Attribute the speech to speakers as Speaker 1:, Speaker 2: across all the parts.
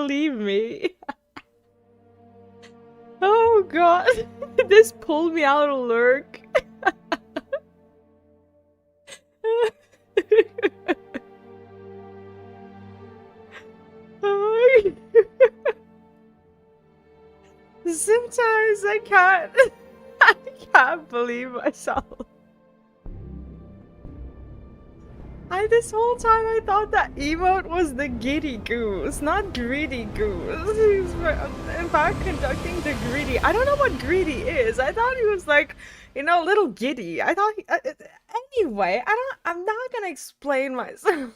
Speaker 1: believe me. Oh god, this pulled me out of lurk. Sometimes I can't I can't believe myself. This whole time I thought that emote was the Giddy Goose, not Greedy Goose. He's in fact conducting the Greedy. I don't know what Greedy is. I thought he was like, you know, little Giddy. I thought anyway, I'm not gonna explain myself.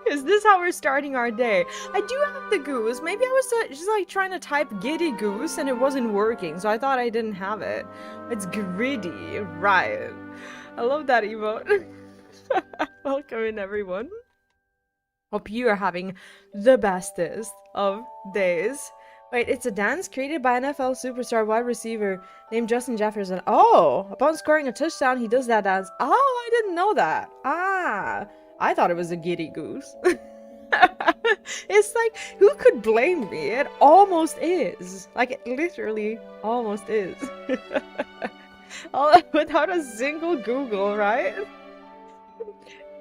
Speaker 1: Is this how we're starting our day? I do have the Goose. Maybe I was just like trying to type Giddy Goose and it wasn't working, so I thought I didn't have it. It's Gritty, right? I love that emote. Welcome in, everyone. Hope you are having the bestest of days. Wait, it's a dance created by NFL superstar wide receiver named Justin Jefferson. Oh, upon scoring a touchdown, he does that dance. Oh, I didn't know that. Ah. I thought it was a Giddy Goose. It's like, who could blame me? It almost is. Like, it literally almost is. Without a single Google, right?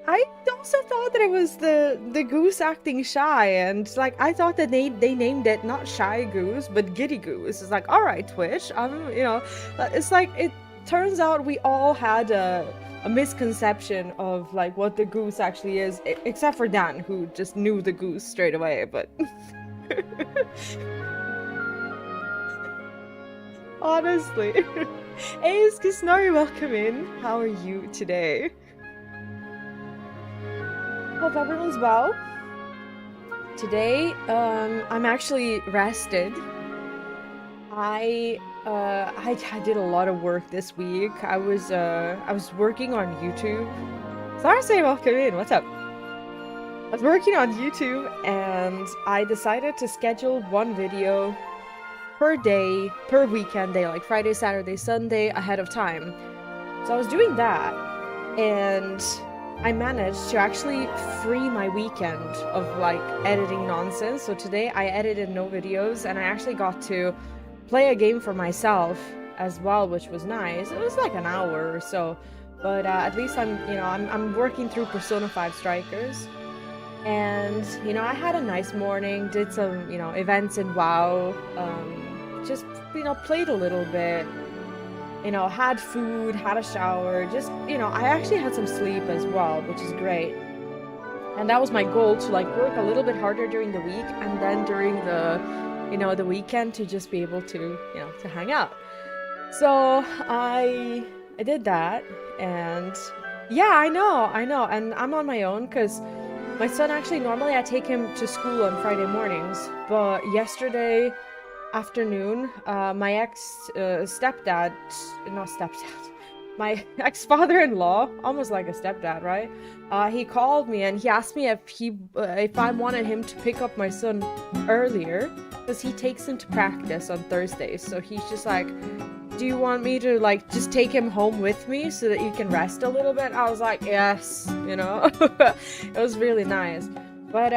Speaker 1: I also thought that it was the goose acting shy, and like I thought that they named it not Shy Goose but Giddy Goose. It's like, all right, Twitch. You know, it's like it turns out we all had a misconception of like what the goose actually is, except for Dan, who just knew the goose straight away. But honestly, hey, Snorri, welcome in. How are you today? Hope everyone's well. Today, I'm actually rested. I did a lot of work this week. I was working on YouTube. Sarasay, welcome in. What's up? I was working on YouTube and I decided to schedule one video per day, per weekend day, like Friday, Saturday, Sunday, ahead of time. So I was doing that, and I managed to actually free my weekend of like editing nonsense. So today I edited no videos, and I actually got to play a game for myself as well, which was nice. It was like an hour or so, but at least I'm working through Persona 5 Strikers, and you know, I had a nice morning, did some events in WoW, just played a little bit, had food, had a shower, just I actually had some sleep as well, which is great. And that was my goal, to like work a little bit harder during the week, and then during the weekend to just be able to to hang out. So I did that, and yeah, I know, and I'm on my own because my son, actually normally I take him to school on Friday mornings, but yesterday afternoon, my my ex-father-in-law, almost like a stepdad, right? He called me and he asked me if I wanted him to pick up my son earlier, because he takes him to practice on Thursdays. So he's just like, do you want me to like just take him home with me so that you can rest a little bit? I was like, yes, It was really nice. But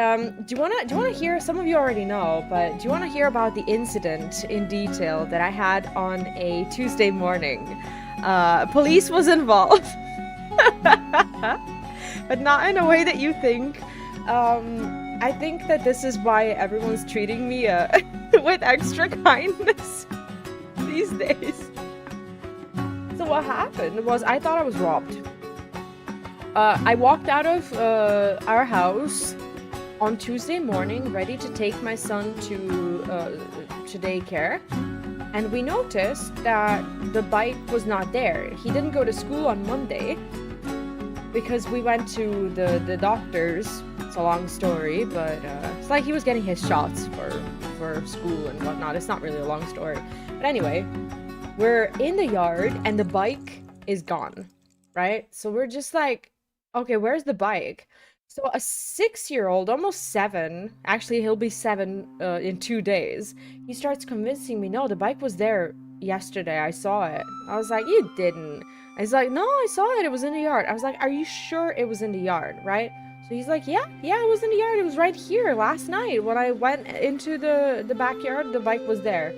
Speaker 1: do you wanna hear? Some of you already know, but do you wanna hear about the incident in detail that I had on a Tuesday morning? Police was involved, but not in a way that you think. I think that this is why everyone's treating me with extra kindness these days. So what happened was, I thought I was robbed. I walked out of our house on Tuesday morning, ready to take my son to daycare, and we noticed that the bike was not there. He didn't go to school on Monday because we went to the doctor's. It's a long story, but it's like he was getting his shots for school and whatnot. It's not really a long story, but anyway, we're in the yard and the bike is gone, right? So we're just like, okay, where's the bike? So a 6-year-old, almost 7, actually he'll be 7 in 2 days, he starts convincing me, no, the bike was there yesterday. I saw it. I was like, you didn't. He's like, no, I saw it. It was in the yard. I was like, are you sure it was in the yard, right? So he's like, yeah, it was in the yard. It was right here last night. When I went into the backyard, the bike was there.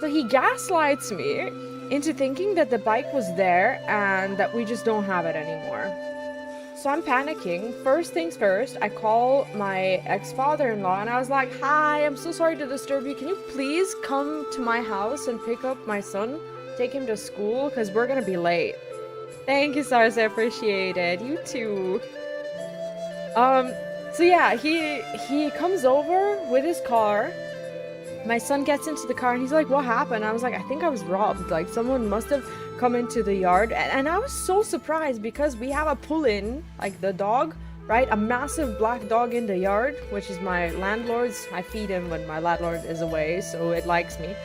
Speaker 1: So he gaslights me into thinking that the bike was there and that we just don't have it anymore. So I'm panicking. First things first, I call my ex-father-in-law and I was like, hi, I'm so sorry to disturb you. Can you please come to my house and pick up my son? Take him to school because we're going to be late. Thank you, Sarsa. I appreciate it. You too. So yeah, he comes over with his car. My son gets into the car and he's like, what happened? I was like, I think I was robbed. Like, someone must have come into the yard. And I was so surprised because we have a pull-in, like the dog, right? A massive black dog in the yard, which is my landlord's. I feed him when my landlord is away, so it likes me.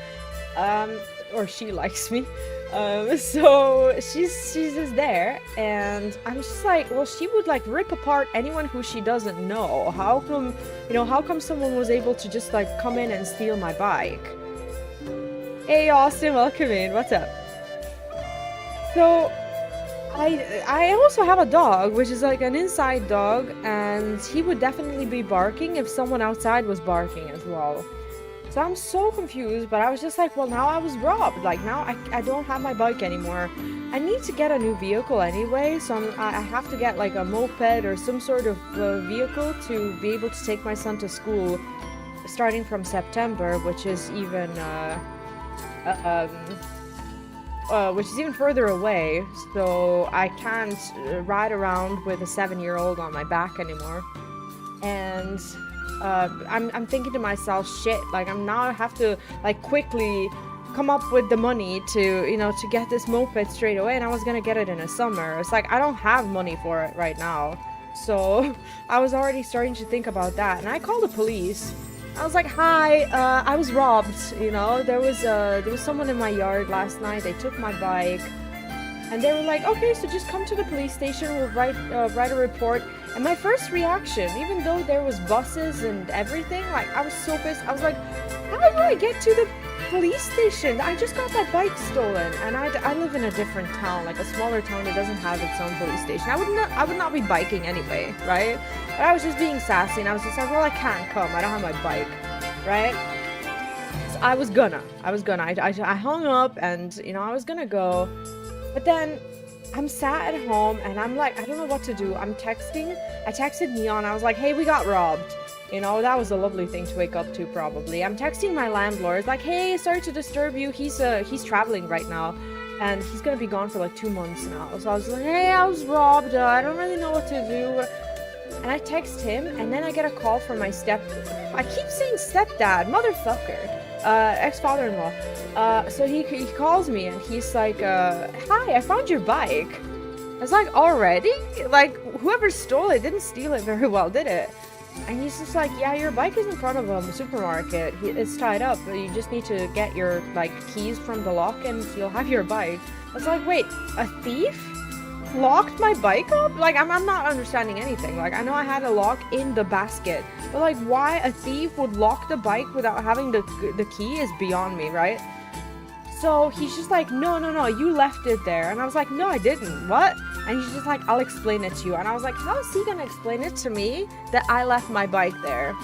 Speaker 1: Or she likes me. So she's just there, and I'm just like, well, she would like rip apart anyone who she doesn't know. How come, how come someone was able to just like come in and steal my bike? Hey Austin, welcome in. What's up? So I also have a dog, which is like an inside dog, and he would definitely be barking if someone outside was barking as well. So I'm so confused, but I was just like, well, now I was robbed. Like, now I don't have my bike anymore. I need to get a new vehicle anyway, so I have to get like a moped or some sort of vehicle to be able to take my son to school starting from September, which is even further away. So I can't ride around with a 7-year-old on my back anymore. And I'm thinking to myself, shit, like I'm now have to like quickly come up with the money to, to get this moped straight away, and I was gonna get it in the summer. It's like I don't have money for it right now. So I was already starting to think about that, and I called the police. I was like, hi, I was robbed, there was someone in my yard last night. They took my bike. And they were like, okay, so just come to the police station, we'll write a report. And my first reaction, even though there was buses and everything, like, I was so pissed. I was like, how do I get to the police station? I just got my bike stolen. And I live in a different town, like a smaller town that doesn't have its own police station. I would not be biking anyway, right? But I was just being sassy, and I was just like, well, I can't come. I don't have my bike, right? So I was gonna. I hung up, and, I was gonna go. But then I'm sat at home and I'm like, I don't know what to do. I texted Neon. I was like, hey, we got robbed. That was a lovely thing to wake up to, probably. I'm texting my landlord, like, hey, sorry to disturb you. He's traveling right now and he's gonna be gone for like 2 months now. So I was like, hey, I was robbed. I don't really know what to do. And I text him, and then I get a call from my I keep saying stepdad, motherfucker. Ex-father-in-law. So he calls me and he's like, hi, I found your bike. I was like, already? Like, whoever stole it didn't steal it very well, did it? And he's just like, yeah, your bike is in front of a supermarket. It's tied up, but you just need to get your, like, keys from the lock and you'll have your bike. I was like, wait, a thief locked my bike up? Like, I'm not understanding anything. Like, I know I had a lock in the basket, but like, why a thief would lock the bike without having the key is beyond me, right? So he's just like, no, you left it there. And I was like, no, I didn't. What? And he's just like, I'll explain it to you. And I was like, how is he gonna explain it to me that I left my bike there?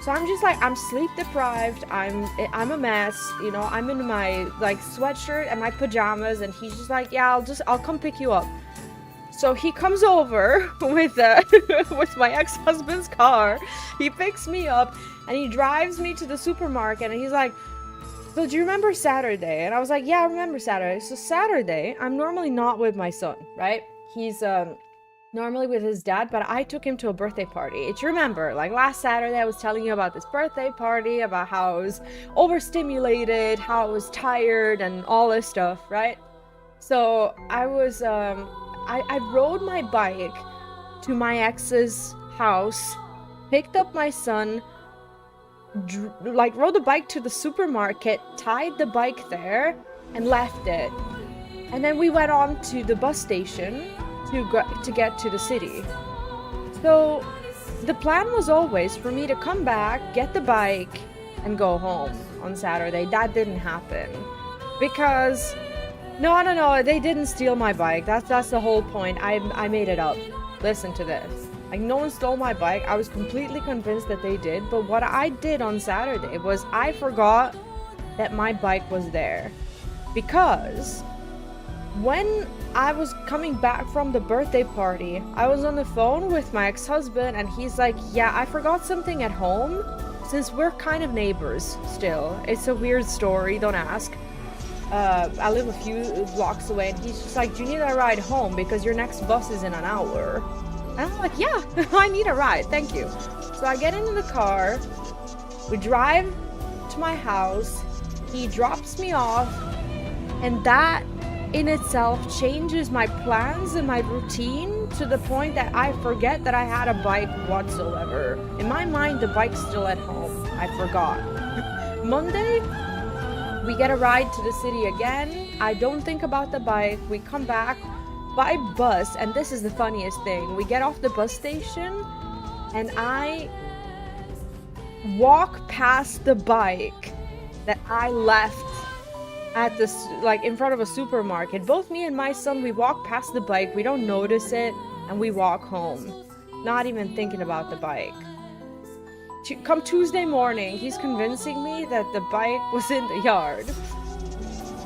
Speaker 1: So I'm just like, I'm sleep deprived, I'm a mess, I'm in my like sweatshirt and my pajamas, and he's just like, yeah, I'll come pick you up. So he comes over with with my ex-husband's car. He picks me up and he drives me to the supermarket, and he's like, so do you remember Saturday? And I was like, yeah, I remember Saturday. So Saturday, I'm normally not with my son, right? He's normally with his dad, but I took him to a birthday party. Do you remember, like last Saturday, I was telling you about this birthday party, about how I was overstimulated, how I was tired, and all this stuff, right? So I was, I rode my bike to my ex's house, picked up my son, rode the bike to the supermarket, tied the bike there, and left it. And then we went on to the bus station to get to the city. So the plan was always for me to come back, get the bike, and go home on Saturday. That didn't happen. Because no, they didn't steal my bike. That's the whole point. I made it up. Listen to this. Like, no one stole my bike. I was completely convinced that they did, but what I did on Saturday was I forgot that my bike was there. Because when I was coming back from the birthday party, I was on the phone with my ex-husband, and he's like, yeah, I forgot something at home, since we're kind of neighbors still. It's a weird story, don't ask. I live a few blocks away, and he's just like, do you need a ride home? Because your next bus is in an hour. And I'm like, yeah, I need a ride, thank you. So I get into the car, we drive to my house, he drops me off, and that in itself changes my plans and my routine to the point that I forget that I had a bike whatsoever. In my mind, the bike's still at home. I forgot. Monday, we get a ride to the city again. I don't think about the bike. We come back by bus, and this is the funniest thing. We get off the bus station, and I walk past the bike that I left at this, like, in front of a supermarket. Both me and my son, we walk past the bike, we don't notice it, and we walk home, not even thinking about the bike. Come Tuesday morning, he's convincing me that the bike was in the yard,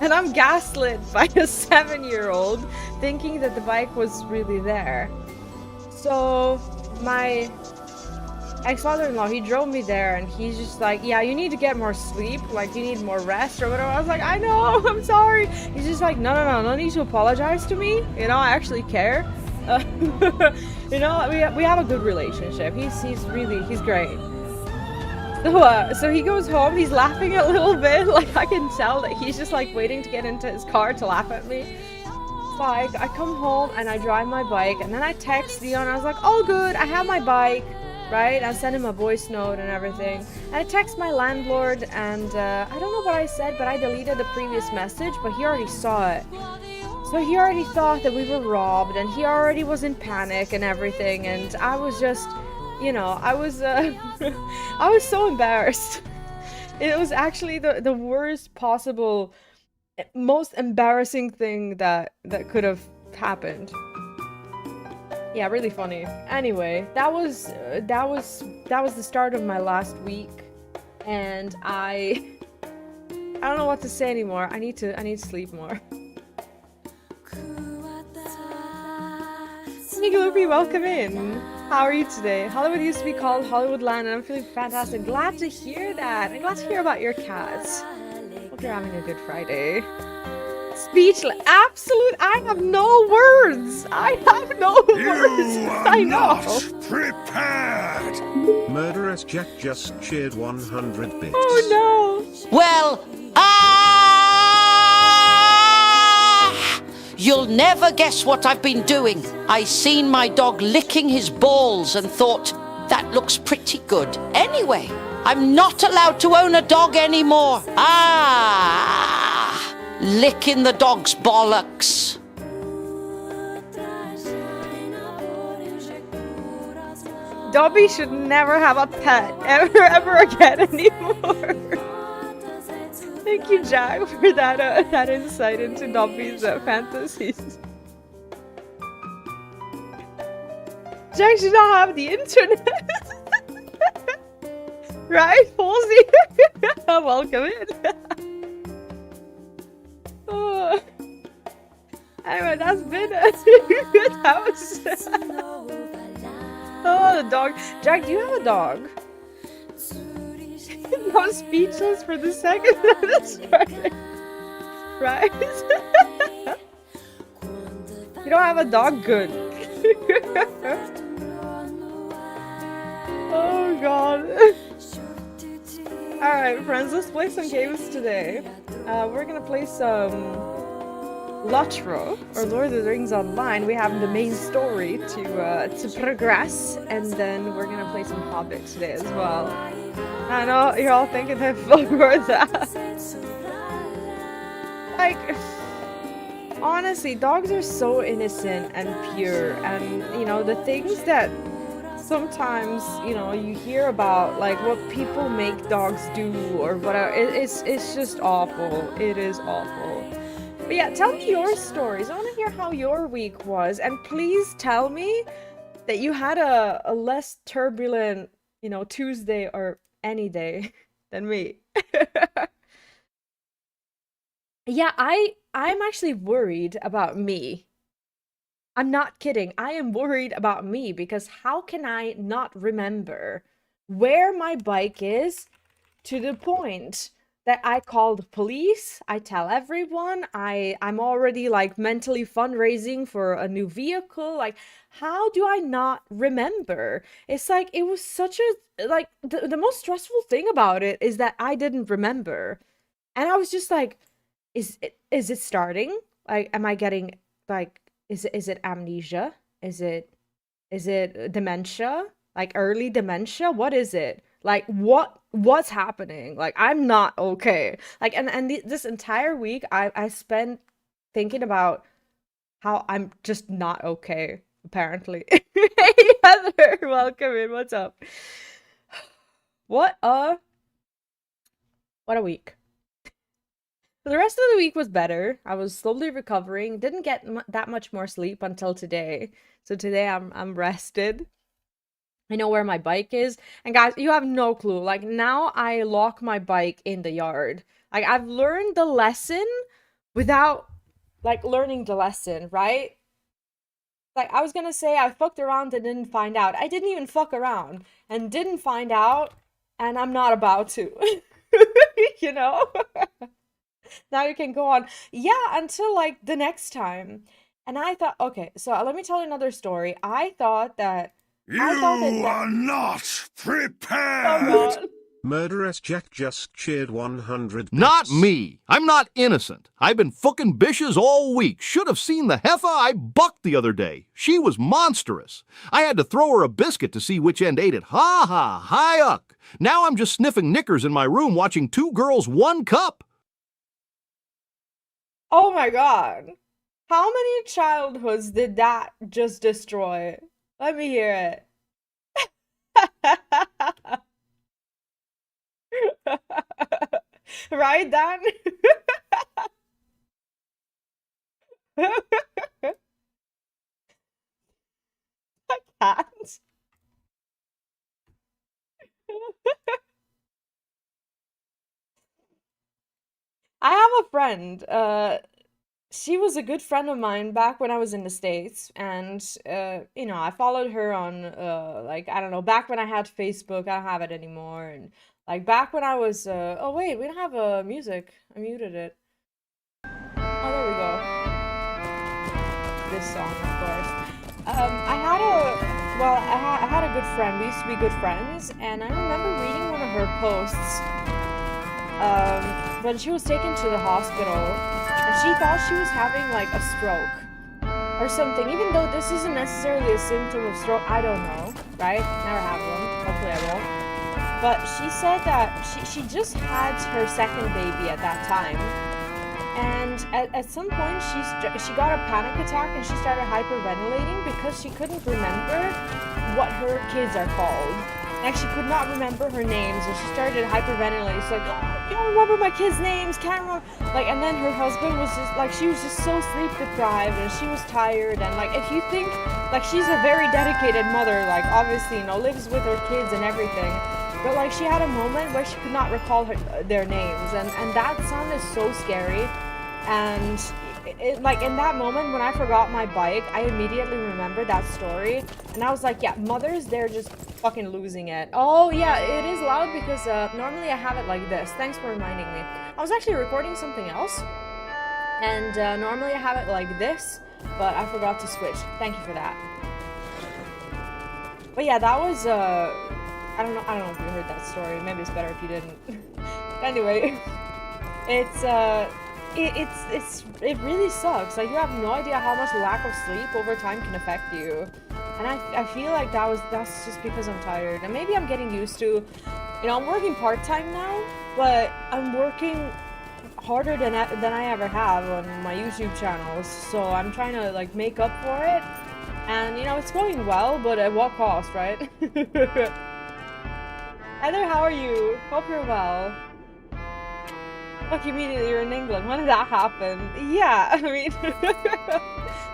Speaker 1: and I'm gaslit by a 7-year-old thinking that the bike was really there. So my ex-father-in-law, he drove me there, and he's just like, yeah, you need to get more sleep, like, you need more rest or whatever. I was like, I know, I'm sorry. He's just like, no need to apologize to me, you know, I actually care. You know, we have a good relationship. He's great. So he goes home, he's laughing a little bit, like, I can tell that he's just like waiting to get into his car to laugh at me. So I come home and I drive my bike, and then I text Leon, I was like, all good, I have my bike. Right? I sent him a voice note and everything. And I text my landlord, and I don't know what I said, but I deleted the previous message, but he already saw it. So he already thought that we were robbed, and he already was in panic and everything, and I was just, you know, I was so embarrassed. It was actually the worst possible, most embarrassing thing that could have happened. Yeah, really funny. Anyway, that was the start of my last week, and I don't know what to say anymore. I need to sleep more. Nigaloopy, welcome in. How are you today? Hollywood used to be called Hollywoodland, and I'm feeling fantastic. Glad to hear that. I'm glad to hear about your cats. Hope you're having a good Friday. Speechless. Absolute. I have no words. I have no words. I know.
Speaker 2: Prepared. Murderous Jack just shared 100 bits.
Speaker 1: Oh no.
Speaker 3: Well, you'll never guess what I've been doing. I seen my dog licking his balls and thought, that looks pretty good. Anyway, I'm not allowed to own a dog anymore. Licking the dog's bollocks.
Speaker 1: Dobby should never have a pet ever again anymore. Thank you, Jack, for that insight into Dobby's fantasies. Jack should not have the internet. Right, Halsey? Welcome in. Oh. Anyway, that's been a good house. Oh, the dog. Jack, do you have a dog? I'm speechless for the second that it started. Right? You don't have a dog? Good. Oh god. Alright friends, let's play some games today. We're gonna play some LOTRO, or Lord of the Rings Online. We have the main story to progress, and then we're gonna play some Hobbit today as well. I know you're all thinking that fuck was that. Like, honestly, dogs are so innocent and pure, and you know, the things that sometimes, you know, you hear about like what people make dogs do or whatever. It's just awful. It is awful. But yeah, tell me your stories. I want to hear how your week was, and please tell me that you had a less turbulent, you know, Tuesday or any day than me. Yeah, I'm actually worried about me. I'm not kidding. I am worried about me because how can I not remember where my bike is to the point that I call the police, I tell everyone, I'm already like mentally fundraising for a new vehicle. Like, how do I not remember? It's like it was such a like the most stressful thing about it is that I didn't remember. And I was just like, is it starting? Like, am I getting like is it amnesia? Is it dementia? Like early dementia? What is it? Like what's happening? Like I'm not okay. Like this entire week I spent thinking about how I'm just not okay, apparently. Hey Heather, welcome in. What's up? What a week. The rest of the week was better. I was slowly recovering. Didn't get that much more sleep until today. So today I'm rested. I know where my bike is. And guys, you have no clue. Like now I lock my bike in the yard. Like I've learned the lesson without like learning the lesson, right? Like I was gonna say I fucked around and didn't find out. I didn't even fuck around and didn't find out, and I'm not about to. You know? Now you can go on. Yeah, until like the next time. And I thought, okay, so let me tell you another story. I thought that
Speaker 2: You are not prepared!
Speaker 1: Oh god.
Speaker 2: Murderous Jack just cheered 100 bits.
Speaker 4: Not me. I'm not innocent. I've been fucking bitches all week. Should have seen the heifer I bucked the other day. She was monstrous. I had to throw her a biscuit to see which end ate it. Ha ha, hi uck. Now I'm just sniffing knickers in my room watching Two Girls, One Cup.
Speaker 1: Oh my god. How many childhoods did that just destroy? Let me hear it. Right, Dan? I can't. I have a friend. She was a good friend of mine back when I was in the States, and you know, I followed her on like I don't know, back when I had Facebook. I don't have it anymore, and like back when I was oh wait, we don't have music. I muted it. Oh, there we go. This song, of course. I had a good friend. We used to be good friends, and I remember reading one of her posts when she was taken to the hospital, and she thought she was having like a stroke or something, even though this isn't necessarily a symptom of stroke. I don't know, right? Never had one. Hopefully I won't. But she said that she just had her second baby at that time, and at some point she got a panic attack and she started hyperventilating because she couldn't remember what her kids are called. Like she could not remember her names, and she started hyperventilating. She's like, oh, you don't remember my kids' names, can't remember. Like, and then her husband was just like, she was just so sleep deprived, and she was tired. And like, if you think like she's a very dedicated mother, like obviously, you know, lives with her kids and everything, but like she had a moment where she could not recall their names, and that sounded so scary. And like in that moment when I forgot my bike, I immediately remembered that story, and I was like, yeah, mothers, they're just fucking losing it. Oh yeah, it is loud because normally I have it like this. Thanks for reminding me. I was actually recording something else, and normally I have it like this, but I forgot to switch. Thank you for that. But yeah, that was I don't know if you heard that story. Maybe it's better if you didn't. Anyway, it really sucks. Like, you have no idea how much lack of sleep over time can affect you. And I feel like that's just because I'm tired. And maybe I'm getting used to, you know, I'm working part-time now, but I'm working harder than I ever have on my YouTube channels. So I'm trying to like make up for it. And, you know, it's going well, but at what cost, right? Heather, how are you? Hope you're well. Fuck, immediately you're in England. When did that happen? Yeah, I mean,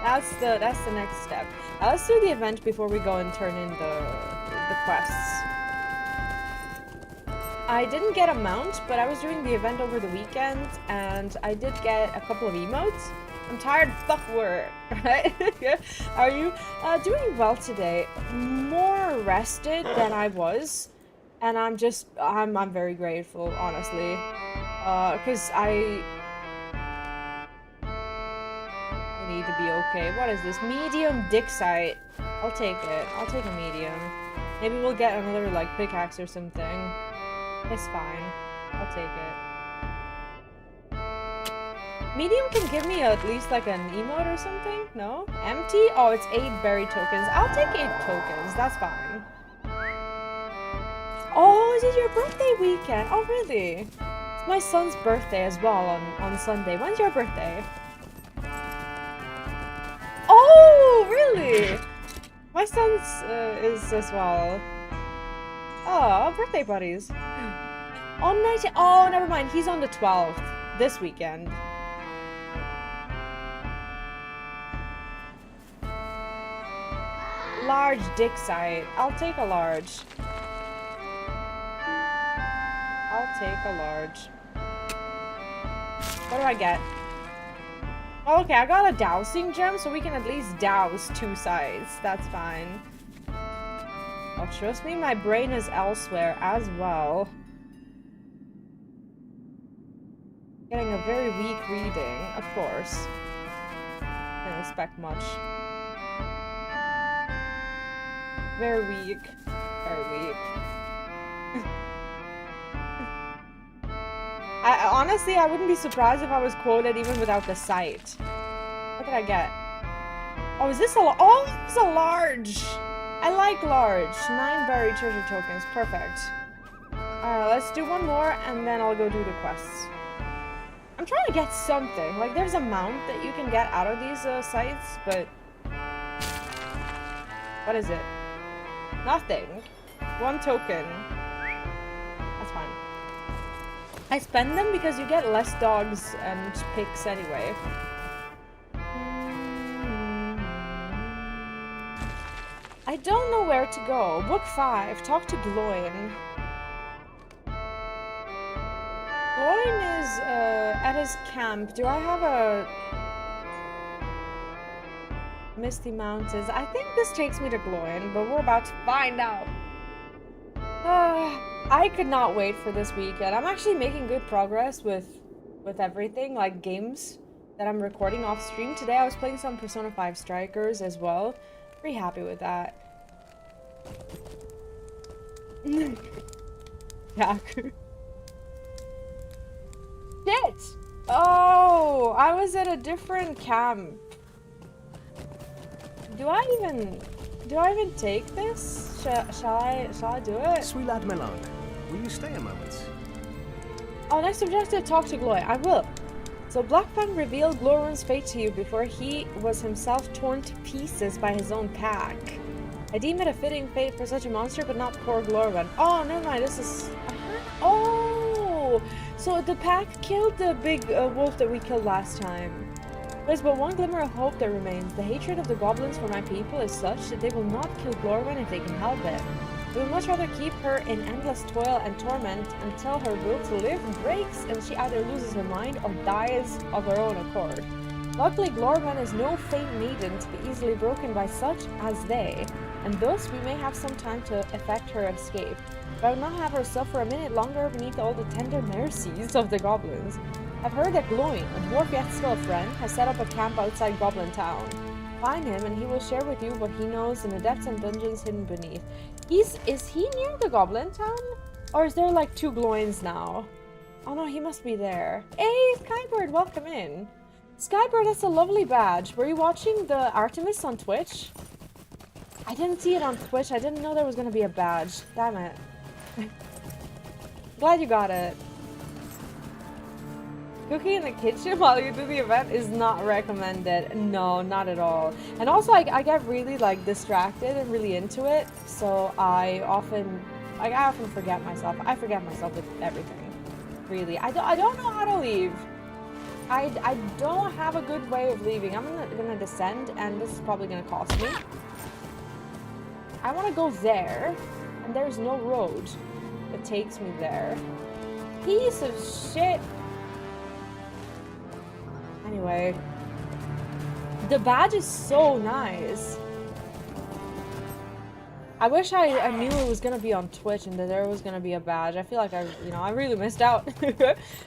Speaker 1: that's the next step. Let's do the event before we go and turn in the quests. I didn't get a mount, but I was doing the event over the weekend, and I did get a couple of emotes. I'm tired, fuck work, right? Are you doing well today? More rested than I was, and I'm very grateful, honestly, because I need to be okay. What is this? Medium dick sight. I'll take it. I'll take a medium. Maybe we'll get another, like, pickaxe or something. It's fine. I'll take it. Medium can give me at least like an emote or something? No? Empty? Oh, it's 8 berry tokens. I'll take 8 tokens. That's fine. Oh, is it your birthday weekend? Oh, really? It's my son's birthday as well on Sunday. When's your birthday? Oh, really? My son's is as well. Oh, birthday buddies. On 19. Oh, never mind. He's on the 12th this weekend. Large dick sight. I'll take a large. I'll take a large. What do I get? Oh, okay, I got a dowsing gem, so we can at least douse 2 sides. That's fine. Oh, trust me, my brain is elsewhere as well. Getting a very weak reading, of course. Didn't expect much. Very weak. Very weak. Honestly, I wouldn't be surprised if I was quoted even without the sight. What did I get? Oh, is this a oh, it's a large! I like large. 9 berry treasure tokens. Perfect. Let's do one more and then I'll go do the quests. I'm trying to get something. Like, there's a mount that you can get out of these sites, but... What is it? Nothing. 1 token. That's fine. I spend them because you get less dogs and pigs anyway. I don't know where to go. Book 5. Talk to Gloin. Gloin is at his camp. Do I have a... Misty Mountains? I think this takes me to Gloin, but we're about to find out. I could not wait for this weekend. I'm actually making good progress with everything, like games that I'm recording off stream. Today I was playing some Persona 5 Strikers as well. Pretty happy with that. Yeah. Shit! Oh, I was at a different camp. Do I even take this? Shall I do it?
Speaker 5: Sweet lad Melon, will you stay a moment?
Speaker 1: Oh, next objective, talk to Gloin. I will. So Blackfang revealed Glorun's fate to you before he was himself torn to pieces by his own pack. I deem it a fitting fate for such a monster, but not poor Glorun. Oh, never mind, this is... Oh! So the pack killed the big wolf that we killed last time. There's but one glimmer of hope that remains. The hatred of the goblins for my people is such that they will not kill Glorun if they can help it. They would much rather keep her in endless toil and torment until her will to live breaks and she either loses her mind or dies of her own accord. Luckily, Glorun is no fate maiden to be easily broken by such as they, and thus we may have some time to effect her escape. But I would not have her suffer a minute longer beneath all the tender mercies of the goblins. I've heard that Gloin, a dwarf yet still a friend, has set up a camp outside Goblin Town. Find him and he will share with you what he knows in the depths and dungeons hidden beneath. Is he near the Goblin Town? Or is there like 2 Gloins now? Oh no, he must be there. Hey, Skybird, welcome in. Skybird, that's a lovely badge. Were you watching the Artemis on Twitch? I didn't see it on Twitch. I didn't know there was gonna be a badge. Damn it. Glad you got it. Cooking in the kitchen while you do the event is not recommended. No, not at all. And also, I get really like distracted and really into it, so I often forget myself. I forget myself with everything. Really, I don't know how to leave. I don't have a good way of leaving. I'm gonna descend, and this is probably gonna cost me. I want to go there, and there's no road that takes me there. Piece of shit. Anyway, the badge is so nice. I wish I knew it was gonna be on Twitch and that there was gonna be a badge. I feel like I really missed out.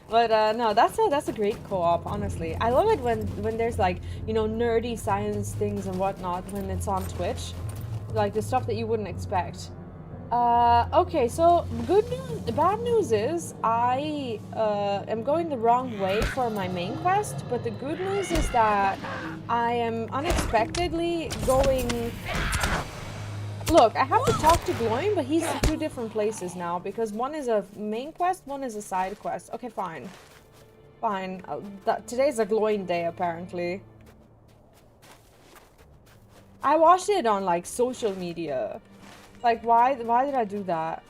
Speaker 1: But no, that's a great co-op, honestly. I love it when there's like, nerdy science things and whatnot when it's on Twitch. Like the stuff that you wouldn't expect. Okay, so good news, bad news is I am going the wrong way for my main quest, but the good news is that I am unexpectedly going... Look, I have to talk to Gloin, but he's in 2 different places now, because one is a main quest, one is a side quest. Okay, fine. Fine. Today's a Gloin day, apparently. I watched it on, like, social media. Like, why did I do that?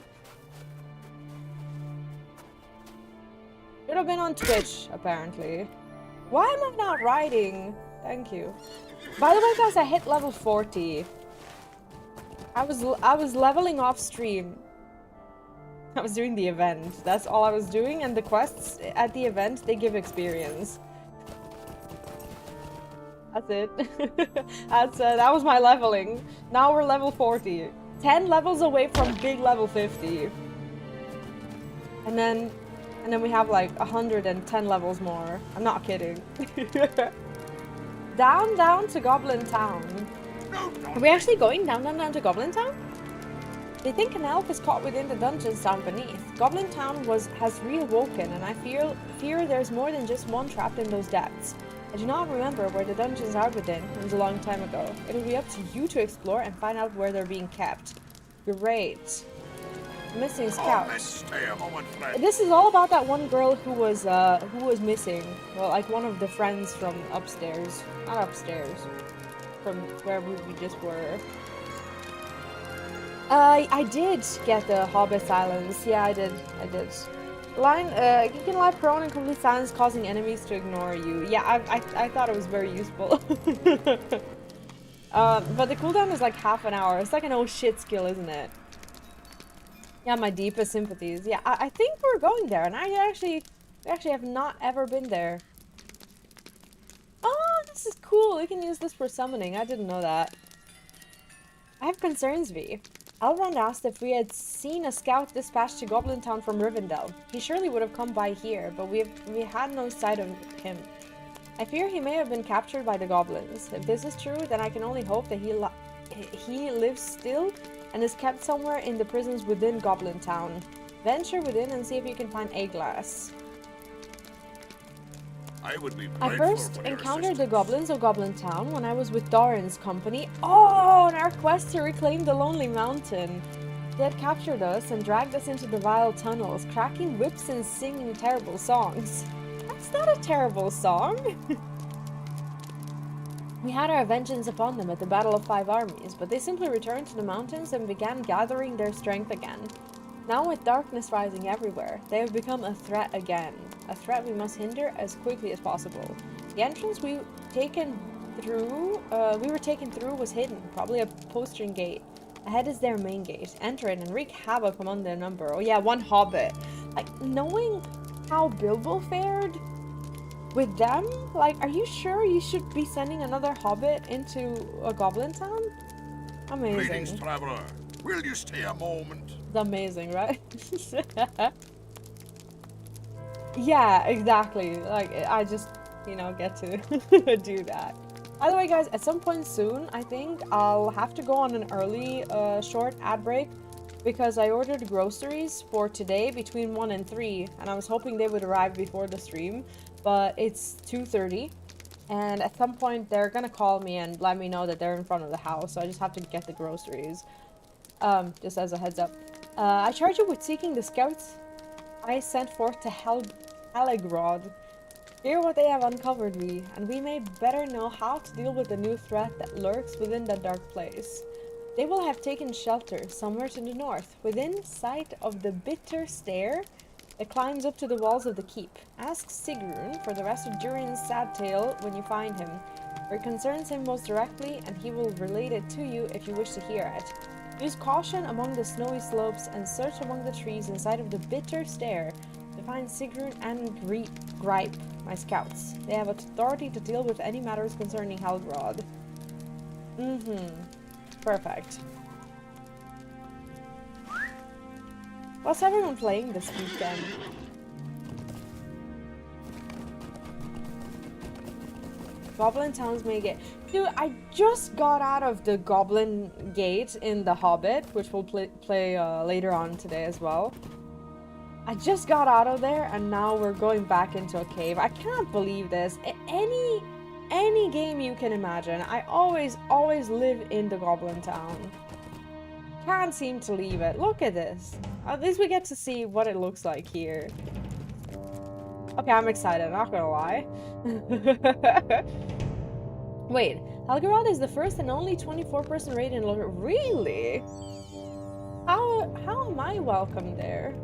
Speaker 1: Should have been on Twitch, apparently. Why am I not writing? Thank you. By the way, guys, I hit level 40. I was leveling off stream. I was doing the event. That's all I was doing, and the quests at the event, they give experience. That's it. That was my leveling. Now we're level 40. 10 levels away from big level 50. And then we have like 110 levels more. I'm not kidding. Down to Goblin Town. Are we actually going down to Goblin Town? They think an elf is caught within the dungeons down beneath. Goblin Town has reawoken, and I fear there's more than just one trapped in those depths. I do not remember where the dungeons are within. It was a long time ago. It'll be up to you to explore and find out where they're being kept. Great. Missing scout. This is all about that one girl who was missing. Well, like one of the friends from upstairs. Not upstairs. From where we just were. I did get the Hobbit silence. Yeah, I did. You can lie prone in complete silence, causing enemies to ignore you. Yeah, I thought it was very useful. But the cooldown is like half an hour. It's like an oh shit skill, isn't it? Yeah, my deepest sympathies. Yeah, I think we're going there, and we actually have not ever been there. Oh, this is cool. We can use this for summoning. I didn't know that. I have concerns, Vee. Elrond asked if we had seen a scout dispatched to Goblin Town from Rivendell. He surely would have come by here, but we had no sight of him. I fear he may have been captured by the goblins. If this is true, then I can only hope that he lives still and is kept somewhere in the prisons within Goblin Town. Venture within and see if you can find a glass. I first encountered the goblins of Goblin Town when I was with Doran's company. Oh, on our quest to reclaim the Lonely Mountain. They had captured us and dragged us into the vile tunnels, cracking whips and singing terrible songs. That's not a terrible song. We had our vengeance upon them at the Battle of 5 Armies, but they simply returned to the mountains and began gathering their strength again. Now with darkness rising everywhere, they have become a threat again. A threat we must hinder as quickly as possible. The entrance we were taken through was hidden, probably a postern gate. Ahead is their main gate. Enter it and wreak havoc among their number. Oh yeah, one hobbit. Like, knowing how Bilbo fared with them, like, are you sure you should be sending another hobbit into a Goblin Town? Amazing.
Speaker 2: Greetings, traveler. Will you stay a moment?
Speaker 1: It's amazing, right? Yeah, exactly. Like, I just, get to do that. By the way, guys, at some point soon, I think I'll have to go on an early, short ad break because I ordered groceries for today between 1 and 3, and I was hoping they would arrive before the stream, but it's 2:30, and at some point they're gonna call me and let me know that they're in front of the house, so I just have to get the groceries. Just as a heads up. I charge you with seeking the scouts I sent forth to Halegrod. Hear what they have uncovered, we, and we may better know how to deal with the new threat that lurks within that dark place. They will have taken shelter somewhere to the north, within sight of the bitter stair that climbs up to the walls of the keep. Ask Sigrun for the rest of Durin's sad tale when you find him, for it concerns him most directly, and he will relate it to you if you wish to hear it. Use caution among the snowy slopes and search among the trees inside of the bitter stair to find Sigrun and Gripe, my scouts. They have authority to deal with any matters concerning Elrond. Perfect. What's everyone playing this weekend? Goblin Towns may get... Dude, I just got out of the Goblin Gate in The Hobbit, which we'll play later on today as well. I just got out of there, and now we're going back into a cave. I can't believe this. Any game you can imagine, I always live in the Goblin Town. Can't seem to leave it. Look at this. At least we get to see what it looks like here. Okay, I'm excited, not gonna lie. Wait, Helgerod is the first and only 24-person raid in LOTRO. Really? How am I welcome there?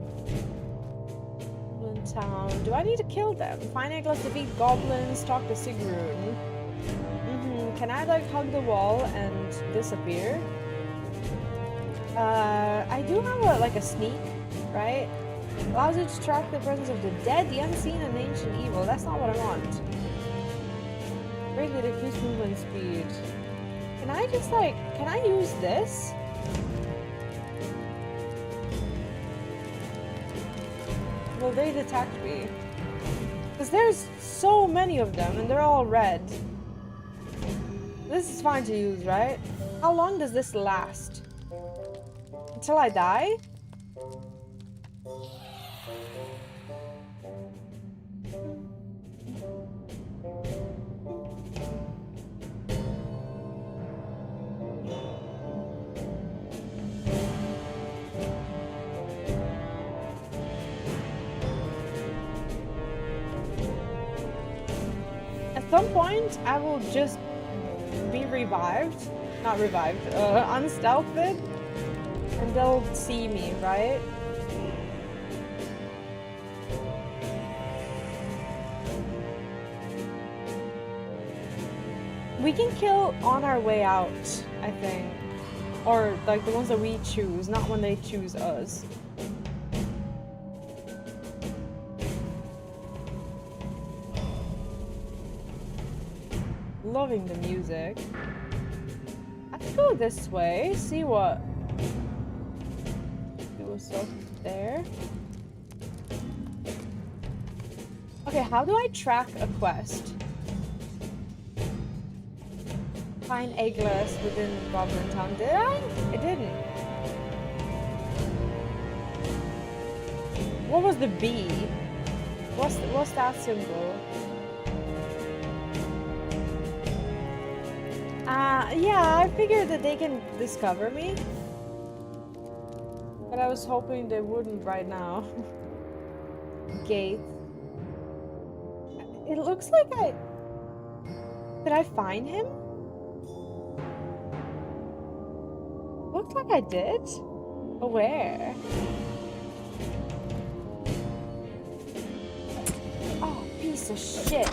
Speaker 1: Goblin Town. Do I need to kill them? Find Eglas, defeat goblins, talk to Sigrun. Can I like hug the wall and disappear? I do have like a sneak, right? Allows you to track the presence of the dead, the unseen, and ancient evil. That's not what I want. Greatly decrease movement speed. Can I just like, can I use this? Will they detect me? Because there's so many of them and they're all red. This is fine to use, right? How long does this last? Until I die? At some point, I will just be revived. Not revived, unstealthed, and they'll see me, right? We can kill on our way out, I think. Or, like, the ones that we choose, not when they choose us. Loving the music. I could go this way, see what's up there. Okay, how do I track a quest? Find Eglas within Goblin Town. Did I? It didn't. What was the B? What's that symbol? Yeah, I figured that they can discover me. But I was hoping they wouldn't right now. Gate. It looks like Did I find him? Looks like I did. But where? Oh, piece of shit.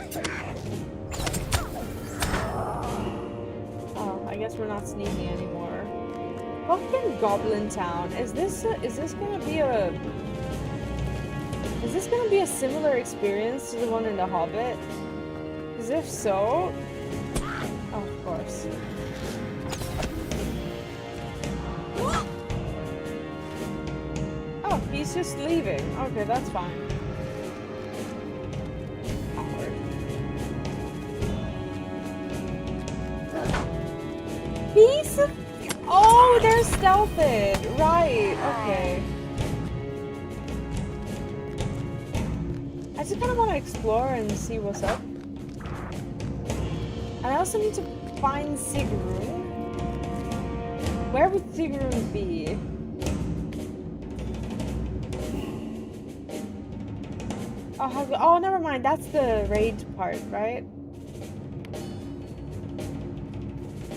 Speaker 1: I guess we're not sneaking anymore. Fucking Goblin Town. Is this gonna be a similar experience to the one in The Hobbit? Because if so, oh, of course. Oh, he's just leaving. Okay, that's fine. Piece of... Oh, they're stealthed. Right, okay. I just kind of want to explore and see what's up. And I also need to find Sigrun. Where would Sigrun be? Oh, never mind. That's the raid part, right?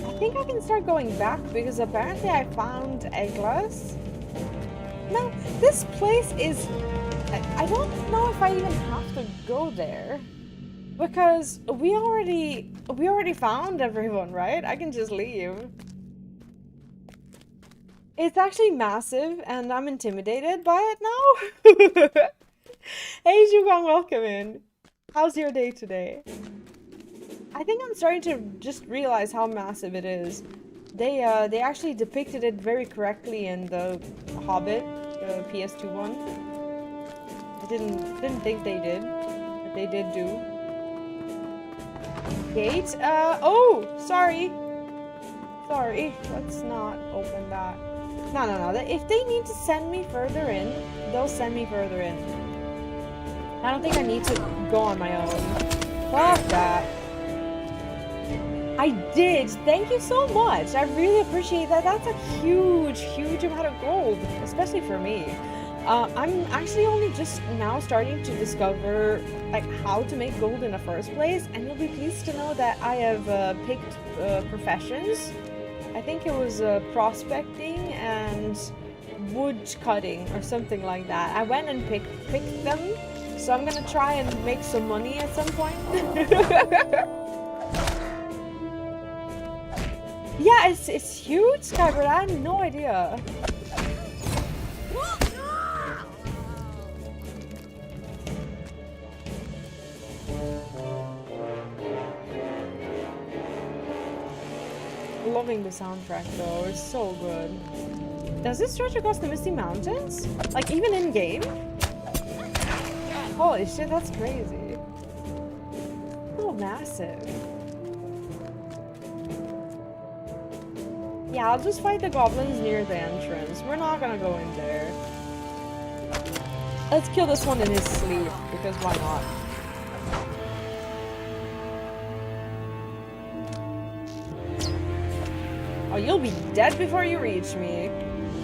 Speaker 1: I think I can start going back because apparently I found Eglas. No, this place is... I don't know if I even have to go there. Because we already found everyone, right? I can just leave. It's actually massive and I'm intimidated by it now. Hey Zhugang, welcome in. How's your day today? I think I'm starting to just realize how massive it is. They actually depicted it very correctly in the Hobbit PS2 one. I didn't think they did, but they did do. Gate? Oh, sorry. Sorry, let's not open that. No. If they need to send me further in, they'll send me further in. I don't think I need to go on my own. Fuck that. I did. Thank you so much. I really appreciate that. That's a huge, huge amount of gold, especially for me. I'm actually only just now starting to discover like how to make gold in the first place, and you'll be pleased to know that I have picked professions. I think it was prospecting and wood cutting or something like that. I went and picked them, so I'm gonna try and make some money at some point. Yeah, it's huge, Skybird. I had no idea. Loving the soundtrack though, it's so good. Does this stretch across the Misty Mountains? Like even in game? Holy shit, that's crazy. So massive. Yeah, I'll just fight the goblins near the entrance. We're not gonna go in there. Let's kill this one in his sleep, because why not? Oh, you'll be dead before you reach me.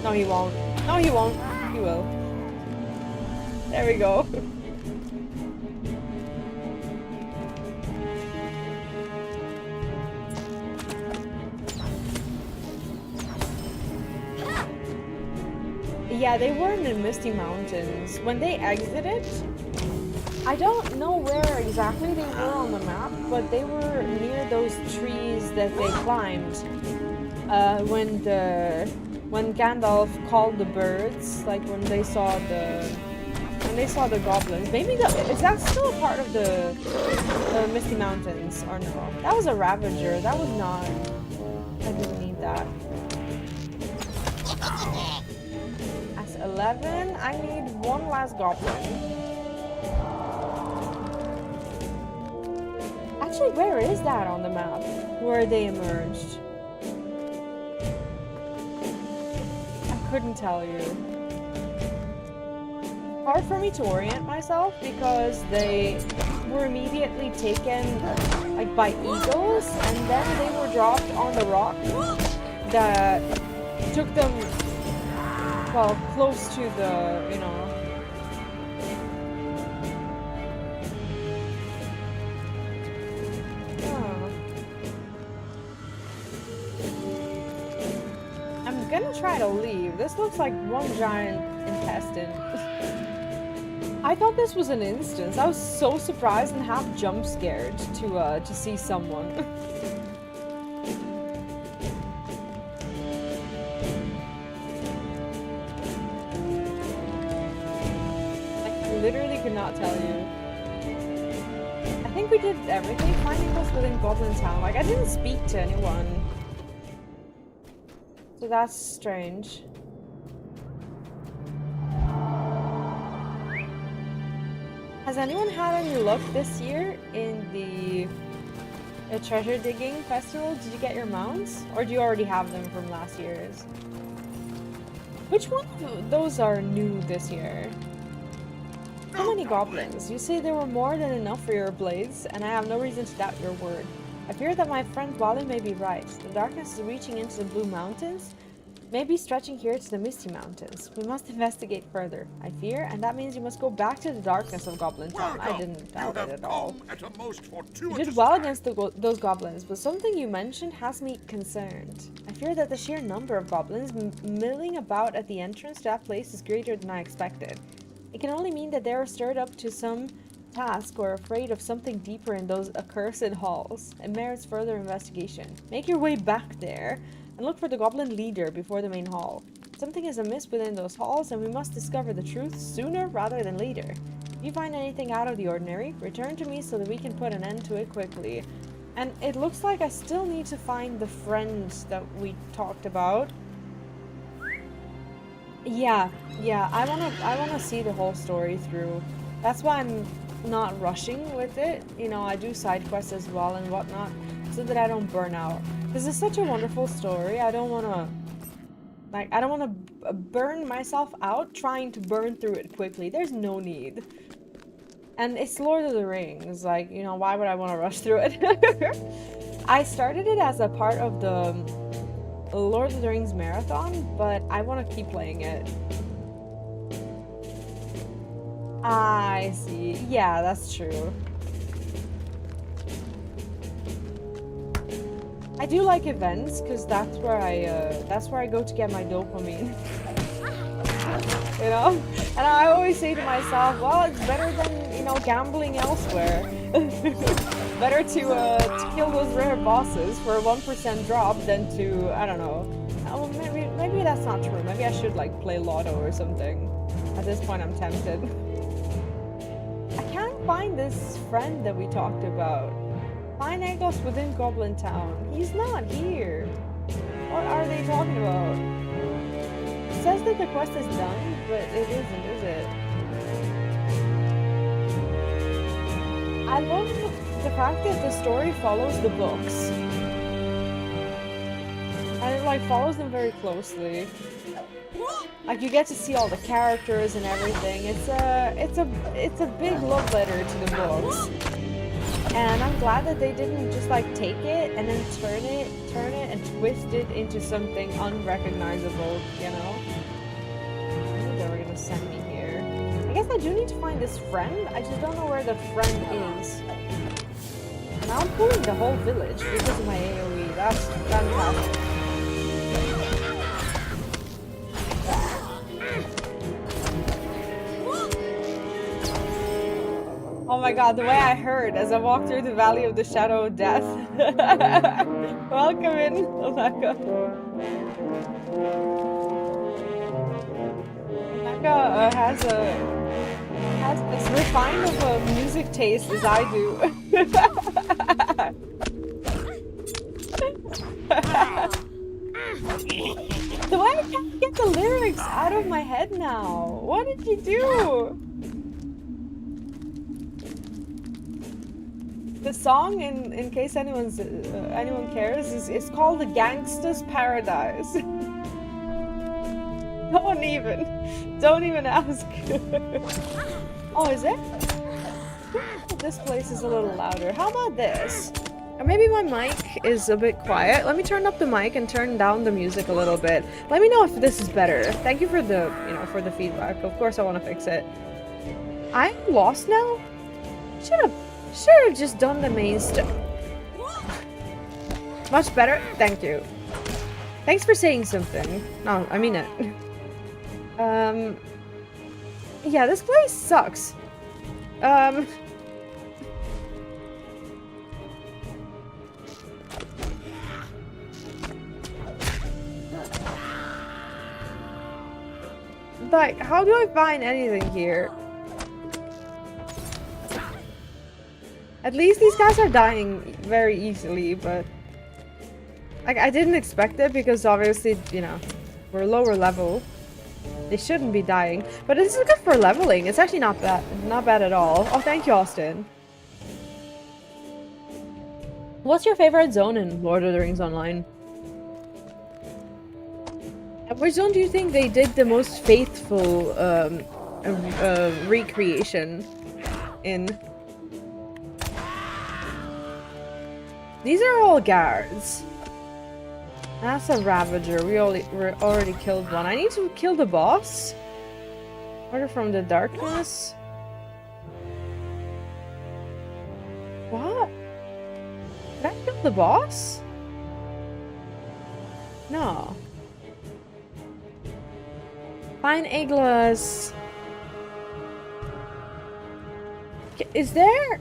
Speaker 1: No, he won't. No, he won't. He will. There we go. Yeah, they were in the Misty Mountains. When they exited, I don't know where exactly they were on the map, but they were near those trees that they climbed. When Gandalf called the birds, like when they saw the goblins. Maybe is that still a part of the Misty Mountains or no? That was a Ravager. That was not. I didn't need that. That's 11. I need one last goblin. Actually, where is that on the map? Where they emerged? Couldn't tell you. Hard for me to orient myself because they were immediately taken like by eagles, and then they were dropped on the rock that took them well close to the, you know. I'm gonna try to leave. This looks like one giant intestine. I thought this was an instance. I was so surprised and half jump scared to see someone. I literally could not tell you. I think we did everything finding us within Goblin Town. Like I didn't speak to anyone. So that's strange. Has anyone had any luck this year in the treasure digging festival? Did you get your mounts? Or do you already have them from last year's? Which one of those are new this year? How many goblins? You say there were more than enough for your blades, and I have no reason to doubt your word. I fear that my friend Wally may be right. The darkness is reaching into the Blue Mountains. Maybe stretching here to the Misty Mountains. We must investigate further, I fear, and that means you must go back to the darkness of Goblin Town. I didn't doubt it at all.
Speaker 2: At a most
Speaker 1: You
Speaker 2: fortuitous
Speaker 1: did well
Speaker 2: time.
Speaker 1: against those goblins, but something you mentioned has me concerned. I fear that the sheer number of goblins milling about at the entrance to that place is greater than I expected. It can only mean that they are stirred up to some task or afraid of something deeper in those accursed halls. It merits further investigation. Make your way back there and look for the goblin leader before the main hall. Something is amiss within those halls and we must discover the truth sooner rather than later. If you find anything out of the ordinary, return to me so that we can put an end to it quickly. And it looks like I still need to find the friends that we talked about. Yeah, I wanna see the whole story through. That's why I'm not rushing with it. You know, I do side quests as well and whatnot, so that I don't burn out. This is such a wonderful story. I don't wanna burn myself out trying to burn through it quickly. There's no need. And it's Lord of the Rings. Like, you know, why would I want to rush through it? I started it as a part of the Lord of the Rings marathon, but I want to keep playing it. I see. Yeah, that's true. I do like events because that's where I go to get my dopamine. You know? And I always say to myself, well, it's better than, you know, gambling elsewhere. Better to kill those rare bosses for a 1% drop than to, I don't know. Oh, maybe that's not true. Maybe I should like play Lotto or something. At this point I'm tempted. I can't find this friend that we talked about. Find Agos within Goblin Town. He's not here. What are they talking about? It says that the quest is done, but it isn't, is it? I love the fact that the story follows the books. And it like follows them very closely. Like you get to see all the characters and everything. It's a big love letter to the books. And I'm glad that they didn't just like take it and then turn it and twist it into something unrecognizable, you know? I knew they were gonna send me here. I guess I do need to find this friend. I just don't know where the friend is. And I'm pulling the whole village because of my AoE. That's fantastic. Oh my god, the way I heard as I walked through the Valley of the Shadow of Death. Welcome in, Omega. Omega has as refined of a music taste as I do. The way I can't get the lyrics out of my head now. What did you do? The song, in case anyone cares, is called "The Gangsta's Paradise." Don't even ask. Oh, is it? This place is a little louder. How about this? Or maybe my mic is a bit quiet. Let me turn up the mic and turn down the music a little bit. Let me know if this is better. Thank you for the, for the feedback. Of course I want to fix it. I'm lost now? Should have just done the main stuff. Much better? Thank you. Thanks for saying something. No, I mean it. Yeah, this place sucks. Like, how do I find anything here? At least these guys are dying very easily, but like I didn't expect it because obviously, we're lower level. They shouldn't be dying, but this is good for leveling. It's actually not bad at all. Oh, thank you, Austin. What's your favorite zone in Lord of the Rings Online? Which zone do you think they did the most faithful recreation in? These are all guards. That's a Ravager. We already killed one. I need to kill the boss. Order from the darkness. What? Did I kill the boss? No. Find Iglas. Is there...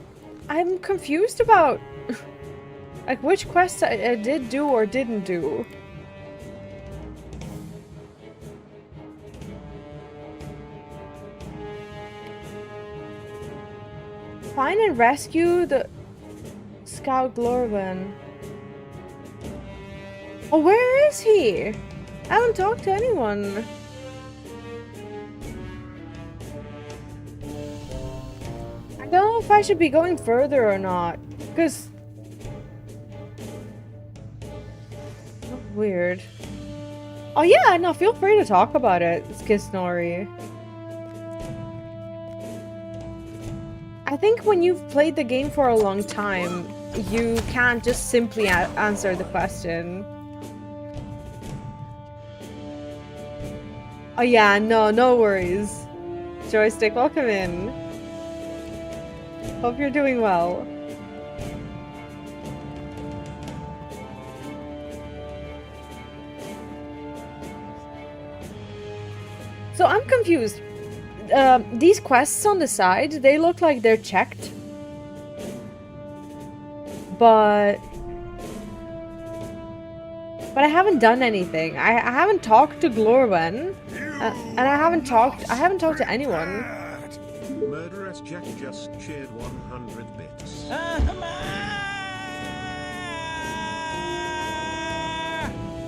Speaker 1: I'm confused about... like, which quests I did do or didn't do. Find and rescue the Scout Gloin. Oh, where is he? I haven't talked to anyone. I don't know if I should be going further or not, because... weird. Oh yeah, no, feel free to talk about it, Skisnori. I think when you've played the game for a long time, you can't just simply answer the question. Oh yeah, no worries. Joystick, welcome in. Hope you're doing well. So I'm confused. These quests on the side, they look like they're checked. But I haven't done anything. I haven't talked to Gloin, and I haven't talked to anyone.
Speaker 6: Murderous Jack just shared 100 bits.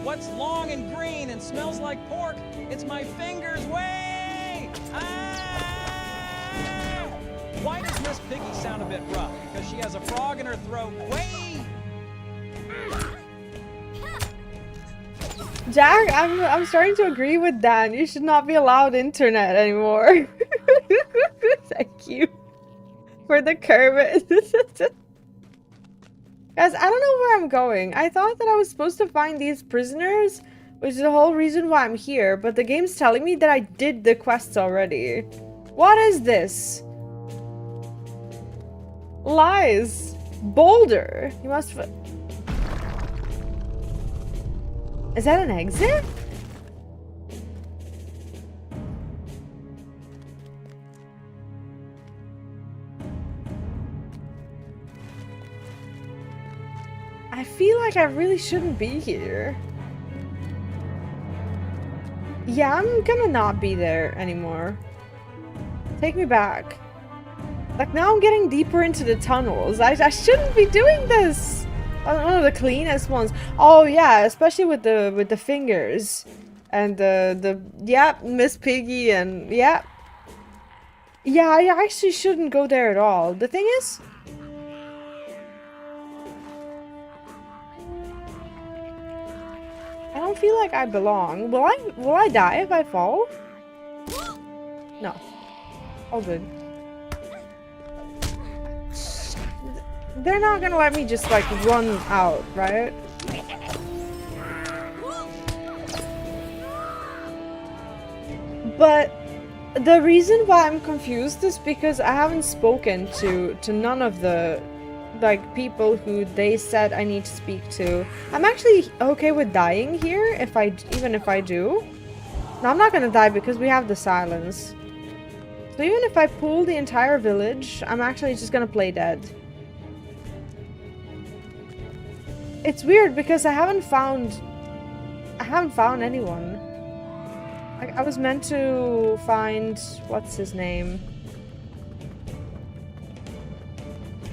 Speaker 7: What's long and green and smells like pork? It's my fingers. Way! Why does Miss Piggy sound a bit rough? Because she has a frog in her throat. Way!
Speaker 1: Jack, I'm starting to agree with Dan. You should not be allowed internet anymore. Thank you for the Kermit. Guys, I don't know where I'm going. I thought that I was supposed to find these prisoners, which is the whole reason why I'm here, but the game's telling me that I did the quests already. What is this? Lies. Boulder. You must... Is that an exit? I feel like I really shouldn't be here. Yeah, I'm gonna not be there anymore. Take me back. Like, now I'm getting deeper into the tunnels. I shouldn't be doing this. One of the cleanest ones. Oh yeah, especially with the fingers. And yeah, Miss Piggy and yeah. Yeah, I actually shouldn't go there at all. The thing is, I don't feel like I belong. Will I die if I fall? No. All good. They're not gonna let me just like run out, right? But the reason why I'm confused is because I haven't spoken to none of the like people who they said I need to speak to. I'm actually okay with dying here even if I do. No, I'm not gonna die because we have the silence. So even if I pull the entire village, I'm actually just gonna play dead. It's weird because I haven't found anyone. Like, I was meant to find what's his name?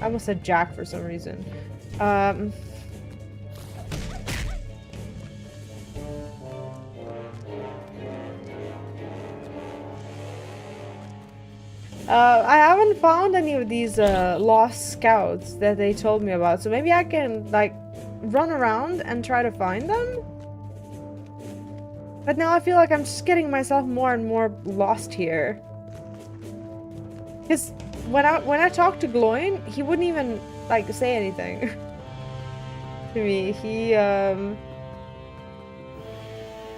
Speaker 1: I almost said Jack for some reason. I haven't found any of these lost scouts that they told me about, so maybe I can like run around and try to find them. But now I feel like I'm just getting myself more and more lost here. Because when I talked to Gloin, he wouldn't even like say anything to me.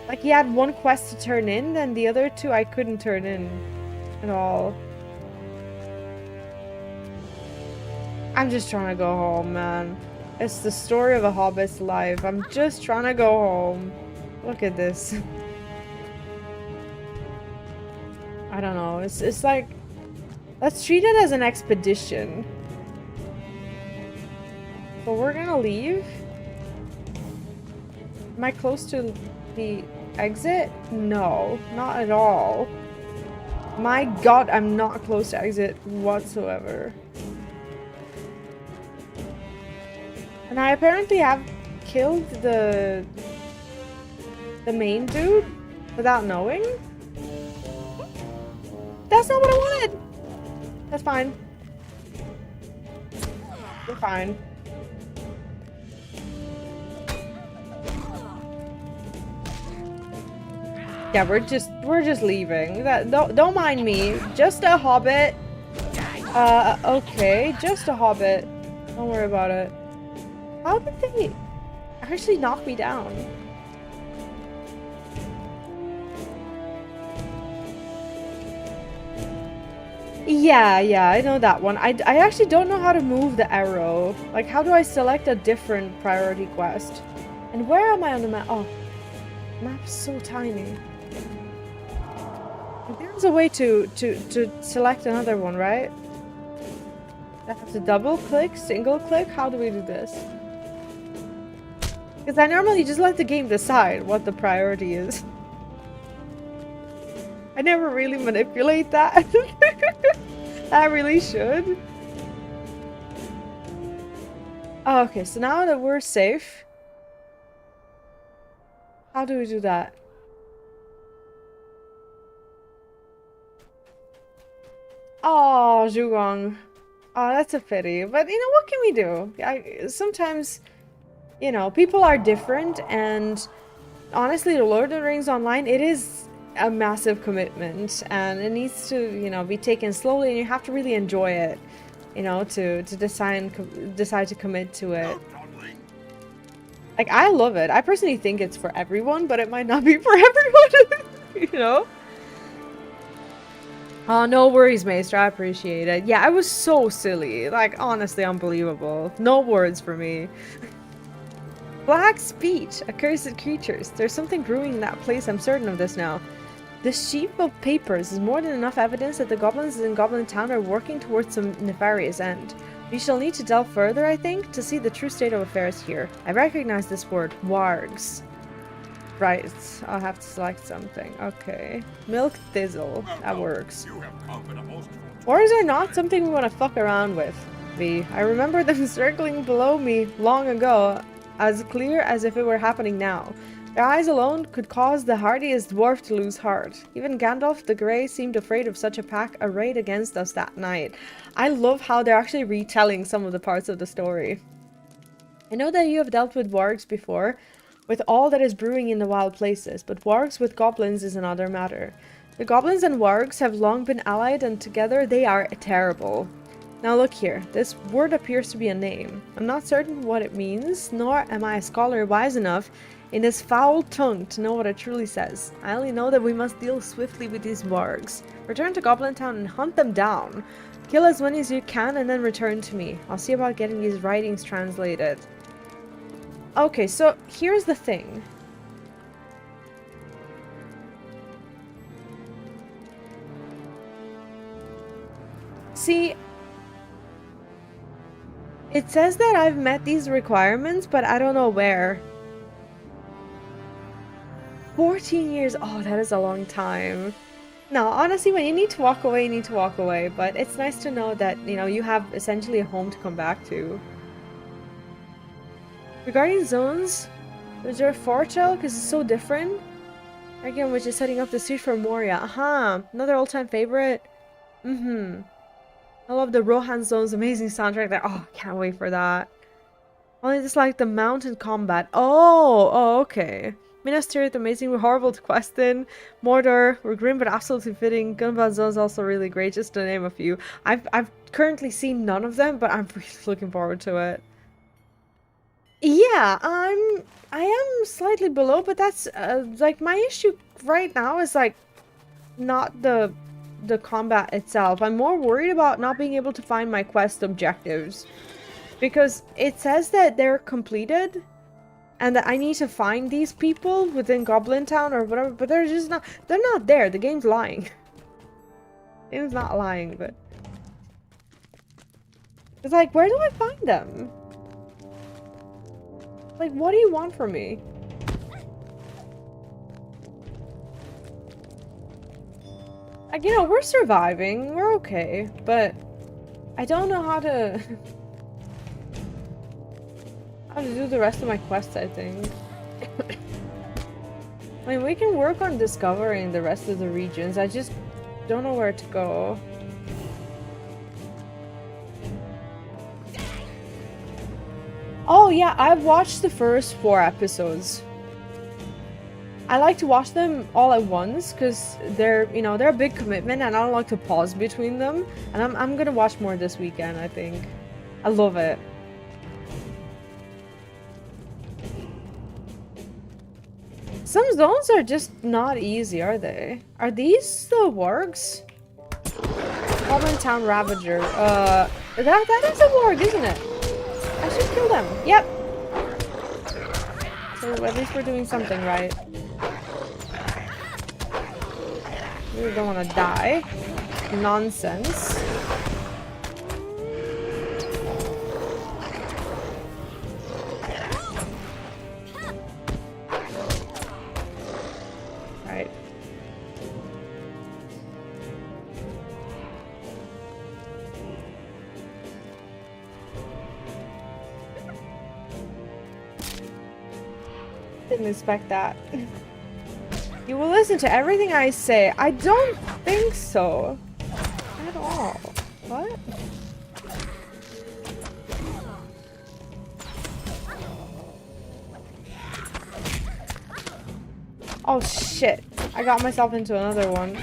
Speaker 1: Like, he had one quest to turn in, and the other two I couldn't turn in at all. I'm just trying to go home, man. It's the story of a hobbit's life. I'm just trying to go home. Look at this. I don't know. It's like, let's treat it as an expedition. So we're gonna leave. Am I close to the exit? No, not at all. My god, I'm not close to exit whatsoever. And I apparently have killed the main dude without knowing. That's not what I wanted. That's fine. We're fine. Yeah, we're just leaving. Don't mind me. Just a hobbit. Okay, just a hobbit. Don't worry about it. How did they actually knock me down? Yeah, I know that one. I actually don't know how to move the arrow. Like, how do I select a different priority quest? And where am I on the map? Oh, the map's so tiny. There's a way to select another one, right? I have to double click, single click? How do we do this? Because I normally just let the game decide what the priority is. I never really manipulate that. I really should. Oh, okay, so now that we're safe, how do we do that? Oh, Zhugong. Oh, that's a pity. But, you know, what can we do? Sometimes, you know, people are different, and honestly, the Lord of the Rings Online, it is a massive commitment, and it needs to, you know, be taken slowly, and you have to really enjoy it, you know, to decide to commit to it. Like, I love it. I personally think it's for everyone, but it might not be for everyone, you know? Oh, no worries, Maester. I appreciate it. Yeah, I was so silly. Like, honestly, unbelievable. No words for me. Black speech. Accursed creatures. There's something brewing in that place. I'm certain of this now. This sheaf of papers is more than enough evidence that the goblins in Goblin Town are working towards some nefarious end. We shall need to delve further, I think, to see the true state of affairs here. I recognize this word. Wargs. Right, I'll have to select something. Okay. Milk Thistle. That works. Wargs are not something we want to fuck around with, V. I remember them circling below me long ago, as clear as if it were happening now. Their eyes alone could cause the hardiest dwarf to lose heart. Even Gandalf the Grey seemed afraid of such a pack arrayed against us that night. I love how they're actually retelling some of the parts of the story. I know that you have dealt with wargs before, with all that is brewing in the wild places, but wargs with goblins is another matter. The goblins and wargs have long been allied, and together they are terrible. Now look here, this word appears to be a name. I'm not certain what it means, nor am I a scholar wise enough in this foul tongue to know what it truly says. I only know that we must deal swiftly with these wargs. Return to Goblin Town and hunt them down. Kill as many as you can and then return to me. I'll see about getting these writings translated. Okay, so here's the thing. See, it says that I've met these requirements, but I don't know where. 14 years. Oh, that is a long time. No, honestly, when you need to walk away, you need to walk away. But it's nice to know that, you know, you have essentially a home to come back to. Regarding zones, is there a Fortell? Because it's so different. Again, which is setting up the siege for Moria. Aha! Another all-time favorite. I love the Rohan Zone's amazing soundtrack there. Oh, can't wait for that. Only dislike the mountain combat. Oh, okay. Minas Tirith, amazing, horrible to quest in. Mordor, we're grim but absolutely fitting. Gunbound Zone's also really great, just to name a few. I've currently seen none of them, but I'm really looking forward to it. Yeah, I am slightly below, but that's like my issue right now is like not the combat itself. I'm more worried about not being able to find my quest objectives because it says that they're completed and that I need to find these people within Goblin Town or whatever, but they're just not. They're not there. The game's lying. The game's not lying, but it's like, where do I find them? Like, what do you want from me? Like, you know, we're surviving. We're okay. But I don't know how to... how to do the rest of my quests, I think. I mean, we can work on discovering the rest of the regions. I just don't know where to go. Oh yeah, I've watched the first 4 episodes. I like to watch them all at once because they're, you know, they're a big commitment and I don't like to pause between them. And I'm gonna watch more this weekend, I think. I love it. Some zones are just not easy, are they? Are these the wargs? Goblin Town Ravager. That is a warg, isn't it? I should kill them. Yep. So at least we're doing something right. We don't want to die. Nonsense. Right. Didn't expect that. You will listen to everything I say. I don't think so. At all. What? Oh shit. I got myself into another one.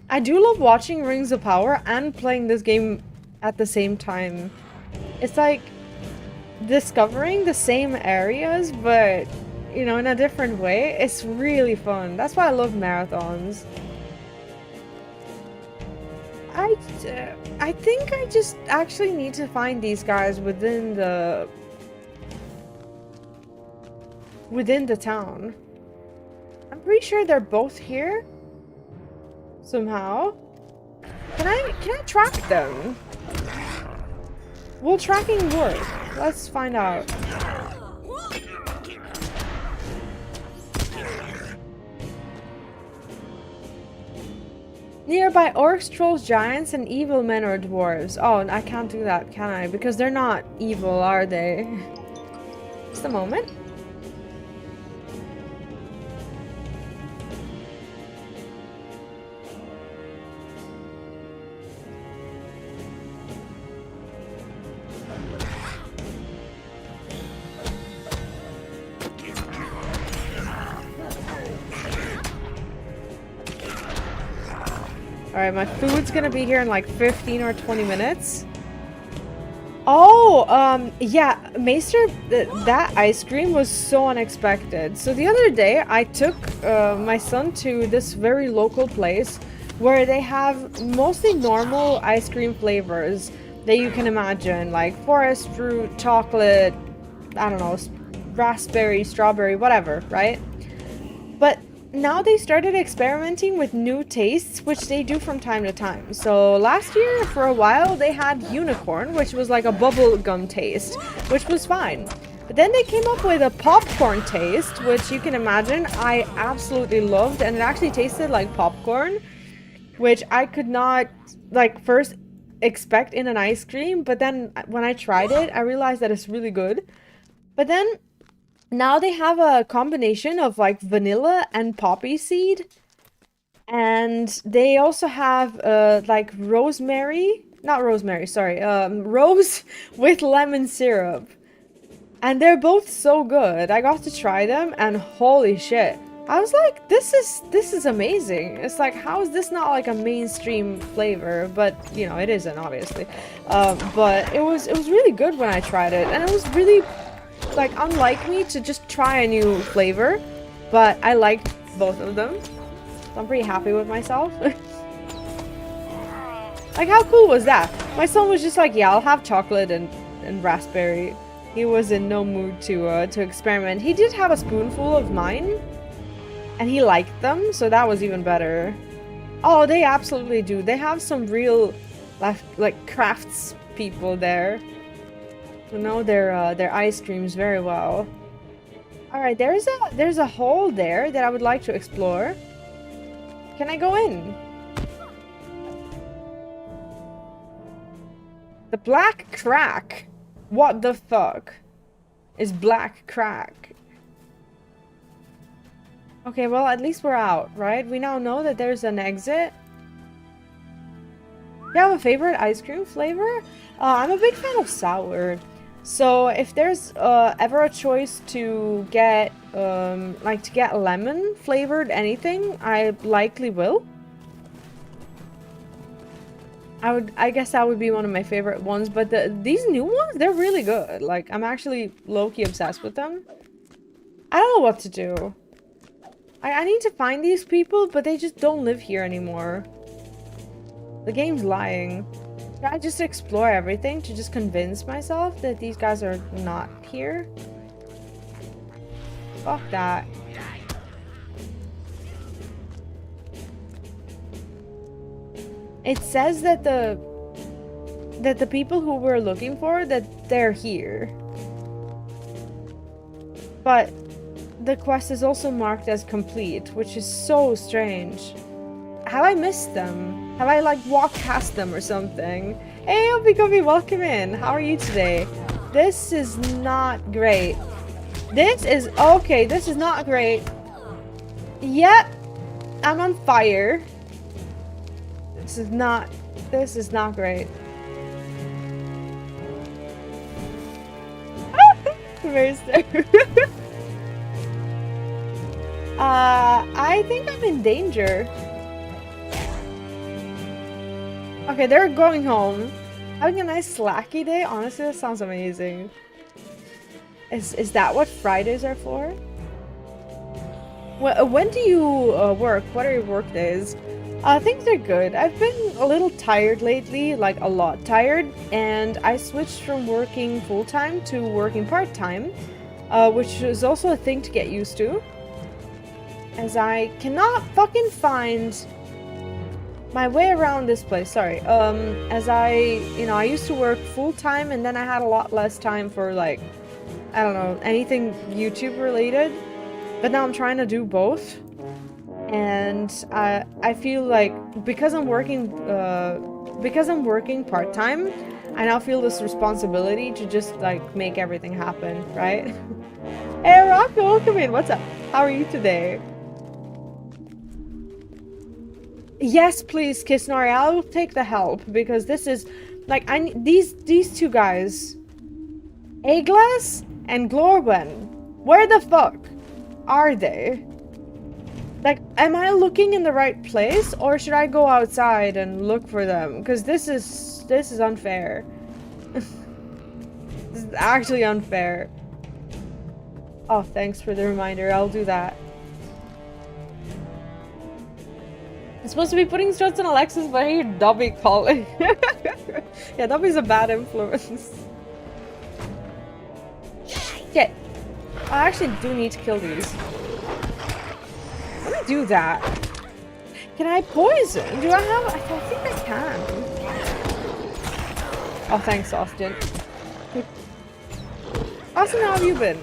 Speaker 1: I do love watching Rings of Power and playing this game at the same time. It's like discovering the same areas, but, you know, in a different way. It's really fun. That's why I love marathons. I think I just actually need to find these guys within the town. I'm pretty sure they're both here. Somehow. Can I track them? Will tracking work? Let's find out. Nearby orcs, trolls, giants, and evil men or dwarves. Oh, I can't do that, can I? Because they're not evil, are they? Just a moment. Alright, my food's gonna be here in like 15 or 20 minutes. Oh, yeah, Maester, that ice cream was so unexpected. So the other day, I took my son to this very local place where they have mostly normal ice cream flavors that you can imagine, like forest fruit, chocolate, I don't know, raspberry, strawberry, whatever, right? But now they started experimenting with new tastes, which they do from time to time. So last year, for a while, they had unicorn, which was like a bubble gum taste, which was fine. But then they came up with a popcorn taste, which you can imagine I absolutely loved, and it actually tasted like popcorn, which I could not, like, first expect in an ice cream, but then when I tried it, I realized that it's really good. But then now they have a combination of like vanilla and poppy seed. And they also have like rose with lemon syrup. And they're both so good. I got to try them and holy shit. I was like, this is amazing. It's like, how is this not like a mainstream flavor? But you know, it isn't, obviously. But it was really good when I tried it, and it was really like unlike me to just try a new flavor. But I liked both of them. So I'm pretty happy with myself. Like, how cool was that? My son was just like, yeah, I'll have chocolate and raspberry. He was in no mood to experiment. He did have a spoonful of mine, and he liked them, so that was even better. Oh, they absolutely do. They have some real, like crafts people there who know their ice creams very well. All right, there's a hole there that I would like to explore. Can I go in? The black crack. What the fuck is black crack? Okay, well, at least we're out, right? We now know that there's an exit. You have a favorite ice cream flavor? I'm a big fan of sour. So if there's ever a choice to get lemon flavored anything, I likely will. I guess that would be one of my favorite ones, but these new ones, they're really good. Like, I'm actually low-key obsessed with them. I don't know what to do. I need to find these people, but they just don't live here anymore. The game's lying. Should I just explore everything to just convince myself that these guys are not here? Fuck that. It says that the people who we're looking for, that they're here. But the quest is also marked as complete, which is so strange. Have I missed them? Have I like walked past them or something? Hey, Obi, welcome in. How are you today? This is not great. This is okay. This is not great. Yep, I'm on fire. This is not great. Very scary. I think I'm in danger. Okay, they're going home. Having a nice slacky day. Honestly, that sounds amazing. Is that what Fridays are for? When do you work? What are your work days? Things are good. I've been a little tired lately, like a lot tired, and I switched from working full-time to working part-time, which is also a thing to get used to, as I cannot fucking find my way around this place. Sorry. As I used to work full-time, and then I had a lot less time for, like, I don't know, anything YouTube related, but now I'm trying to do both. And I feel like because I'm working part-time, I now feel this responsibility to just like make everything happen, right? Hey Rocco, welcome in. What's up? How are you today? Yes, please, Kisnari. I'll take the help because this is like these two guys, Eglas and Glorwen. Where the fuck are they? Like, am I looking in the right place, or should I go outside and look for them? Because this is unfair. This is actually unfair. Oh, thanks for the reminder. I'll do that. I'm supposed to be putting stress on Alexis, but I hear Dobby calling. Yeah, Dobby's a bad influence. Okay. I actually do need to kill these. Let me do that. Can I poison? Do I have... I think I can. Oh, thanks, Austin. Austin, how have you been?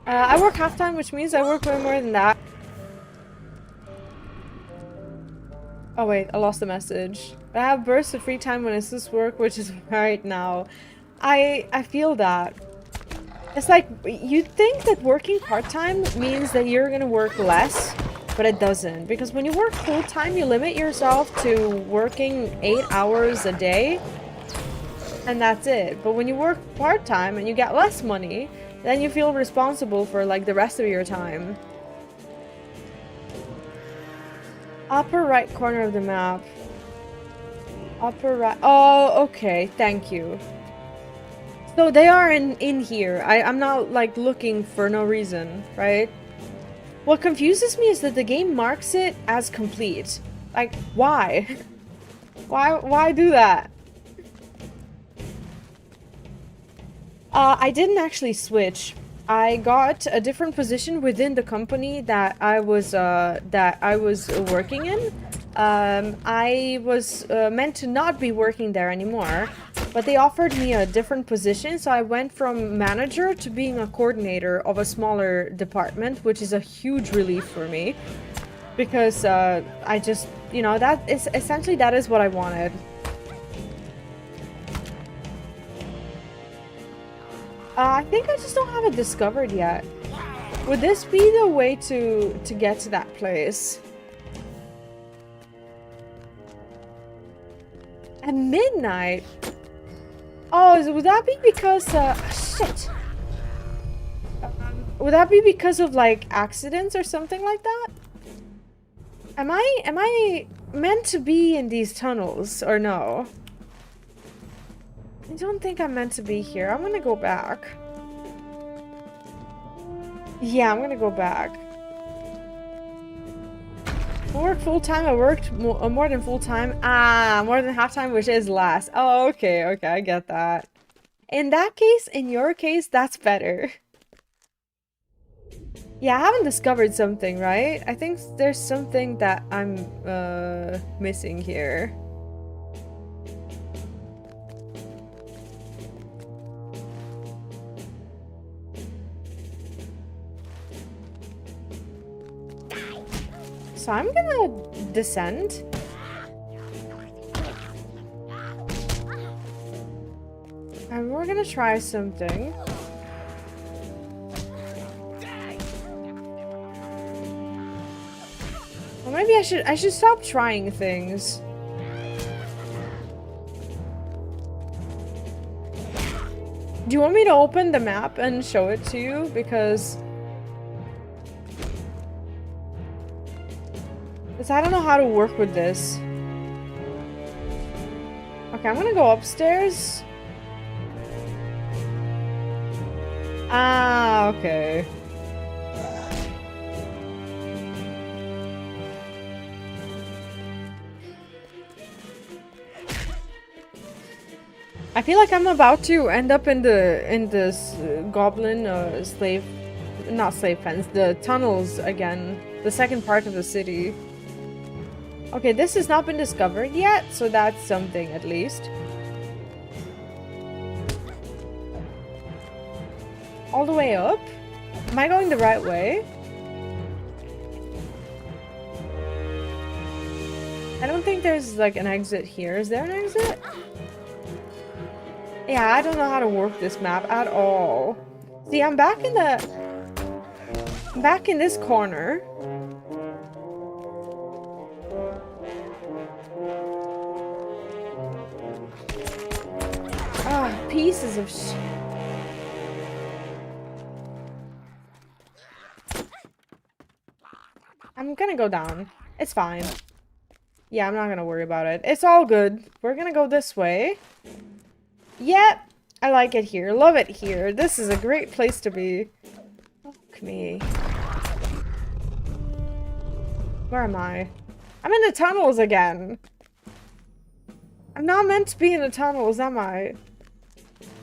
Speaker 1: I work half-time, which means I work way more than that. Oh wait, I lost the message. I have bursts of free time when it's this work, which is right now. I feel that. It's like, you'd think that working part-time means that you're gonna work less, but it doesn't. Because when you work full-time, you limit yourself to working 8 hours a day, and that's it. But when you work part-time and you get less money, Then you feel responsible for like the rest of your time. Upper right corner of the map. Upper right. Oh, okay. Thank you. So they are in here. I'm not like looking for no reason, right? What confuses me is that the game marks it as complete. Like, why? Why do that? I didn't actually switch. I got a different position within the company that I was working in. I was meant to not be working there anymore, but they offered me a different position, so I went from manager to being a coordinator of a smaller department, which is a huge relief for me, because I just, you know, that is essentially that is what I wanted. I think I just don't have it discovered yet. Would this be the way to get to that place? At midnight? Oh, would that be because, shit. Would that be because of, like, accidents or something like that? Am I meant to be in these tunnels, or no? I don't think I'm meant to be here. I'm gonna go back. Yeah, I'm gonna go back. I work full-time. I worked more than full-time. Ah, more than half-time, which is less. Oh, okay, okay, I get that. In that case, in your case, that's better. Yeah, I haven't discovered something, right? I think there's something that I'm missing here. So I'm gonna descend. And we're gonna try something. Or maybe I should stop trying things. Do you want me to open the map and show it to you? Because I don't know how to work with this. Okay, I'm gonna go upstairs. Ah, okay. I feel like I'm about to end up in this goblin not slave pens, the tunnels again, the second part of the city. Okay, this has not been discovered yet, so that's something at least. All the way up? Am I going the right way? I don't think there's like an exit here. Is there an exit? Yeah, I don't know how to work this map at all. See, I'm back in this corner. Ah, pieces of shit. I'm gonna go down. It's fine. Yeah, I'm not gonna worry about it. It's all good. We're gonna go this way. Yep, I like it here. Love it here. This is a great place to be. Fuck me. Where am I? I'm in the tunnels again. I'm not meant to be in the tunnels, am I?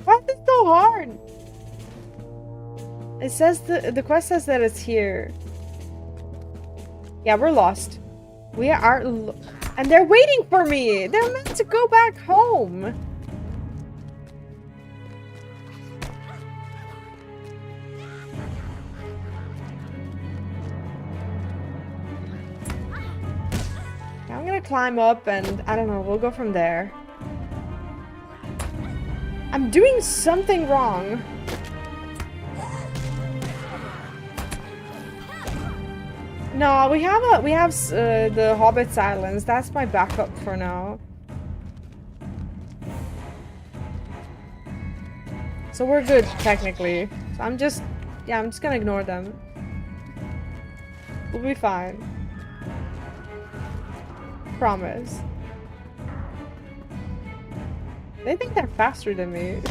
Speaker 1: Why is it so hard? It says the quest says that it's here. Yeah, we're lost. We are, and they're waiting for me. They're meant to go back home. I'm gonna climb up and I don't know, we'll go from there. I'm doing something wrong. No, we have the Hobbit-sized. That's my backup for now. So we're good, technically. So I'm just gonna ignore them. We'll be fine. Promise. They think they're faster than me.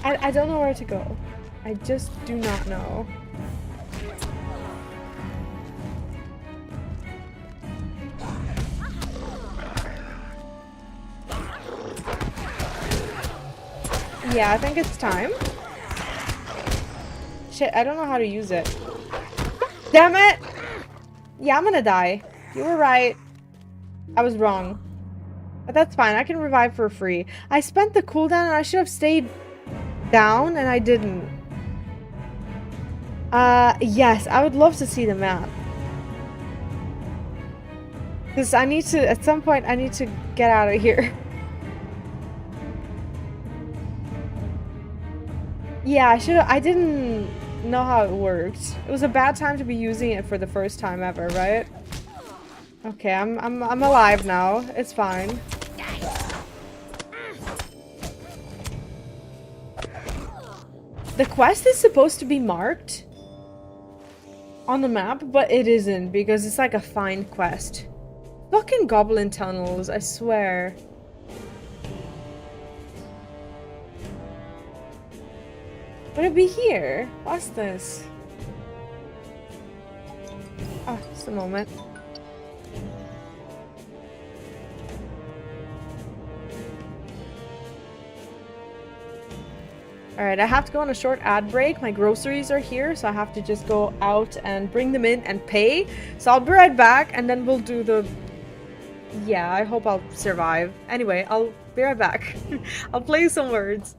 Speaker 1: I don't know where to go. I just do not know. Yeah, I think it's time. Shit, I don't know how to use it. Damn it! Yeah, I'm gonna die. You were right. I was wrong. But that's fine, I can revive for free. I spent the cooldown and I should have stayed down and I didn't. Yes, I would love to see the map. Because I need to, at some point, I need to get out of here. Yeah, I didn't know how it worked. It was a bad time to be using it for the first time ever, right? Okay, I'm alive now. It's fine. The quest is supposed to be marked on the map, but it isn't because it's like a find quest. Fucking goblin tunnels, I swear. Would it be here? What's this? Oh, just a moment. Alright, I have to go on a short ad break. My groceries are here, so I have to just go out and bring them in and pay. So I'll be right back, and then we'll do the... Yeah, I hope I'll survive. Anyway, I'll be right back. I'll play some words.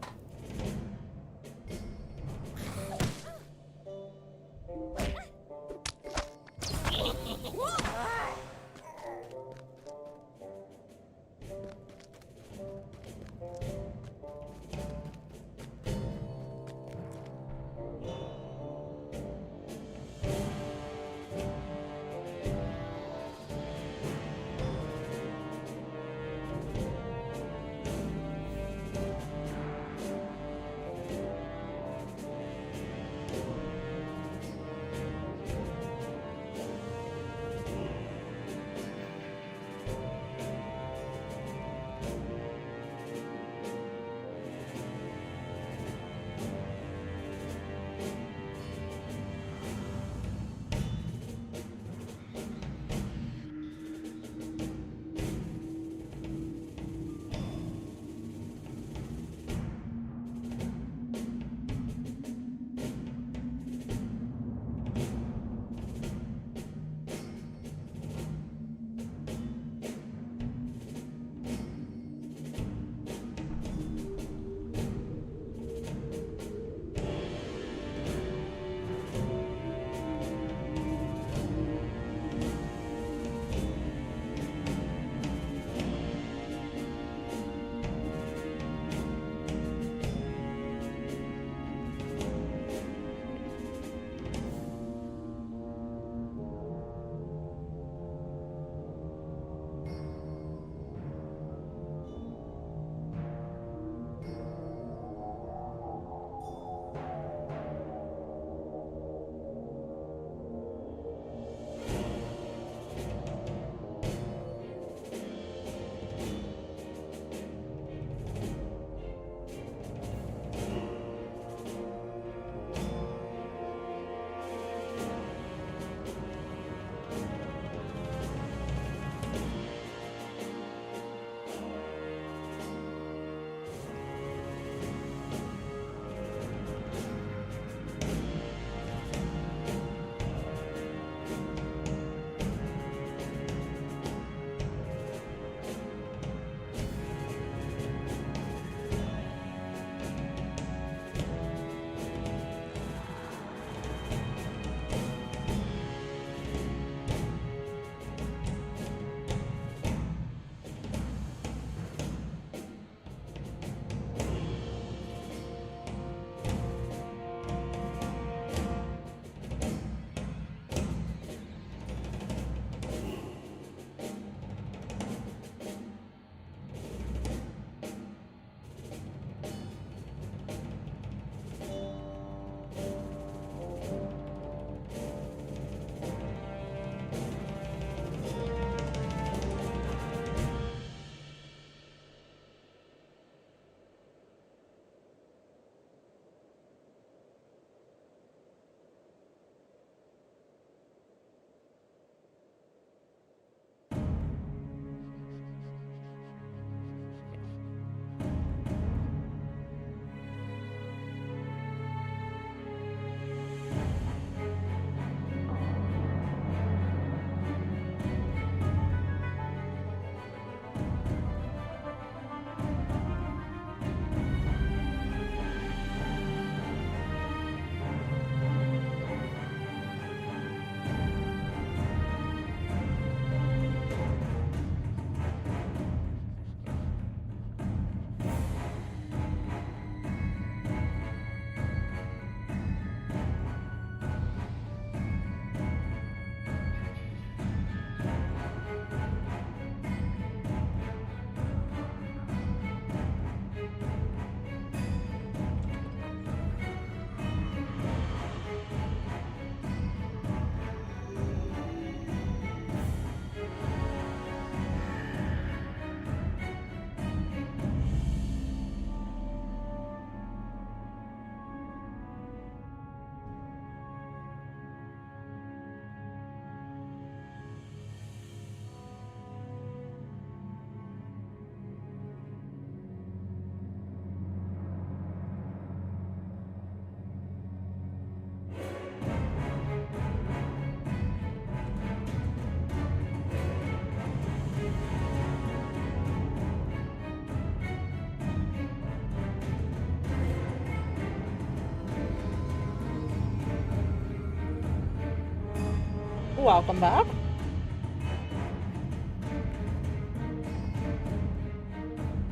Speaker 1: Welcome back.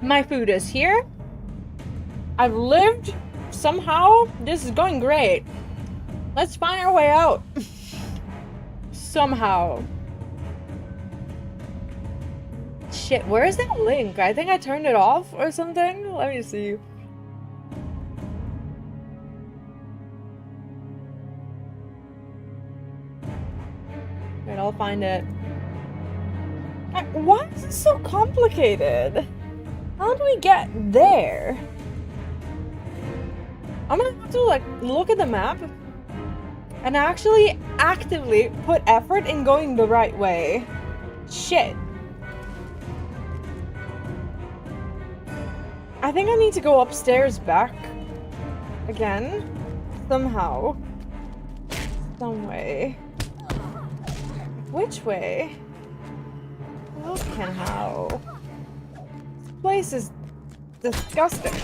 Speaker 1: My food is here. I've lived. Somehow, this is going great. Let's find our way out. Somehow. Shit, where is that link? I think I turned it off or something. Let me see. Wait, I'll find it. Why is it so complicated? How do we get there? I'm gonna have to like look at the map and actually actively put effort in going the right way. Shit. I think I need to go upstairs back again. Somehow. Some way. Which way? Look and how. This place is disgusting.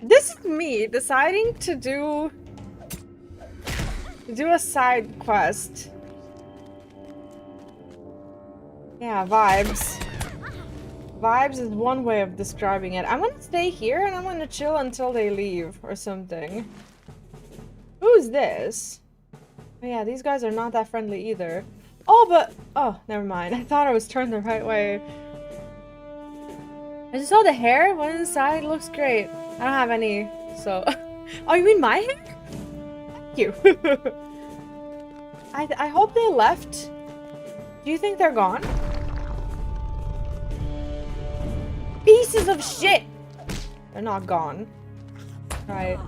Speaker 1: This is me deciding to do a side quest. Yeah, vibes. Vibes is one way of describing it. I'm gonna stay here and I'm gonna chill until they leave or something. Who's this? Oh yeah, these guys are not that friendly either. Oh, but oh, never mind. I thought I was turned the right way. I just saw the hair. One inside looks great. I don't have any, so. Oh, you mean my hair? Thank you. I hope they left. Do you think they're gone? Pieces of shit! They're not gone. Right.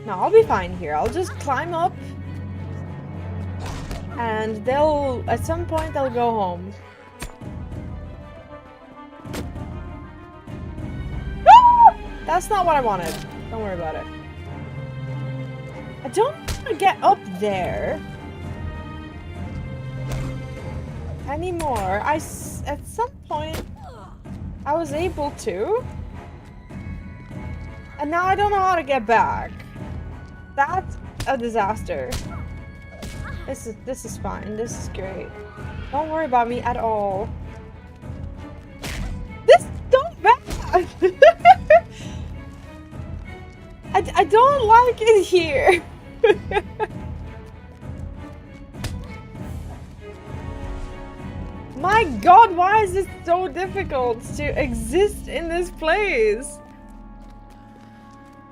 Speaker 1: No, I'll be fine here. I'll just climb up. And they'll, at some point, they'll go home. Ah! That's not what I wanted. Don't worry about it. I don't want to get up there anymore. At some point, I was able to. And now I don't know how to get back. That's a disaster. This is fine. This is great. Don't worry about me at all. This is so bad. I don't like it here. My god, why is it so difficult to exist in this place?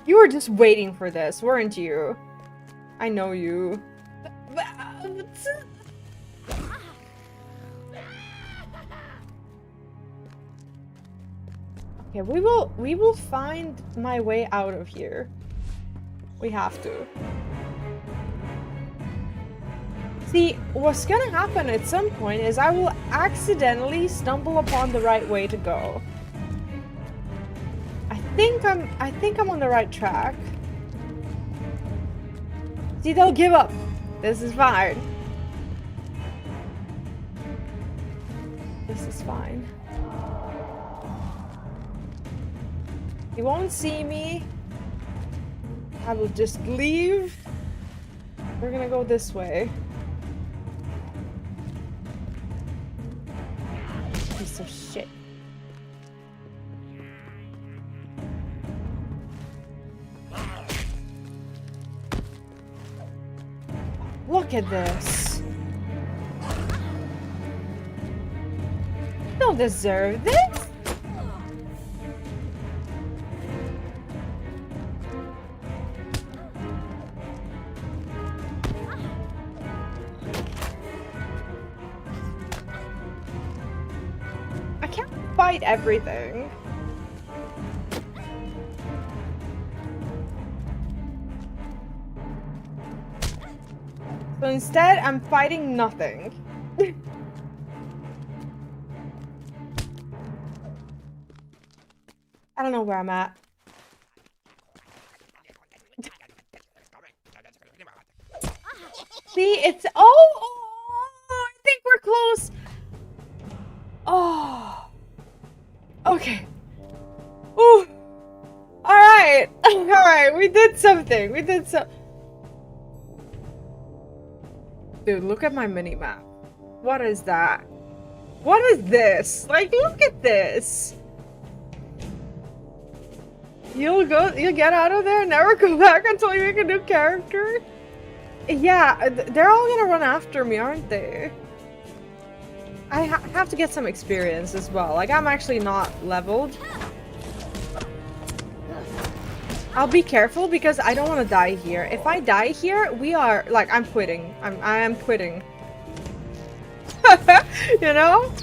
Speaker 1: You were just waiting for this, weren't you? I know you. Okay, we will find my way out of here. We have to. See, what's gonna happen at some point is I will accidentally stumble upon the right way to go. I think I'm on the right track. See, they'll give up. This is fine. This is fine. He won't see me. I will just leave. We're gonna go this way. Piece of shit. Look at this. You don't deserve this. I can't fight everything. So instead, I'm fighting nothing. I don't know where I'm at. See, it's oh, I think we're close. Oh, okay. Oh, Alright, alright, we did something. We did some. Dude, look at my mini-map. What is that? What is this? Like, look at this. You'll get out of there and never go back until you make a new character? Yeah, they're all gonna run after me, aren't they? I have to get some experience as well. Like, I'm actually not leveled. I'll be careful because I don't want to die here. If I die here, we are like, I'm quitting. I am quitting. You know?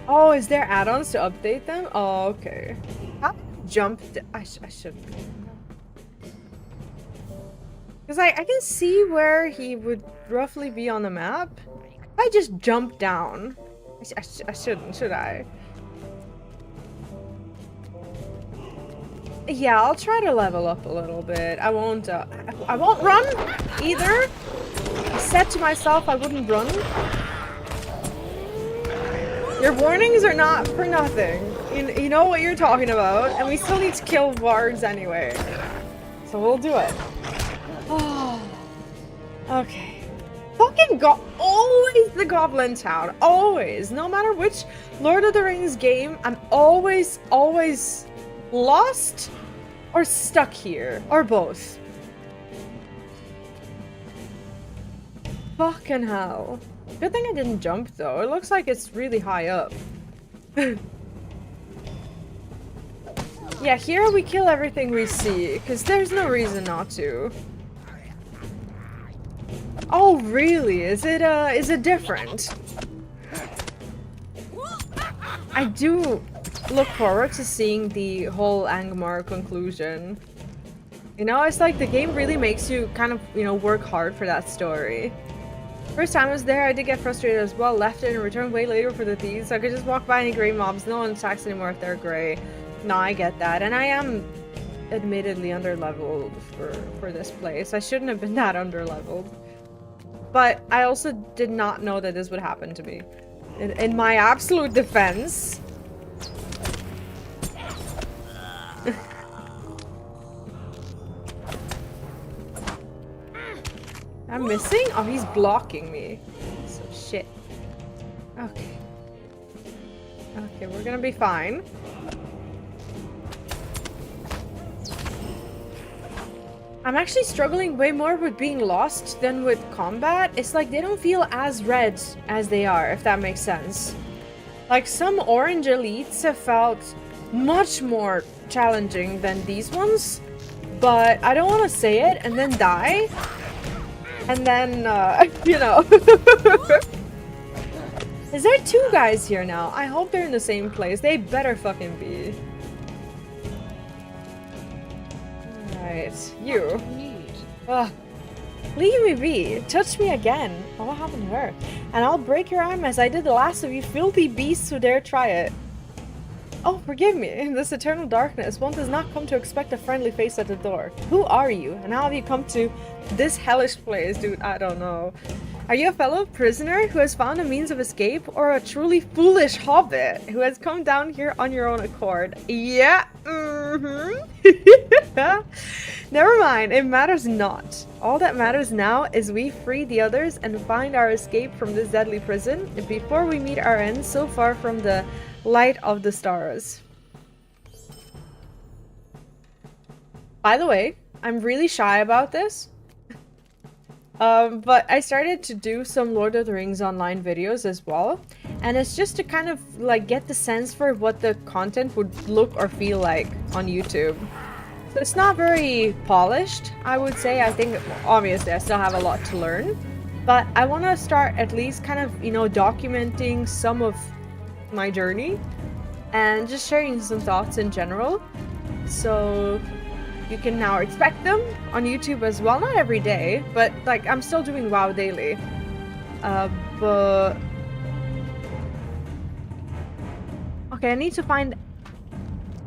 Speaker 1: Oh, is there add-ons to update them? Oh, okay. How jumped? I shouldn't. Because I can see where he would roughly be on the map. If I just jump down. I shouldn't, should I? Yeah, I'll try to level up a little bit. I won't run either. I said to myself I wouldn't run. Your warnings are not for nothing. You know what you're talking about, and we still need to kill wargs anyway. So we'll do it. Oh. Okay. Fucking always the Goblin Town. Always. No matter which Lord of the Rings game, I'm always lost or stuck here. Or both. Fucking hell. Good thing I didn't jump though. It looks like it's really high up. Yeah, here we kill everything we see, because there's no reason not to. Oh, really? Is it different? I do look forward to seeing the whole Angmar conclusion. You know, it's like the game really makes you kind of, you know, work hard for that story. First time I was there, I did get frustrated as well, left it and returned way later for the thieves. So I could just walk by any grey mobs. No one attacks anymore if they're grey. No, I get that. And I am admittedly underleveled for this place. I shouldn't have been that underleveled. But I also did not know that this would happen to me. In my absolute defense. I'm missing? Oh, he's blocking me. So shit. Okay. Okay, we're gonna be fine. I'm actually struggling way more with being lost than with combat. It's like they don't feel as red as they are, if that makes sense. Like some orange elites have felt much more challenging than these ones, but I don't want to say it and then die. And then, you know. Is there two guys here now? I hope they're in the same place. They better fucking be. Alright, you. Ugh. Leave me be. Touch me again. Oh, what happened to her? And I'll break your arm as I did the last of you filthy beasts who dare try it. Oh, forgive me. In this eternal darkness, one does not come to expect a friendly face at the door. Who are you? And how have you come to this hellish place? Dude, I don't know. Are you a fellow prisoner who has found a means of escape, or a truly foolish hobbit who has come down here on your own accord? Yeah. Never mind. It matters not. All that matters now is we free the others and find our escape from this deadly prison before we meet our end so far from the light of the stars. By the way, I'm really shy about this. But I started to do some Lord of the Rings online videos as well. And it's just to kind of like get the sense for what the content would look or feel like on YouTube. So it's not very polished, I would say. I think, obviously, I still have a lot to learn. But I want to start at least kind of, you know, documenting some of my journey and just sharing some thoughts in general. So you can now expect them on YouTube as well. Not every day, but like I'm still doing WoW daily. But okay, I need to find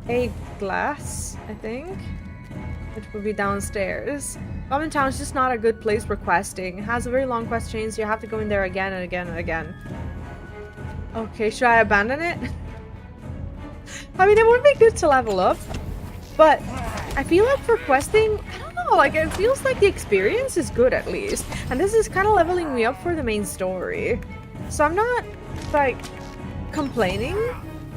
Speaker 1: a glass, I think, which will be downstairs. Goblin Town is just not a good place for questing. It has a very long quest chain, so you have to go in there again and again and again. Okay, should I abandon it? I mean, it would be good to level up, but I feel like for questing, I don't know, like it feels like the experience is good at least. And this is kind of leveling me up for the main story. So I'm not, like, complaining.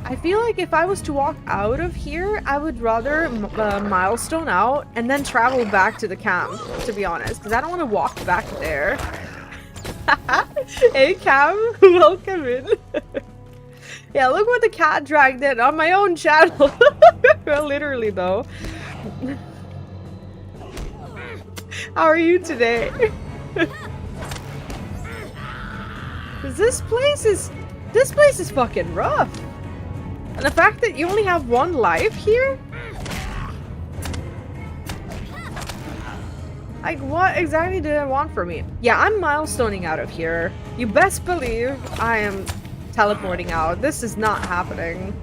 Speaker 1: I feel like if I was to walk out of here, I would rather milestone out and then travel back to the camp, to be honest, because I don't want to walk back there. Hey Cam, welcome in. Yeah, look what the cat dragged in on my own channel. Literally though. How are you today? This place is fucking rough. And the fact that you only have one life here? Like, what exactly did I want from me? Yeah, I'm milestoning out of here. You best believe I am teleporting out. This is not happening.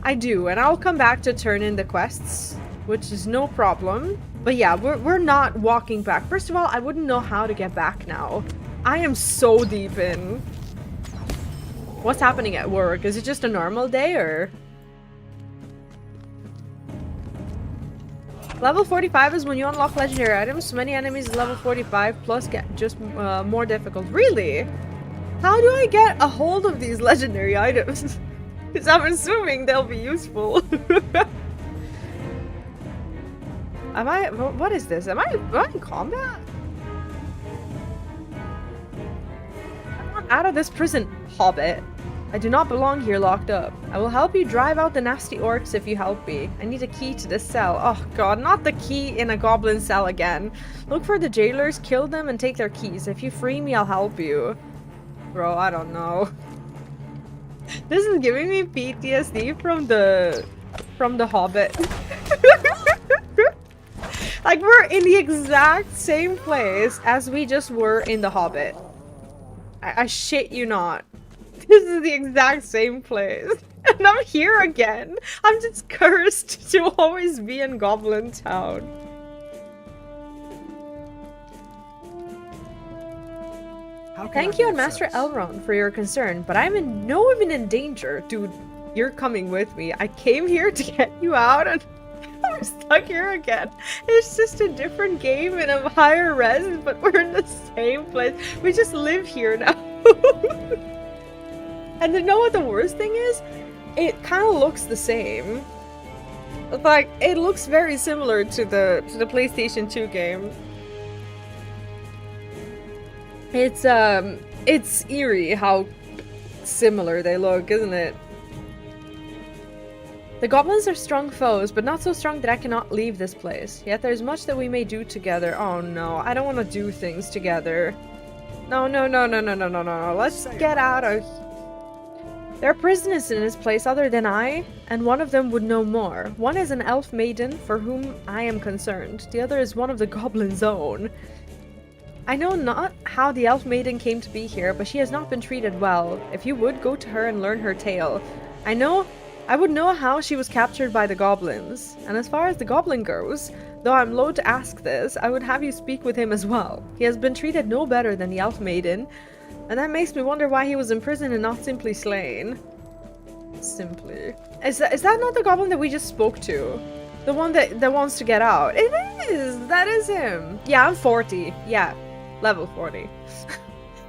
Speaker 1: I do, and I'll come back to turn in the quests, which is no problem. But yeah, we're not walking back. First of all, I wouldn't know how to get back now. I am so deep in. What's happening at work? Is it just a normal day, or? Level 45 is when you unlock legendary items. So many enemies level 45 plus get just more difficult. Really? How do I get a hold of these legendary items? Because I'm assuming they'll be useful. Am I? What is this? Am I in combat? I want out of this prison, Hobbit. I do not belong here locked up. I will help you drive out the nasty orcs if you help me. I need a key to this cell. Oh god, not the key in a goblin cell again. Look for the jailers, kill them, and take their keys. If you free me, I'll help you. Bro, I don't know. This is giving me PTSD from the Hobbit. Like, we're in the exact same place as we just were in the Hobbit. I shit you not. This is the exact same place. And I'm here again. I'm just cursed to always be in Goblin Town. Thank you on Master Elrond for your concern, but I'm in no even in danger. Dude, you're coming with me. I came here to get you out and I'm stuck here again. It's just a different game in a higher res, but we're in the same place. We just live here now. And you know what the worst thing is? It kind of looks the same. Like, it looks very similar to the PlayStation 2 game. It's eerie how similar they look, isn't it? The goblins are strong foes, but not so strong that I cannot leave this place. Yet there's much that we may do together. Oh no, I don't want to do things together. No. Let's get out of here. There are prisoners in this place other than I, and one of them would know more. One is an elf maiden for whom I am concerned. The other is one of the goblin's own. I know not how the elf maiden came to be here, but she has not been treated well. If you would, go to her and learn her tale. I would know how she was captured by the goblins. And as far as the goblin goes, though I'm loath to ask this, I would have you speak with him as well. He has been treated no better than the elf maiden, and that makes me wonder why he was imprisoned and not simply slain. Simply. Is that not the goblin that we just spoke to? The one that wants to get out? It is! That is him! Yeah, I'm 40. Yeah, level 40.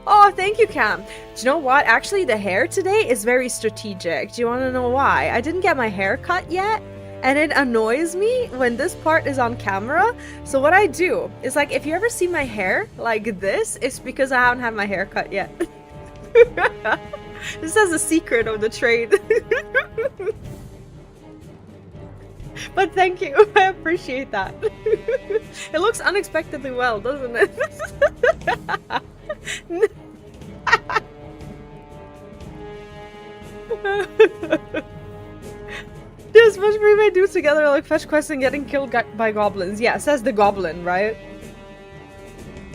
Speaker 1: Oh, thank you, Cam. Do you know what? Actually, the hair today is very strategic. Do you want to know why? I didn't get my hair cut yet, and it annoys me when this part is on camera. So what I do is, like, if you ever see my hair like this, it's because I haven't had my hair cut yet. This is a secret of the trade. But thank you. I appreciate that. It looks unexpectedly well, doesn't it? There's much we may do together, like fetch quests and getting killed by goblins. Yeah, says the goblin, right?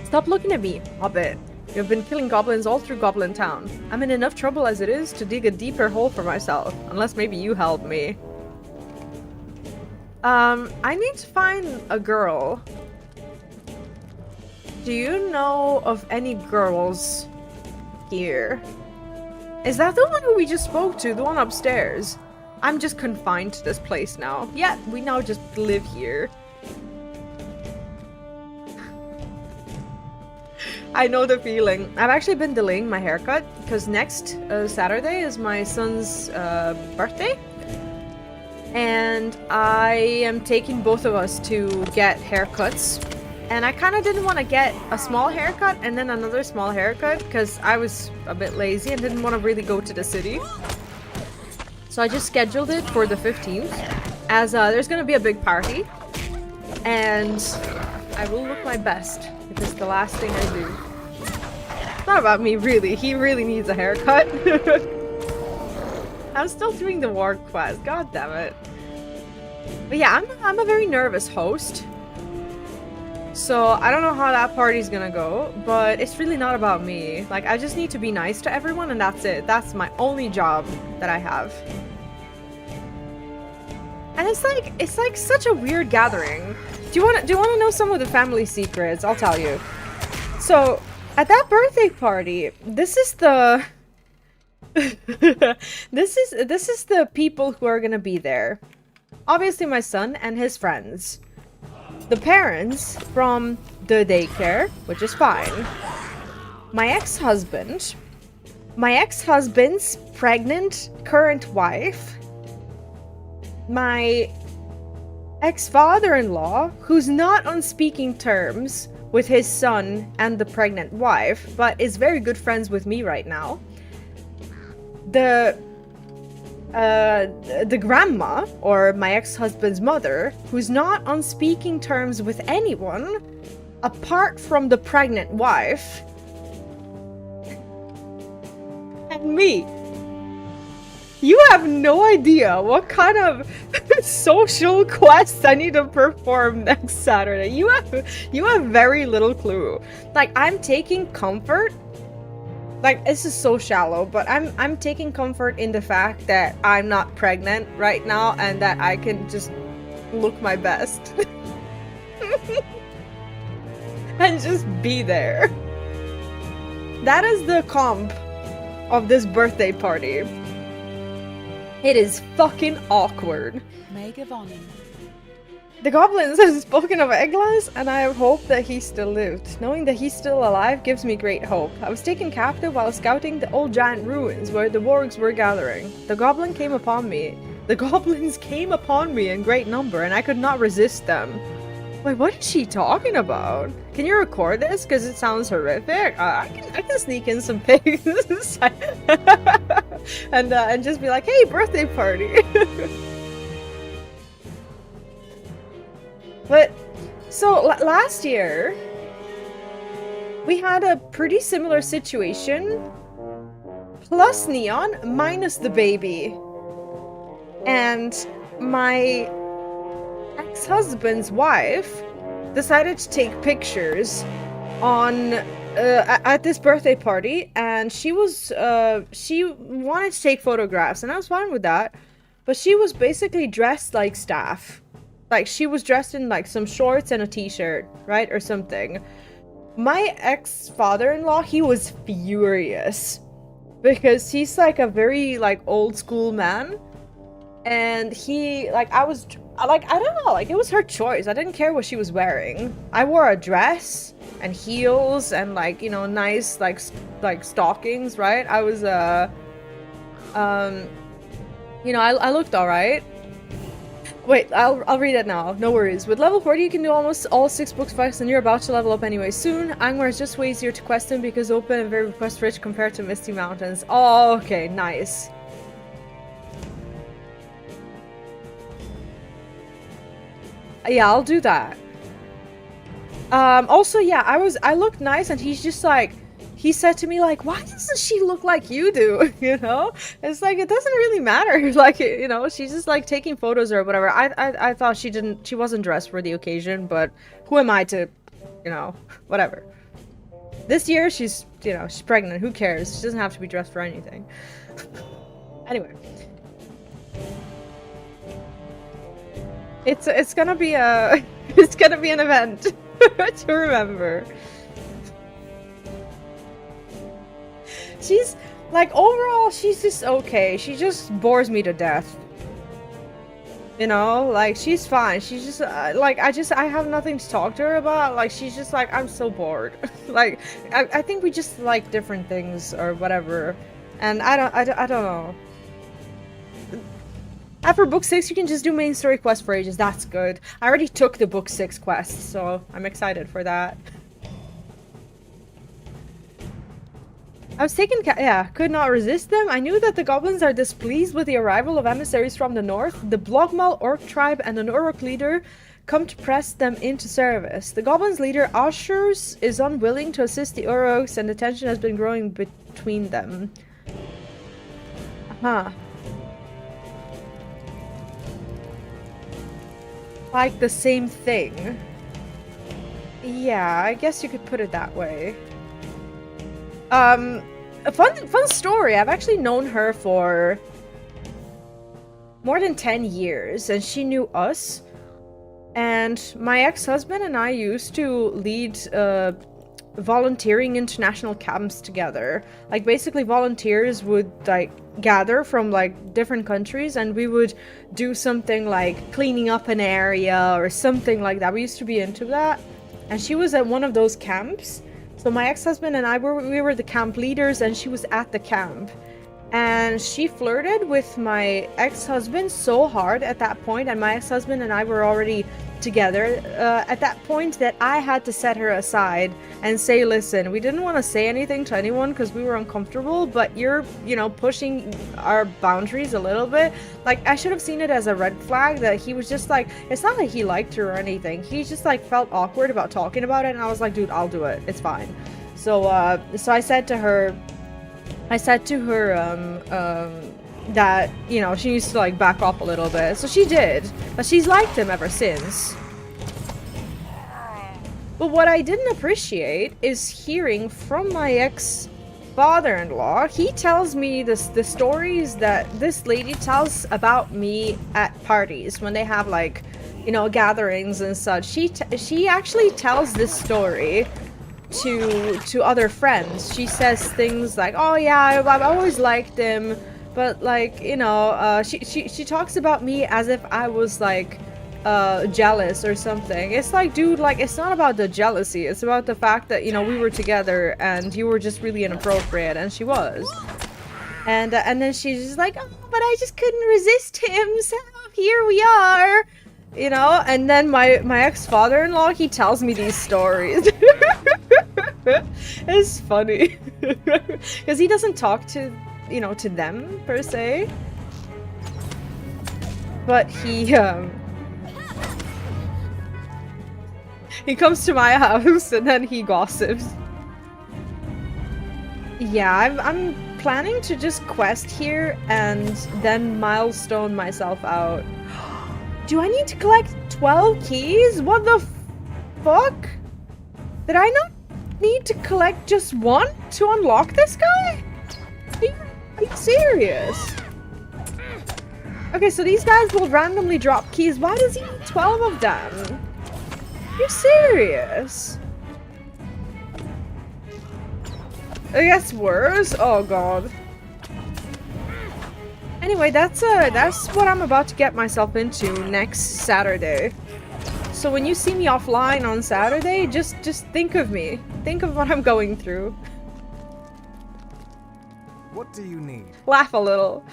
Speaker 1: Stop looking at me, Hobbit. You've been killing goblins all through Goblin Town. I'm in enough trouble as it is to dig a deeper hole for myself. Unless maybe you help me. I need to find a girl. Do you know of any girls here? Is that the one who we just spoke to? The one upstairs? I'm just confined to this place now. Yeah, we now just live here. I know the feeling. I've actually been delaying my haircut because next Saturday is my son's birthday. And I am taking both of us to get haircuts. And I kind of didn't want to get a small haircut and then another small haircut because I was a bit lazy and didn't want to really go to the city. So I just scheduled it for the 15th as there's going to be a big party. And I will look my best. It's the last thing I do. It's not about me, really. He really needs a haircut. I'm still doing the war quest. God damn it. But yeah, I'm a very nervous host. So I don't know how that party's gonna go, but it's really not about me. Like, I just need to be nice to everyone and that's it. That's my only job that I have. And it's like such a weird gathering. Do you want to know some of the family secrets? I'll tell you. So, at that birthday party, this is the this is the people who are going to be there. Obviously my son and his friends. The parents from the daycare, which is fine. My ex-husband, my ex-husband's pregnant current wife, my ex-father-in-law, who's not on speaking terms with his son and the pregnant wife, but is very good friends with me right now. The grandma, or my ex-husband's mother, who's not on speaking terms with anyone, apart from the pregnant wife, and me. You have no idea what kind of social quests I need to perform next Saturday. You have very little clue. Like, I'm taking comfort. Like, this is so shallow, but I'm taking comfort in the fact that I'm not pregnant right now and that I can just look my best. And just be there. That is the comp of this birthday party. It is fucking awkward. The goblins have spoken of Eglas, and I have hope that he still lived. Knowing that he's still alive gives me great hope. I was taken captive while scouting the old giant ruins where the wargs were gathering. The goblins came upon me in great number, and I could not resist them. Wait, what is she talking about? Can you record this? Because it sounds horrific. I can sneak in some pics and just be like, hey, birthday party. But, so, last year, we had a pretty similar situation, plus Neon, minus the baby. And my ex-husband's wife decided to take pictures on, at this birthday party, and she wanted to take photographs, and I was fine with that, but she was basically dressed like staff. Like, she was dressed in, like, some shorts and a t-shirt, right? Or something. My ex-father-in-law, he was furious. Because he's, like, a very, like, old-school man. And he, like, I don't know, like, it was her choice. I didn't care what she was wearing. I wore a dress and heels and, like, you know, nice, like stockings, right? I was, you know, I looked alright. Wait, I'll read it now. No worries. With level 40, you can do almost all 6 books fights, and you're about to level up anyway soon. Angmar is just way easier to quest him because open and very request rich compared to Misty Mountains. Oh, okay, nice. Yeah, I'll do that. Also, yeah, I looked nice, and he's just like, he said to me, like, why doesn't she look like you do? You know? It's like, it doesn't really matter. Like, you know, she's just, like, taking photos or whatever. I thought she wasn't dressed for the occasion, but who am I to, you know, whatever. This year, she's, you know, she's pregnant. Who cares? She doesn't have to be dressed for anything. Anyway. It's gonna be a, it's gonna be an event to remember. She's, Like, overall, she's just okay. She just bores me to death. You know, like, she's fine. She's just, like, I have nothing to talk to her about. Like, she's just like, I'm so bored. Like, I think we just like different things or whatever. And I don't know. After book 6, you can just do main story quests for ages. That's good. I already took the book 6 quest, so I'm excited for that. I was taken yeah, could not resist them. I knew that the goblins are displeased with the arrival of emissaries from the north. The Blogmal Orc tribe and an Uruk leader come to press them into service. The goblins' leader, Ashurs, is unwilling to assist the Uruks, and the tension has been growing between them. Huh. Like the same thing. Yeah, I guess you could put it that way. A fun story. I've actually known her for more than 10 years, and she knew us. And my ex-husband and I used to lead volunteering international camps together. Like, basically volunteers would like gather from like different countries, and we would do something like cleaning up an area or something like that. We used to be into that, and she was at one of those camps. So my ex-husband and I we were the camp leaders, and she was at the camp. And she flirted with my ex-husband so hard at that point, and my ex-husband and I were already together at that point, that I had to set her aside and say, listen, we didn't want to say anything to anyone because we were uncomfortable, but you're, you know, pushing our boundaries a little bit. Like, I should have seen it as a red flag that he was just like, it's not like he liked her or anything. He just like felt awkward about talking about it, and I was like, dude, I'll do it. It's fine. So, so I said to her, that, you know, she needs to like back off a little bit. So she did, but she's liked him ever since. But what I didn't appreciate is hearing from my ex-father-in-law. He tells me the stories that this lady tells about me at parties when they have like, you know, gatherings and such. She actually tells this story to other friends. She says things like, oh yeah, I've always liked him, but like, you know, she talks about me as if I was like jealous or something. It's like, dude, like, it's not about the jealousy, it's about the fact that, you know, we were together and you were just really inappropriate, and she was. And then she's just like, oh, but I just couldn't resist him, so here we are. You know, and then my ex-father-in-law, he tells me these stories. It's funny. Because he doesn't talk to, you know, to them, per se. But he comes to my house and then he gossips. Yeah, I'm planning to just quest here and then milestone myself out. Do I need to collect 12 keys? What the fuck? Did I not need to collect just one to unlock this guy? Are you serious? Okay, so these guys will randomly drop keys. Why does he need 12 of them? Are you serious? It gets worse? Oh god. Anyway, that's what I'm about to get myself into next Saturday. So when you see me offline on Saturday, just think of me. Think of what I'm going through.
Speaker 5: What do you need?
Speaker 1: Laugh a little.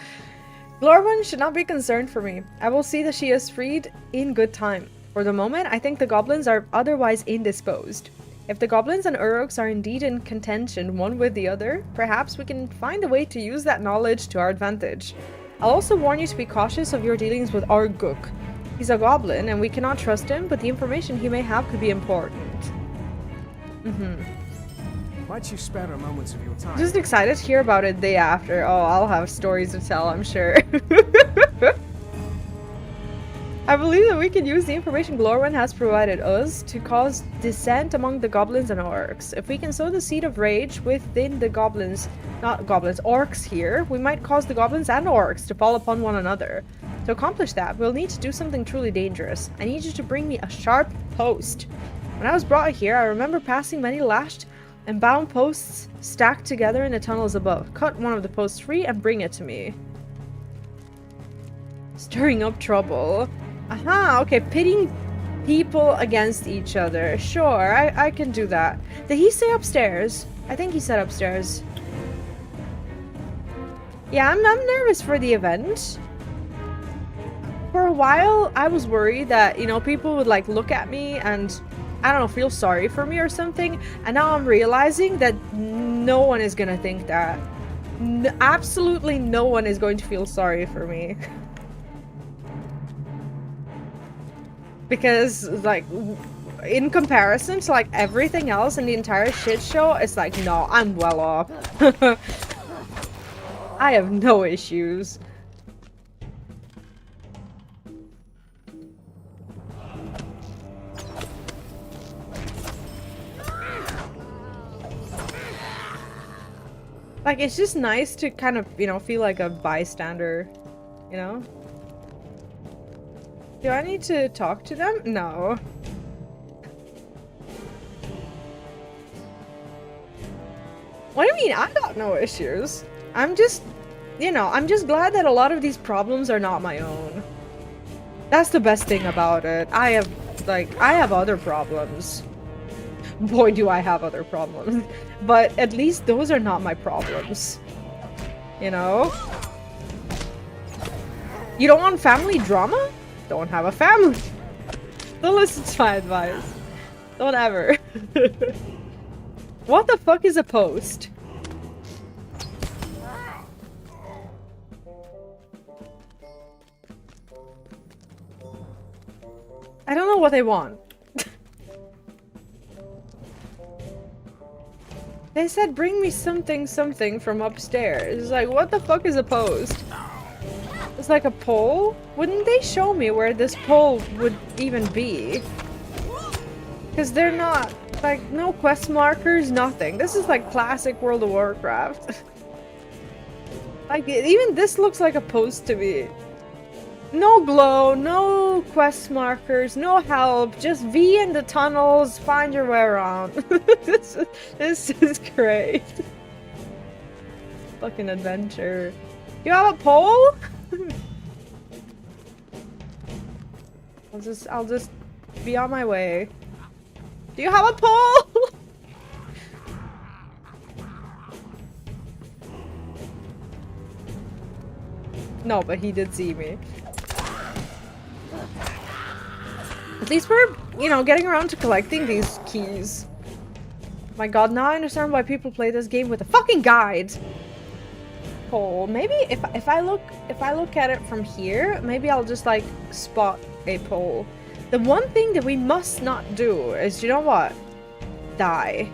Speaker 1: Glorwyn should not be concerned for me. I will see that she is freed in good time. For the moment, I think the goblins are otherwise indisposed. If the goblins and Uruks are indeed in contention one with the other, perhaps we can find a way to use that knowledge to our advantage. I'll also warn you to be cautious of your dealings with Arguk. He's a goblin, and we cannot trust him, but the information he may have could be important.
Speaker 5: Might you spare a moment of your time?
Speaker 1: Just excited to hear about it day after. Oh, I'll have stories to tell, I'm sure. I believe that we can use the information Glorwyn has provided us to cause dissent among the goblins and orcs. If we can sow the seed of rage within the goblins, not goblins, orcs here, we might cause the goblins and orcs to fall upon one another. To accomplish that, we'll need to do something truly dangerous. I need you to bring me a sharp post. When I was brought here, I remember passing many lashed and bound posts stacked together in the tunnels above. Cut one of the posts free and bring it to me. Stirring up trouble. Aha, okay, pitting people against each other. Sure, I can do that. Did he say upstairs? I think he said upstairs. Yeah, I'm nervous for the event. For a while, I was worried that, you know, people would like look at me and, I don't know, feel sorry for me or something. And now I'm realizing that no one is gonna think that. Absolutely no one is going to feel sorry for me. Because, like, in comparison to, like, everything else in the entire shit show, it's like, no, I'm well off. I have no issues. Like, it's just nice to kind of, you know, feel like a bystander, you know? Do I need to talk to them? No. What do you mean? I got no issues. I'm just, you know, I'm just glad that a lot of these problems are not my own. That's the best thing about it. I have other problems. Boy, do I have other problems. But at least those are not my problems. You know? You don't want family drama? Don't have a family. Don't listen to my advice. Don't ever. What the fuck is a post? I don't know what they want. They said bring me something from upstairs. It's like, what the fuck is a post? It's like a pole? Wouldn't they show me where this pole would even be? Because they're not, like, no quest markers, nothing. This is like classic World of Warcraft. Like, even this looks like a post to me. No glow, no quest markers, no help, just V in the tunnels, find your way around. This is great. Fucking adventure. You have a pole? I'll just be on my way. Do you have a pole? No, but he did see me. At least we're, you know, getting around to collecting these keys. My god, now I understand why people play this game with a fucking guide. Pole. Maybe if I look at it from here, maybe I'll just like spot a pole. The one thing that we must not do is, you know what? Die.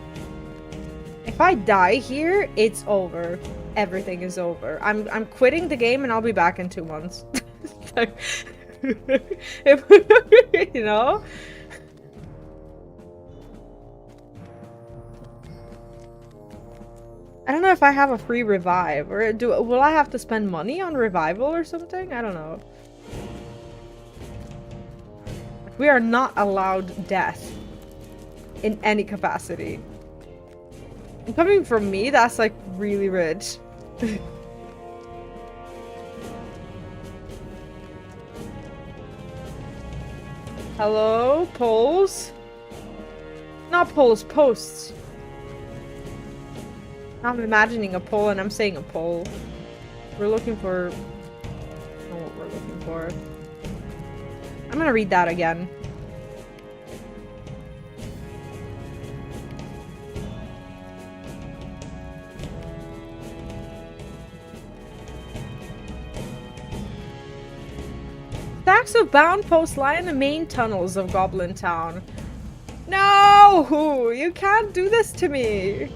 Speaker 1: If I die here, it's over. Everything is over. I'm quitting the game and I'll be back in 2 months. You know? I don't know if I have a free revive, or will I have to spend money on revival or something? I don't know. We are not allowed death in any capacity. And coming from me, that's like really rich. Hello? Poles? Not poles, posts. I'm imagining a pole and I'm saying a pole. We're looking for... I don't know what we're looking for. I'm gonna read that again. Stacks of bound posts lie in the main tunnels of Goblin Town. No! You can't do this to me!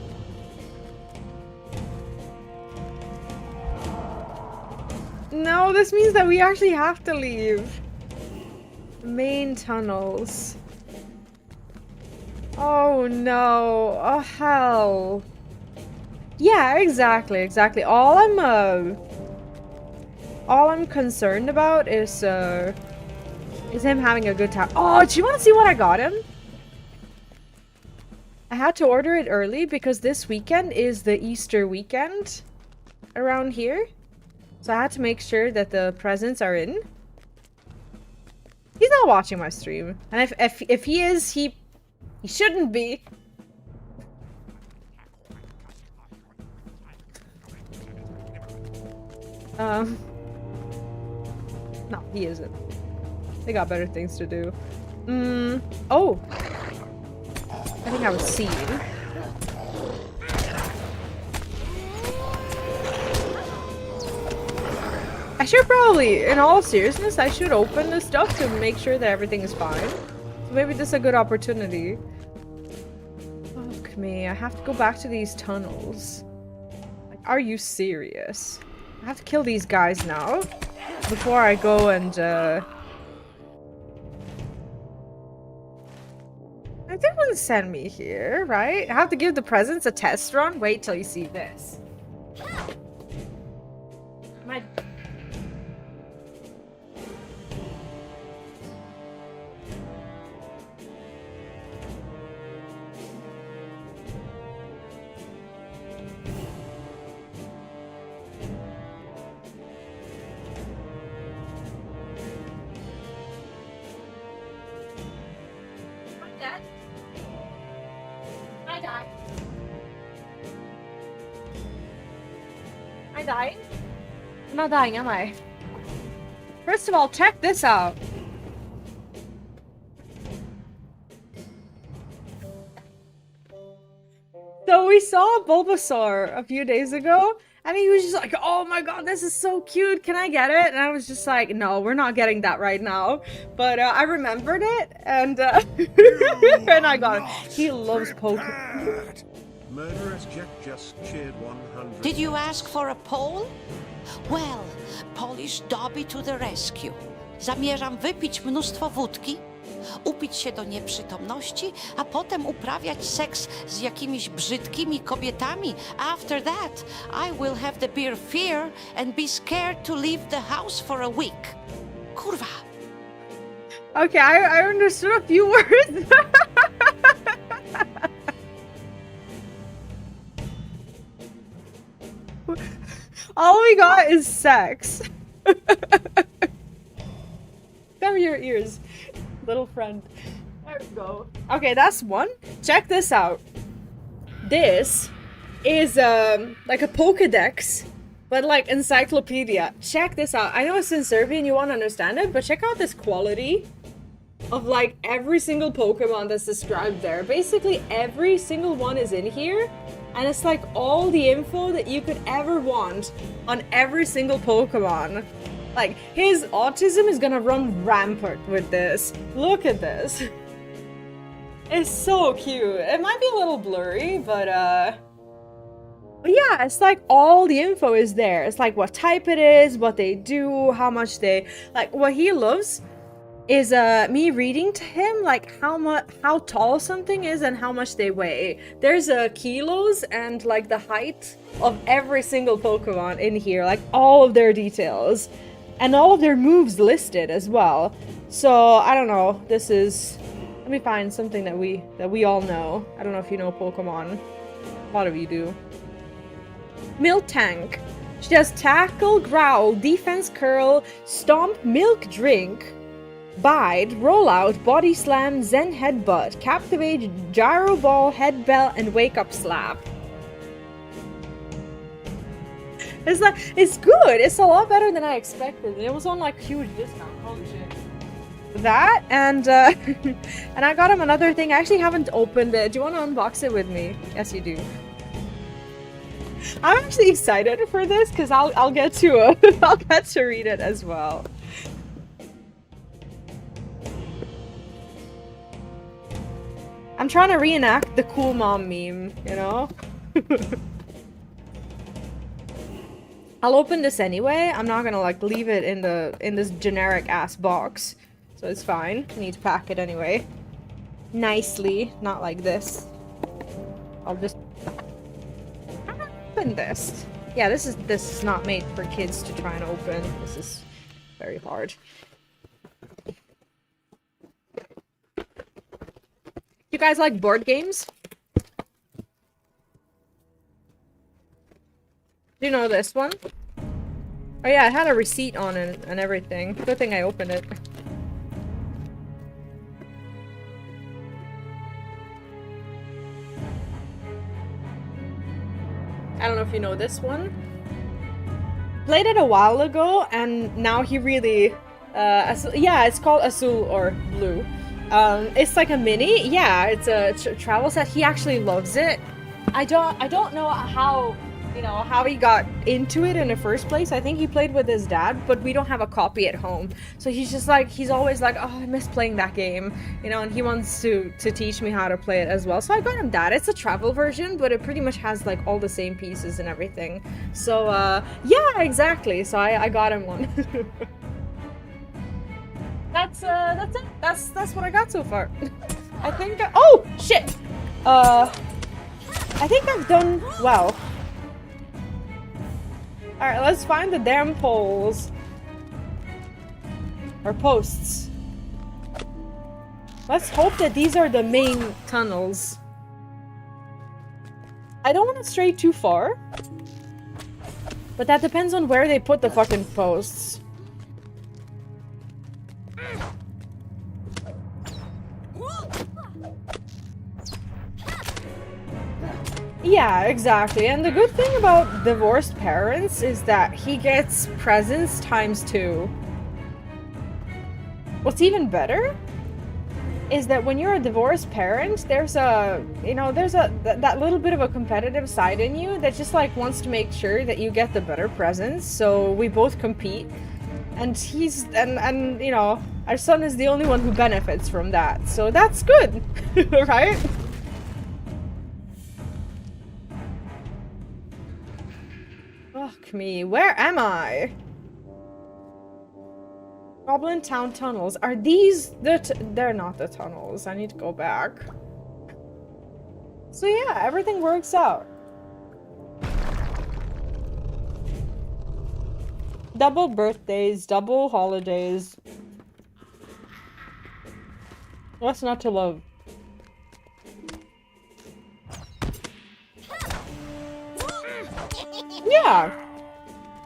Speaker 1: No, this means that we actually have to leave. Main tunnels. Oh no. Oh hell. Yeah, exactly. All I'm concerned about is him having a good time. Oh, do you want to see what I got him? I had to order it early because this weekend is the Easter weekend around here. So I had to make sure that the presents are in. He's not watching my stream. And if he is, he shouldn't be. No, he isn't. They got better things to do. Oh! I think I was seen. I should probably, in all seriousness, I should open this stuff to make sure that everything is fine. So maybe this is a good opportunity. Fuck me, I have to go back to these tunnels. Like, are you serious? I have to kill these guys now before I go and I didn't send me here, right? I have to give the presents a test run? Wait till you see this. My... Am I dying? I'm not dying, am I? First of all, check this out. So we saw Bulbasaur a few days ago, and he was just like, oh my god, this is so cute, can I get it? And I was just like, no, we're not getting that right now. But I remembered it, and, and I got it. He loves Pokemon.
Speaker 6: Murderous Jack just cheered 100.
Speaker 3: Did you ask for a pole? Well, Polish Dobby to the rescue. Zamierzam wypić mnóstwo wódki, upić się do nieprzytomności, a potem uprawiać seks z jakimiś brzydkimi kobietami. After that, I will have the beer fear and be scared to leave the house for a week. Kurwa.
Speaker 1: Okay, I understood a few words. All we got is sex. Cover your ears, little friend. There we go. Okay, that's one. Check this out. This is like a Pokedex, but like encyclopedia. Check this out. I know it's in Serbian, you won't understand it, but check out this quality of like every single Pokemon that's described there. Basically every single one is in here. And it's like all the info that you could ever want on every single Pokemon. Like, his autism is gonna run rampant with this. Look at this. It's so cute. It might be a little blurry, but yeah, it's like all the info is there. It's like what type it is, what they do, how much they... Like, what he loves is me reading to him like how tall something is and how much they weigh. There's kilos and like the height of every single Pokemon in here, like all of their details and all of their moves listed as well. So I don't know, this is, let me find something that we all know. I don't know if you know Pokemon. A lot of you do. Miltank. She does tackle, growl, defense, curl, stomp, milk, drink, bide, roll out, body slam, zen headbutt, captivate, gyro ball, head bell, and wake up slap. It's like, it's good. It's a lot better than I expected. It was on like huge discount. Holy shit. That and and I got him another thing. I actually haven't opened it. Do you want to unbox it with me? Yes, you do. I'm actually excited for this because I'll get to I'll get to read it as well. I'm trying to reenact the cool mom meme, you know? I'll open this anyway. I'm not gonna like leave it in this generic ass box. So it's fine. I need to pack it anyway. Nicely, not like this. I'll just open this. Yeah, this is not made for kids to try and open. This is very hard. You guys like board games? Do you know this one? Oh yeah, it had a receipt on it and everything. Good thing I opened it. I don't know if you know this one. Played it a while ago, and now he really, yeah, it's called Azul or Blue. It's like a mini. Yeah, it's a travel set. He actually loves it. I don't know how, you know, how he got into it in the first place. I think he played with his dad, but we don't have a copy at home. So he's just like, he's always like, oh, I miss playing that game, you know, and he wants to teach me how to play it as well. So I got him that. It's a travel version, but it pretty much has like all the same pieces and everything. So yeah, exactly. So I got him one. That's it. That's what I got so far. I think oh shit. I think I've done well. Alright, let's find the damn poles. Or posts. Let's hope that these are the main tunnels. I don't want to stray too far. But that depends on where they put the fucking posts. Yeah, exactly. And the good thing about divorced parents is that he gets presents ×2. What's even better is that when you're a divorced parent, there's a, you know, there's that little bit of a competitive side in you that just like wants to make sure that you get the better presents. So we both compete. And he's, and you know, our son is the only one who benefits from that. So that's good, right? Fuck me, where am I? Goblin Town tunnels. Are these they're not the tunnels. I need to go back. So yeah, everything works out. Double birthdays, double holidays. What's not to love? Yeah.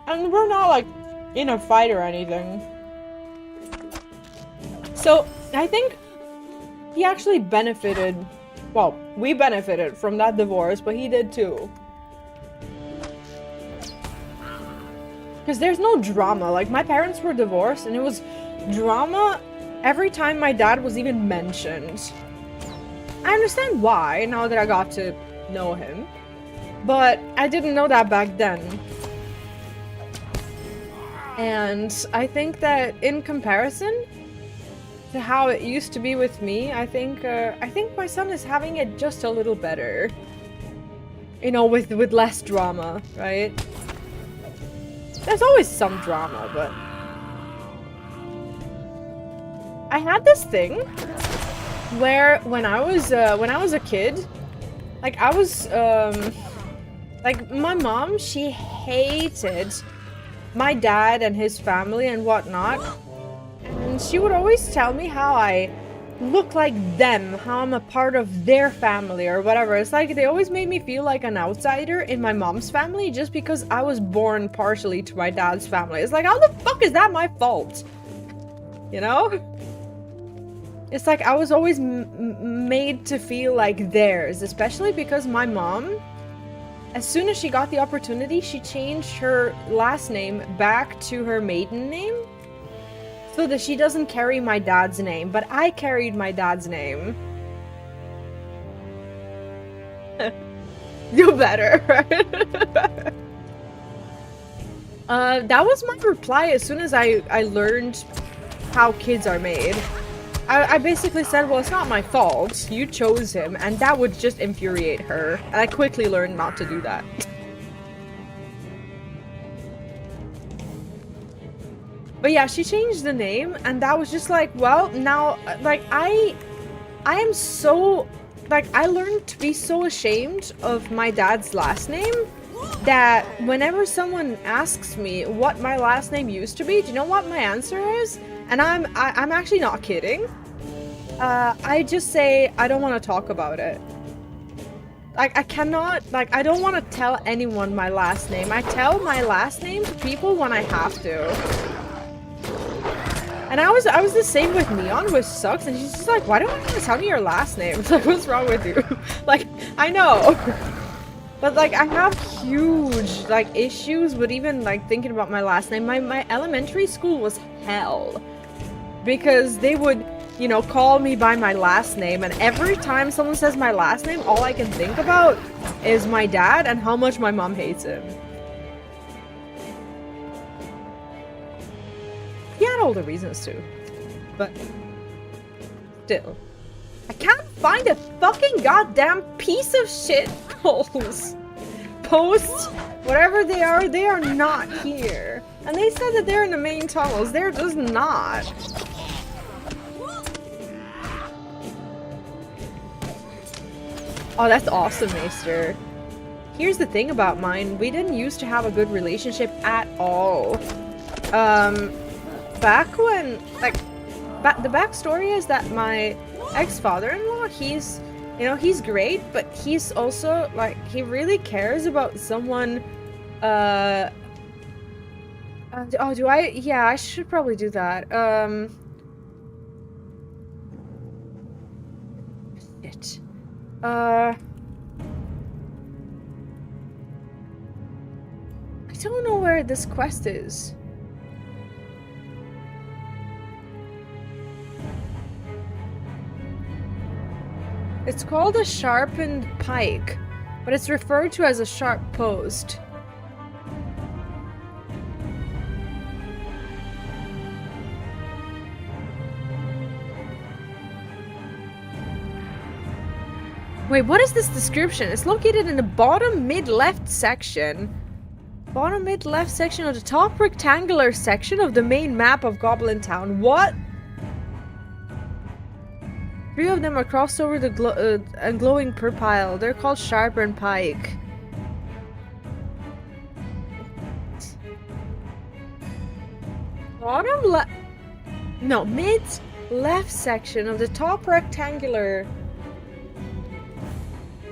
Speaker 1: And we're not like in a fight or anything. So I think he actually benefited, well, we benefited from that divorce, but he did too. Because there's no drama. Like, my parents were divorced and it was drama every time my dad was even mentioned. I understand why now that I got to know him. But I didn't know that back then. And I think that in comparison to how it used to be with me, I think my son is having it just a little better. You know, with less drama, right? There's always some drama, but I had this thing where when I was a kid, like I was like my mom, she hated my dad and his family and whatnot, and she would always tell me how I look like them, how I'm a part of their family or whatever. It's like they always made me feel like an outsider in my mom's family just because I was born partially to my dad's family. It's like, how the fuck is that my fault? You know? It's like I was always made to feel like theirs, especially because my mom, as soon as she got the opportunity, she changed her last name back to her maiden name. So that she doesn't carry my dad's name, but I carried my dad's name. You better, right? That was my reply as soon as I learned how kids are made. I basically said, well, it's not my fault. You chose him, and that would just infuriate her. And I quickly learned not to do that. But yeah, she changed the name, and that was just like, well, now, like, I am so, like, I learned to be so ashamed of my dad's last name that whenever someone asks me what my last name used to be, do you know what my answer is? And I'm actually not kidding. I just say, I don't want to talk about it. like, I cannot, like, I don't want to tell anyone my last name. I tell my last name to people when I have to. And I was the same with Neon, which sucks, and she's just like, why don't you want to tell me your last name? It's like, what's wrong with you? Like, I know. But, like, I have huge, like, issues with even, like, thinking about my last name. My elementary school was hell. Because they would, you know, call me by my last name, and every time someone says my last name, all I can think about is my dad and how much my mom hates him. He had all the reasons to, but still. I can't find a fucking goddamn piece of shit posts, whatever they are not here. And they said that they're in the main tunnels, they're just not. Oh, that's awesome, Maester. Here's the thing about mine, we didn't used to have a good relationship at all. Back when, like, the backstory is that my ex-father-in-law, he's, you know, he's great, but he's also, like, he really cares about someone, oh, do I? Yeah, I should probably do that. Shit. I don't know where this quest is. It's called a sharpened pike, but it's referred to as a sharp post. Wait, what is this description? It's located in the bottom mid-left section. Bottom mid-left section of the top rectangular section of the main map of Goblin Town. What? 3 of them are crossed over the glowing purpile. They're called sharpened pike. Bottom left... No, mid-left section of the top rectangular...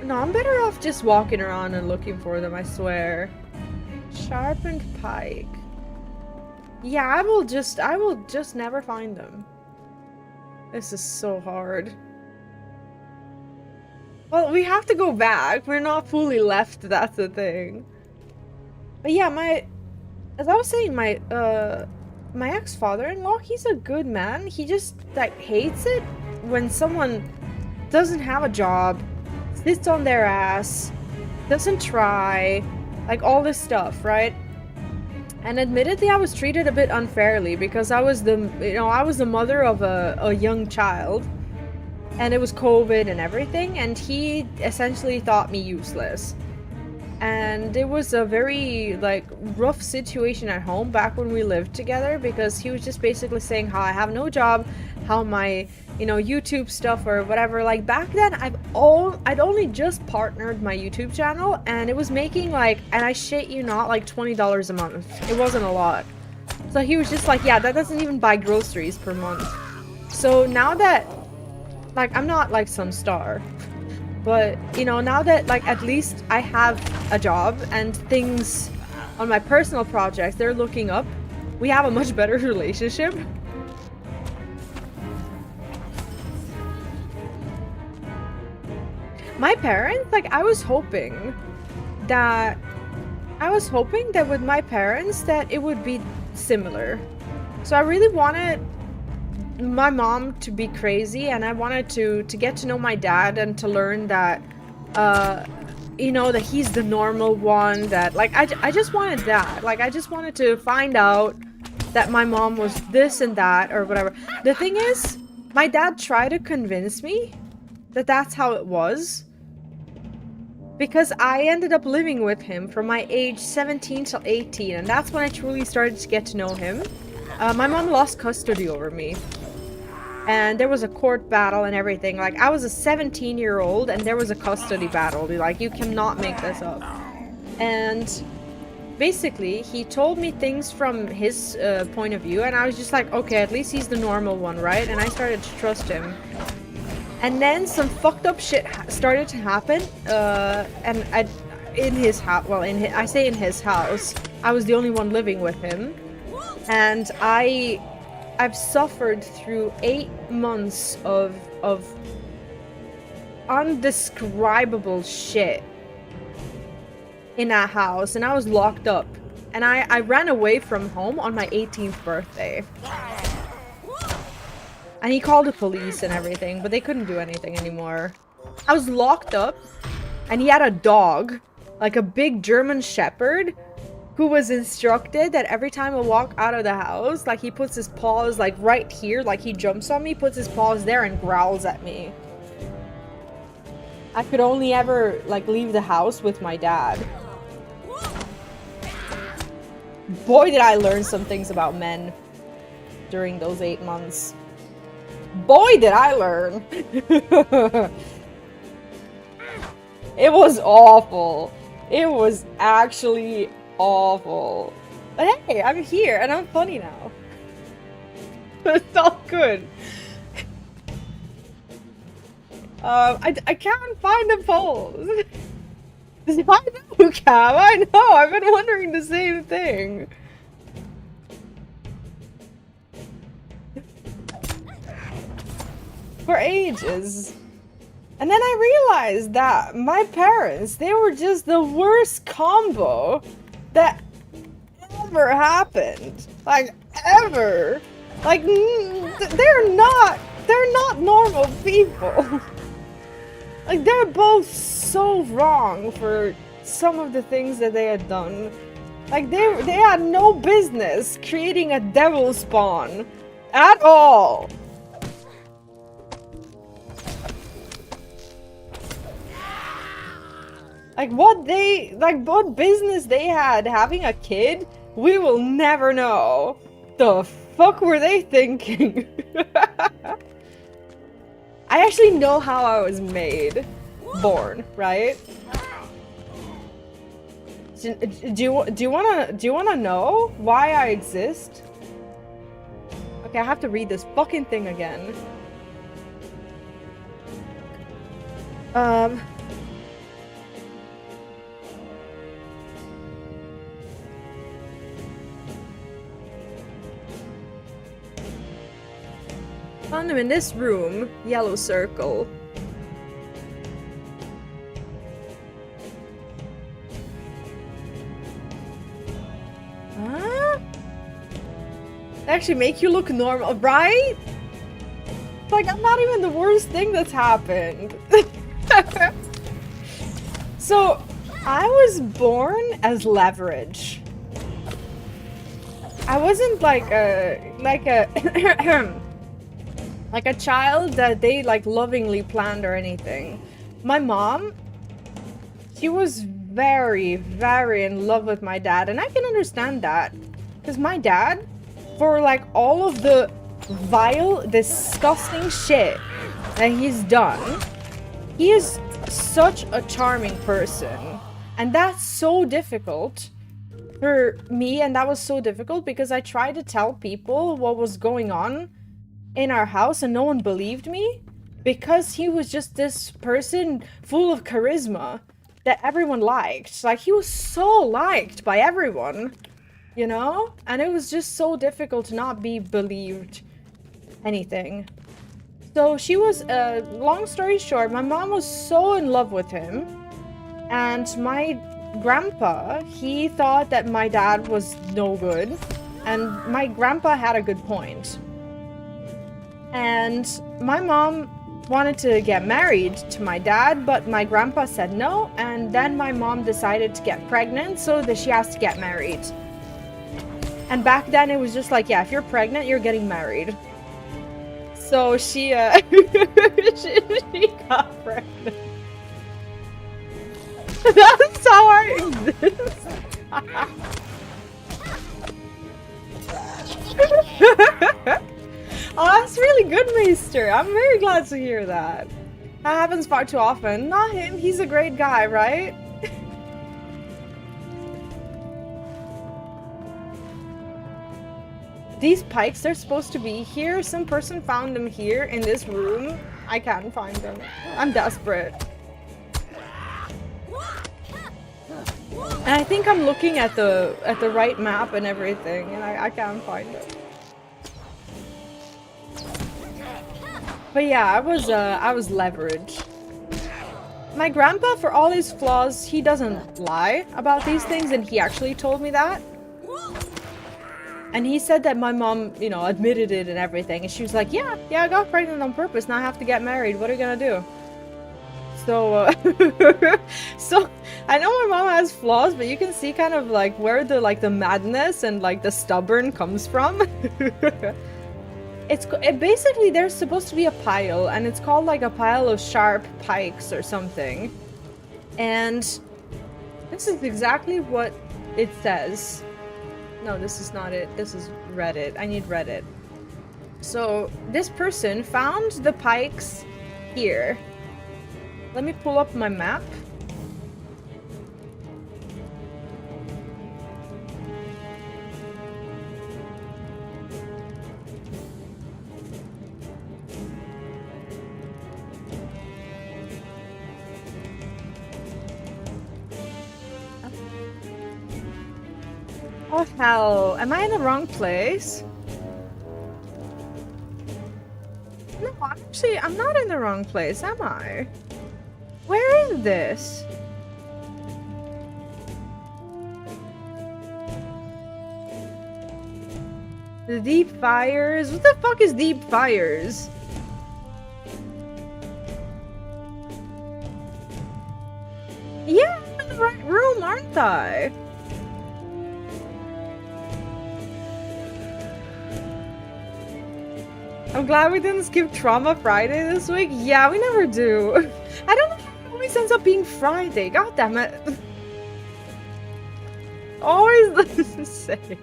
Speaker 1: No, I'm better off just walking around and looking for them, I swear. Sharpened pike. Yeah, I will just never find them. This is so hard. Well, we have to go back. We're not fully left, that's the thing. But yeah, as I was saying, my ex-father-in-law, he's a good man. He just, like, hates it when someone doesn't have a job, sits on their ass, doesn't try, like, all this stuff, right? And admittedly, I was treated a bit unfairly because I was the mother of a young child, and it was COVID and everything, and he essentially thought me useless. And it was a very, like, rough situation at home back when we lived together, because he was just basically saying how I have no job, how my, you know, YouTube stuff or whatever. Like, back then, I'd only just partnered my YouTube channel, and it was making, like, and I shit you not, like $20 a month. It wasn't a lot. So he was just like, yeah, that doesn't even buy groceries per month. So now that, like, I'm not, like, some star, but, you know, now that, like, at least I have a job and things on my personal projects, they're looking up, we have a much better relationship. My parents, like, I was hoping that with my parents that it would be similar. So I really wanted my mom to be crazy, and I wanted to get to know my dad and to learn that, you know, that he's the normal one, that, like, I just wanted that. Like, I just wanted to find out that my mom was this and that or whatever. The thing is, my dad tried to convince me that that's how it was, because I ended up living with him from my age 17 till 18, and that's when I truly started to get to know him. My mom lost custody over me, and there was a court battle and everything. Like, I was a 17-year-old and there was a custody battle. Like, you cannot make this up. And basically, he told me things from his point of view, and I was just like, okay, at least he's the normal one, right? And I started to trust him. And then some fucked up shit started to happen. And in his house, well, I say in his house, I was the only one living with him. And I've suffered through 8 months of undescribable shit in that house, and I was locked up. And I ran away from home on my 18th birthday. And he called the police and everything, but they couldn't do anything anymore. I was locked up, and he had a dog, like a big German shepherd, who was instructed that every time I walk out of the house, like he puts his paws like right here, like he jumps on me, puts his paws there and growls at me. I could only ever like leave the house with my dad. Boy, did I learn some things about men during those 8 months. Boy, did I learn. It was awful. It was actually awful. But hey, I'm here and I'm funny now. It's all good. I can't find the polls. I know, Cam. I know. I've been wondering the same thing. For ages. And then I realized that my parents, they were just the worst combo that ever happened. Like, ever. Like, they're not normal people. Like, they're both so wrong for some of the things that they had done. Like, they had no business creating a devil spawn at all. Like, what business they had having a kid, we will never know. The fuck were they thinking? I actually know how I was born, right? Do you wanna know why I exist? Okay, I have to read this fucking thing again. Found him in this room, yellow circle. Huh? They actually make you look normal, right? Like, I'm not even the worst thing that's happened. So, I was born as leverage. I wasn't like a like a child that they like lovingly planned or anything. My mom, she was very, very in love with my dad, and I can understand that. Because my dad, for like all of the vile, disgusting shit that he's done, he is such a charming person. And that's so difficult for me, and that was so difficult because I tried to tell people what was going on in our house and no one believed me because he was just this person full of charisma that everyone liked. Like, he was so liked by everyone, you know? And it was just so difficult to not be believed anything. So she was, long story short, my mom was so in love with him, and my grandpa, he thought that my dad was no good, and my grandpa had a good point. And my mom wanted to get married to my dad, but my grandpa said no, and then my mom decided to get pregnant so that she has to get married. And back then it was just like, yeah, if you're pregnant, you're getting married. So she got pregnant. That's how I exist. Oh, that's really good, Maester. I'm very glad to hear that. That happens far too often. Not him. He's a great guy, right? these pikes, they're supposed to be here. Some person found them here in this room. I can't find them. I'm desperate. And I think I'm looking at the right map and everything, and I can't find it. But yeah, I was leveraged. My grandpa, for all his flaws, he doesn't lie about these things, and he actually told me that. And he said that my mom, you know, admitted it and everything, and she was like, yeah, I got pregnant on purpose, now I have to get married, what are you gonna do? So, so, I know my mom has flaws, but you can see kind of like where the madness and like the stubborn comes from. Basically, there's supposed to be a pile, and it's called like a pile of sharp pikes or something. And this is exactly what it says. No, this is not it. This is Reddit. I need Reddit. So, this person found the pikes here. Let me pull up my map. Oh hell, am I in the wrong place? No, actually, I'm not in the wrong place, am I? Where is this? The deep fires? What the fuck is deep fires? Yeah, I'm in the right room, aren't I? I'm glad we didn't skip Trauma Friday this week. Yeah, we never do. I don't know how it always ends up being Friday. God damn it. Always the same.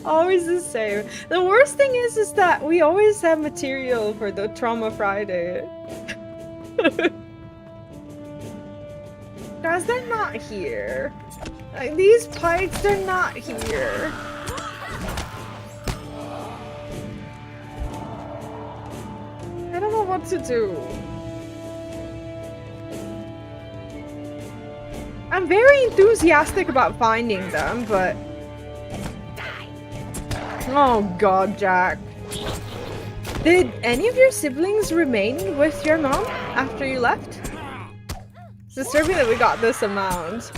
Speaker 1: Always the same. The worst thing is that we always have material for the Trauma Friday. Guys, they're not here. Like, these pikes, they're not here. I don't know what to do. I'm very enthusiastic about finding them, but... Oh god, Jack. Did any of your siblings remain with your mom after you left? It's disturbing that we got this amount.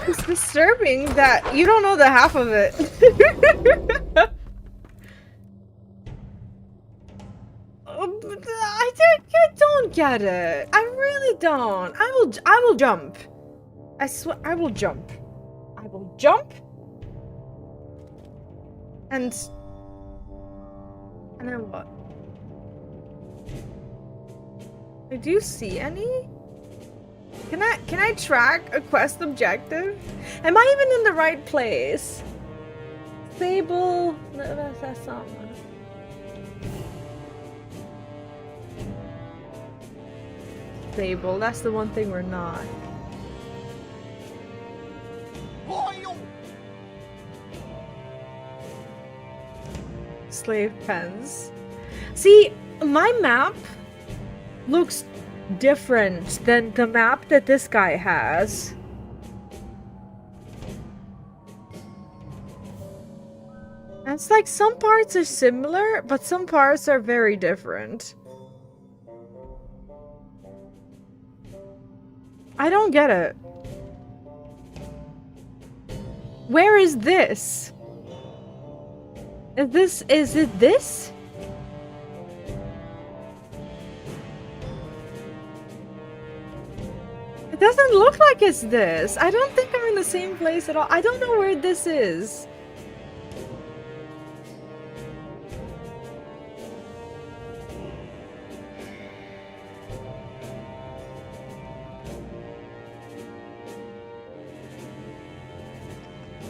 Speaker 1: It's disturbing that you don't know the half of it. I don't get it. I really don't. I will jump. I swear, I will jump. I will jump. And then what? Do you see any? Can I track a quest objective? Am I even in the right place? Sable. That's not. Stable. That's the one thing we're not. Slave pens. See, my map looks different than the map that this guy has. And it's like some parts are similar, but some parts are very different. I don't get it. Where is this? Is it this? It doesn't look like it's this. I don't think I'm in the same place at all. I don't know where this is.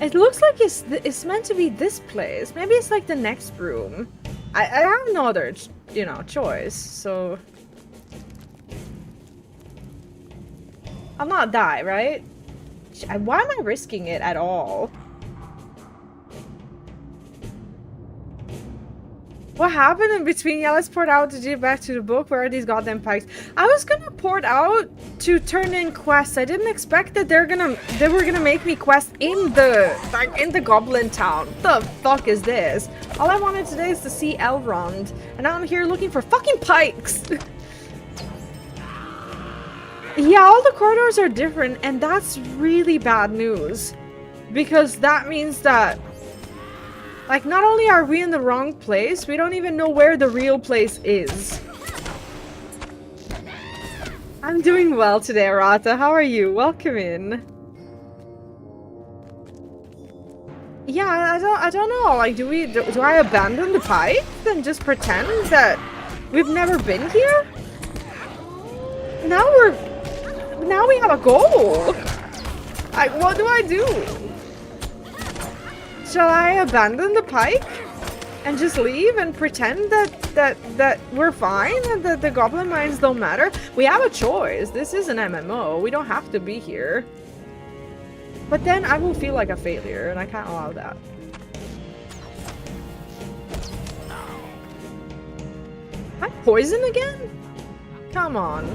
Speaker 1: It looks like it's meant to be this place. Maybe it's like the next room. I have no other, you know, choice, so... I'll not die, right? Why am I risking it at all? What happened in between? Yeah, let's port out to get back to the book. Where are these goddamn pikes? I was gonna port out to turn in quests. I didn't expect that they were gonna make me quests in the Goblin Town. What the fuck is this? All I wanted today is to see Elrond, and now I'm here looking for fucking pikes. Yeah, all the corridors are different, and that's really bad news, because that means that, like, not only are we in the wrong place, we don't even know where the real place is. I'm doing well today, Arata. How are you? Welcome in. Yeah, I don't know. Like, do I abandon the pipe and just pretend that we've never been here? Now we have a goal. Like, what do I do? Shall I abandon the pike and just leave and pretend that we're fine and that the goblin mines don't matter? We have a choice. This is an MMO. We don't have to be here. But then I will feel like a failure, and I can't allow that. Am I poisoned again? Come on.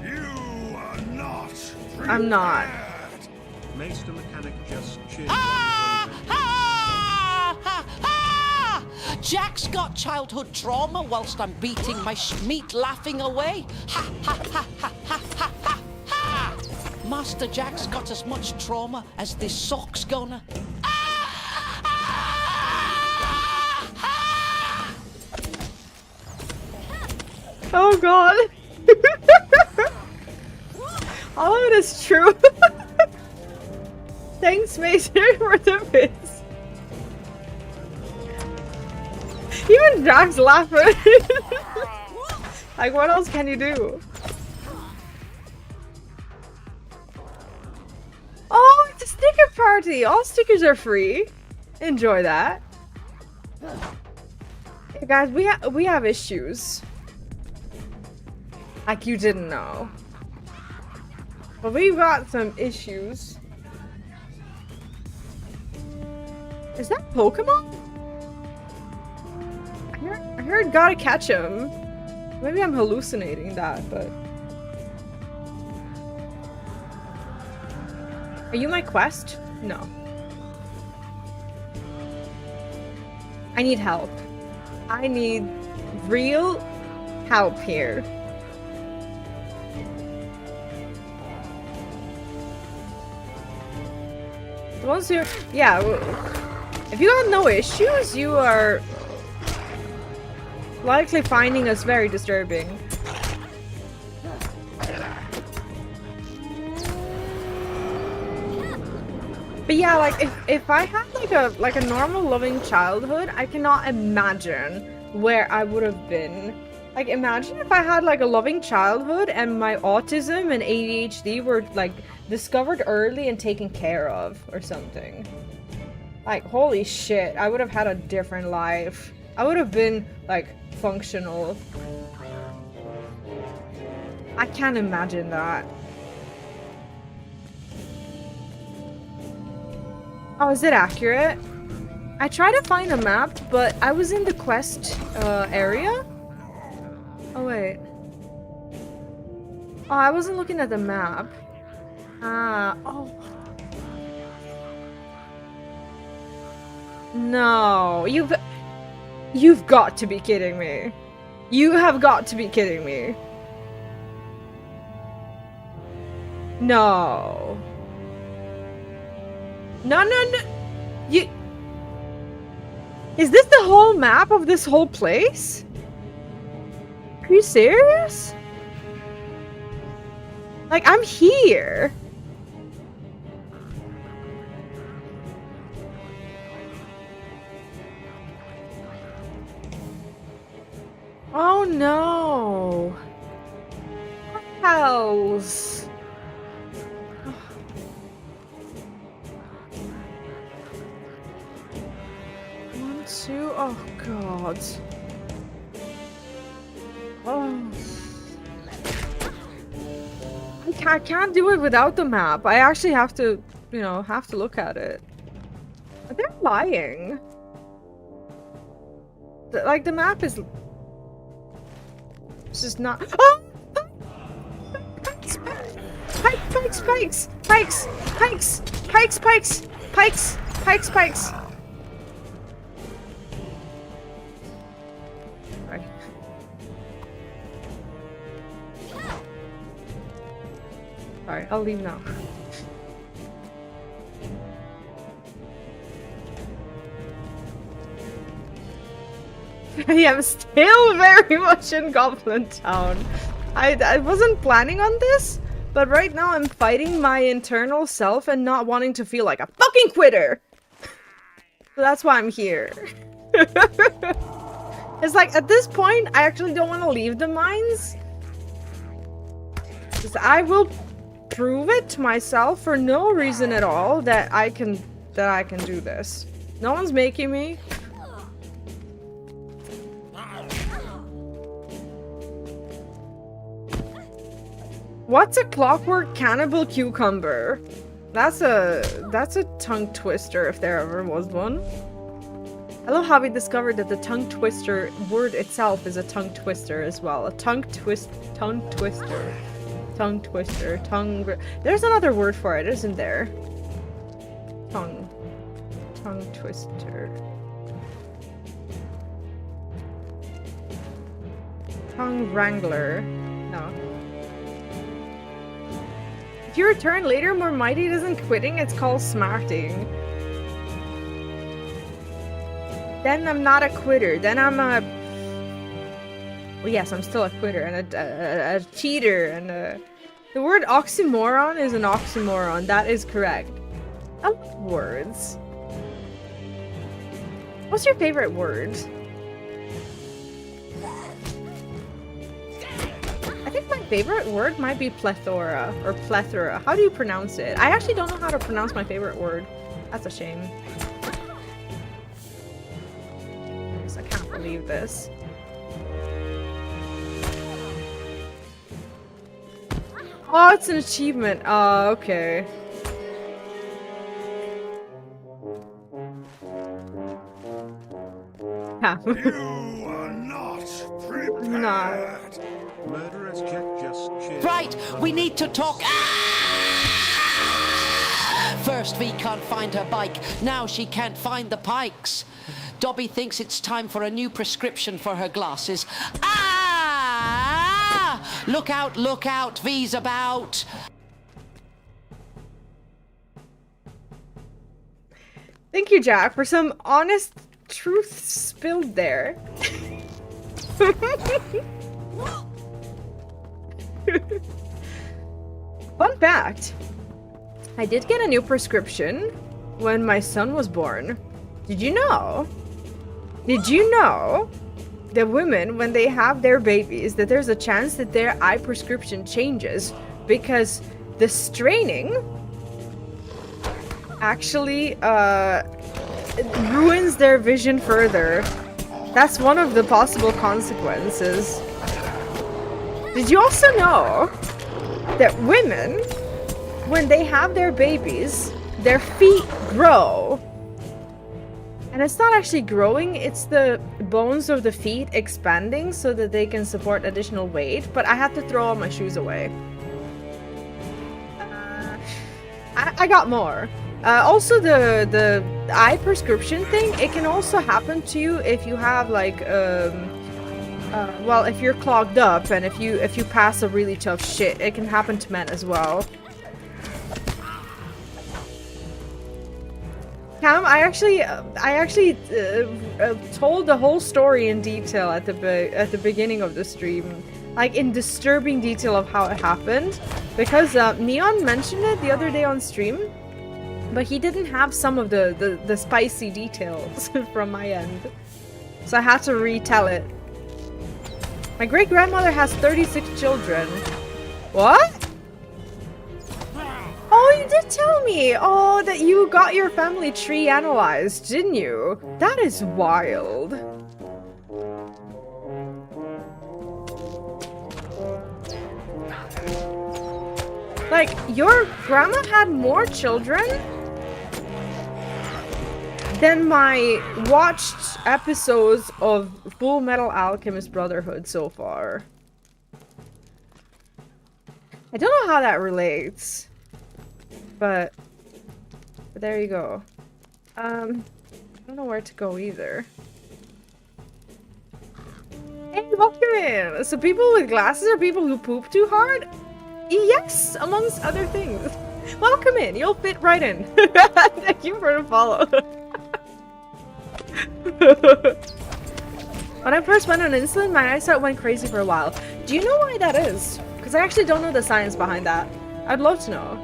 Speaker 2: You are not.
Speaker 1: I'm not.
Speaker 6: Maester Mechanic just cheered.
Speaker 3: Jack's got childhood trauma whilst I'm beating my meat laughing away. Ha ha ha ha ha ha ha ha! Master Jack's got as much trauma as this sock's gonna.
Speaker 1: Oh god. All of it is true. Thanks, Mason, for the bits. Even Jack's laughing. Like, what else can you do? Oh, it's a sticker party. All stickers are free. Enjoy that. Hey guys, we have issues. Like you didn't know. But we've got some issues. Is that Pokemon? I heard gotta catch him. Maybe I'm hallucinating that, but... Are you my quest? No. I need help. I need real help here. The ones who... Yeah, if you got no issues, you are likely finding us very disturbing. But yeah, like if I had like a normal loving childhood, I cannot imagine where I would have been. Like, imagine if I had like a loving childhood and my autism and ADHD were like discovered early and taken care of or something. Like, holy shit, I would have had a different life. I would have been like functional. I can't imagine that. Oh, is it accurate? I tried to find a map, but I was in the quest area. Oh, wait. Oh, I wasn't looking at the map. Ah, oh. No, you've got to be kidding me. You have got to be kidding me. No. No, no, no. You... Is this the whole map of this whole place? Are you serious? Like, I'm here. Oh no. What else? One, two, oh god. Oh. I can't do it without the map. I actually have to, you know, have to look at it. They're lying. Like, the map is... It's just not... Oh! Pikes! Pikes! Pikes! Pikes! Pikes! Pikes! Pikes! Pikes! Pikes! Sorry. Sorry, I'll leave now. I am still very much in Goblin Town. I wasn't planning on this, but right now I'm fighting my internal self and not wanting to feel like a fucking quitter. So that's why I'm here. It's like, at this point, I actually don't want to leave the mines. Because I will prove it to myself for no reason at all that I can do this. No one's making me. What's a clockwork cannibal cucumber? That's a tongue twister if there ever was one. I love how we discovered that the tongue twister word itself is a tongue twister as well. A tongue twister. There's another word for it, isn't there? Tongue twister. Tongue wrangler. No. If you return later, more mighty isn't quitting, it's called smarting. Then I'm not a quitter, then I'm a... Well, yes, I'm still a quitter, and a cheater, and a... The word oxymoron is an oxymoron, that is correct. I love words. What's your favorite word? I think my favorite word might be plethora, or plethora. How do you pronounce it? I actually don't know how to pronounce my favorite word. That's a shame. I can't believe this. Oh, it's an achievement. Oh, okay. Yeah.
Speaker 2: You are not prepared.
Speaker 1: I'm not.
Speaker 6: Murderous Jack just cheered.
Speaker 3: Right, we need to talk. First, Vee can't find her bike. Now she can't find the pikes. Dobby thinks it's time for a new prescription for her glasses. Look out, Vee's about.
Speaker 1: Thank you, Jack, for some honest truth spilled there. Fun fact, I did get a new prescription when my son was born. Did you know? Did you know that women, when they have their babies, that there's a chance that their eye prescription changes because the straining actually ruins their vision further. That's one of the possible consequences. Did you also know that women, when they have their babies, their feet grow? And it's not actually growing, it's the bones of the feet expanding so that they can support additional weight, but I had to throw all my shoes away. I got more. Also, the eye prescription thing, it can also happen to you if you have like, well, if you're clogged up and if you pass a really tough shit, it can happen to men as well. Cam, I actually told the whole story in detail at the beginning of the stream, like in disturbing detail of how it happened, because Neon mentioned it the other day on stream, but he didn't have some of the spicy details from my end, so I had to retell it. My great grandmother has 36 children. What? Oh, you did tell me! Oh, that you got your family tree analyzed, didn't you? That is wild. Like, your grandma had more children? than my watched episodes of Full Metal Alchemist Brotherhood so far. I don't know how that relates, but there you go. I don't know where to go either. Hey, welcome in! So people with glasses are people who poop too hard? Yes, amongst other things. Welcome in, you'll fit right in. Thank you for the follow. When I first went on insulin, my eyesight went crazy for a while. Do you know why that is? Because I actually don't know the science behind that. I'd love to know.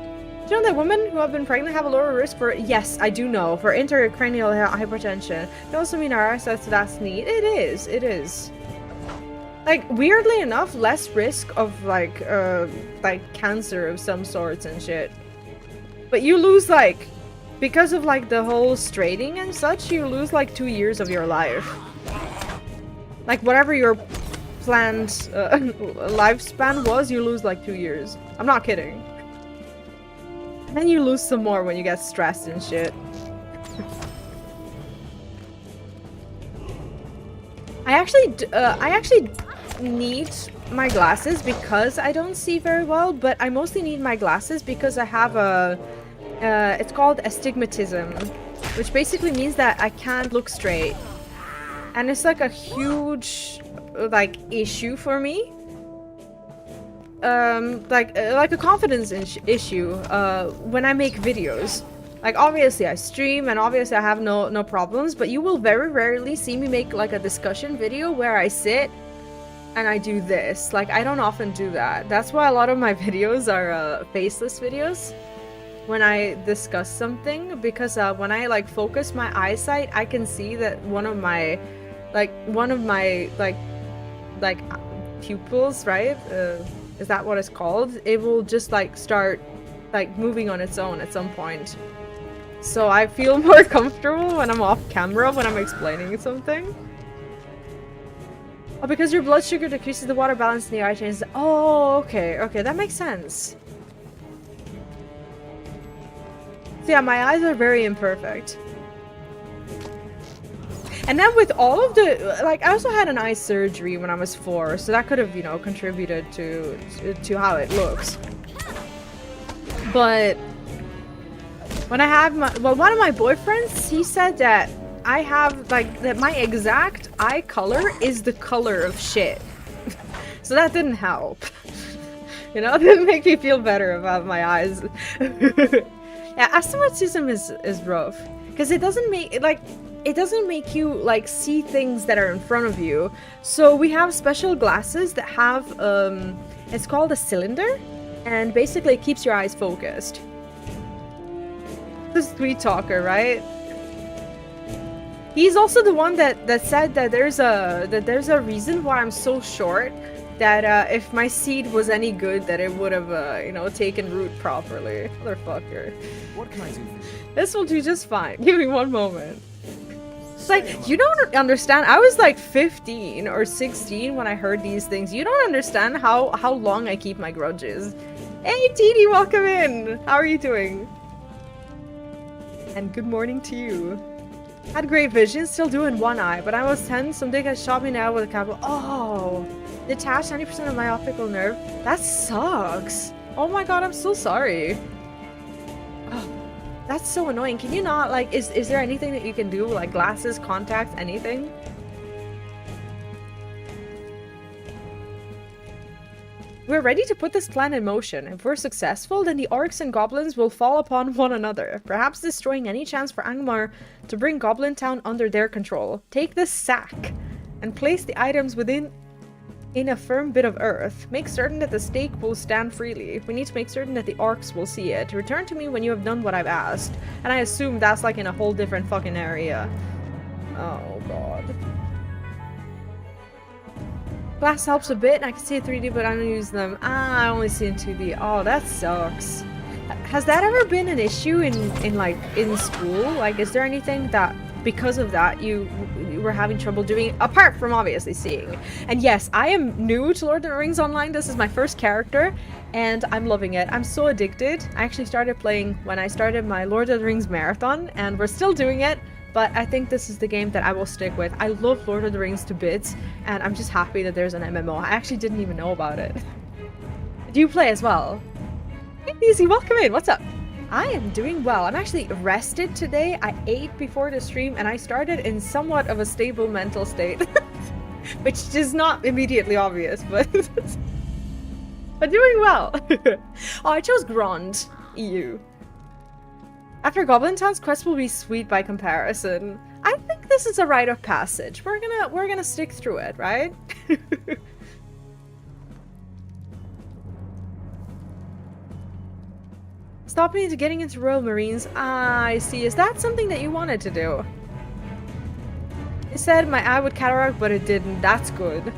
Speaker 1: Do you know that women who have been pregnant have a lower risk for— yes, I do know, for intracranial hypertension. It also means our eyesight, so that's neat. It is. Like, weirdly enough, less risk of, like cancer of some sorts and shit. But you lose, like, because of, like, the whole straining and such, you lose, like, 2 years of your life. Like, whatever your planned lifespan was, you lose, like, 2 years. I'm not kidding. And then you lose some more when you get stressed and shit. I actually need my glasses because I don't see very well, but I mostly need my glasses because I have a it's called astigmatism, which basically means that I can't look straight, and it's like a huge like issue for me, like a confidence issue when I make videos. Like, obviously I stream and obviously I have no problems, but you will very rarely see me make like a discussion video where I sit and I do this. Like, I don't often do that. That's why a lot of my videos are faceless videos when I discuss something, because when I like focus my eyesight, I can see that one of my pupils, right? Is that what it's called? It will just like start like moving on its own at some point. So I feel more comfortable when I'm off camera when I'm explaining something. Oh, because your blood sugar decreases the water balance in the eye changes. Oh, okay, that makes sense. So yeah, my eyes are very imperfect. And then with all of the, like, I also had an eye surgery when I was 4, so that could have, you know, contributed to how it looks. But when I have my, well, one of my boyfriends, he said that I have, like, that my exact eye color is the color of shit. So that didn't help. You know, it didn't make me feel better about my eyes. Yeah, astigmatism is rough. Because it doesn't make, like, it doesn't make you, like, see things that are in front of you. So we have special glasses that have, it's called a cylinder. And basically it keeps your eyes focused. The sweet talker, right? He's also the one that said that there's a reason why I'm so short. That if my seed was any good, that it would have, you know, taken root properly. Motherfucker.
Speaker 5: What can I do for you?
Speaker 1: This will do just fine. Give me one moment. It's like, you don't understand. I was like 15 or 16 when I heard these things. You don't understand how long I keep my grudges. Hey, Tini, welcome in. How are you doing? And good morning to you. Had great vision, still doing one eye, but I was 10, some dick has shot me now with a capital. Oh, detached 90% of my optical nerve. That sucks. Oh my god, I'm so sorry. Oh, that's so annoying. Can you not, like, is there anything that you can do, like glasses, contacts, anything? We're ready to put this plan in motion. If we're successful, then the orcs and goblins will fall upon one another, perhaps destroying any chance for Angmar to bring Goblin Town under their control. Take this sack and place the items within in a firm bit of earth. Make certain that the stake will stand freely. We need to make certain that the orcs will see it. Return to me when you have done what I've asked. And I assume that's like in a whole different fucking area. Oh god. Glass helps a bit, and I can see it 3D, but I don't use them. Ah, I only see in 2D. Oh, that sucks. Has that ever been an issue in school? Like, is there anything that, because of that, you were having trouble doing, apart from obviously seeing? And yes, I am new to Lord of the Rings Online. This is my first character, and I'm loving it. I'm so addicted. I actually started playing when I started my Lord of the Rings marathon, and we're still doing it. but I think this is the game that I will stick with. I love Lord of the Rings to bits, and I'm just happy that there's an MMO. I actually didn't even know about it. Do you play as well? Hey, Easy, welcome in. What's up? I am doing well. I'm actually rested today. I ate before the stream, and I started in somewhat of a stable mental state, which is not immediately obvious, but I'm doing well. Oh, I chose Grand EU. After Goblin Town's quest will be sweet by comparison. I think this is a rite of passage. We're gonna stick through it, right? Stop me into getting into Royal Marines. I see. Is that something that you wanted to do? It said my eye would cataract, but it didn't. That's good.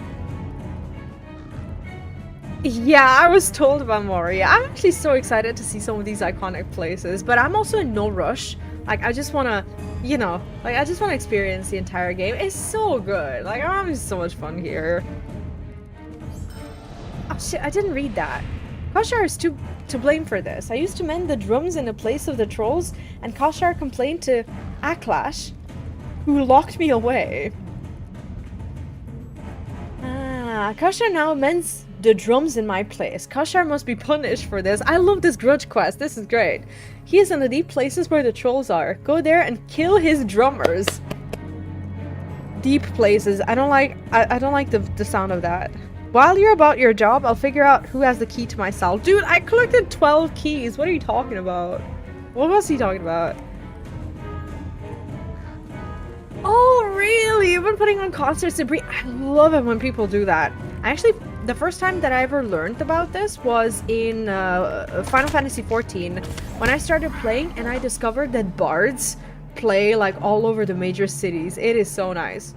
Speaker 1: Yeah, I was told about Moria. I'm actually so excited to see some of these iconic places, but I'm also in no rush. Like, I just want to, you know, like, I just want to experience the entire game. It's so good. Like, I'm having so much fun here. Oh shit, I didn't read that. Koshar is to blame for this. I used to mend the drums in the place of the trolls, and Koshar complained to Aklash, who locked me away. Ah, Koshar now mends the drums in my place. Koshar must be punished for this. I love this grudge quest. This is great. He is in the deep places where the trolls are. Go there and kill his drummers. Deep places. I don't like the sound of that. While you're about your job, I'll figure out who has the key to my cell. Dude, I collected 12 keys. What are you talking about? What was he talking about? Oh, really? You've been putting on concerts to breathe. I love it when people do that. Actually, the first time that I ever learned about this was in Final Fantasy XIV, when I started playing and I discovered that bards play like all over the major cities. It is so nice.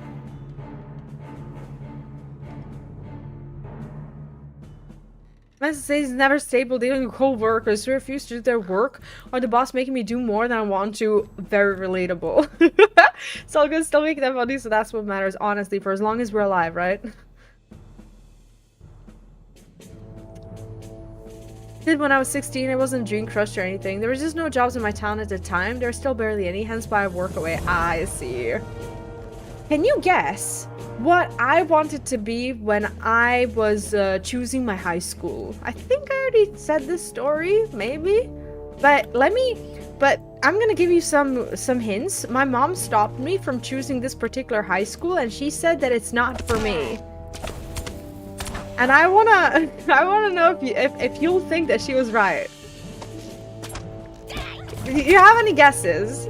Speaker 1: Master says he's never stable dealing with co-workers who refuse to do their work, or the boss making me do more than I want to. Very relatable. So I'm gonna still make that money, so that's what matters, honestly, for as long as we're alive, right? When I was 16, I wasn't dream crushed or anything. There was just no jobs in my town at the time. There were still barely any, hence why I work away. I see. Can you guess what I wanted to be when I was choosing my high school? I think I already said this story, maybe? But I'm gonna give you some hints. My mom stopped me from choosing this particular high school, and she said that it's not for me. And I wanna know if you'll think that she was right. Do you have any guesses?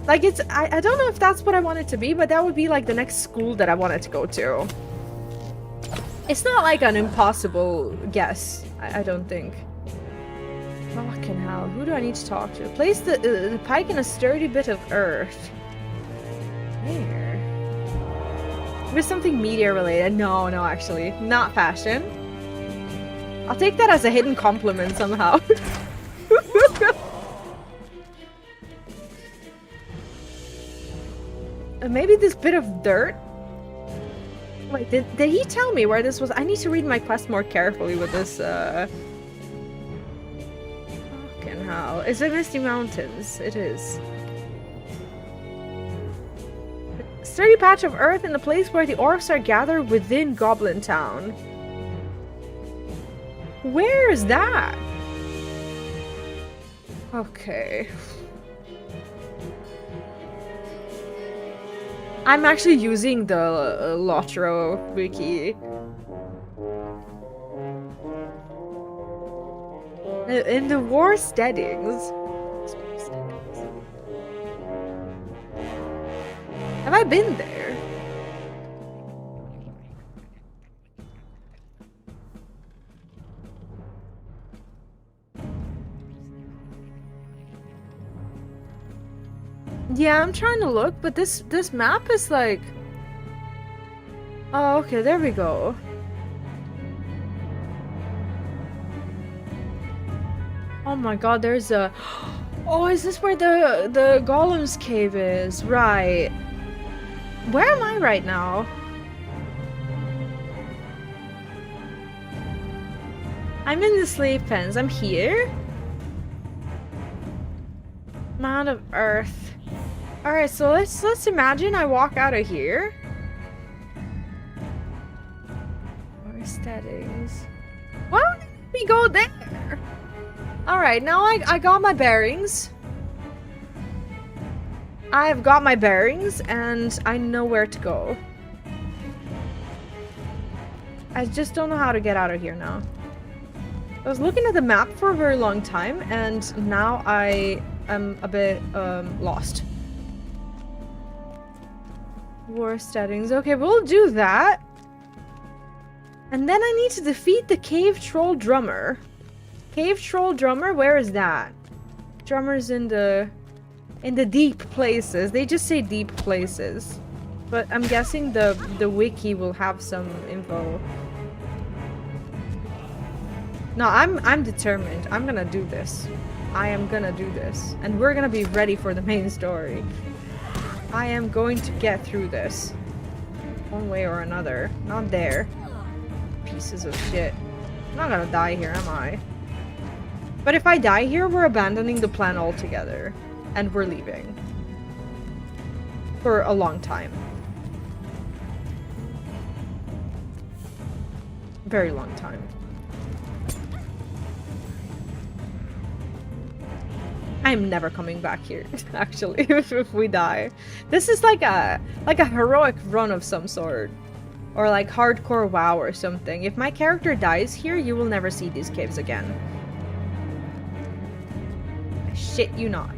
Speaker 1: Like, I don't know if that's what I want it to be, but that would be like the next school that I wanted to go to. It's not like an impossible guess, I don't think. Fucking hell, who do I need to talk to? Place the pike in a sturdy bit of earth. Where? With something media related. No, actually. Not fashion. I'll take that as a hidden compliment somehow. Maybe this bit of dirt? Wait, did he tell me where this was? I need to read my quest more carefully with this, Fucking hell. Is it Misty Mountains? It is. Sturdy patch of earth in the place where the orcs are gathered within Goblin Town. Where is that? Okay. I'm actually using the LOTRO wiki. In the war steadings. Have I been there? Yeah, I'm trying to look, but this map is like... Oh, okay, there we go. Oh my god, there's a... Oh, is this where the Golem's cave is? Right. Where am I right now? I'm in the slave pens. I'm here? Mound of Earth. Alright, so let's imagine I walk out of here. More settings. Why don't we go there? Alright, now I got my bearings. I've got my bearings and I know where to go. I just don't know how to get out of here now. I was looking at the map for a very long time and now I am a bit lost. War settings. Okay, we'll do that. And then I need to defeat the cave troll drummer. Cave troll drummer, where is that? Drummer's in the deep places. They just say deep places. But I'm guessing the wiki will have some info. No, I'm determined. I'm gonna do this. I am gonna do this. And we're gonna be ready for the main story. I am going to get through this. One way or another. Not there. Pieces of shit. I'm not gonna die here, am I? But if I die here, we're abandoning the plan altogether. And we're leaving. For a long time. Very long time. I'm never coming back here, actually, if we die. This is like a heroic run of some sort. Or like hardcore WoW or something. If my character dies here, you will never see these caves again. I shit you not.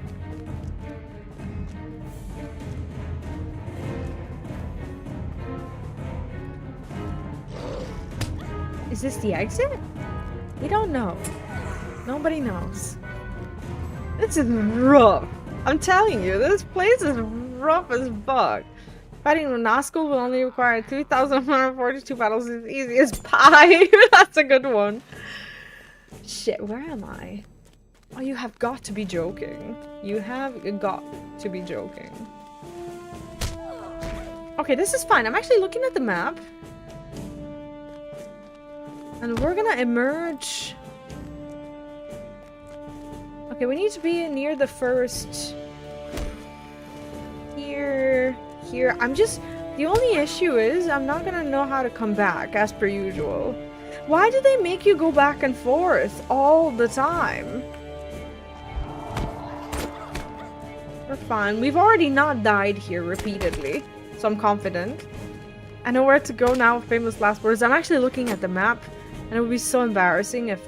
Speaker 1: Is this the exit? We don't know. Nobody knows. This is rough. I'm telling you, this place is rough as fuck. Fighting with Nazgul will only require 2,142 battles as easy as pie. That's a good one. Shit, where am I? Oh, you have got to be joking. You have got to be joking. Okay, this is fine. I'm actually looking at the map. And we're gonna emerge... Okay, we need to be near the first... Here... Here. I'm just... The only issue is I'm not gonna know how to come back, as per usual. Why do they make you go back and forth all the time? We're fine. We've already not died here repeatedly, so I'm confident. I know where to go now, famous last words. I'm actually looking at the map, and it would be so embarrassing if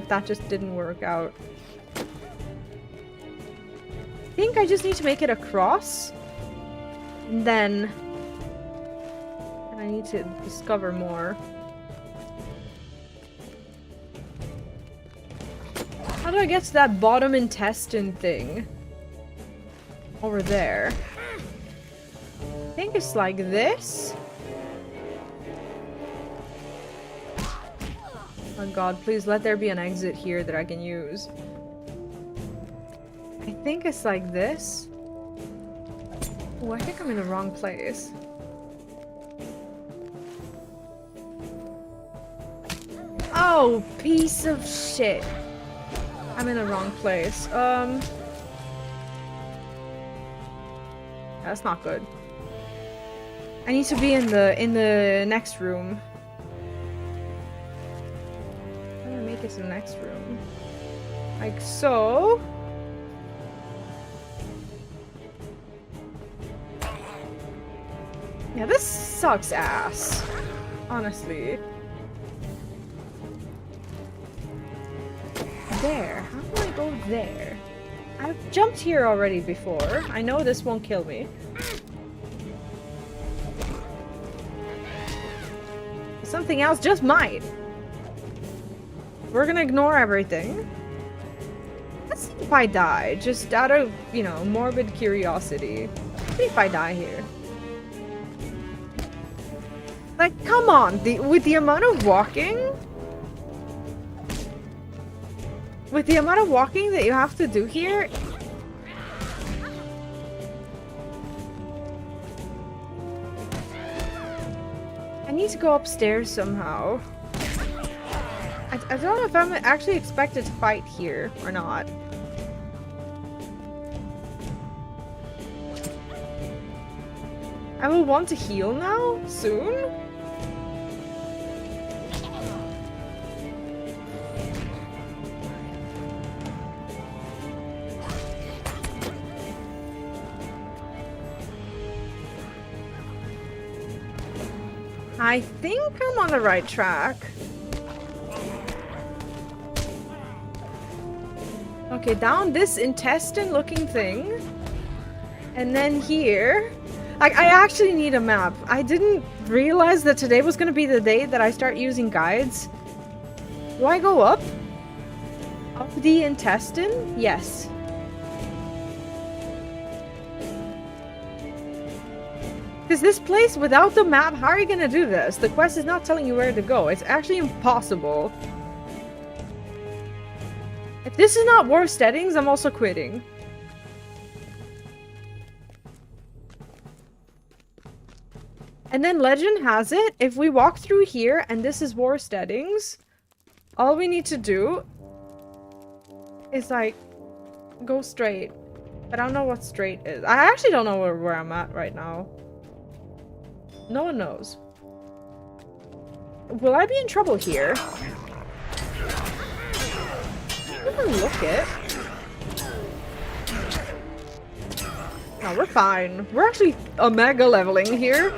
Speaker 1: that just didn't work out. I think I just need to make it across. And then... And I need to discover more. How do I get to that bottom intestine thing? Over there. I think it's like this. Oh god, please let there be an exit here that I can use. I think it's like this. Oh, I think I'm in the wrong place. Oh, piece of shit. I'm in the wrong place. That's not good. I need to be in the next room. How do I make it to the next room? Like so. Yeah, this sucks ass. Honestly. There. How do I go there? I've jumped here already before. I know this won't kill me. Something else just might. We're gonna ignore everything. Let's see if I die. Just out of, you know, morbid curiosity. Let's see if I die here. Like, come on. With the amount of walking... With the amount of walking that you have to do here... I need to go upstairs somehow. I don't know if I'm actually expected to fight here or not. I will want to heal now? Soon? I think I'm on the right track. Okay, down this intestine-looking thing. And then here. I actually need a map. I didn't realize that today was going to be the day that I start using guides. Do I go up? Up the intestine? Yes. Because this place, without the map, how are you going to do this? The quest is not telling you where to go. It's actually impossible. If this is not war settings, I'm also quitting. And then legend has it, if we walk through here and this is war settings, all we need to do is like go straight. But I don't know what straight is. I actually don't know where I'm at right now. No one knows. Will I be in trouble here? Look it. No, we're fine. We're actually omega leveling here.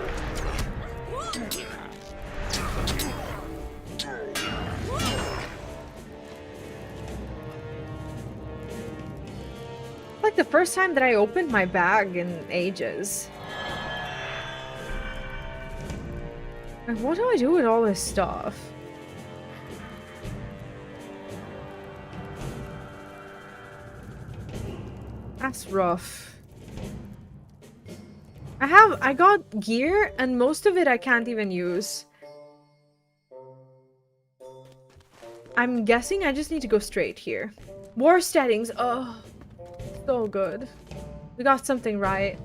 Speaker 1: Like the first time that I opened my bag in ages. Like, what do I do with all this stuff? That's rough. I got gear and most of it I can't even use. I'm guessing I just need to go straight here. War settings. Oh, so good. We got something right.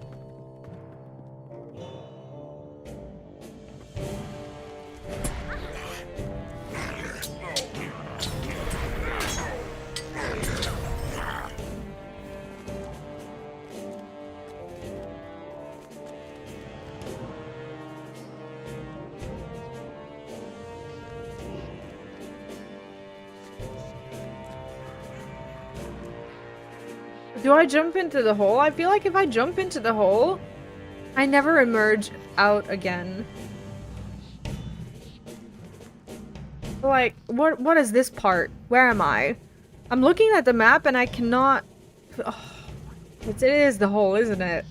Speaker 1: Do I jump into the hole? I feel like if I jump into the hole, I never emerge out again. Like, what is this part? Where am I? I'm looking at the map and I cannot... Oh, it is the hole, isn't it?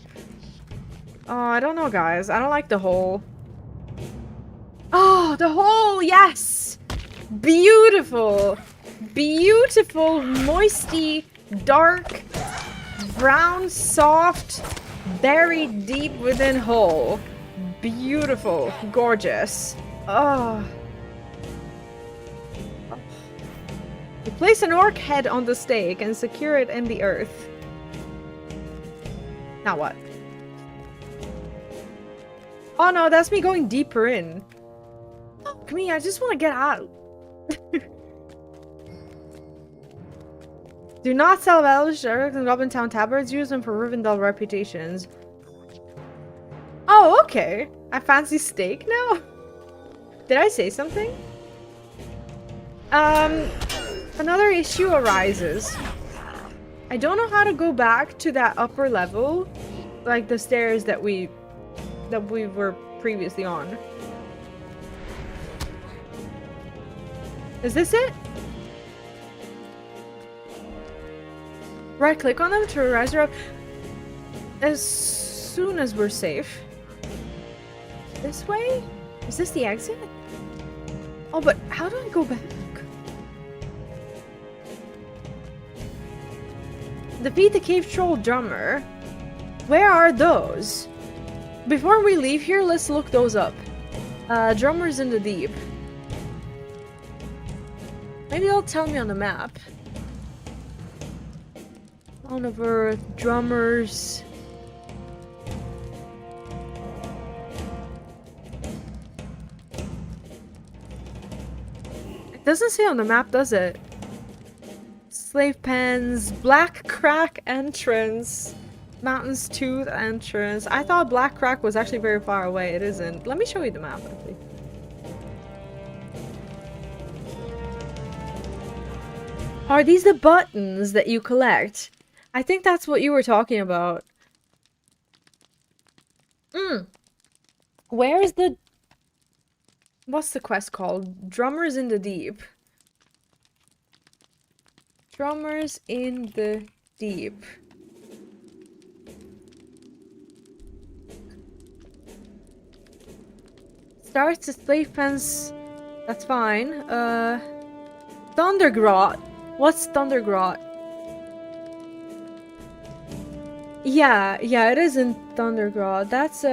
Speaker 1: Oh, I don't know, guys. I don't like the hole. Oh, the hole! Yes! Beautiful! Beautiful, moisty, dark... brown, soft, buried deep within hole. Beautiful. Gorgeous. Oh. You place an orc head on the stake and secure it in the earth. Now what? Oh no, that's me going deeper in. Fuck me, I just want to get out. Do not sell Elrond and Goblin Town tabards. Use them for Rivendell reputations. Oh, okay. I fancy steak now? Did I say something? Another issue arises. I don't know how to go back to that upper level. Like the stairs that we were previously on. Is this it? Right click on them to rise her up as soon as we're safe. This way? Is this the exit? Oh, but how do I go back? Defeat the cave troll drummer. Where are those? Before we leave here, let's look those up. Drummers in the deep. Maybe they'll tell me on the map. Dawn of Earth, drummers. It doesn't say on the map, does it? Slave pens, black crack entrance. Mountains to the entrance. I thought Black Crack was actually very far away. It isn't. Let me show you the map, actually. Are these the buttons that you collect? I think that's what you were talking about. Where's the... What's the quest called? Drummers in the Deep. Drummers in the Deep. Starts the slave pens. That's fine. Thundergrot. What's Thundergrot? Yeah, it isn't Thundergrot. That's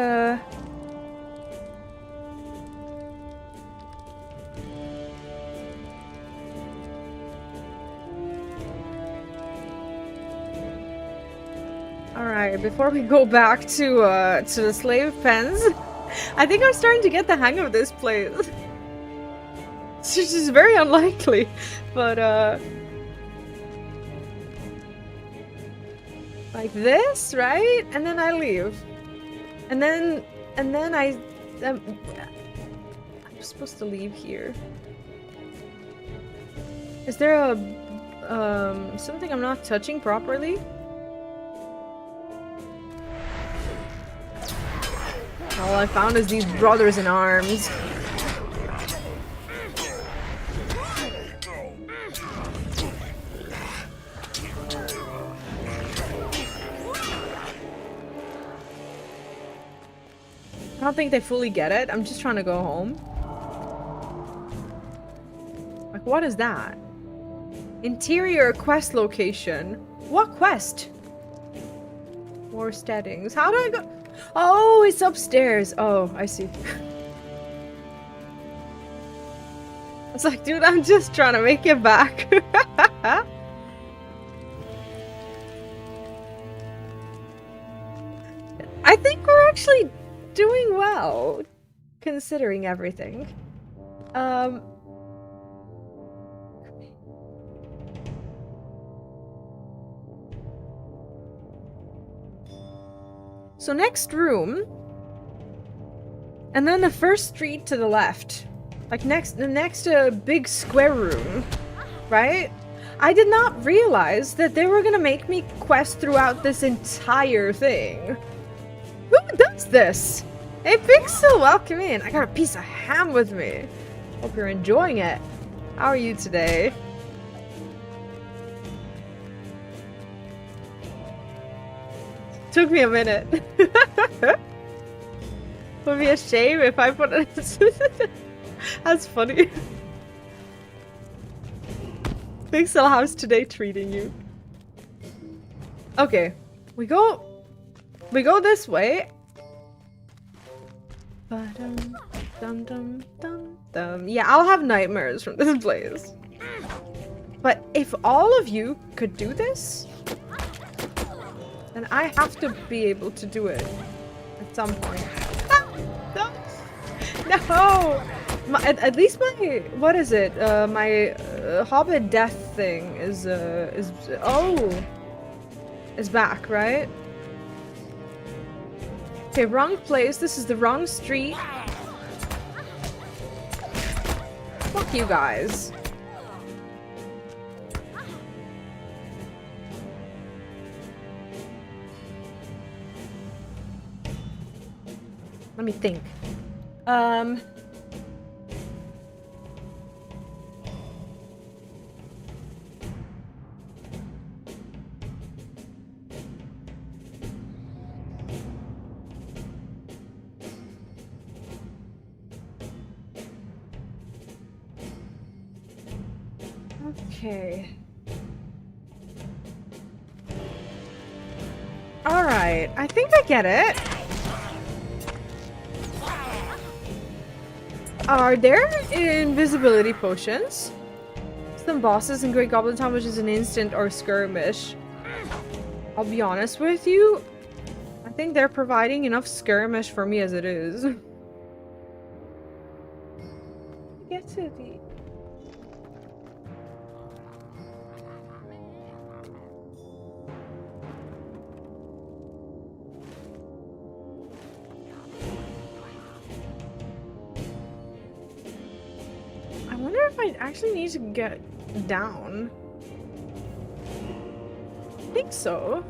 Speaker 1: Alright, before we go back to the slave pens, I think I'm starting to get the hang of this place. Which is very unlikely, but like this, right? And then I leave. And then I'm supposed to leave here. Is there a something I'm not touching properly? All I found is these brothers in arms. I don't think they fully get it. I'm just trying to go home. Like, what is that? Interior quest location. What quest? More settings. How do I go? Oh, it's upstairs. Oh, I see. I was like, dude, I'm just trying to make it back. I think we're actually doing well, considering everything. So next room, and then the first street to the left, like the next big square room, right? I did not realize that they were gonna make me quest throughout this entire thing. Who does this? Hey Pixel, welcome in. I got a piece of ham with me. Hope you're enjoying it. How are you today? Took me a minute. Would be a shame if I put it. That's funny. Pixel, how's today treating you? Okay, we go this way. Yeah, I'll have nightmares from this place. But if all of you could do this, then I have to be able to do it at some point. Ah, no! At least my, what is it? My Hobbit death thing is back, right? Okay, wrong place. This is the wrong street. Fuck you guys. Let me think. Okay. All right. I think I get it. Are there invisibility potions? Some bosses in Great Goblin Town, which is an instant or skirmish. I'll be honest with you. I think they're providing enough skirmish for me as it is. Get to the... if I actually need to get down. I think so.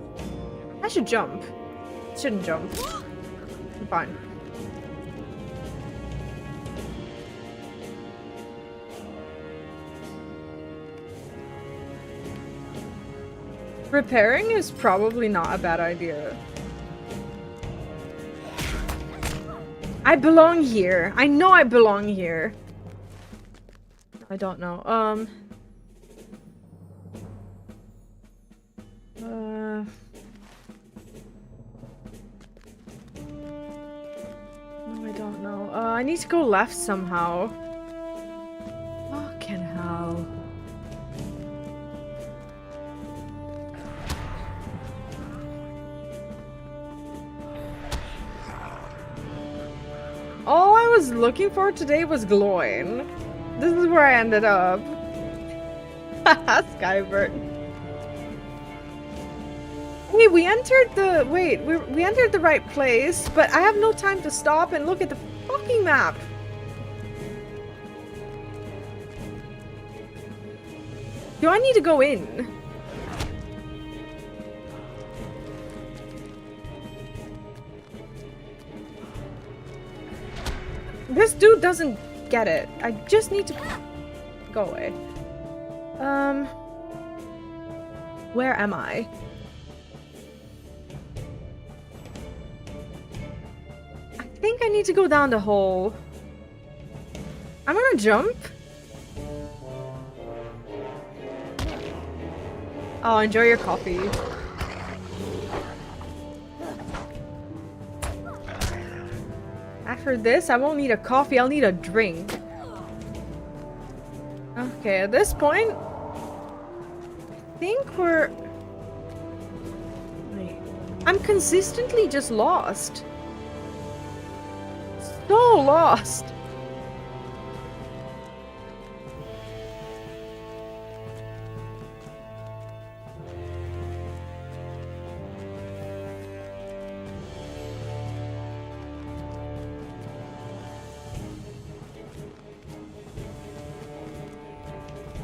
Speaker 1: I should jump. Shouldn't jump. I'm fine. Repairing is probably not a bad idea. I belong here. I know I belong here. I don't know. No, I don't know. I need to go left somehow. Fucking hell. All I was looking for today was Gloin. This is where I ended up. Haha, Skybird. Wait, we entered the... Wait, we entered the right place, but I have no time to stop and look at the fucking map. Do I need to go in? This dude doesn't get it. I just need to go away. Where am I? I think I need to go down the hole. I'm gonna jump. Oh, enjoy your coffee. After this, I won't need a coffee, I'll need a drink. Okay, at this point, I think we're... Wait. I'm consistently just lost. So lost.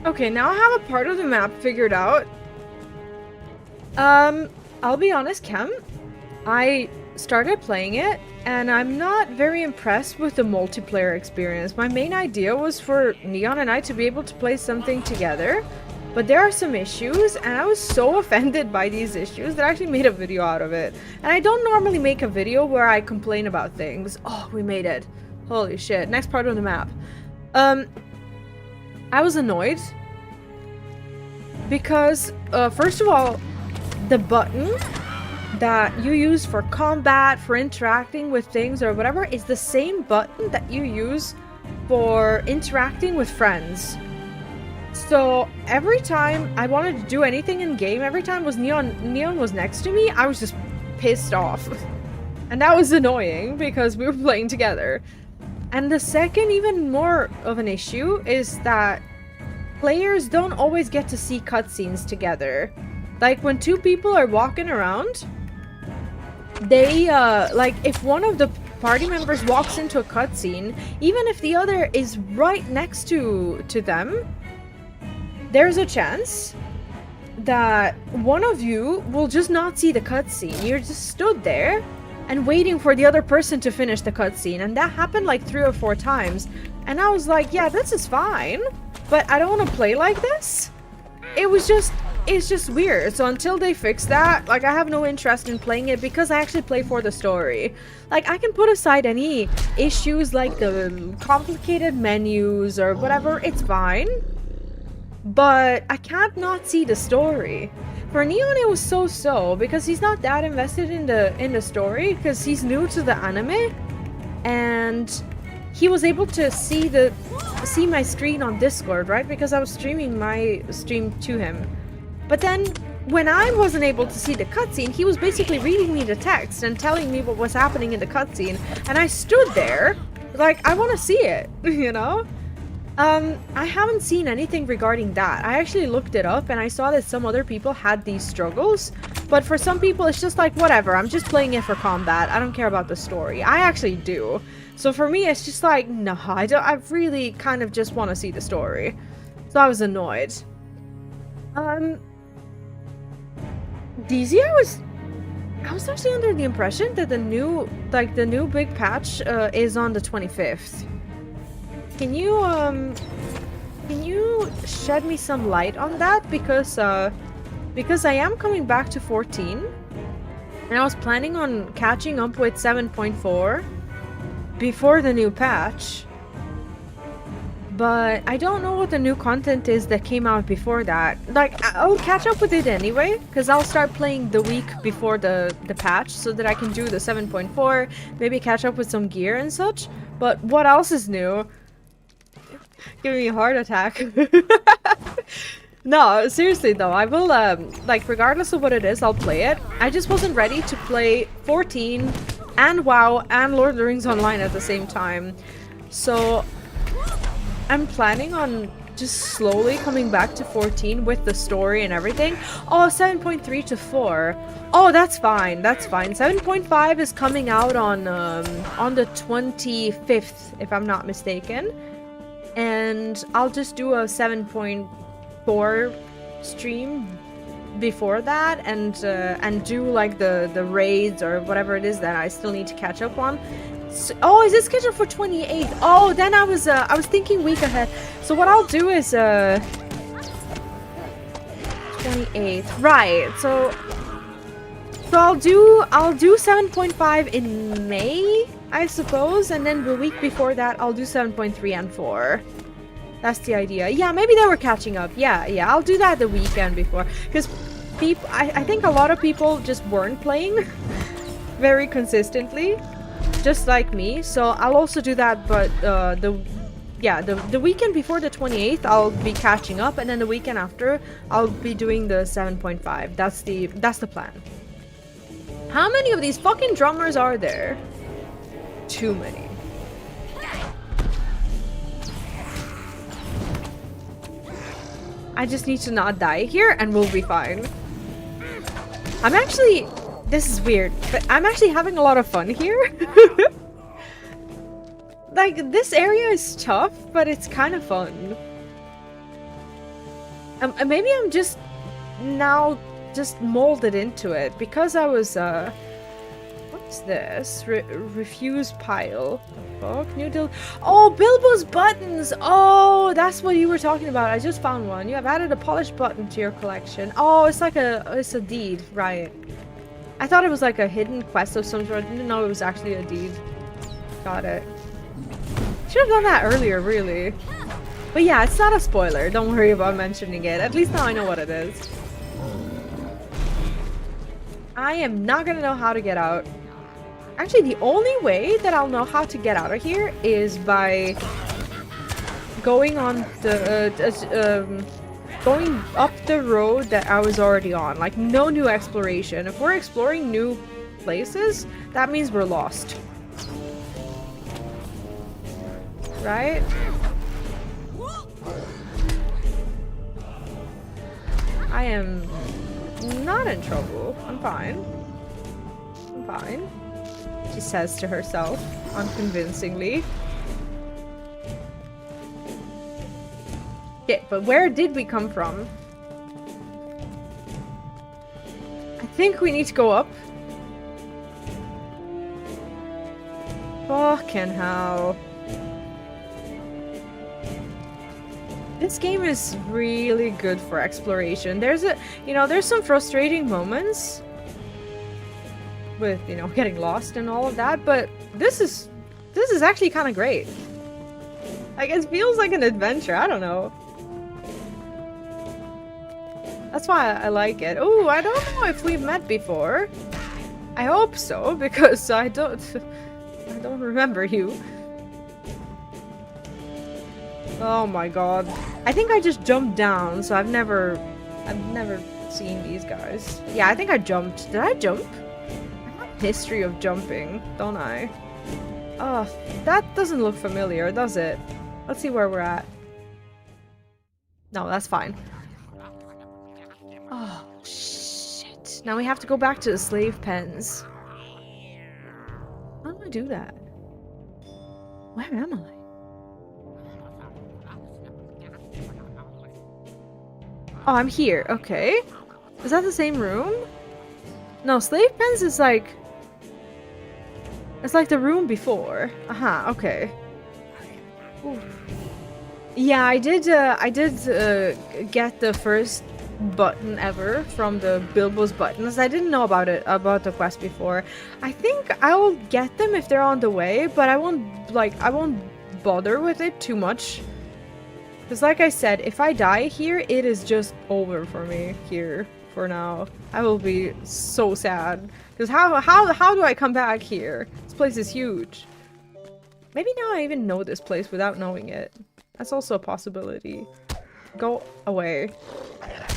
Speaker 1: Okay, now I have a part of the map figured out. I'll be honest, Chem. I started playing it, and I'm not very impressed with the multiplayer experience. My main idea was for Neon and I to be able to play something together, but there are some issues, and I was so offended by these issues that I actually made a video out of it. And I don't normally make a video where I complain about things. Oh, we made it. Holy shit. Next part of the map. I was annoyed because, first of all, the button that you use for combat, for interacting with things or whatever, is the same button that you use for interacting with friends. So every time I wanted to do anything in game, every time Neon was next to me, I was just pissed off. And that was annoying because we were playing together. And the second, even more of an issue, is that players don't always get to see cutscenes together. Like, when two people are walking around, they, like, if one of the party members walks into a cutscene, even if the other is right next to them, there's a chance that one of you will just not see the cutscene. You're just stood there and waiting for the other person to finish the cutscene, and that happened like 3 or 4 times. And I was like, yeah, this is fine, but I don't want to play like this. It's just weird. So until they fix that, like, I have no interest in playing it because I actually play for the story. Like, I can put aside any issues like the complicated menus or whatever, it's fine. But I can't not see the story. For Neon, it was so-so because he's not that invested in the story because he's new to the anime, and he was able to see my screen on Discord, right? Because I was streaming my stream to him. But then when I wasn't able to see the cutscene, he was basically reading me the text and telling me what was happening in the cutscene, and I stood there like, I want to see it, you know? I haven't seen anything regarding that. I actually looked it up and I saw that some other people had these struggles, but for some people it's just like, whatever, I'm just playing it for combat, I don't care about the story. I actually do. So for me, it's just like, no, I really kind of just want to see the story. So I was annoyed. DZ, I was actually under the impression that the new big patch is on the 25th. Can you shed me some light on that? Because I am coming back to 14, and I was planning on catching up with 7.4 before the new patch. But I don't know what the new content is that came out before that. Like, I'll catch up with it anyway, because I'll start playing the week before the patch so that I can do the 7.4, maybe catch up with some gear and such. But what else is new? Giving me a heart attack. No, seriously though, I will, like, regardless of what it is, I'll play it. I just wasn't ready to play 14 and WoW and Lord of the Rings Online at the same time. So I'm planning on just slowly coming back to 14 with the story and everything. Oh, 7.3 to 4. Oh, that's fine. That's fine. 7.5 is coming out on the 25th, if I'm not mistaken. And I'll just do a 7.4 stream before that and do like the raids or whatever it is that I still need to catch up on. So, oh, is it scheduled for 28th? Oh, then I was thinking week ahead. So what I'll do is 28th, right? So I'll do 7.5 in May, I suppose, and then the week before that I'll do 7.3 and 4. That's the idea. Yeah, maybe they were catching up. Yeah, I'll do that the weekend before, because people, I think a lot of people just weren't playing very consistently, just like me. So I'll also do that, but the weekend before the 28th I'll be catching up, and then the weekend after I'll be doing the 7.5. That's the plan. How many of these fucking drummers are there? Too many. I just need to not die here and we'll be fine. I'm actually... This is weird, but I'm actually having a lot of fun here. Like, this area is tough, but it's kind of fun. Maybe I'm just now just molded into it because I was what's this? Refuse pile. The fuck? New deal. Oh, Bilbo's buttons. Oh, that's what you were talking about. I just found one. You have added a polished button to your collection. Oh, it's like it's a deed, right? I thought it was like a hidden quest of some sort. I didn't know it was actually a deed. Got it. Should have done that earlier, really. But yeah, it's not a spoiler. Don't worry about mentioning it. At least now I know what it is. I am not gonna know how to get out. Actually, the only way that I'll know how to get out of here is by going on the going up the road that I was already on. Like, no new exploration. If we're exploring new places, that means we're lost. Right? I am not in trouble. I'm fine. I'm fine. She says to herself, unconvincingly. Yeah, but where did we come from? I think we need to go up. Fucking hell. This game is really good for exploration. There's some frustrating moments with, getting lost and all of that, but this is actually kind of great. Like, it feels like an adventure. I don't know. That's why I like it. Oh, I don't know if we've met before. I hope so, because I don't remember you. Oh my god. I think I just jumped down, so I've never seen these guys. Yeah, I think I jumped. Did I jump? I have a history of jumping, don't I? Oh, that doesn't look familiar, does it? Let's see where we're at. No, that's fine. Oh, shit. Now we have to go back to the slave pens. How do I do that? Where am I? Oh, I'm here. Okay. Is that the same room? No, slave pens is like... It's like the room before. Aha, okay. Ooh. Yeah, I did get the first button ever from the Bilbo's buttons. I didn't know about the quest before. I think I will get them if they're on the way, but I won't bother with it too much. Because like I said, if I die here, it is just over for me here for now. I will be so sad. Because how do I come back here? This place is huge. Maybe now I even know this place without knowing it. That's also a possibility. Go away.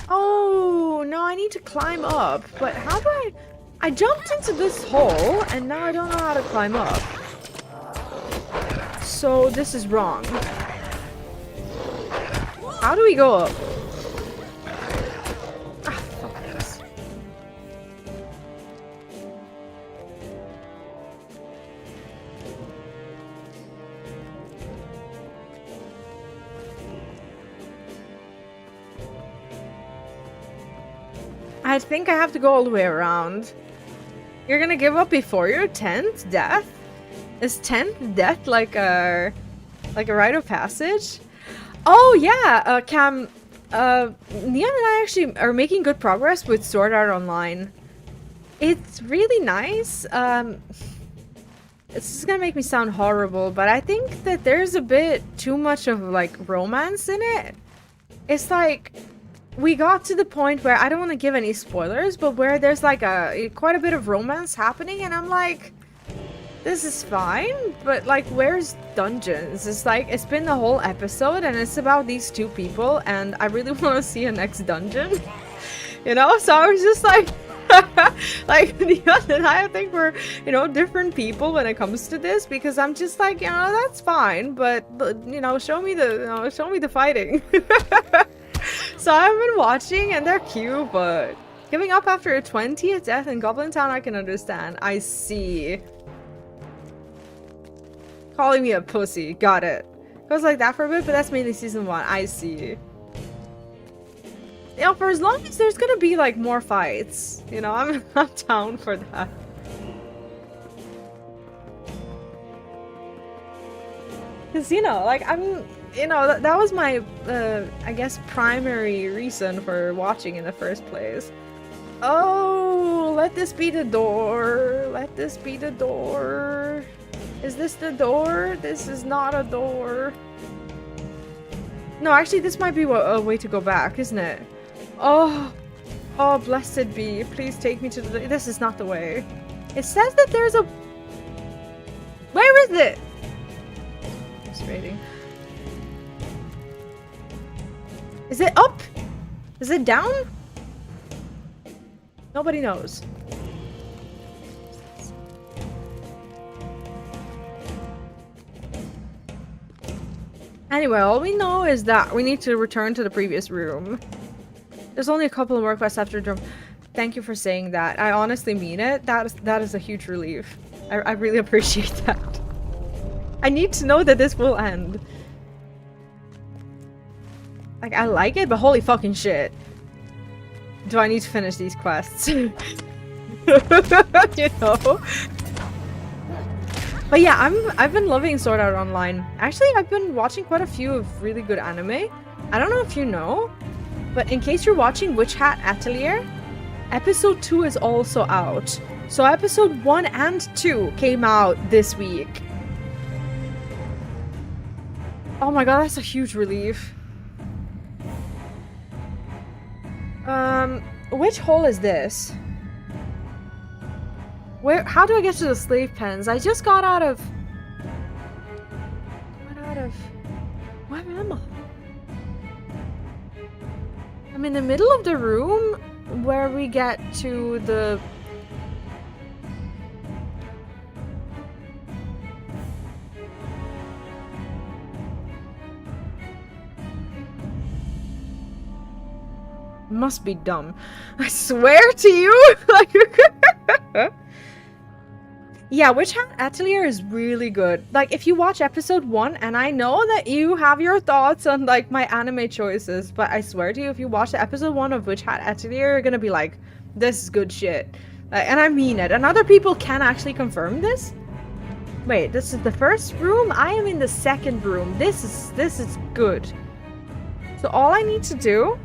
Speaker 1: Oh, no, I need to climb up. But how do I jumped into this hole, and now I don't know how to climb up. So this is wrong. How do we go up? Ah, fuck this. I think I have to go all the way around. You're gonna give up before your 10th death? Is 10th death like a rite of passage? Oh yeah, Cam, Neon and I actually are making good progress with Sword Art Online. It's really nice. This is gonna make me sound horrible, but I think that there's a bit too much of like romance in it. It's like we got to the point where I don't want to give any spoilers, but where there's like quite a bit of romance happening, and I'm like, this is fine, but like, where's dungeons? It's like, it's been the whole episode and it's about these two people and I really want to see a next dungeon. You know? So I was just like, like, Neon and I think we're, you know, different people when it comes to this, because I'm just like, you know, that's fine, but, you know, show me the fighting. So I've been watching and they're cute, but giving up after a 20th death in Goblin Town, I can understand. I see. Calling me a pussy. Got it. Goes like that for a bit, but that's mainly season 1. I see. You know, for as long as there's gonna be like more fights, you know, I'm down for that. Cause you know, like that was my I guess primary reason for watching in the first place. Oh, let this be the door. Let this be the door. Is this the door? This is not a door. No, actually, this might be a way to go back, isn't it? Oh, oh, blessed be. Please take me to the... This is not the way. It says that there's a... Where is it? Just waiting. Is it up? Is it down? Nobody knows. Anyway, all we know is that we need to return to the previous room. There's only a couple more quests after jump. Thank you for saying that. I honestly mean it. That is a huge relief. I really appreciate that. I need to know that this will end. Like, I like it, but holy fucking shit. Do I need to finish these quests? You know? But yeah, I've been loving Sword Art Online. Actually, I've been watching quite a few of really good anime. I don't know if you know, but in case you're watching Witch Hat Atelier, episode 2 is also out. So episode 1 and 2 came out this week. Oh my god, that's a huge relief. Which hole is this? How do I get to the slave pens? I just got out of... Where am I? I'm in the middle of the room where we get to the... Must be dumb. I swear to you! Like... Yeah, Witch Hat Atelier is really good. Like, if you watch episode 1, and I know that you have your thoughts on, like, my anime choices, but I swear to you, if you watch the episode 1 of Witch Hat Atelier, you're gonna be like, this is good shit. And I mean it. And other people can actually confirm this. Wait, this is the first room? I am in the second room. This is good. So all I need to do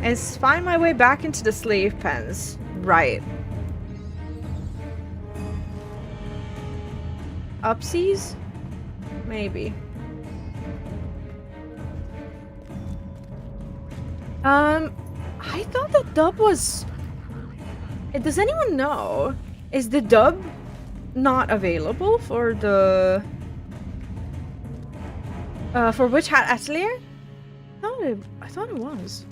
Speaker 1: is find my way back into the slave pens. Right. Upsies? Maybe. I thought the dub was... Does anyone know? Is the dub not available for the... for Witch Hat Atelier? I thought it was.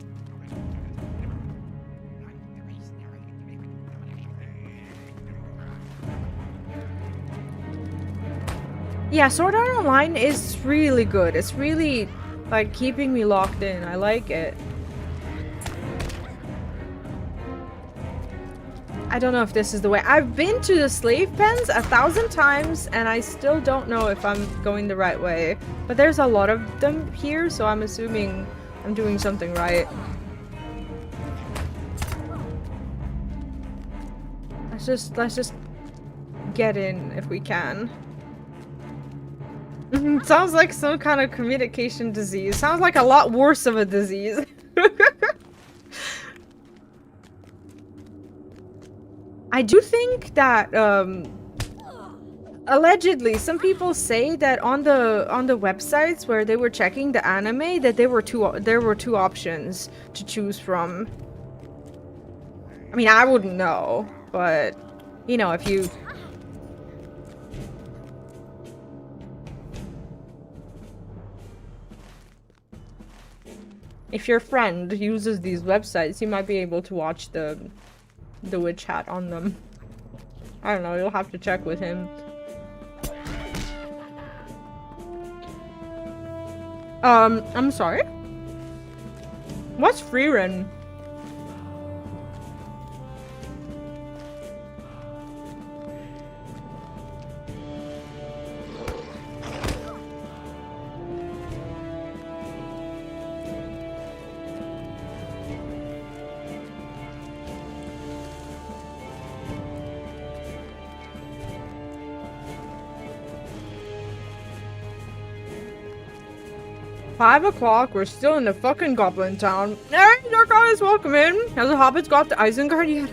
Speaker 1: Yeah, Sword Art Online is really good. It's really, like, keeping me locked in. I like it. I don't know if this is the way. I've been to the slave pens 1,000 times, and I still don't know if I'm going the right way. But there's a lot of them here, so I'm assuming I'm doing something right. Let's just get in if we can. Sounds like some kind of communication disease. Sounds like a lot worse of a disease. I do think that allegedly some people say that on the websites where they were checking the anime that there were two options to choose from. I mean, I wouldn't know, but you know, if your friend uses these websites, you might be able to watch the witch hat on them. I don't know, you'll have to check with him. I'm sorry? What's Freerun? Five o'clock, we're still in the fucking Goblin Town. Hey, Dark Goddess, welcome in. Has the Hobbits got the Isengard yet?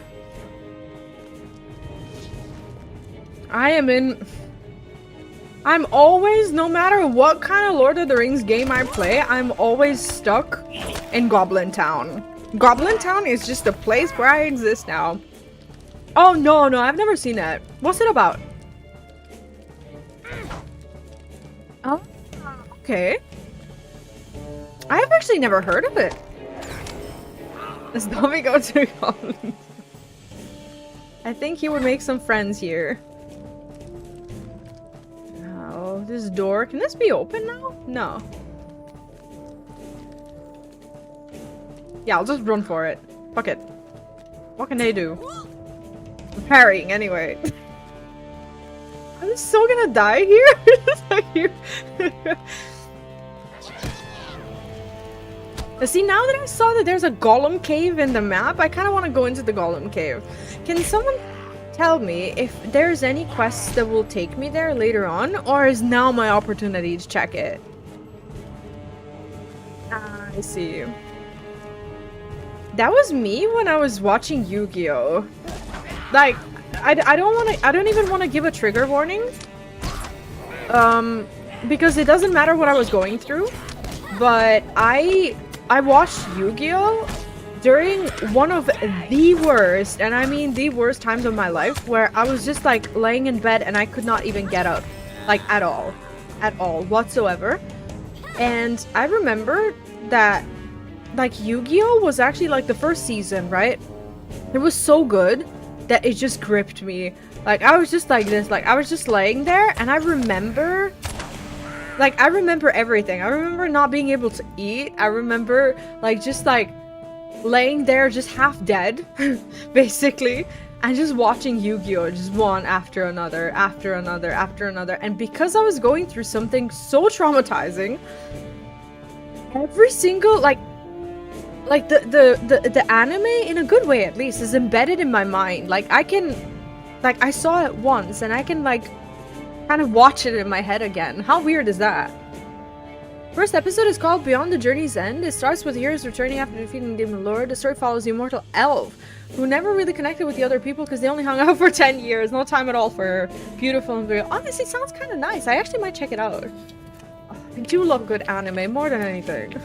Speaker 1: I'm always, no matter what kind of Lord of the Rings game I play, I'm always stuck in Goblin Town. Goblin Town is just a place where I exist now. Oh, no, I've never seen that. What's it about? Oh, okay. I've actually never heard of it. Does Dobby go to Goblin? I think he would make some friends here. Oh, this door. Can this be open now? No. Yeah, I'll just run for it. Fuck it. What can they do? I'm parrying anyway. I'm so gonna die here. See, now that I saw that there's a golem cave in the map, I kind of want to go into the golem cave. Can someone tell me if there's any quests that will take me there later on, or is now my opportunity to check it? I see. That was me when I was watching Yu-Gi-Oh! Like, I don't even want to give a trigger warning. Because it doesn't matter what I was going through, but I watched Yu-Gi-Oh! During one of the worst, and I mean the worst times of my life, where I was just like laying in bed and I could not even get up, like at all whatsoever. And I remember that like Yu-Gi-Oh! Was actually like the first season, right? It was so good that it just gripped me. Like I was just like this, like I was just laying there, and I remember everything. I remember not being able to eat. I remember like just like laying there just half dead basically, and just watching Yu-Gi-Oh! Just one after another, after another, after another. And because I was going through something so traumatizing, every single, like the anime, in a good way at least, is embedded in my mind. Like, I saw it once, and I can, like, kind of watch it in my head again. How weird is that? First episode is called Beyond the Journey's End. It starts with heroes returning after defeating Demon Lord. The story follows the immortal elf, who never really connected with the other people because they only hung out for 10 years. No time at all for her. Beautiful and real. Honestly, sounds kind of nice. I actually might check it out. I do love good anime more than anything.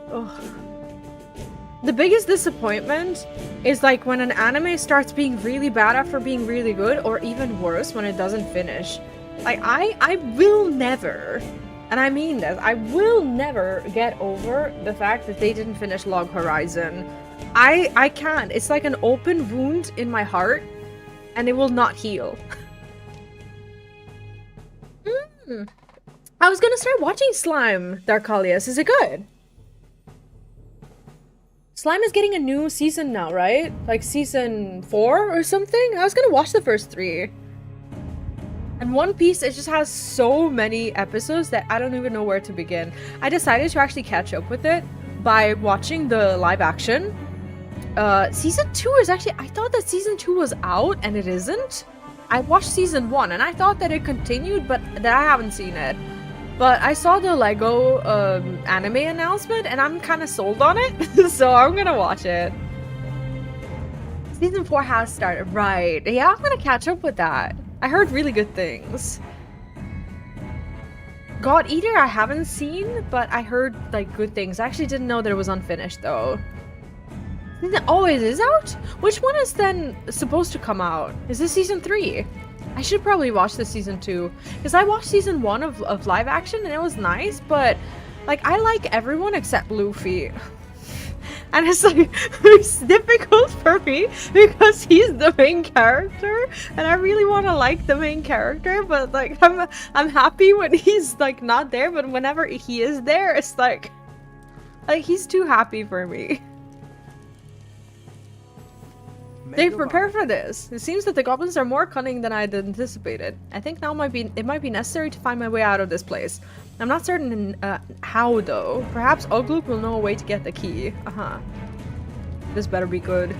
Speaker 1: Oh. The biggest disappointment is like when an anime starts being really bad after being really good, or even worse, when it doesn't finish. Like, I will never, and I mean this, I will never get over the fact that they didn't finish Log Horizon. I can't. It's like an open wound in my heart, and it will not heal. I was gonna start watching Slime, Darkalius. Is it good? Slime is getting a new season now, right? Like season 4 or something? I was gonna watch the first 3. And One Piece, it just has so many episodes that I don't even know where to begin. I decided to actually catch up with it by watching the live action. Season 2 is actually, I thought that season 2 was out, and it isn't. I watched season 1, and I thought that it continued, but that I haven't seen it. But I saw the Lego anime announcement, and I'm kind of sold on it, so I'm gonna watch it. Season 4 has started, right. Yeah, I'm gonna catch up with that. I heard really good things. God Eater I haven't seen, but I heard like good things. I actually didn't know that it was unfinished though. Oh, it is out? Which one is then supposed to come out? Is this season 3? I should probably watch the season 2. Because I watched season 1 of live action and it was nice, but like I like everyone except Luffy. And it's like, it's difficult for me because he's the main character and I really want to like the main character, but like I'm happy when he's like not there, but whenever he is there, it's like he's too happy for me. They prepare for this. It seems that the goblins are more cunning than I had anticipated. I think now it might be necessary to find my way out of this place. I'm not certain how though. Perhaps Ugluk will know a way to get the key. This better be good.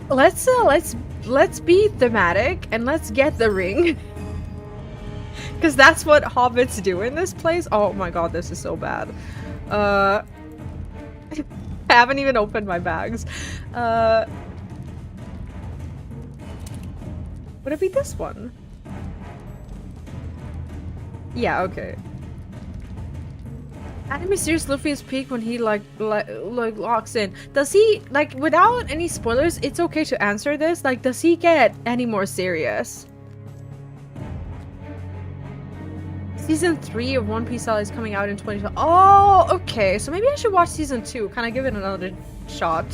Speaker 1: Let's be thematic and let's get the ring. Because that's what hobbits do in this place. Oh my god, this is so bad. I haven't even opened my bags. Would it be this one? Yeah, okay. Anime serious Luffy's peak when he like locks in. Does he, like, without any spoilers, it's okay to answer this. Like, does he get any more serious? Season 3 of One Piece is coming out in 2012. Oh, okay. So maybe I should watch season 2. Can I give it another shot?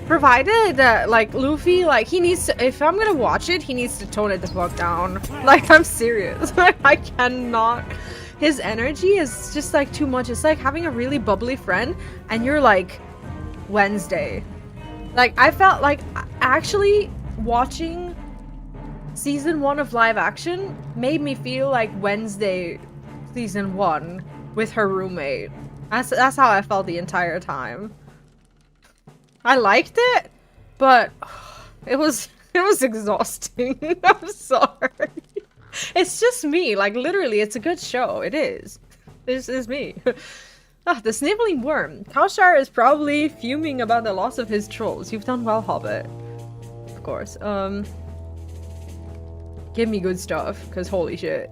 Speaker 1: Provided that, like, Luffy, like, he needs to, if I'm gonna watch it, he needs to tone it the fuck down. Like, I'm serious. I cannot. His energy is just, like, too much. It's like having a really bubbly friend and you're, like, Wednesday. Like, I felt like actually watching season 1 of live action made me feel like Wednesday season 1 with her roommate. That's how I felt the entire time. I liked it, but it was exhausting. I'm sorry. It's just me. Like, literally, it's a good show. It is. This is me. The sniveling worm. Kaushar is probably fuming about the loss of his trolls. You've done well, Hobbit. Of course. Give me good stuff, because holy shit.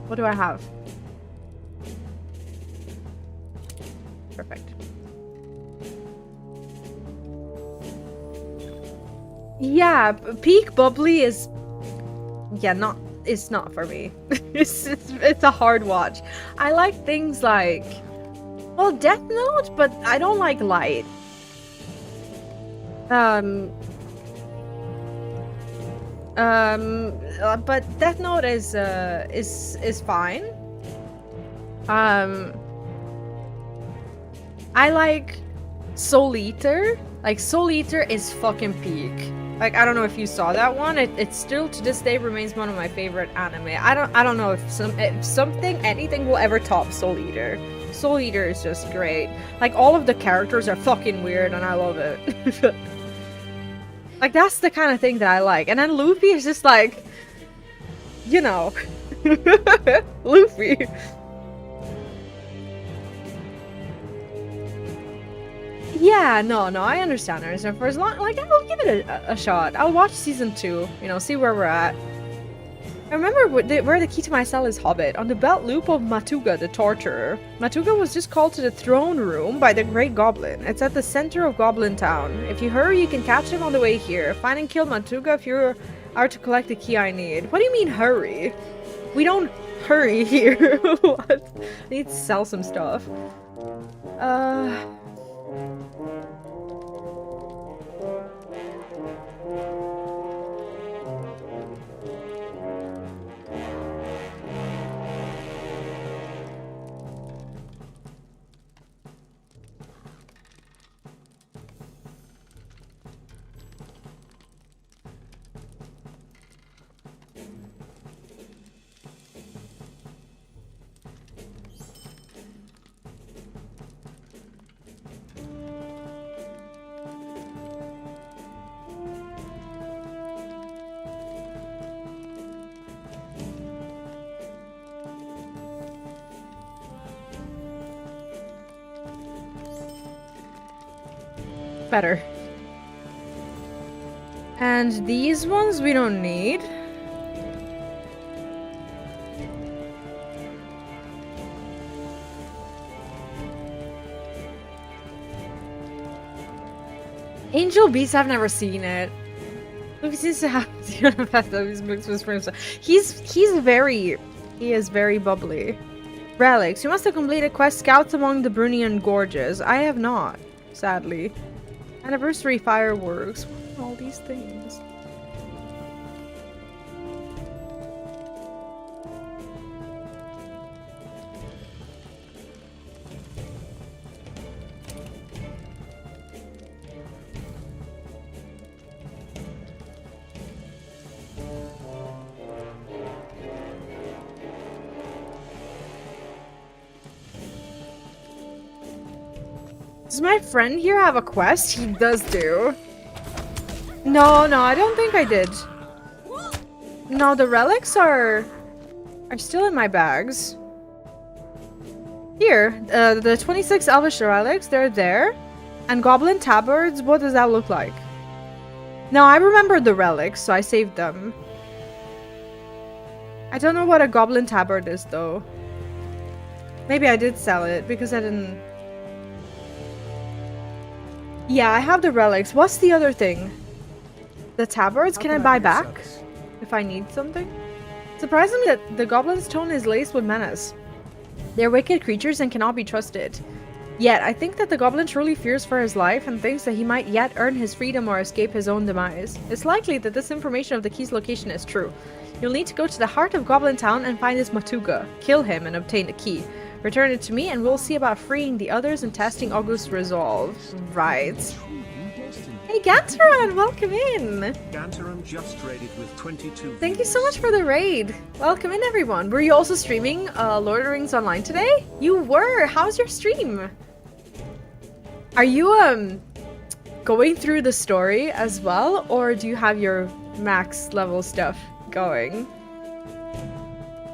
Speaker 1: What do I have? Perfect. Yeah, peak bubbly is... Yeah, it's not for me. it's a hard watch. I like things like... Well, Death Note, but I don't like light. But Death Note is fine. I like Soul Eater. Like, Soul Eater is fucking peak. Like, I don't know if you saw that one. It still to this day remains one of my favorite anime. I don't know if anything will ever top Soul Eater. Soul Eater is just great. Like, all of the characters are fucking weird and I love it. Like, that's the kind of thing that I like. And then Luffy is just like, you know, Luffy. Yeah, no, I understand. For as long, like, I'll give it a shot. I'll watch season 2, you know, see where we're at. I remember where the key to my cell is Hobbit, on the belt loop of Matuga, the Torturer. Matuga was just called to the throne room by the Great Goblin. It's at the center of Goblin Town. If you hurry, you can catch him on the way here. Find and kill Matuga if you are to collect the key I need. What do you mean, hurry? We don't hurry here. What? I need to sell some stuff. Better. And these ones we don't need. Angel Beast, I've never seen it. Luffy seems to have those books with friends. He is very bubbly. Relics. You must have completed quest Scouts among the Brunian Gorges. I have not, sadly. Anniversary fireworks. What are all these things? Does my friend here have a quest? He does do. No, I don't think I did. No, the relics are still in my bags. Here, the 26 Elvish relics, they're there. And Goblin tabards, what does that look like? No, I remember the relics, so I saved them. I don't know what a Goblin tabard is, though. Maybe I did sell it, because I didn't... Yeah, I have the relics. What's the other thing? The tabards? Can I buy back? If I need something? Surprisingly, that the goblin's tone is laced with menace. They're wicked creatures and cannot be trusted. Yet, I think that the goblin truly fears for his life and thinks that he might yet earn his freedom or escape his own demise. It's likely that this information of the key's location is true. You'll need to go to the heart of Goblin Town and find this Matuga. Kill him and obtain the key. Return it to me and we'll see about freeing the others and testing August's resolve. Right. Hey Gantaran, welcome in!
Speaker 6: Gantaran just raided with 22.
Speaker 1: Thank you so much for the raid. Welcome in everyone. Were you also streaming Lord of the Rings Online today? You were! How's your stream? Are you going through the story as well? Or do you have your max level stuff going?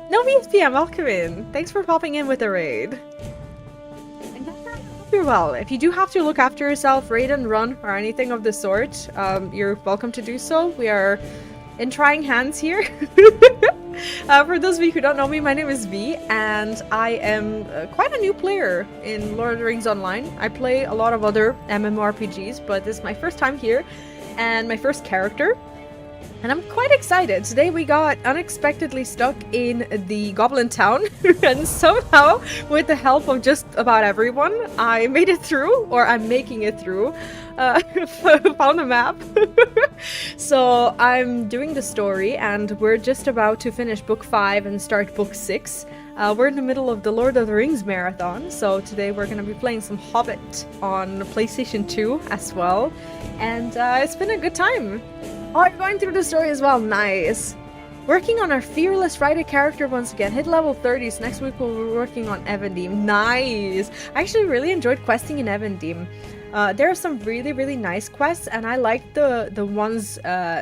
Speaker 1: No BSPM, welcome in. Thanks for popping in with the raid. And I hope you're well. If you do have to look after yourself, raid and run, or anything of the sort, you're welcome to do so. We are in trying hands here. For those of you who don't know me, my name is Vee, and I am quite a new player in Lord of the Rings Online. I play a lot of other MMORPGs, but this is my first time here, and my first character. And I'm quite excited. Today we got unexpectedly stuck in the Goblin Town, and somehow, with the help of just about everyone, I made it through, or I'm making it through. Found a map. So I'm doing the story, and we're just about to finish book 5 and start book 6. We're in the middle of the Lord of the Rings marathon, so today we're going to be playing some Hobbit on PlayStation 2 as well. And it's been a good time. Oh, you're going through the story as well. Nice. Working on our fearless writer character once again. Hit level 30, so next week we'll be working on Evendim. Nice. I actually really enjoyed questing in Evendim. There are some really nice quests, and I like the ones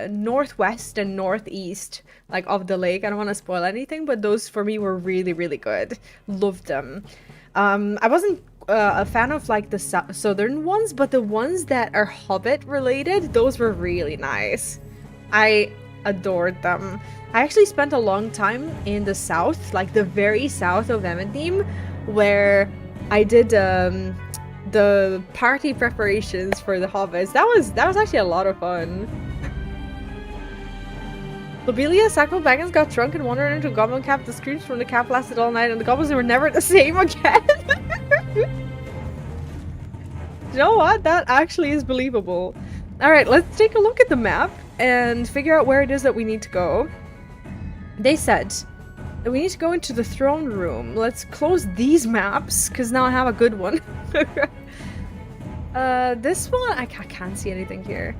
Speaker 1: northwest and northeast, like of the lake. I don't want to spoil anything, but those for me were really good. Loved them. I wasn't a fan of like the southern ones, but the ones that are Hobbit related, those were really nice. I adored them. I actually spent a long time in the south, like the very south of Evendim, where I did the party preparations for the hobbits. That was actually a lot of fun. Lobelia, Sackville Baggins got drunk and wandered into a goblin camp. The screams from the camp lasted all night, and the goblins were never the same again. You know what? That actually is believable. Alright, let's take a look at the map and figure out where it is that we need to go. They said that we need to go into the throne room. Let's close these maps, because now I have a good one. This one? I can't see anything here.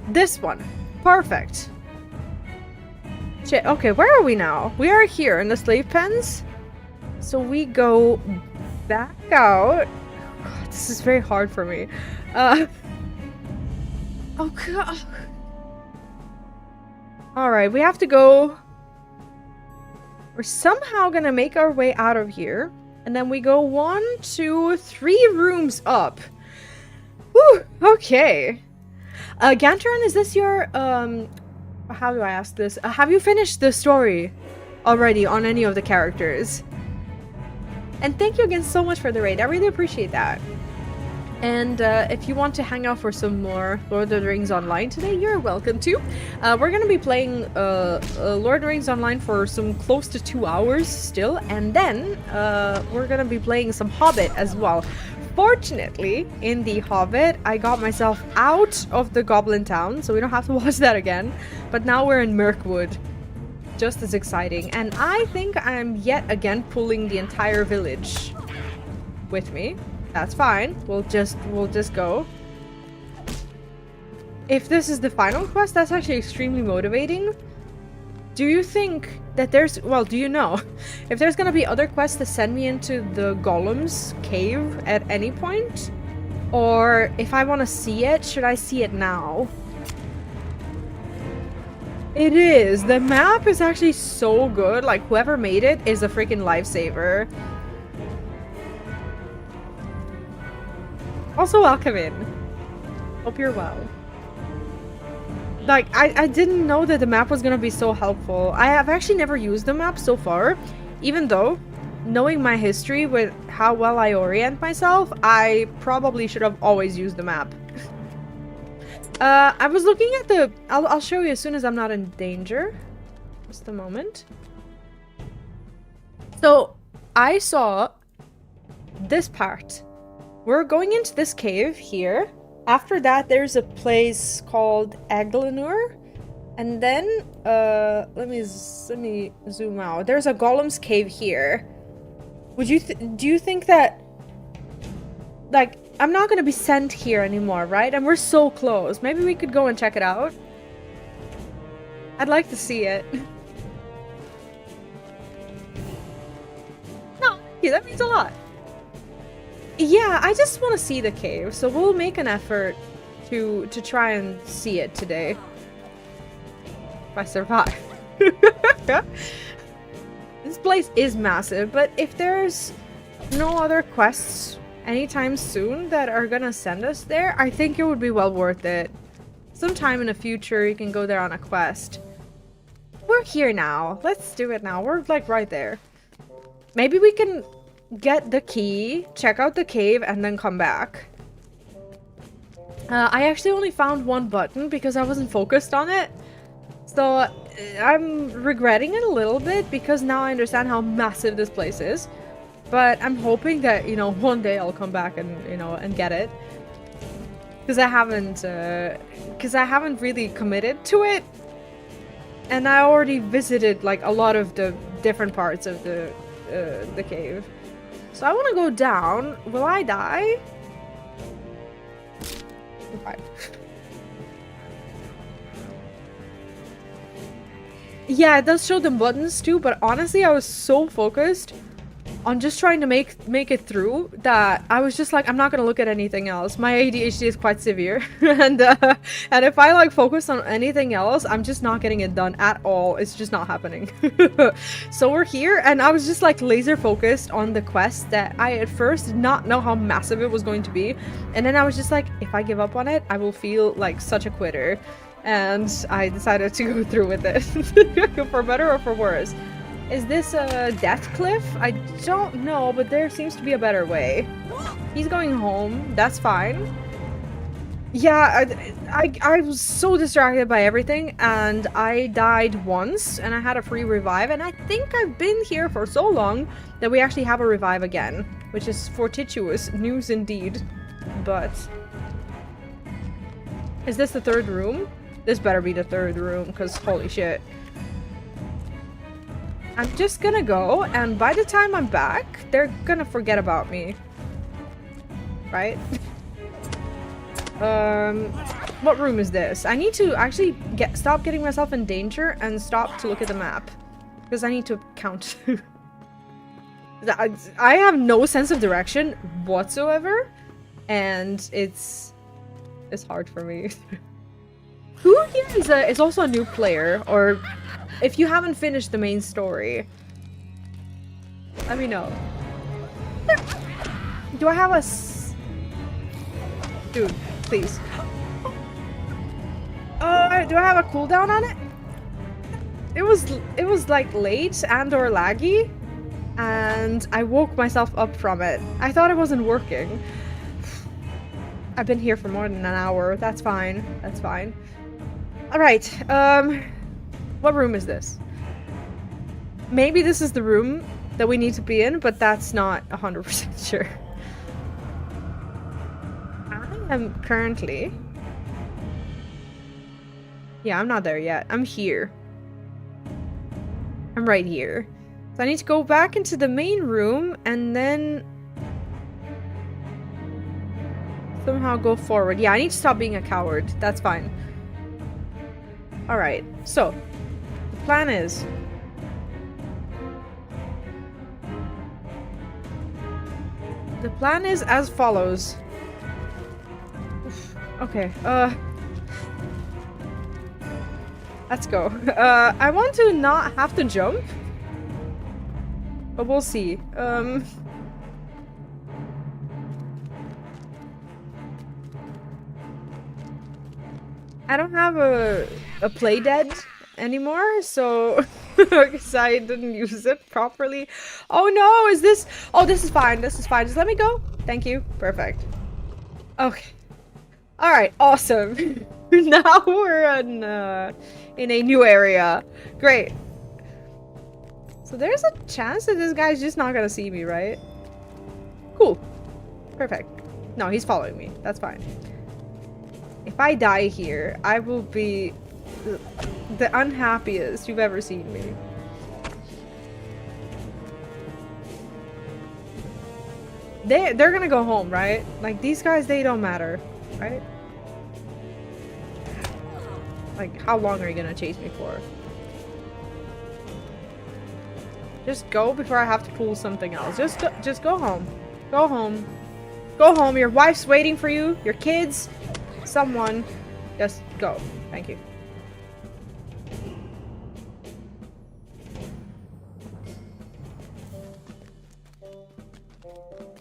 Speaker 1: This one. Perfect. Shit, okay, where are we now? We are here in the slave pens. So we go back out. God, this is very hard for me. Oh god. Alright, we have to go. We're somehow gonna make our way out of here. And then we go 1, 2, 3 rooms up. Whew, okay. Gantaran, is this your, how do I ask this? Have you finished the story already on any of the characters? And thank you again so much for the raid. I really appreciate that. And if you want to hang out for some more Lord of the Rings Online today, you're welcome to. We're going to be playing Lord of the Rings Online for some close to 2 hours still. And then we're going to be playing some Hobbit as well. Fortunately, in the Hobbit, I got myself out of the Goblin Town, so we don't have to watch that again. But now we're in Mirkwood. Just as exciting. And I think I'm yet again pulling the entire village with me. That's fine. We'll just go. If this is the final quest, that's actually extremely motivating. Do you think that there's... Well, do you know if there's gonna be other quests to send me into the Golem's cave at any point? Or if I want to see it, should I see it now? It is. The map is actually so good. Like, whoever made it is a freaking lifesaver. Also, welcome in. Hope you're well. Like, I didn't know that the map was gonna be so helpful. I have actually never used the map so far, even though, knowing my history with how well I orient myself, I probably should have always used the map. I was looking at the... I'll show you as soon as I'm not in danger. Just a moment. So, I saw this part. We're going into this cave here. After that, there's a place called Aglanur. And then, let me zoom out. There's a Golem's cave here. Would you do you think that... Like, I'm not gonna be sent here anymore, right? And we're so close. Maybe we could go and check it out. I'd like to see it. No, thank you. That means a lot. Yeah, I just want to see the cave, so we'll make an effort to try and see it today. If I survive. This place is massive, but if there's no other quests anytime soon that are gonna send us there, I think it would be well worth it. Sometime in the future, you can go there on a quest. We're here now. Let's do it now. We're like right there. Maybe we can get the key, check out the cave, and then come back. I actually only found one button because I wasn't focused on it. So I'm regretting it a little bit because now I understand how massive this place is. But I'm hoping that, you know, one day I'll come back and, you know, and get it. Because I haven't really committed to it. And I already visited, like, a lot of the different parts of the cave. So I want to go down. Will I die? I'm fine. Yeah, it does show the buttons too, but honestly, I was so focused on just trying to make it through that I was just like, I'm not gonna look at anything else. My ADHD is quite severe, and if I like focus on anything else, I'm just not getting it done at all. It's just not happening. So we're here, and I was just like laser focused on the quest that I at first did not know how massive it was going to be, and then I was just like, if I give up on it, I will feel like such a quitter, and I decided to go through with it, for better or for worse. Is this a death cliff? I don't know, but there seems to be a better way. He's going home. That's fine. Yeah, I was so distracted by everything, and I died once, and I had a free revive, and I think I've been here for so long that we actually have a revive again, which is fortuitous news indeed. But is this the third room? This better be the third room, because holy shit. I'm just gonna go, and by the time I'm back, they're gonna forget about me. Right? What room is this? I need to actually stop getting myself in danger and stop to look at the map. Because I need to count. I have no sense of direction whatsoever, and it's hard for me. Who here is also a new player, or if you haven't finished the main story, let me know. Do I have a dude, please. Do I have a cooldown on it? It was like late and or laggy, and I woke myself up from it. I thought it wasn't working. I've been here for more than an hour. That's fine. That's fine. All right. What room is this? Maybe this is the room that we need to be in, but that's not 100% sure. I am currently... Yeah, I'm not there yet. I'm here. I'm right here. So I need to go back into the main room and then... somehow go forward. Yeah, I need to stop being a coward. That's fine. Alright, so... the plan is... the plan is as follows. Oof, okay, let's go. I want to not have to jump. But we'll see. I don't have a play dead anymore, so because I didn't use it properly. Oh no, is this? Oh, this is fine. This is fine. Just let me go. Thank you. Perfect. Okay. All right. Awesome. Now we're in a new area. Great. So there's a chance that this guy's just not gonna see me, right? Cool. Perfect. No, he's following me. That's fine. If I die here, I will be the unhappiest you've ever seen me. They're gonna go home, right? Like, these guys, they don't matter, right? Like, how long are you gonna chase me for? Just go before I have to pull something else. Just go home. Go home. Go home. Your wife's waiting for you. Your kids. Someone. Just go. Thank you.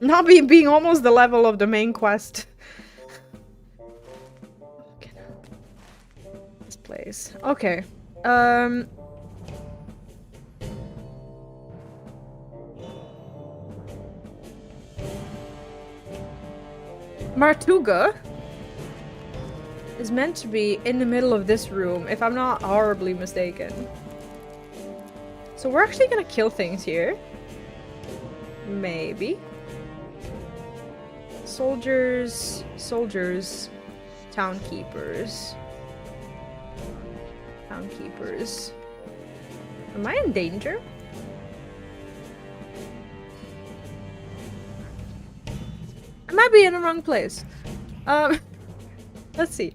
Speaker 1: Not being almost the level of the main quest. Okay. This place. Okay. Martuga? is meant to be in the middle of this room, if I'm not horribly mistaken. So we're actually gonna kill things here. Maybe. Soldiers, townkeepers. Townkeepers. Am I in danger? I might be in the wrong place. Let's see.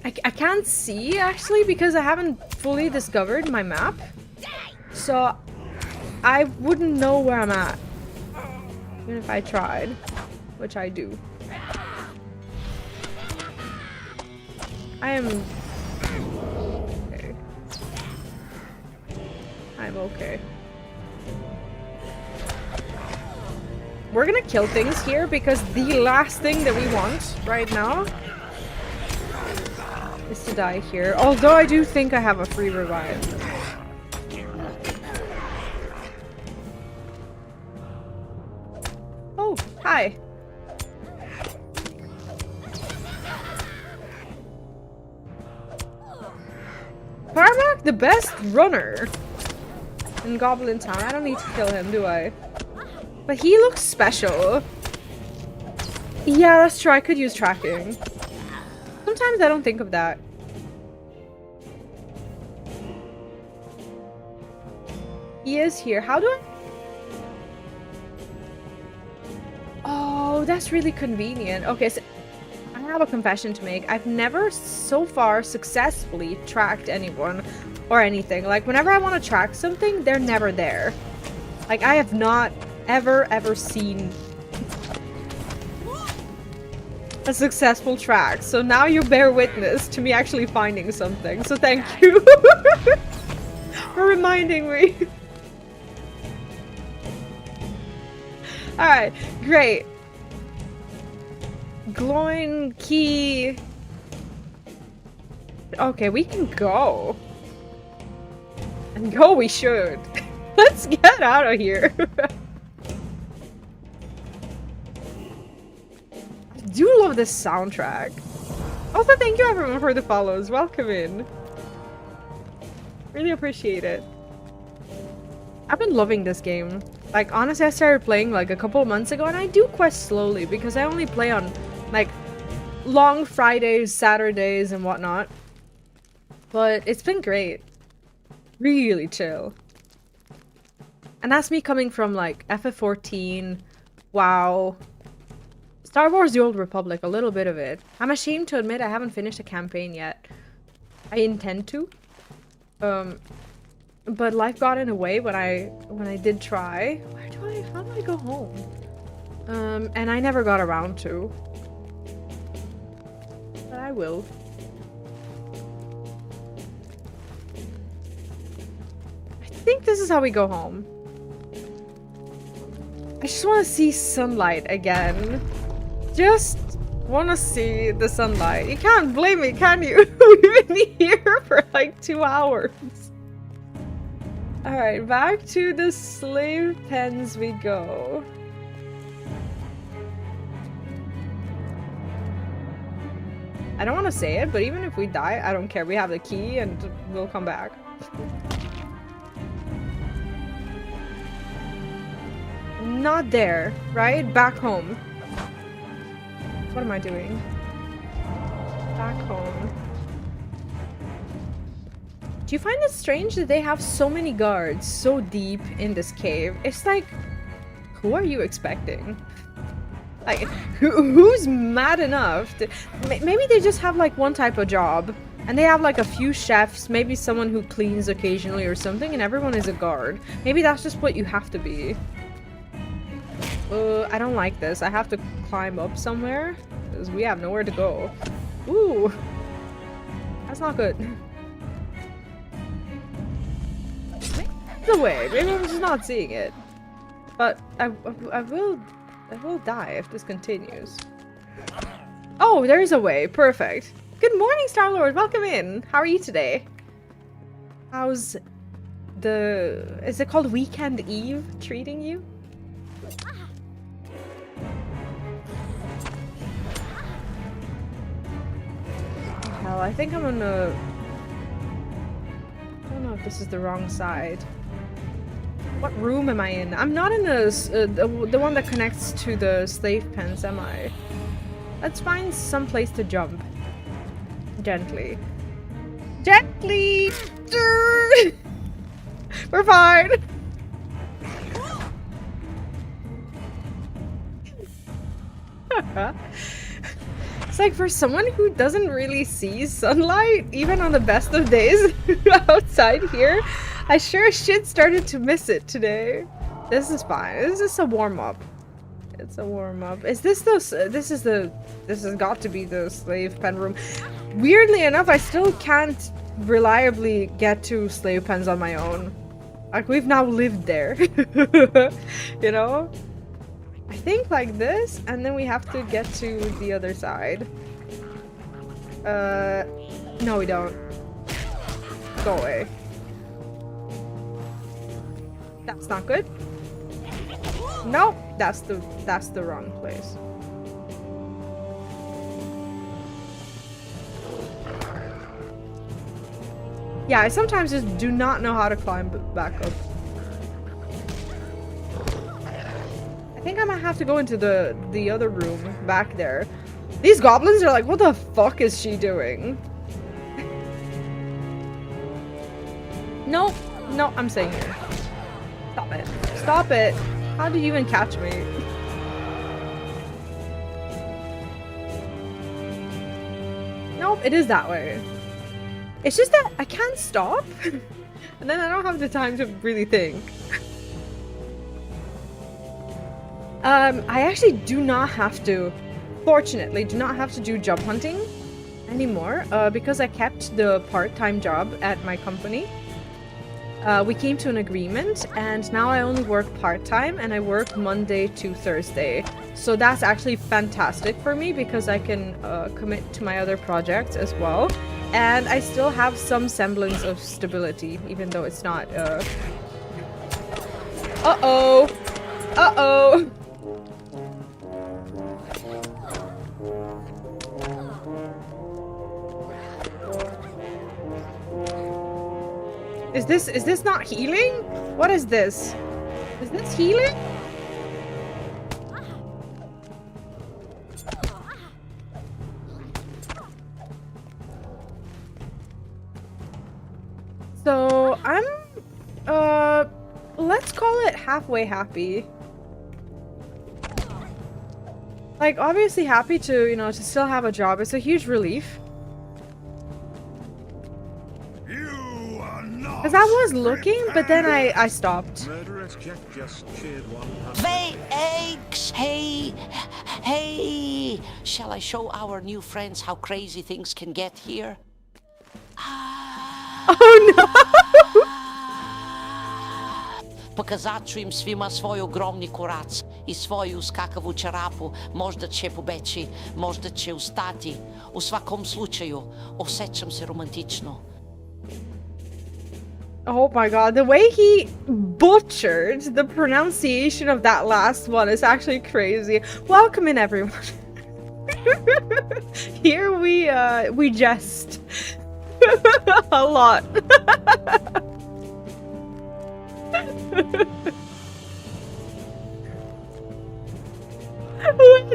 Speaker 1: I can't see actually because I haven't fully discovered my map. So I wouldn't know where I'm at. Even if I tried, which I do. I am okay. I'm okay. We're gonna kill things here because the last thing that we want right now is to die here. Although I do think I have a free revive. Oh, hi. Carmack, the best runner in Goblin Town. I don't need to kill him, do I? But he looks special. Yeah, that's true. I could use tracking. Sometimes I don't think of that. He is here. How do I... Oh, that's really convenient. Okay, so I have a confession to make. I've never so far successfully tracked anyone or anything. Like, whenever I want to track something, they're never there. Like, I have not ever seen a successful track. So now you bear witness to me actually finding something. So thank you for reminding me. Alright, great. Gloin key. Okay, we can go. And go we should. Let's get out of here. I do love this soundtrack. Also, thank you everyone for the follows. Welcome in. Really appreciate it. I've been loving this game. Like, honestly, I started playing like a couple of months ago, and I do quest slowly because I only play on like long Fridays, Saturdays, and whatnot. But it's been great. Really chill. And that's me coming from like FF14, WoW, Star Wars The Old Republic, a little bit of it. I'm ashamed to admit I haven't finished a campaign yet. I intend to. But life got in the way when I did try. How do I go home? And I never got around to. But I will. I think this is how we go home. I just want to see sunlight again. Just want to see the sunlight. You can't blame me, can you? We've been here for like 2 hours. Alright, back to the slave pens we go. I don't want to say it, but even if we die, I don't care. We have the key and we'll come back. Not there, right? Back home. What am I doing? Back home. Do you find it strange that they have so many guards so deep in this cave? It's like, who are you expecting? Like, who's mad enough to... Maybe they just have like one type of job. And they have like a few chefs, maybe someone who cleans occasionally or something, and everyone is a guard. Maybe that's just what you have to be. I don't like this. I have to climb up somewhere because we have nowhere to go. Ooh, that's not good. The way, maybe I'm just not seeing it. But I will die if this continues. Oh, there's a way. Perfect. Good morning, Star-Lord. Welcome in. How are you today? How's the... Is it called Weekend Eve treating you? hell? I think I'm on the... I don't know if this is the wrong side. What room am I in? I'm not in the one that connects to the slave pens, am I? Let's find some place to jump. Gently. Gently! We're fine! It's like for someone who doesn't really see sunlight, even on the best of days outside here, I sure as shit started to miss it today. This is fine. This is a warm-up. It's a warm-up. Is this those? This has got to be the slave pen room. Weirdly enough, I still can't reliably get to slave pens on my own. Like, we've now lived there. You know? I think like this, and then we have to get to the other side. No we don't. Go away. That's not good. Nope, that's the wrong place. Yeah, I sometimes just do not know how to climb back up. I think I might have to go into the other room back there. These goblins are like, what the fuck is she doing? No, no, I'm staying here. Stop it. Stop it. How did you even catch me? Nope, it is that way. It's just that I can't stop. And then I don't have the time to really think. I actually do not have to, fortunately, do not have to do job hunting anymore because I kept the part-time job at my company. We came to an agreement and now I only work part-time and I work Monday to Thursday. So that's actually fantastic for me because I can commit to my other projects as well. And I still have some semblance of stability, even though it's not, Uh-oh! Uh-oh! Is this not healing? What is this? Is this healing? So, I'm, let's call it halfway happy. Like, obviously happy to, you know, to still have a job. It's a huge relief. Because I was looking, but then I stopped.
Speaker 6: Murderous Jack just cheered 100.
Speaker 3: They eggs! Hey! Hey! Shall I show our new friends how crazy things can get here?
Speaker 1: Oh no!
Speaker 3: Показачу им свима свой огромни курац и свою скакаву чарапу, možda će pobeći, možda će ustati. U svakom slučaju, osjećam se romantično.
Speaker 1: Oh my god, the way he butchered the pronunciation of that last one is actually crazy. Welcome in, everyone. Here we jest a lot.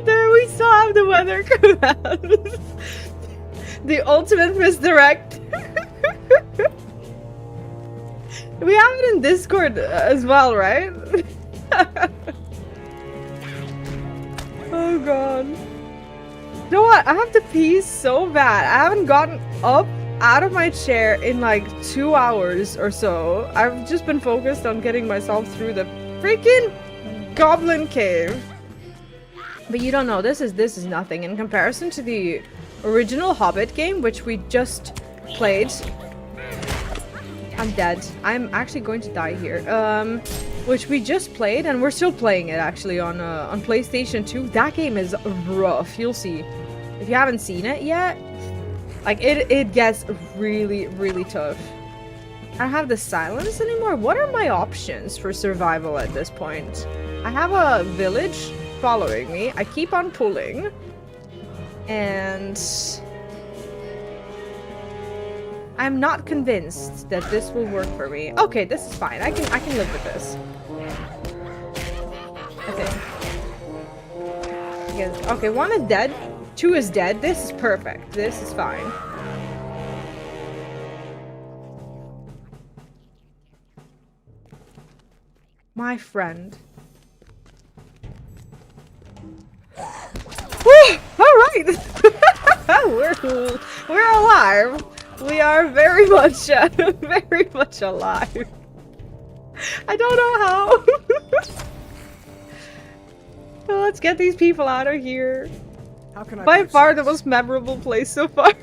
Speaker 1: There we still have the weather commands. The ultimate misdirect. We have it in Discord as well, right? Oh god. You know what? I have to pee so bad. I haven't gotten up out of my chair in like 2 hours or so. I've just been focused on getting myself through the freaking goblin cave. But you don't know, this is nothing in comparison to the original Hobbit game, which we just played. I'm dead. I'm actually going to die here. Which we just played, and we're still playing it actually on PlayStation 2. That game is rough. You'll see. If you haven't seen it yet, like it gets really, really tough. I don't have the silence anymore. What are my options for survival at this point? I have a village following me. I keep on pulling, and I'm not convinced that this will work for me. Okay, this is fine. I can live with this. Okay. Okay, 1 is dead. 2 is dead. This is perfect. This is fine. My friend. Woo! Alright! we're alive. We are very much alive. I don't know how. Well, let's get these people out of here.
Speaker 5: How can I
Speaker 1: By
Speaker 5: be
Speaker 1: far
Speaker 5: of
Speaker 1: the
Speaker 5: service?
Speaker 1: most memorable place so far.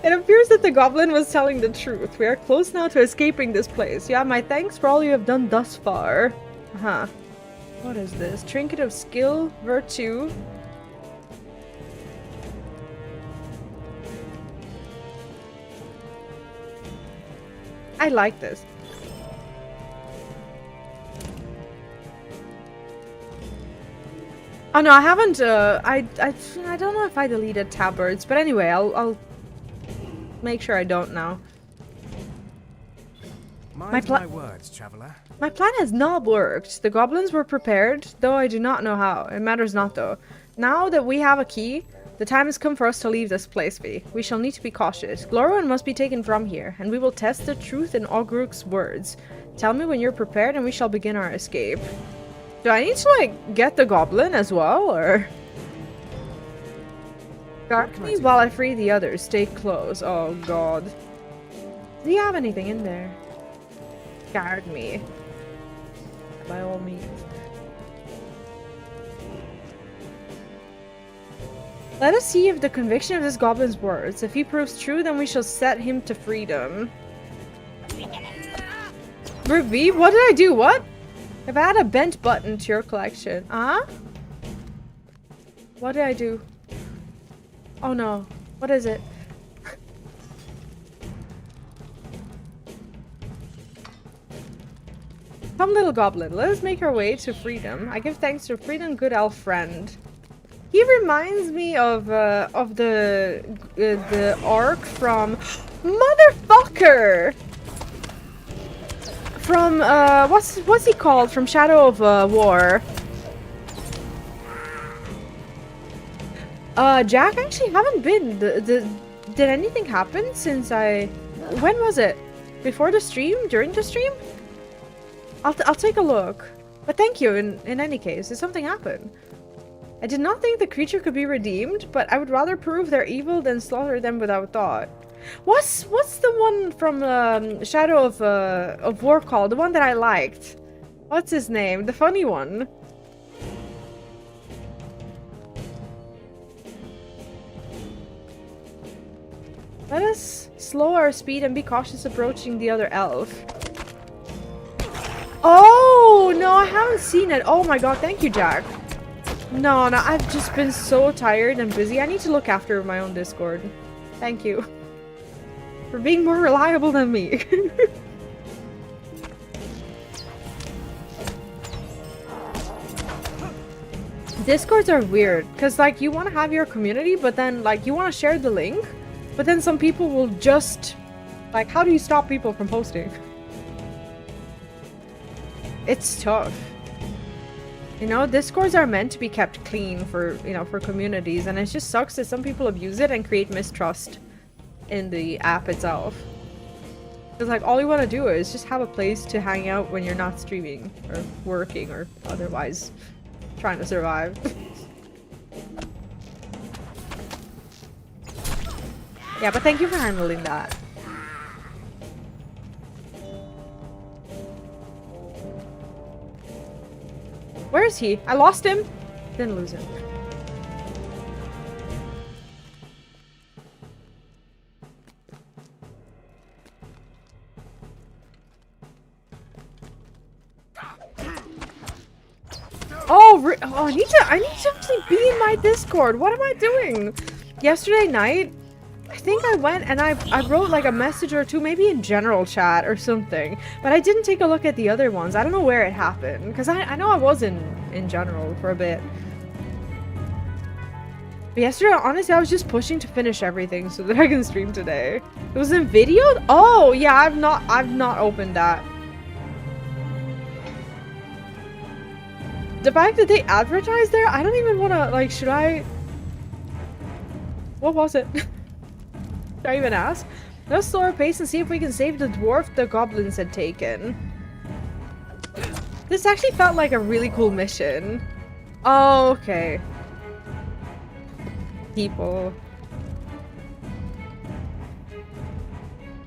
Speaker 1: It appears that the goblin was telling the truth. We are close now to escaping this place. Yeah, my thanks for all you have done thus far. Uh-huh. What is this? Trinket of skill, virtue. I like this. Oh no, I haven't, I don't know if I deleted tabards, but anyway, I'll make sure I don't now.
Speaker 5: Mind my words, traveler.
Speaker 1: My plan has not worked. The goblins were prepared, though I do not know how. It matters not, though. Now that we have a key, the time has come for us to leave this place, Vee. We shall need to be cautious. Gloin must be taken from here, and we will test the truth in Ogruk's words. Tell me when you're prepared, and we shall begin our escape. Do I need to, like, get the goblin as well, or...? Guard me while I free the others. Stay close. Oh, God. Do you have anything in there? Guard me. By all means. Let us see if the conviction of this goblin's words. If he proves true, then we shall set him to freedom. Vee, what did I do? What? If I had a bent button to your collection. Huh? What did I do? Oh no. What is it? Come, little goblin, let us make our way to freedom. I give thanks to freedom, good elf friend. He reminds me of the orc from motherfucker. From what's he called? From Shadow of War. Jack, actually haven't been. Did anything happen since I? When was it? Before the stream? During the stream? I'll take a look. But thank you in any case. Did something happen? I did not think the creature could be redeemed, but I would rather prove they're evil than slaughter them without thought. What's the one from Shadow of War called? The one that I liked. What's his name? The funny one. Let us slow our speed and be cautious approaching the other elf. Oh, no, I haven't seen it. Oh my god, thank you, Jack. No, I've just been so tired and busy. I need to look after my own Discord. Thank you. For being more reliable than me. Discords are weird, because, like, you want to have your community, but then, like, you want to share the link, but then some people will just... Like, how do you stop people from posting? It's tough. You know, Discords are meant to be kept clean for, you know, for communities, and it just sucks that some people abuse it and create mistrust in the app itself. Because, like, all you want to do is just have a place to hang out when you're not streaming or working or otherwise trying to survive. Yeah, but thank you for handling that. Where is he? I lost him. Didn't lose him. Oh, I need to actually be in my Discord. What am I doing? Yesterday night, I think I went and I wrote like a message or two, maybe in general chat or something, but I didn't take a look at the other ones. I don't know where it happened, because I know I was in general for a bit. But yesterday, honestly, I was just pushing to finish everything so that I can stream today. It was in video? Oh, yeah, I've not opened that. The fact that they advertise there, I don't even want to, like, should I... What was it? Should I even ask? Let's slow our pace and see if we can save the dwarf the goblins had taken. This actually felt like a really cool mission. Oh, okay. People.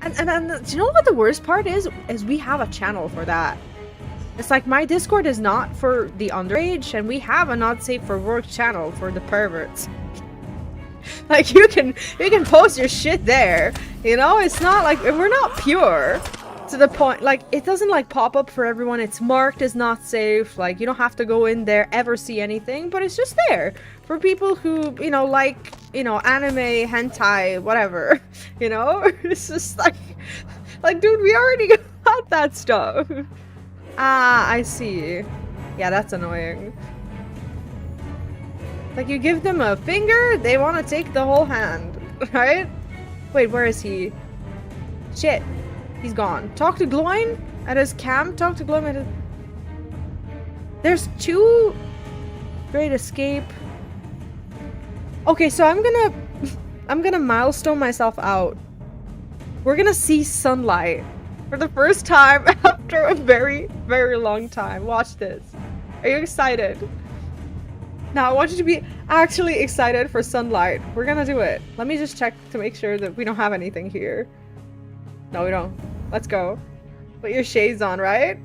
Speaker 1: And do you know what the worst part is? Is we have a channel for that. It's like my Discord is not for the underage, and we have a not safe for work channel for the perverts. Like you can post your shit there, you know? It's not like we're not pure to the point, like it doesn't like pop up for everyone. It's marked as not safe. Like you don't have to go in there, ever see anything, but it's just there for people who, you know, like, you know, anime, hentai, whatever, you know? It's just like dude, we already got that stuff. Ah, I see. Yeah, that's annoying. Like, you give them a finger, they want to take the whole hand, right? Wait, where is he? Shit. He's gone. Talk to Gloin at his camp. Talk to Gloin at his... There's 2 Great Escape. Okay, so I'm gonna milestone myself out. We're gonna see sunlight for the first time after a very, very long time. Watch this. Are you excited? Now, I want you to be actually excited for sunlight. We're gonna do it. Let me just check to make sure that we don't have anything here. No, we don't. Let's go. Put your shades on, right?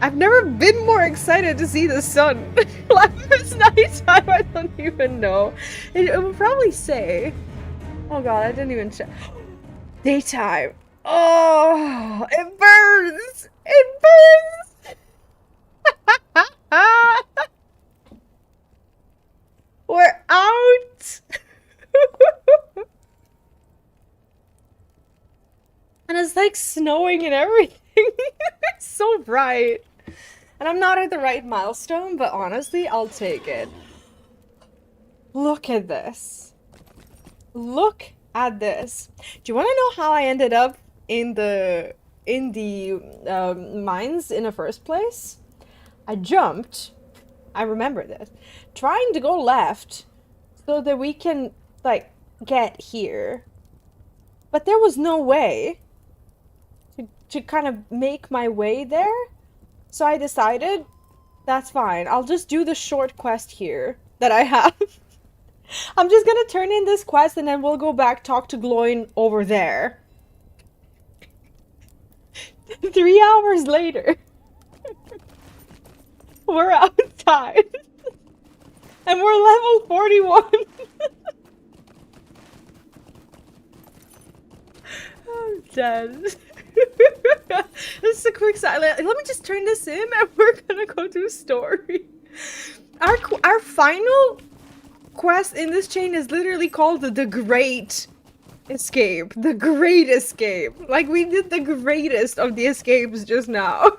Speaker 1: I've never been more excited to see the sun. Like, it's nighttime, I don't even know. It would probably say... Oh god, I didn't even check. Daytime. Oh, it burns! It burns! We're out! And it's like snowing and everything. It's so bright. And I'm not at the right milestone, but honestly, I'll take it. Look at this. Look at this. Do you want to know how I ended up in the mines in the first place? I jumped. I remember this. Trying to go left so that we can, like, get here. But there was no way to kind of make my way there. So I decided, that's fine. I'll just do the short quest here that I have. I'm just gonna turn in this quest and then we'll go back, talk to Gloin over there. 3 hours later. We're outside. And we're level 41. I'm dead. This is a quick silent. Let me just turn this in and we're gonna go do story. Our final quest in this chain is literally called the Great Escape. The Great Escape. Like, we did the greatest of the escapes just now.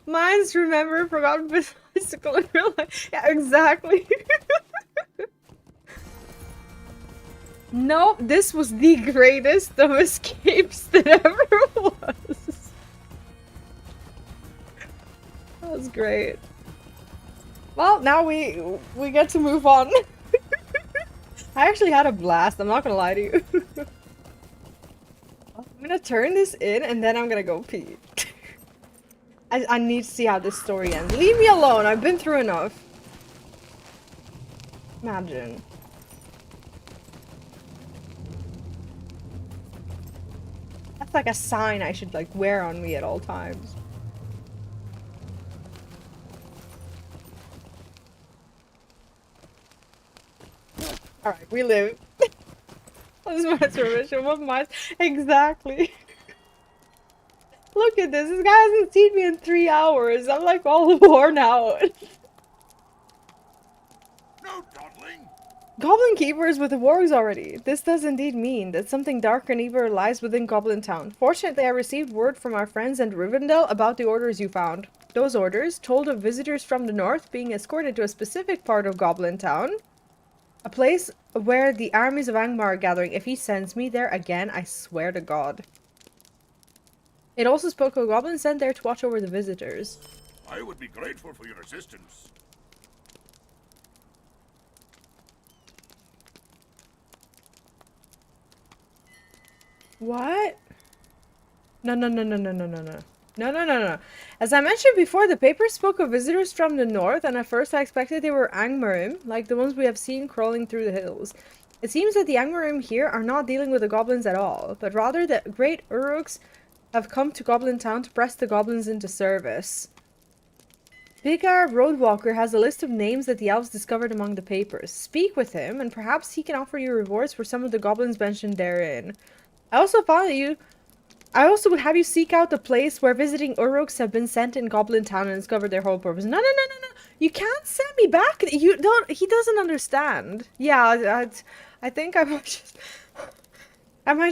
Speaker 1: Mine's remember, forgotten bicycle in real life. Yeah, exactly. No, this was the greatest of escapes that ever was. That was great. Well, now we get to move on. I actually had a blast, I'm not gonna lie to you. I'm gonna turn this in and then I'm gonna go pee. I need to see how this story ends. Leave me alone, I've been through enough. Imagine. That's like a sign I should, like, wear on me at all times. Alright, we live. This is my permission. What my... Exactly. Look at this. This guy hasn't seen me in 3 hours. I'm like all worn out.
Speaker 2: No dawdling.
Speaker 1: Goblin keepers with the wargs already. This does indeed mean that something dark and evil lies within Goblin Town. Fortunately, I received word from our friends in Rivendell about the orders you found. those orders told of visitors from the north being escorted to a specific part of Goblin Town. A place where the armies of Angmar are gathering. If he sends me there again, I swear to God. It also spoke of goblins sent there to watch over the visitors.
Speaker 2: I would be grateful for your assistance.
Speaker 1: What? No. No. As I mentioned before, the paper spoke of visitors from the north, and at first I expected they were Angmarim, like the ones we have seen crawling through the hills. It seems that the Angmarim here are not dealing with the goblins at all, but rather that great Uruks have come to Goblin Town to press the goblins into service. Bigar Roadwalker has a list of names that the elves discovered among the papers. Speak with him, and perhaps he can offer you rewards for some of the goblins mentioned therein. I also would have you seek out the place where visiting Uruks have been sent in Goblin Town and discover their whole purpose. No. You can't send me back. You don't. He doesn't understand. Yeah, I think I might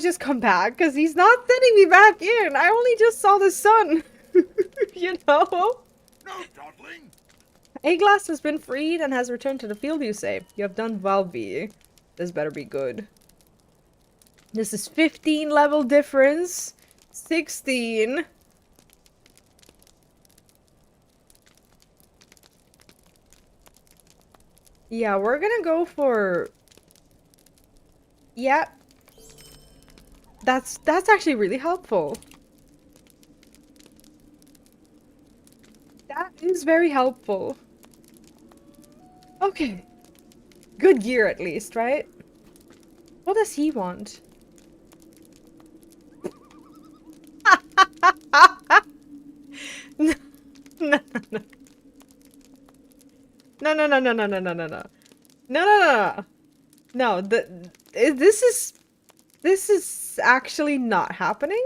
Speaker 1: just come back because he's not sending me back in. I only just saw the sun. You know?
Speaker 2: No dawdling.
Speaker 1: Aglass has been freed and has returned to the field, you say. You have done well, Vee. This better be good. This is 15 level difference. 16. Yeah, we're gonna go for... Yeah. That's actually really helpful. That is very helpful. Okay. Good gear at least, right? What does he want? No. No, this is actually not happening.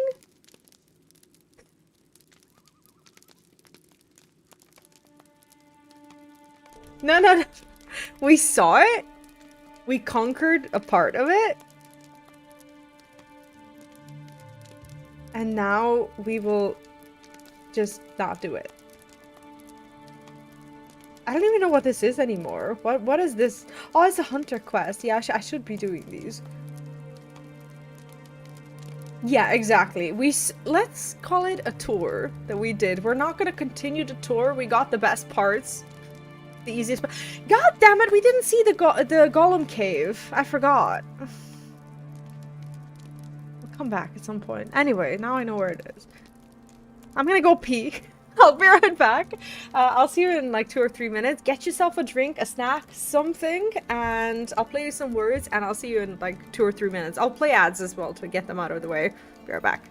Speaker 1: No. We saw it. We conquered a part of it. And now we will just not do it. I don't even know what this is anymore. What is this? Oh, it's a hunter quest. Yeah, I should be doing these. Yeah, exactly. Let's call it a tour that we did. We're not gonna continue the tour. We got the best parts. The easiest part. God damn it, we didn't see the Golem cave. I forgot. We'll come back at some point. Anyway, now I know where it is. I'm gonna go pee. I'll be right back. I'll see you in like 2 or 3 minutes. Get yourself a drink, a snack, something, and I'll play you some words, and I'll see you in like 2 or 3 minutes. I'll play ads as well to get them out of the way. Be right back.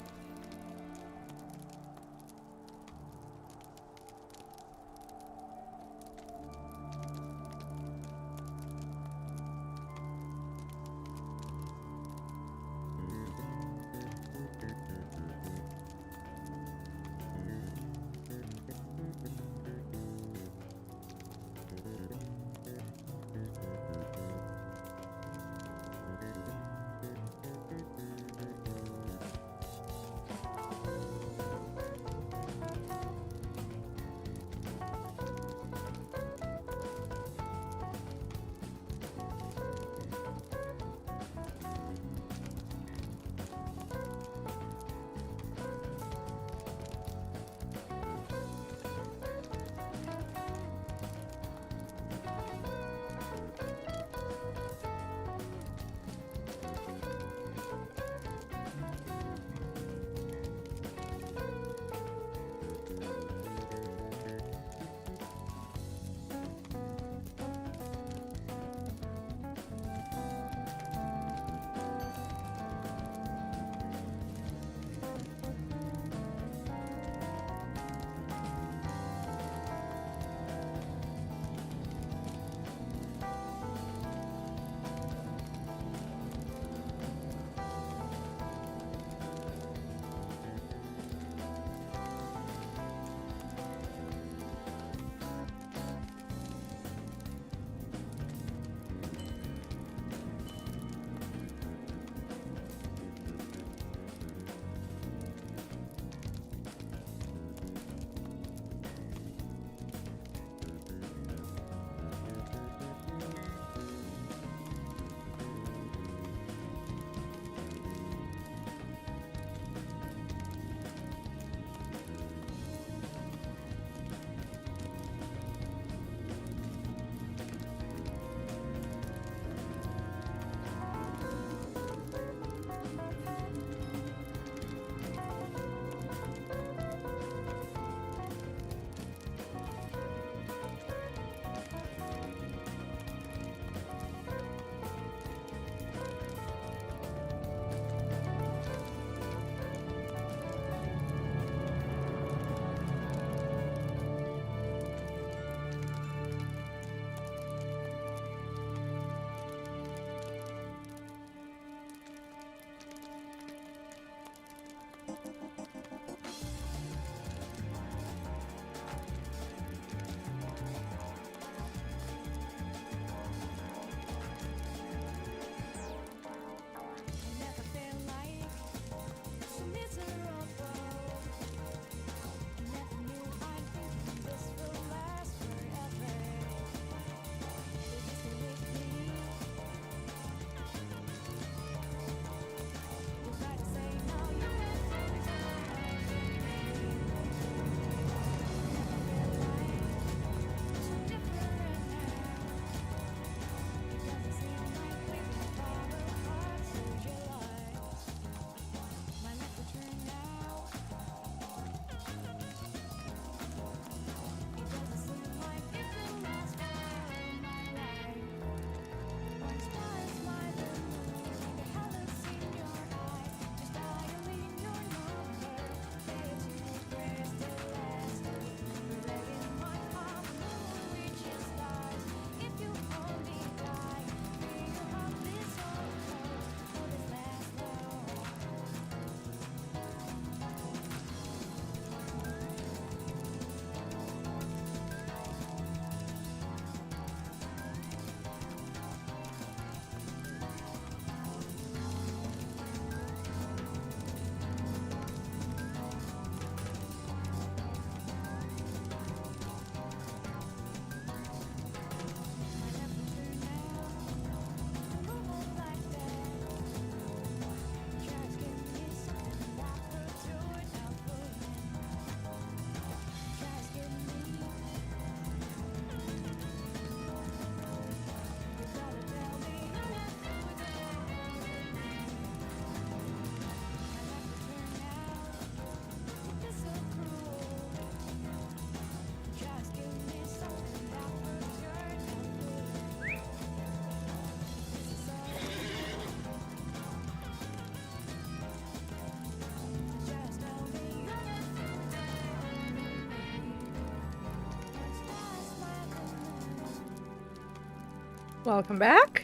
Speaker 1: Welcome back.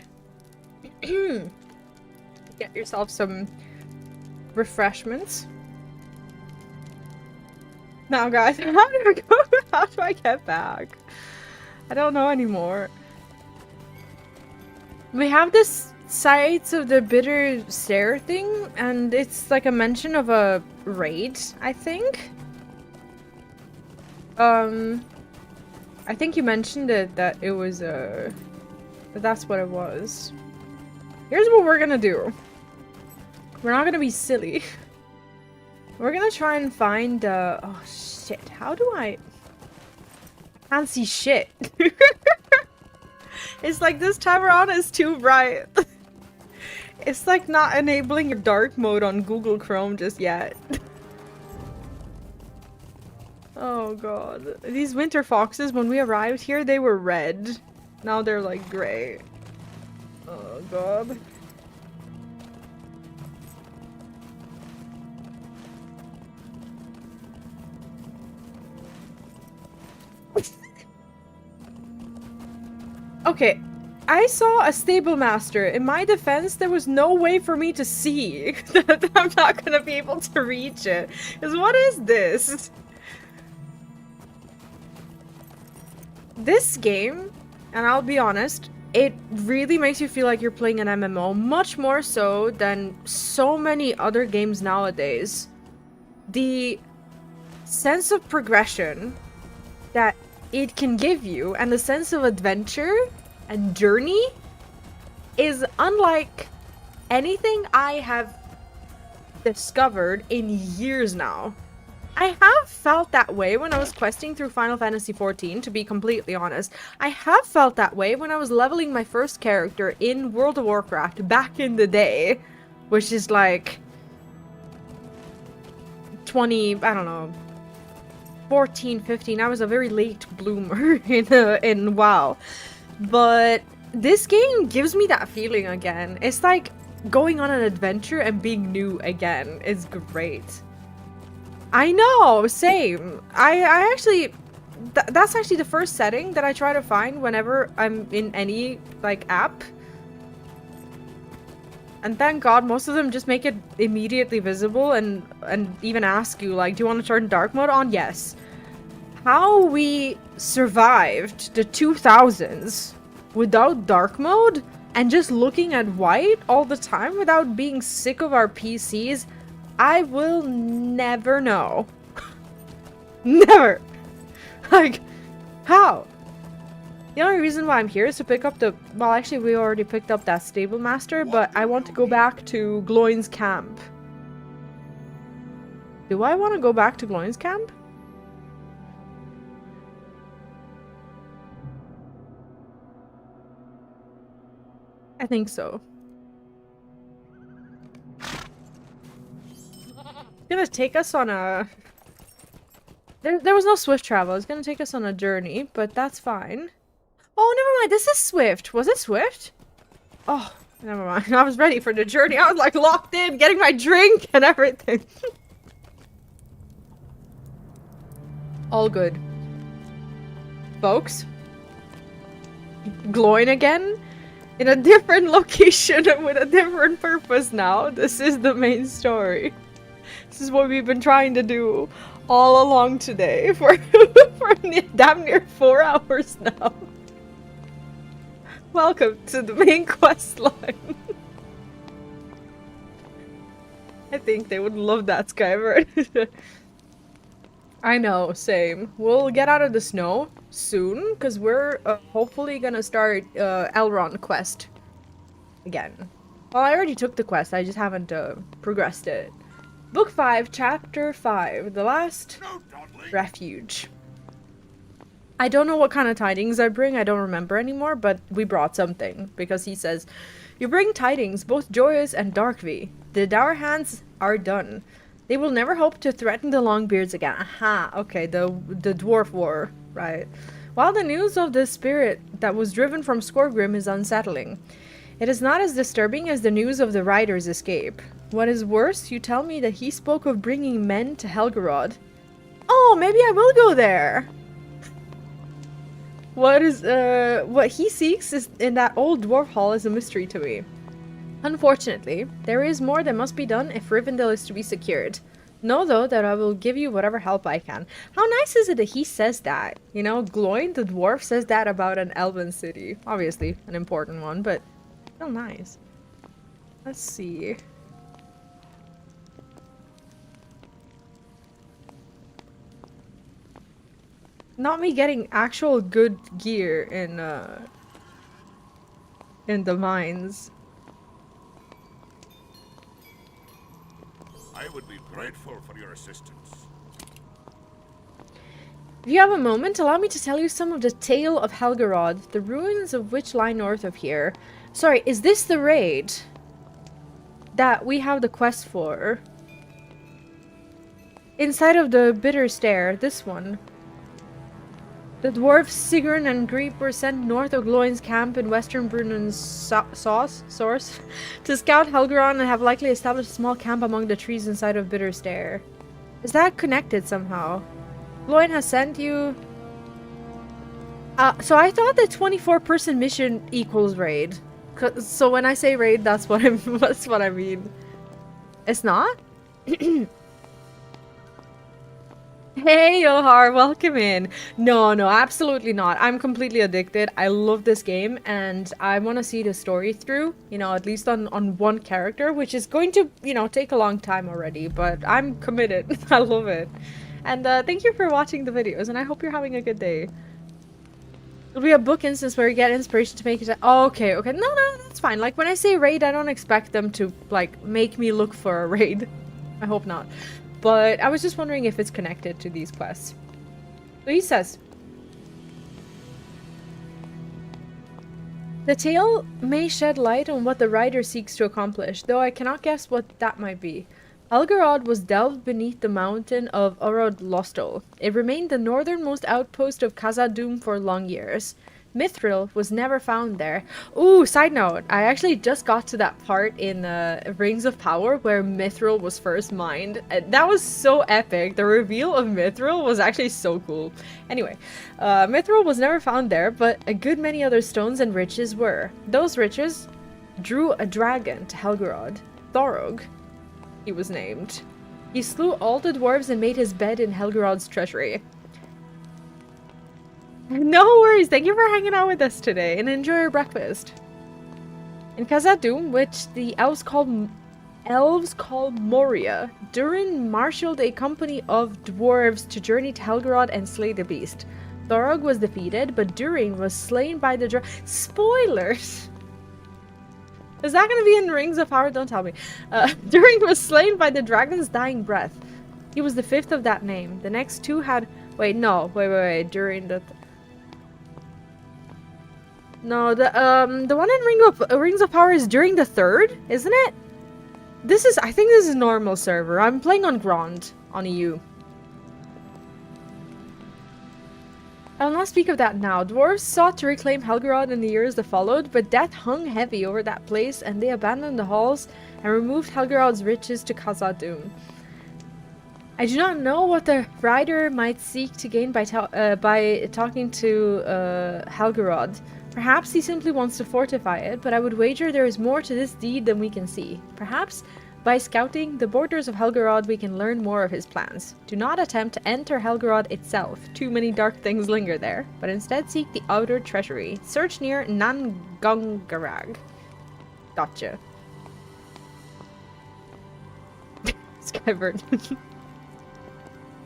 Speaker 1: Get yourself some refreshments. Now, guys, how do I go? How do I get back? I don't know anymore. We have this Sights of the Bitter Stair thing, and it's like a mention of a raid, I think. I think you mentioned it, that it was that's what it was. Here's what we're gonna do. We're not gonna be silly. We're gonna try and find, oh shit, how do I can't see shit. It's like this timer is too bright. It's like not enabling your dark mode on Google Chrome just yet. Oh god. These winter foxes, when we arrived here, they were red. Now they're like gray. Oh god. Okay, I saw a stable master. In my defense, there was no way for me to see that I'm not gonna be able to reach it. Because what is this? This game, and I'll be honest, it really makes you feel like you're playing an MMO, much more so than so many other games nowadays. The sense of progression that it can give you, and the sense of adventure and journey is unlike anything I have discovered in years now. I have felt that way when I was questing through Final Fantasy XIV, to be completely honest. I have felt that way when I was leveling my first character in World of Warcraft back in the day, which is like 20, I don't know, 14, 15. I was a very late bloomer in WoW. But this game gives me that feeling again. It's like going on an adventure and being new again. It's great. I know, same. I actually, that's actually the first setting that I try to find whenever I'm in any, like, app. And thank God most of them just make it immediately visible and even ask you, like, do you want to turn dark mode on? Yes. How we survived the 2000s without dark mode and just looking at white all the time without being sick of our PCs, I will never know. Never. Like, how? The only reason why I'm here is to pick up the... Well, actually, we already picked up that stable master, but I want to go back to Gloin's camp. Do I want to go back to Gloin's camp? I think so. It's gonna take us on a... There was no swift travel. It's gonna take us on a journey, but that's fine. Oh, never mind. This is swift. Was it swift? Oh, never mind. I was ready for the journey. I was like locked in, getting my drink and everything. All good. Folks. Gloin again? In a different location and with a different purpose now. This is the main story. This is what we've been trying to do all along today for damn near 4 hours now. Welcome to the main quest line. I think they would love that, Skybird. I know, same. We'll get out of the snow soon, because we're hopefully gonna start Elrond quest again. Well, I already took the quest, I just haven't progressed it. Book 5, Chapter 5, The Last Refuge. I don't know what kind of tidings I bring, I don't remember anymore, but we brought something, because he says, "You bring tidings, both joyous and dark, Vee. The dour hands are done. They will never hope to threaten the Longbeards again." Aha, okay, the Dwarf War, right. While the news of the spirit that was driven from Skorgrim is unsettling, it is not as disturbing as the news of the rider's escape. What is worse, you tell me that he spoke of bringing men to Helgerod. Oh, maybe I will go there! What he seeks is in that old dwarf hall is a mystery to me. Unfortunately, there is more that must be done if Rivendell is to be secured. Know, though, that I will give you whatever help I can. How nice is it that he says that? You know, Gloin, the dwarf, says that about an elven city. Obviously, an important one, but still nice. Let's see. Not me getting actual good gear in the mines.
Speaker 2: I would be grateful for your assistance.
Speaker 1: If you have a moment, allow me to tell you some of the tale of Helgerod, the ruins of which lie north of here. Sorry, is this the raid that we have the quest for? Inside of the Bitter Stair, this one. The dwarfs Sigrun and Greep were sent north of Gloin's camp in western Brunan's source to scout Helgeron and have likely established a small camp among the trees inside of Bitter Stair. Is that connected somehow? Gloin has sent you... so I thought that 24-person mission equals raid. So when I say raid, that's what I mean. It's not? Hey, Ohar, welcome in. No, absolutely not. I'm completely addicted. I love this game, and I want to see the story through, you know, at least on one character, which is going to, you know, take a long time already, but I'm committed. I love it. And thank you for watching the videos, and I hope you're having a good day. It'll be a book instance where you get inspiration to make it. Oh, okay. No, that's fine. Like, when I say raid, I don't expect them to, like, make me look for a raid. I hope not. But I was just wondering if it's connected to these quests. So he says, the tale may shed light on what the writer seeks to accomplish, though I cannot guess what that might be. Helgerod was delved beneath the mountain of Urod-Lostal. It remained the northernmost outpost of Khazad-dûm for long years. Mithril was never found there. Ooh, side note, I actually just got to that part in Rings of Power where Mithril was first mined. That was so epic. The reveal of Mithril was actually so cool. Anyway, Mithril was never found there, but a good many other stones and riches were. Those riches drew a dragon to Helgerod. Thorog, he was named. He slew all the dwarves and made his bed in Helgerod's treasury. No worries, thank you for hanging out with us today, and enjoy your breakfast. In Khazad-dûm, which the elves called Moria, Durin marshaled a company of dwarves to journey to Helgerod and slay the beast. Thorog was defeated, but Durin was slain by the Spoilers! Is that gonna be in Rings of Power? Don't tell me. Durin was slain by the dragon's dying breath. He was the fifth of that name. The next two had... Wait, Durin the... No, the one in Rings of Power is during the third, isn't it? I think this is normal server. I'm playing on Grand, on EU. I'll not speak of that now. Dwarves sought to reclaim Helgerod in the years that followed, but death hung heavy over that place, and they abandoned the halls and removed Helgerod's riches to Khazad-dûm. I do not know what the writer might seek to gain by talking to Helgerod. Perhaps he simply wants to fortify it, but I would wager there is more to this deed than we can see. Perhaps, by scouting the borders of Helgerod, we can learn more of his plans. Do not attempt to enter Helgerod itself. Too many dark things linger there, but instead seek the outer treasury. Search near Nangungarag. Gotcha. Skyvern.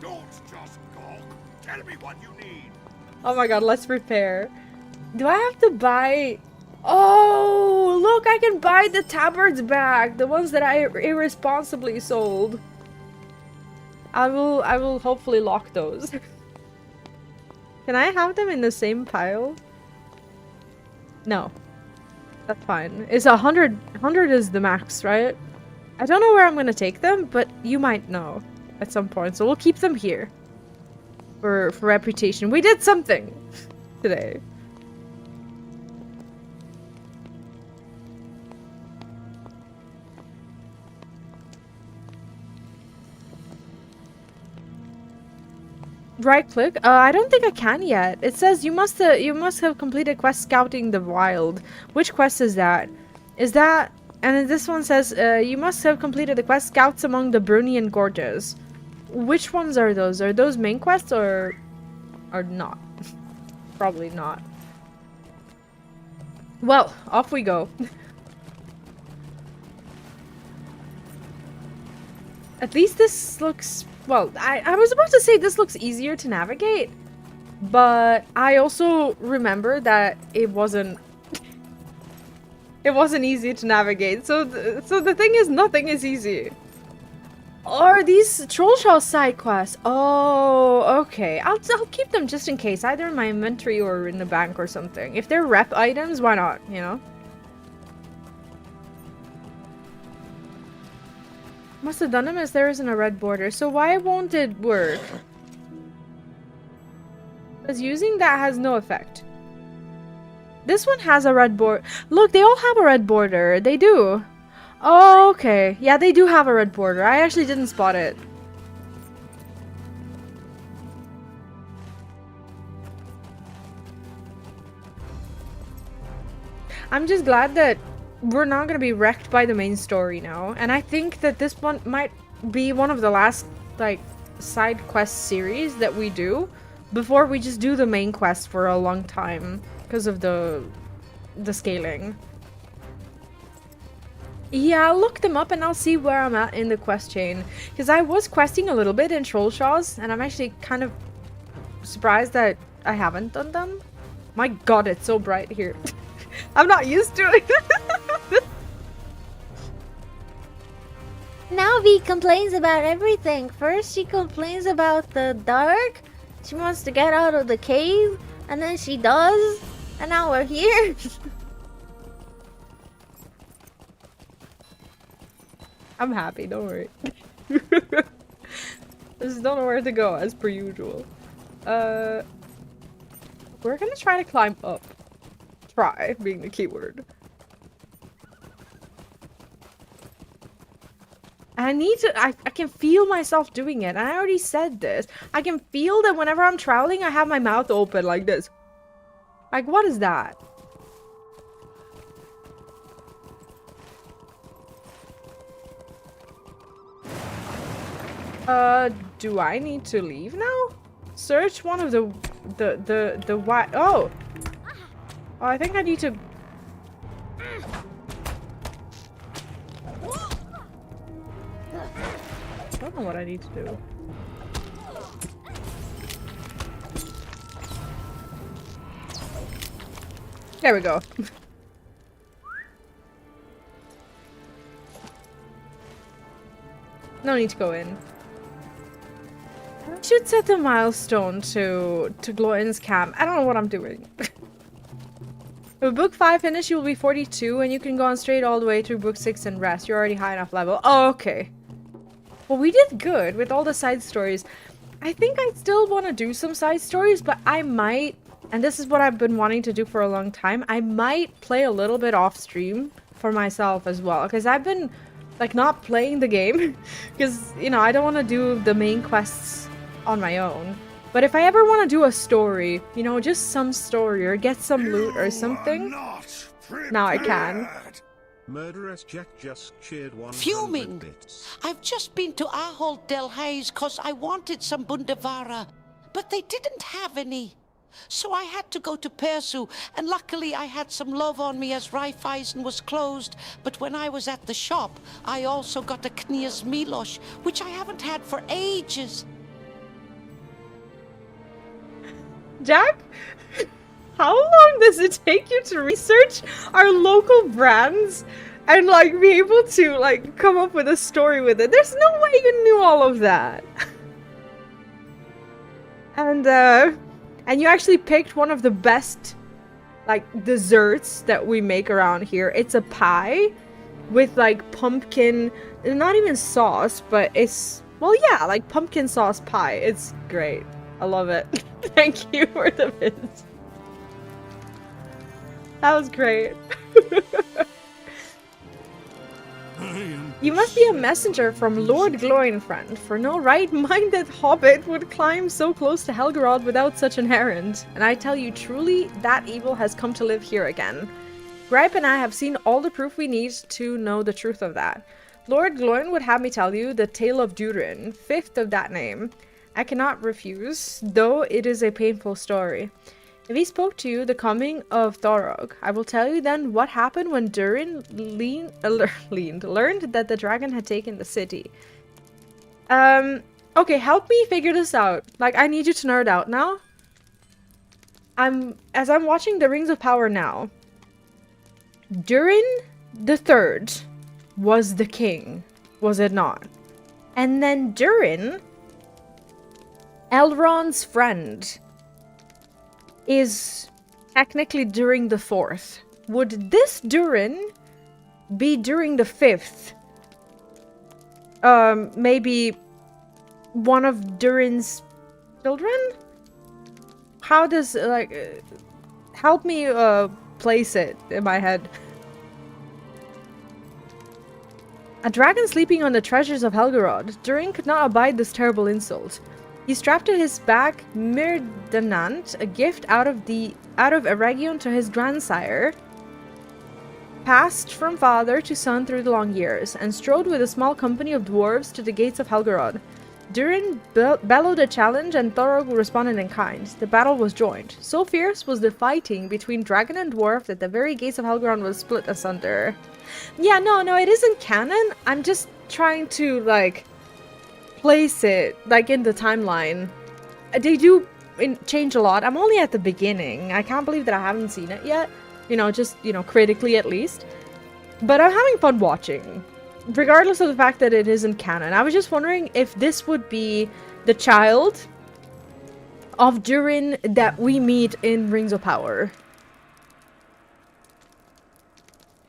Speaker 2: Don't just gawk. Tell me what you need.
Speaker 1: Oh my god, let's repair. Do I have to buy... Oh, look, I can buy the tabards back. The ones that I irresponsibly sold. I will hopefully lock those. Can I have them in the same pile? No. That's fine. It's 100. 100 is the max, right? I don't know where I'm gonna take them, but you might know at some point. So we'll keep them here. For reputation. We did something today. right click? I don't think I can yet. It says you must have completed quest scouting the wild. Which quest is that? Is that? And then this one says you must have completed the quest scouts among the Brunian gorges. Which ones are those? Are those main quests or not? Probably not. Well, off we go. At least this looks... Well, I was about to say this looks easier to navigate, but I also remember that it wasn't... it wasn't easy to navigate, so the thing is, nothing is easy. Or these Trollshaw side quests. Oh, okay. I'll keep them just in case, either in my inventory or in the bank or something. If they're rep items, why not, you know? Must have done them as there isn't a red border. So why won't it work? Because using that has no effect. This one has a red border. Look, they all have a red border. They do. Oh, okay. Yeah, they do have a red border. I actually didn't spot it. I'm just glad that we're not going to be wrecked by the main story now. And I think that this one might be one of the last, like, side quest series that we do before we just do the main quest for a long time because of the scaling. Yeah, I'll look them up and I'll see where I'm at in the quest chain. Because I was questing a little bit in Trollshaws, and I'm actually kind of surprised that I haven't done them. My god, it's so bright here. I'm not used to it.
Speaker 8: Now Vee complains about everything. First she complains about the dark. She wants to get out of the cave. And then she does. And now we're here.
Speaker 1: I'm happy, don't worry. Just don't know where to go, as per usual. We're gonna try to climb up. Try being the keyword. I need to- I can feel myself doing it, and I already said this. I can feel that whenever I'm traveling, I have my mouth open like this. Like, what is that? Do I need to leave now? Search one of the white- Oh! Oh, I think I need to... I don't know what I need to do. There we go. No need to go in. I should set the milestone to Gloin's camp. I don't know what I'm doing. With book 5 finished, you will be 42, and you can go on straight all the way through book 6 and rest. You're already high enough level. Oh, okay. Well, we did good with all the side stories. I think I still want to do some side stories, but I might, and this is what I've been wanting to do for a long time, I might play a little bit off stream for myself as well, because I've been, like, not playing the game, because, you know, I don't want to do the main quests on my own. But if I ever want to do a story, you know, just some story or get some loot or something, now I can.
Speaker 6: Murderous Jack just cheered 100
Speaker 3: Fuming.
Speaker 6: bits.
Speaker 3: I've just been to Ahold Del Hayes because I wanted some Bundavara, but they didn't have any. So I had to go to Persu, and luckily I had some love on me as Raiffeisen was closed. But when I was at the shop, I also got a Kniaz Milosh, which I haven't had for ages.
Speaker 1: Jack, how long does it take you to research our local brands and, like, be able to, like, come up with a story with it? There's no way you knew all of that. And you actually picked one of the best, like, desserts that we make around here. It's a pie with, like, pumpkin, not even sauce, but it's, well, yeah, like pumpkin sauce pie. It's great. I love it. Thank you for the bits. That was great.
Speaker 2: I am
Speaker 1: You must be a messenger from Lord Gloin, friend, for no right-minded hobbit would climb so close to Helgerod without such an errand. And I tell you truly, that evil has come to live here again. Gripe and I have seen all the proof we need to know the truth of that. Lord Gloin would have me tell you the tale of Durin, 5th of that name. I cannot refuse, though it is a painful story. If he spoke to you the coming of Thorog, I will tell you then what happened when Durin learned that the dragon had taken the city. Okay, help me figure this out. Like, I need you to nerd out now. As I'm watching the Rings of Power now, Durin the Third was the king, was it not? And then Durin, Elrond's friend, is technically Durin the Fourth. Would this Durin be Durin the Fifth? Maybe one of Durin's children? How does, like, help me place it in my head. A dragon sleeping on the treasures of Helgerod. Durin could not abide this terrible insult. He strapped to his back Mirdanant, a gift out of Eregion to his grandsire, passed from father to son through the long years, and strode with a small company of dwarves to the gates of Helgerod. Durin bellowed a challenge, and Thorog responded in kind. The battle was joined. So fierce was the fighting between dragon and dwarf that the very gates of Helgerod was split asunder. Yeah, no, it isn't canon. I'm just trying to, like, place it, like, in the timeline. They do change a lot. I'm only at the beginning. I can't believe that I haven't seen it yet. You know, just, you know, critically at least. But I'm having fun watching, regardless of the fact that it isn't canon. I was just wondering if this would be the child of Durin that we meet in Rings of Power.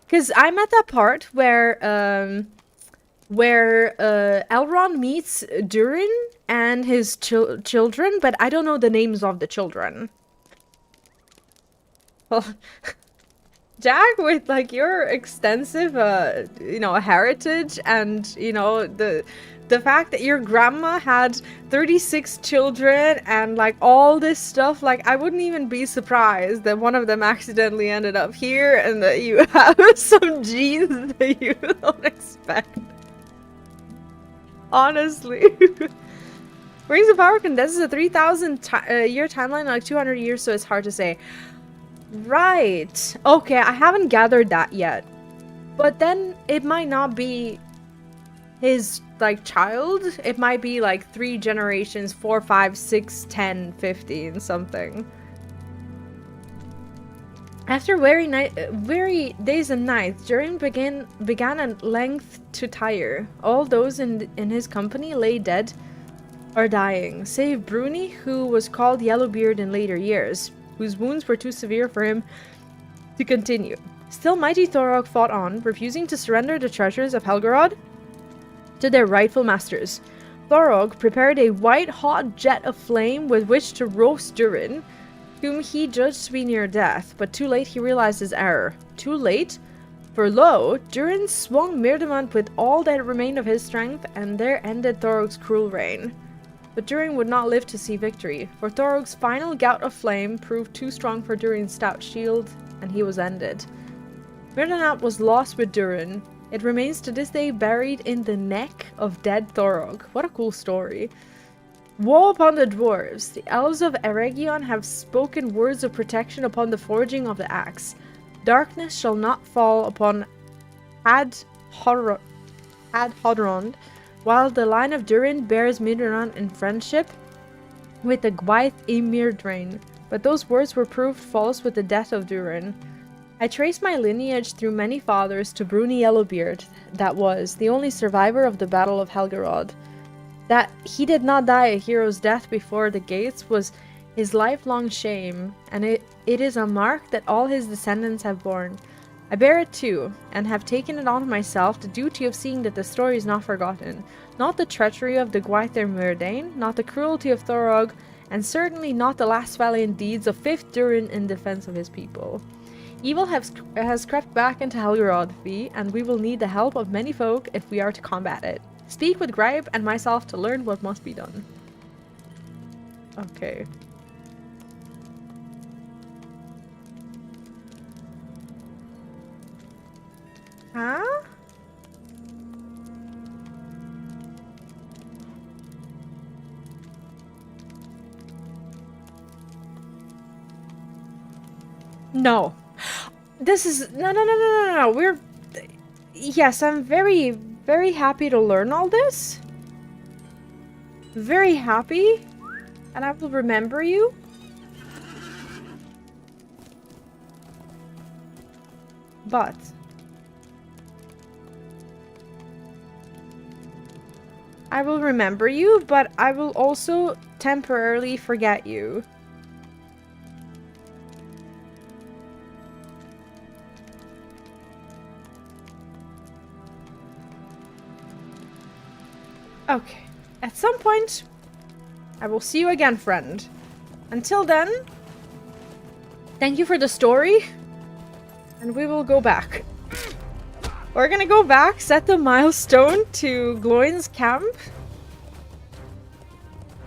Speaker 1: Because I'm at that part where Elrond meets Durin and his children, but I don't know the names of the children. Well, Jack, with, like, your extensive, you know, heritage and, you know, the fact that your grandma had 36 children and, like, all this stuff, like, I wouldn't even be surprised that one of them accidentally ended up here and that you have some genes that you don't expect. Honestly. Rings of Power condenses a 3,000 year timeline, like 200 years, so it's hard to say. Right. Okay, I haven't gathered that yet. But then it might not be his, like, child. It might be, like, 3 generations, 4, 5, 6, 10, 15, something. After weary days and nights, Durin began at length to tire. All those in his company lay dead or dying, save Bruni, who was called Yellowbeard in later years, whose wounds were too severe for him to continue. Still, mighty Thorog fought on, refusing to surrender the treasures of Helgerod to their rightful masters. Thorog prepared a white-hot jet of flame with which to roast Durin, whom he judged to be near death, but too late he realized his error. Too late? For lo, Durin swung Mirdamant with all that remained of his strength, and there ended Thorog's cruel reign. But Durin would not live to see victory, for Thorog's final gout of flame proved too strong for Durin's stout shield, and he was ended. Mirdamant was lost with Durin. It remains to this day buried in the neck of dead Thorog. What a cool story. Woe upon the dwarves! The elves of Eregion have spoken words of protection upon the forging of the axe. Darkness shall not fall upon Hadhodrond, while the line of Durin bears Mirdamant in friendship with the Gwaith Emirdrain. But those words were proved false with the death of Durin. I trace my lineage through many fathers to Bruni Yellowbeard, that was, the only survivor of the Battle of Helgerod. That he did not die a hero's death before the gates was his lifelong shame, and it is a mark that all his descendants have borne. I bear it too, and have taken it on myself the duty of seeing that the story is not forgotten. Not the treachery of the Gwaithir Myrdain, not the cruelty of Thorog, and certainly not the last valiant deeds of 5th Durin in defense of his people. Evil has crept back into Elrond, Vee, and we will need the help of many folk if we are to combat it. Speak with Gripe and myself to learn what must be done. Okay. Huh? No. This is... No. We're... Yes, I'm very, very happy to learn all this. Very happy. And I will remember you. But... I will remember you, but I will also temporarily forget you. Okay. At some point, I will see you again, friend. Until then, thank you for the story, and we will go back. We're gonna go back, set the milestone to Gloin's camp,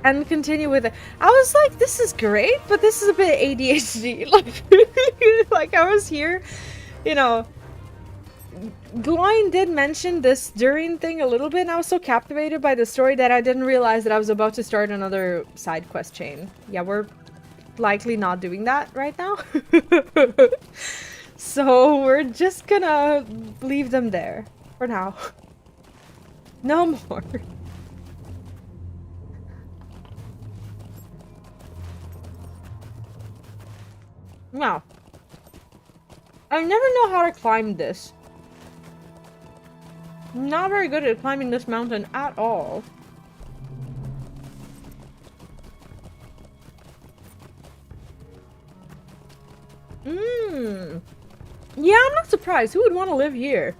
Speaker 1: and continue with it. I was like, this is great, but this is a bit ADHD. Like I was here, you know. Gloin did mention this during thing a little bit, and I was so captivated by the story that I didn't realize that I was about to start another side quest chain. Yeah, we're likely not doing that right now. So we're just gonna leave them there for now. No more. Wow. I never know how to climb this. I'm not very good at climbing this mountain at all. Yeah, I'm not surprised. Who would want to live here?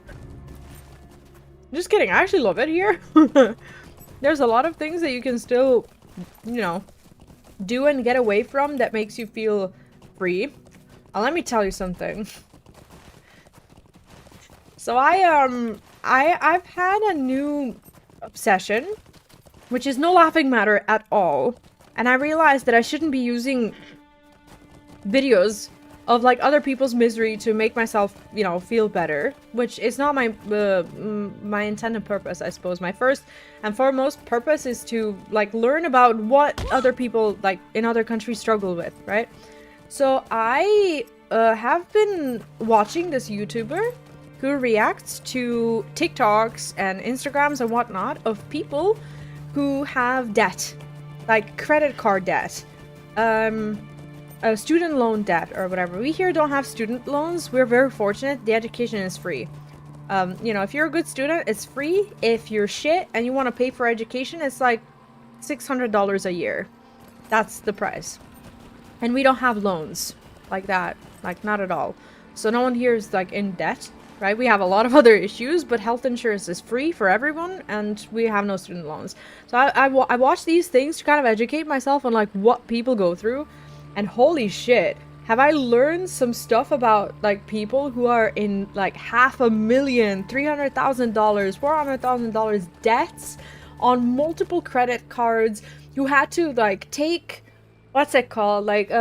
Speaker 1: Just kidding. I actually love it here. There's a lot of things that you can still, you know, do and get away from that makes you feel free. Let me tell you something. So I've had a new obsession, which is no laughing matter at all. And I realized that I shouldn't be using videos of like other people's misery to make myself, you know, feel better, which is not my my intended purpose. I suppose my first and foremost purpose is to like learn about what other people like in other countries struggle with, right? So I have been watching this YouTuber who reacts to TikToks and Instagrams and whatnot of people who have debt, like credit card debt, a student loan debt or whatever. We here don't have student loans. We're very fortunate. The education is free. You know, if you're a good student, it's free. If you're shit and you want to pay for education, it's like $600 a year. That's the price. And we don't have loans like that. Like, not at all. So no one here is like in debt, right? We have a lot of other issues, but health insurance is free for everyone, and we have no student loans. So I watch these things to kind of educate myself on like what people go through. And holy shit, have I learned some stuff about like people who are in like $500,000, $300,000, $400,000 debts on multiple credit cards, who had to like take, what's it called, like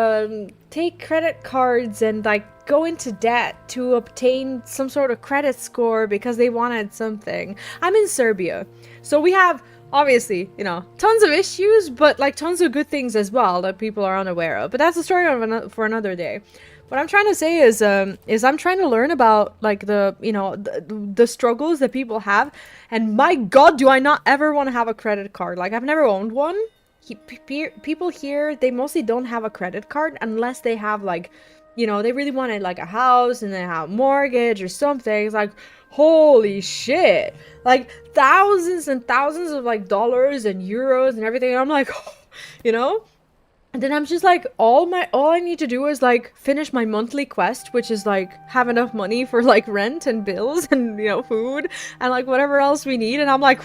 Speaker 1: take credit cards and like go into debt to obtain some sort of credit score because they wanted something. I'm in Serbia, so we have obviously, you know, tons of issues, but like tons of good things as well that people are unaware of. But that's a story for another day. What I'm trying to say is I'm trying to learn about like the, you know, the struggles that people have. And my God, do I not ever want to have a credit card? Like, I've never owned one. People here, they mostly don't have a credit card unless they have like, you know, they really wanted like a house and they have a mortgage or something. It's like, holy shit, like thousands and thousands of like dollars and euros and everything. And I'm like, you know, and then I'm just like, all I need to do is like finish my monthly quest, which is like have enough money for like rent and bills and, you know, food and like whatever else we need. And I'm like,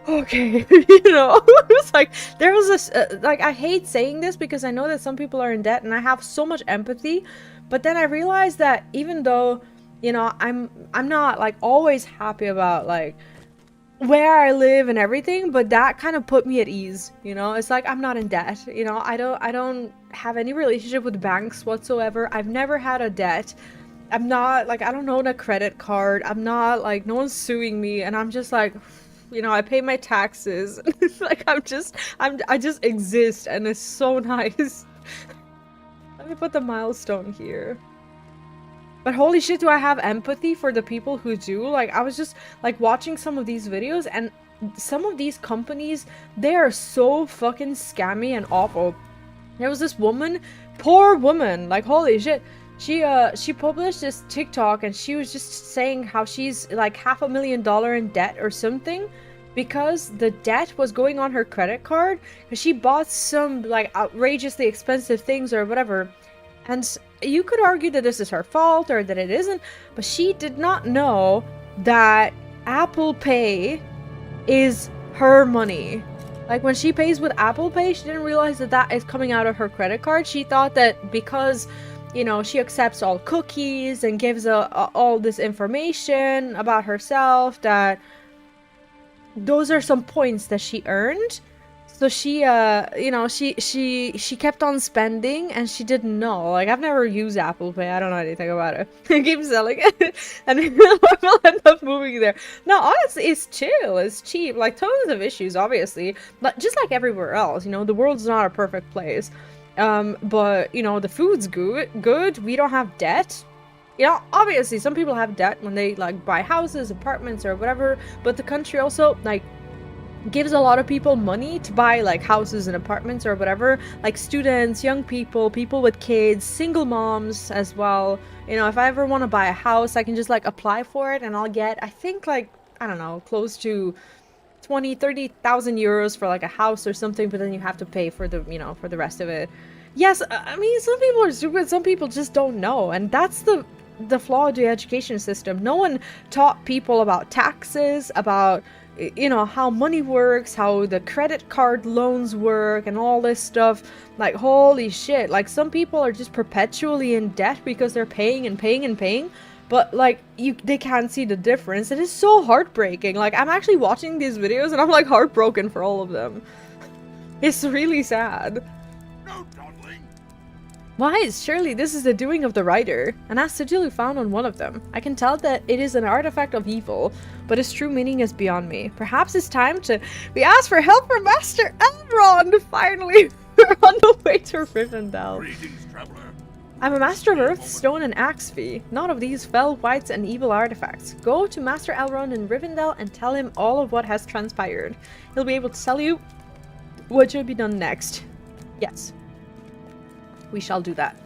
Speaker 1: okay, you know, it's like there was this like I hate saying this because I know that some people are in debt and I have so much empathy, but then I realized that even though, you know, I'm not like always happy about like where I live and everything, but that kind of put me at ease, you know. It's like I'm not in debt, you know. I don't have any relationship with banks whatsoever. I've never had a debt. I'm not like, I don't own a credit card. I'm not like, no one's suing me, and I'm just like, you know, I pay my taxes. Like I just exist, and it's so nice. Let me put the milestone here. But holy shit, do I have empathy for the people who do. Like, I was just like watching some of these videos, and some of these companies, they are so fucking scammy and awful. There was this woman, poor woman, like holy shit. She published this TikTok, and she was just saying how she's like $500,000 in debt or something because the debt was going on her credit card because she bought some like outrageously expensive things or whatever. And you could argue that this is her fault or that it isn't, but she did not know that Apple Pay is her money. Like when she pays with Apple Pay, she didn't realize that that is coming out of her credit card. She thought that because, you know, she accepts all cookies and gives all this information about herself, that those are some points that she earned. So she, you know, she kept on spending, and she didn't know. Like, I've never used Apple Pay. I don't know anything about it. I keep selling it, and we'll end up moving there. No, honestly, it's chill. It's cheap. Like, tons of issues, obviously, but just like everywhere else, you know, the world's not a perfect place. But you know, the food's good. We don't have debt. You know, obviously, some people have debt when they like buy houses, apartments, or whatever. But the country also like gives a lot of people money to buy like houses and apartments or whatever, like students, young people, people with kids, single moms as well. You know, if I ever want to buy a house, I can just like apply for it, and I'll get, I think, like, I don't know, close to 30,000 euros for like a house or something, but then you have to pay for the, you know, for the rest of it. Yes, I mean, some people are stupid, some people just don't know, and that's the flaw of the education system. No one taught people about taxes, about, you know, how money works, how the credit card loans work, and all this stuff. Like, holy shit, like, some people are just perpetually in debt because they're paying and paying and paying, but like, they can't see the difference. It is so heartbreaking. Like, I'm actually watching these videos and I'm like heartbroken for all of them. It's really sad.
Speaker 2: No dawdling.
Speaker 1: Why? Surely this is the doing of the writer, and as sigilly found on one of them. I can tell that it is an artifact of evil, but its true meaning is beyond me. Perhaps it's time to... We ask for help from Master Elrond! Finally! We're on the way to Rivendell.
Speaker 2: Greetings, traveler.
Speaker 1: I'm a master of earth, stone, and axe fee, not of these fell wights and evil artifacts. Go to Master Elrond in Rivendell and tell him all of what has transpired. He'll be able to tell you what should be done next. Yes. We shall do that.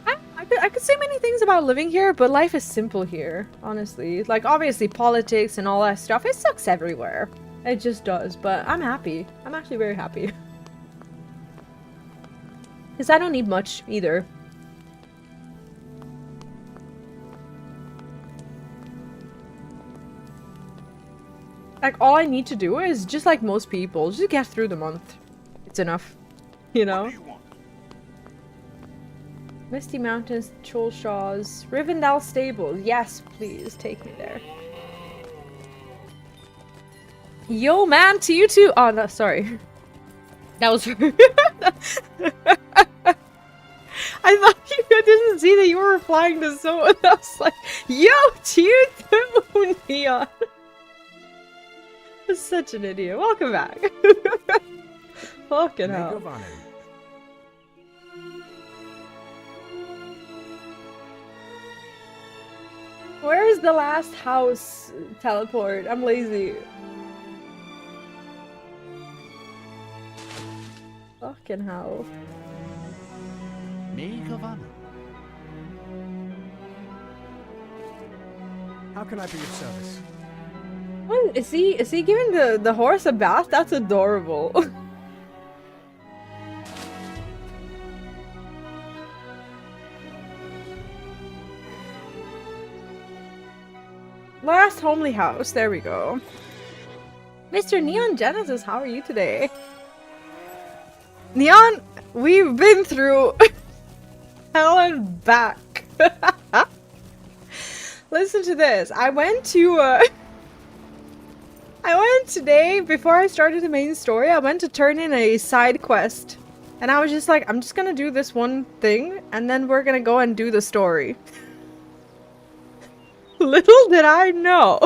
Speaker 1: I could say many things about living here, but life is simple here, honestly. Like, obviously, politics and all that stuff, it sucks everywhere. It just does, but I'm happy. I'm actually very happy. Because I don't need much, either. Like, all I need to do is, just like most people, just get through the month. It's enough. You know?
Speaker 2: What do you want?
Speaker 1: Misty Mountains, Trollshaws, Rivendell Stables. Yes, please, take me there. Yo, man, to you too. Oh, no, sorry. That was... I thought you didn't see that you were replying to someone. I was like, yo, to you too, Neon. I'm such an idiot. Welcome back. Fucking hell. Where is the last house teleport? I'm lazy. Fucking hell.
Speaker 5: How can I be of service?
Speaker 1: What is he giving the horse a bath? That's adorable. Last homely house. There we go. Mr. Neon Genesis, how are you today? Neon, we've been through hell and back. Listen to this. I went today, before I started the main story, I went to turn in a side quest. And I was just like, I'm just gonna do this one thing, and then we're gonna go and do the story. Little did I know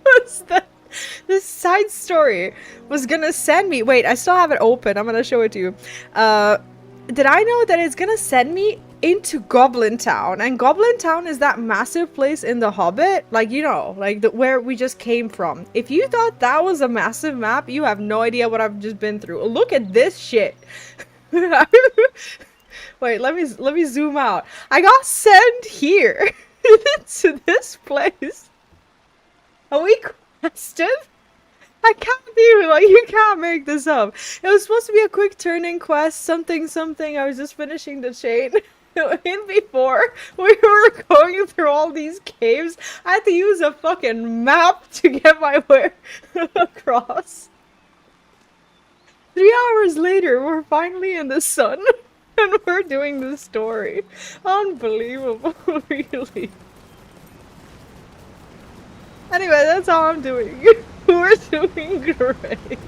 Speaker 1: was that this side story was gonna send me. Wait, I still have it open. I'm gonna show it to you. Did I know that it's gonna send me into Goblin Town? And Goblin Town is that massive place in the Hobbit, like, you know, like where we just came from. If you thought that was a massive map, you have no idea what I've just been through. Look at this shit. Wait, let me zoom out. I got sent here to this place. Are we quested? I can't do it. Like, you can't make this up. It was supposed to be a quick turn-in quest, something. I was just finishing the chain. In before we were going through all these caves, I had to use a fucking map to get my way across. 3 hours later, we're finally in the sun, and we're doing the story. Unbelievable, really. Anyway, that's all I'm doing. We're doing great.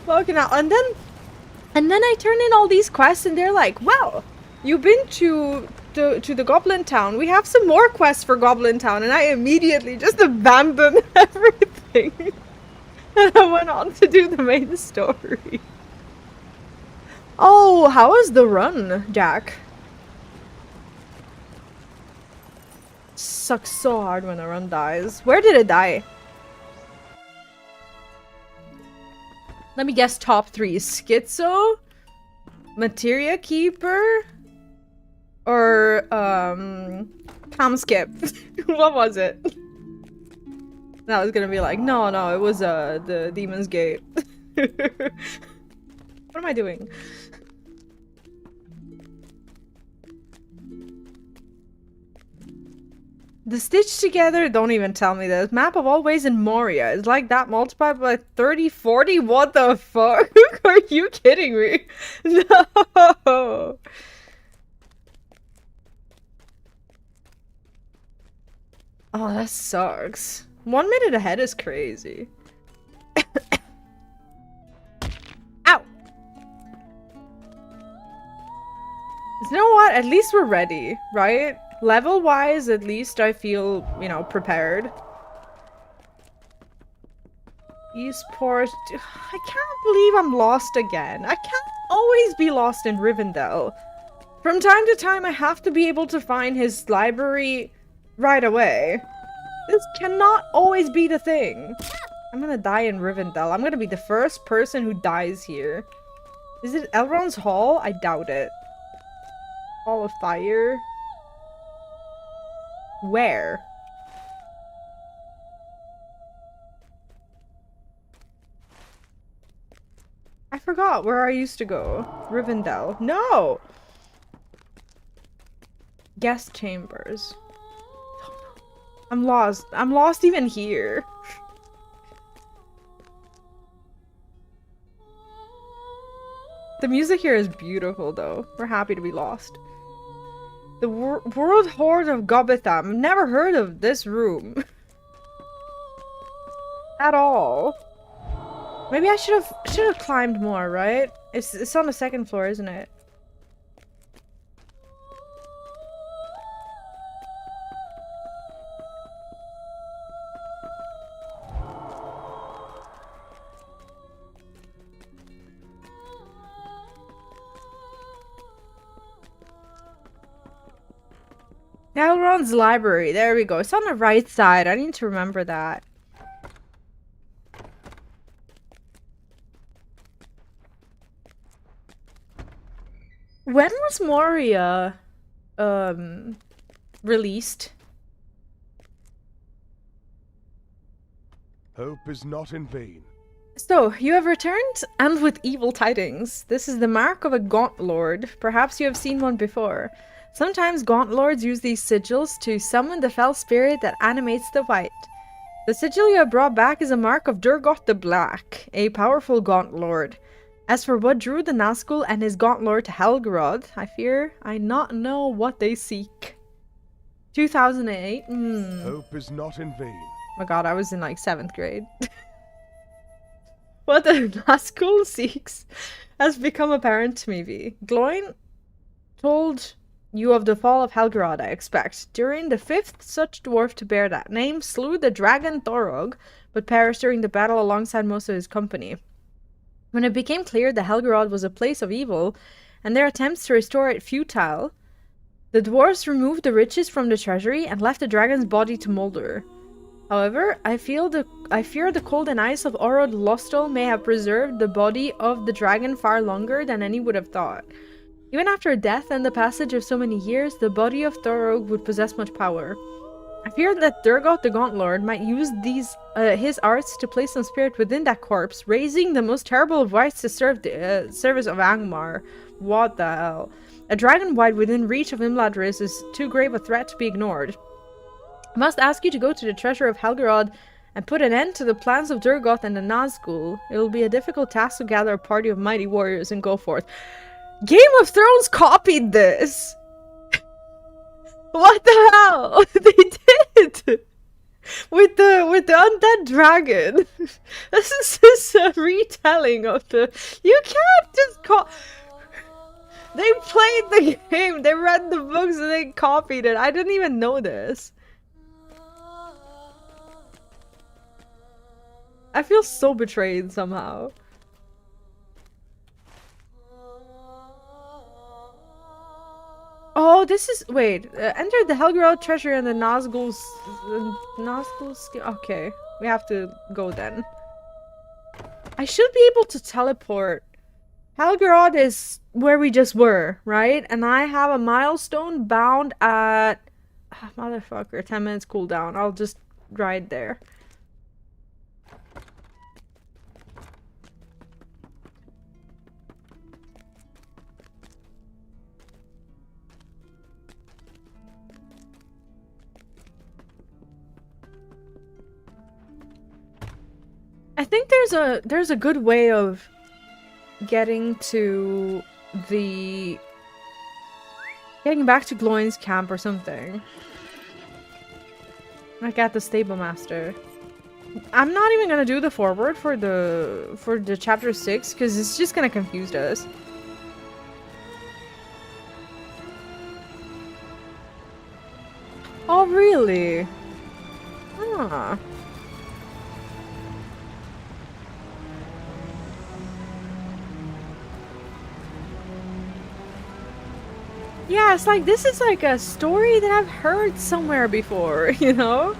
Speaker 1: Fucking hell. And then I turn in all these quests, and they're like, well, you've been to the Goblin Town. We have some more quests for Goblin Town. And I immediately just abandoned everything. And I went on to do the main story. Oh, how was the run, Jack? Sucks so hard when a run dies. Where did it die? Let me guess top 3. Schizo? Materia Keeper? Or, Palm Skip? What was it? And I was gonna be like, no, it was, the Demon's Gate. What am I doing? The stitched together, don't even tell me this. Map of all ways in Moria. It's like that multiplied by 30, 40? What the fuck? Are you kidding me? No! Oh, that sucks. 1 minute ahead is crazy. Ow! You know what? At least we're ready, right? Level-wise, at least I feel, you know, prepared. Eastport. I can't believe I'm lost again. I can't always be lost in Rivendell. From time to time, I have to be able to find his library right away. This cannot always be the thing. I'm gonna die in Rivendell. I'm gonna be the first person who dies here. Is it Elrond's Hall? I doubt it. Hall of Fire. Where? I forgot where I used to go. Rivendell. No! Guest chambers. I'm lost. I'm lost even here. The music here is beautiful, though. We're happy to be lost. The World Hoard of Hobbit. I've never heard of this room. At all. Maybe I should have climbed more, right? It's on the second floor, isn't it? Elrond's library. There we go. It's on the right side. I need to remember that. When was Moria released?
Speaker 2: Hope is not in vain.
Speaker 1: So, you have returned, and with evil tidings. This is the mark of a gaunt lord. Perhaps you have seen one before. Sometimes Gaunt Lords use these sigils to summon the fell spirit that animates the white. The sigil you have brought back is a mark of Durgoth the Black, a powerful Gaunt Lord. As for what drew the Nazgul and his Gaunt Lord to Helgerod, I fear I not know what they seek. 2008?
Speaker 5: Hope is not in vain.
Speaker 1: Oh my god, I was in like 7th grade. What the Nazgul seeks has become apparent to me, Vee. Gloin told you of the fall of Helgerod, I expect. During the 5th such dwarf to bear that name slew the dragon Thorog, but perished during the battle alongside most of his company. When it became clear that Helgerod was a place of evil, and their attempts to restore it futile, the dwarves removed the riches from the treasury and left the dragon's body to molder. However, I fear the cold and ice of Orod Lostel may have preserved the body of the dragon far longer than any would have thought. Even after death and the passage of so many years, the body of Thorog would possess much power. I fear that Durgoth the Gaunt Lord might use his arts to place some spirit within that corpse, raising the most terrible of wights to serve the service of Angmar. What the hell? A dragon wight within reach of Imladris is too grave a threat to be ignored. I must ask you to go to the treasure of Helgerod and put an end to the plans of Durgoth and the Nazgul. It will be a difficult task to gather a party of mighty warriors and go forth. Game of Thrones copied this! What the hell? They did! With the undead dragon. This is just a retelling of the... You can't just They played the game, they read the books and they copied it. I didn't even know this. I feel so betrayed somehow. Oh, this is... Wait. Enter the Helgerod treasure and the Nazgul's... Okay. We have to go then. I should be able to teleport. Helgerod is where we just were, right? And I have a milestone bound at... motherfucker, 10 minutes cooldown. I'll just ride there. I think there's a good way of getting to the... Getting back to Gloin's camp or something. Like at the stable master. I'm not even gonna do the forward for the chapter 6 because it's just gonna confuse us. Oh really? Huh. Yeah, it's like, this is like a story that I've heard somewhere before, you know?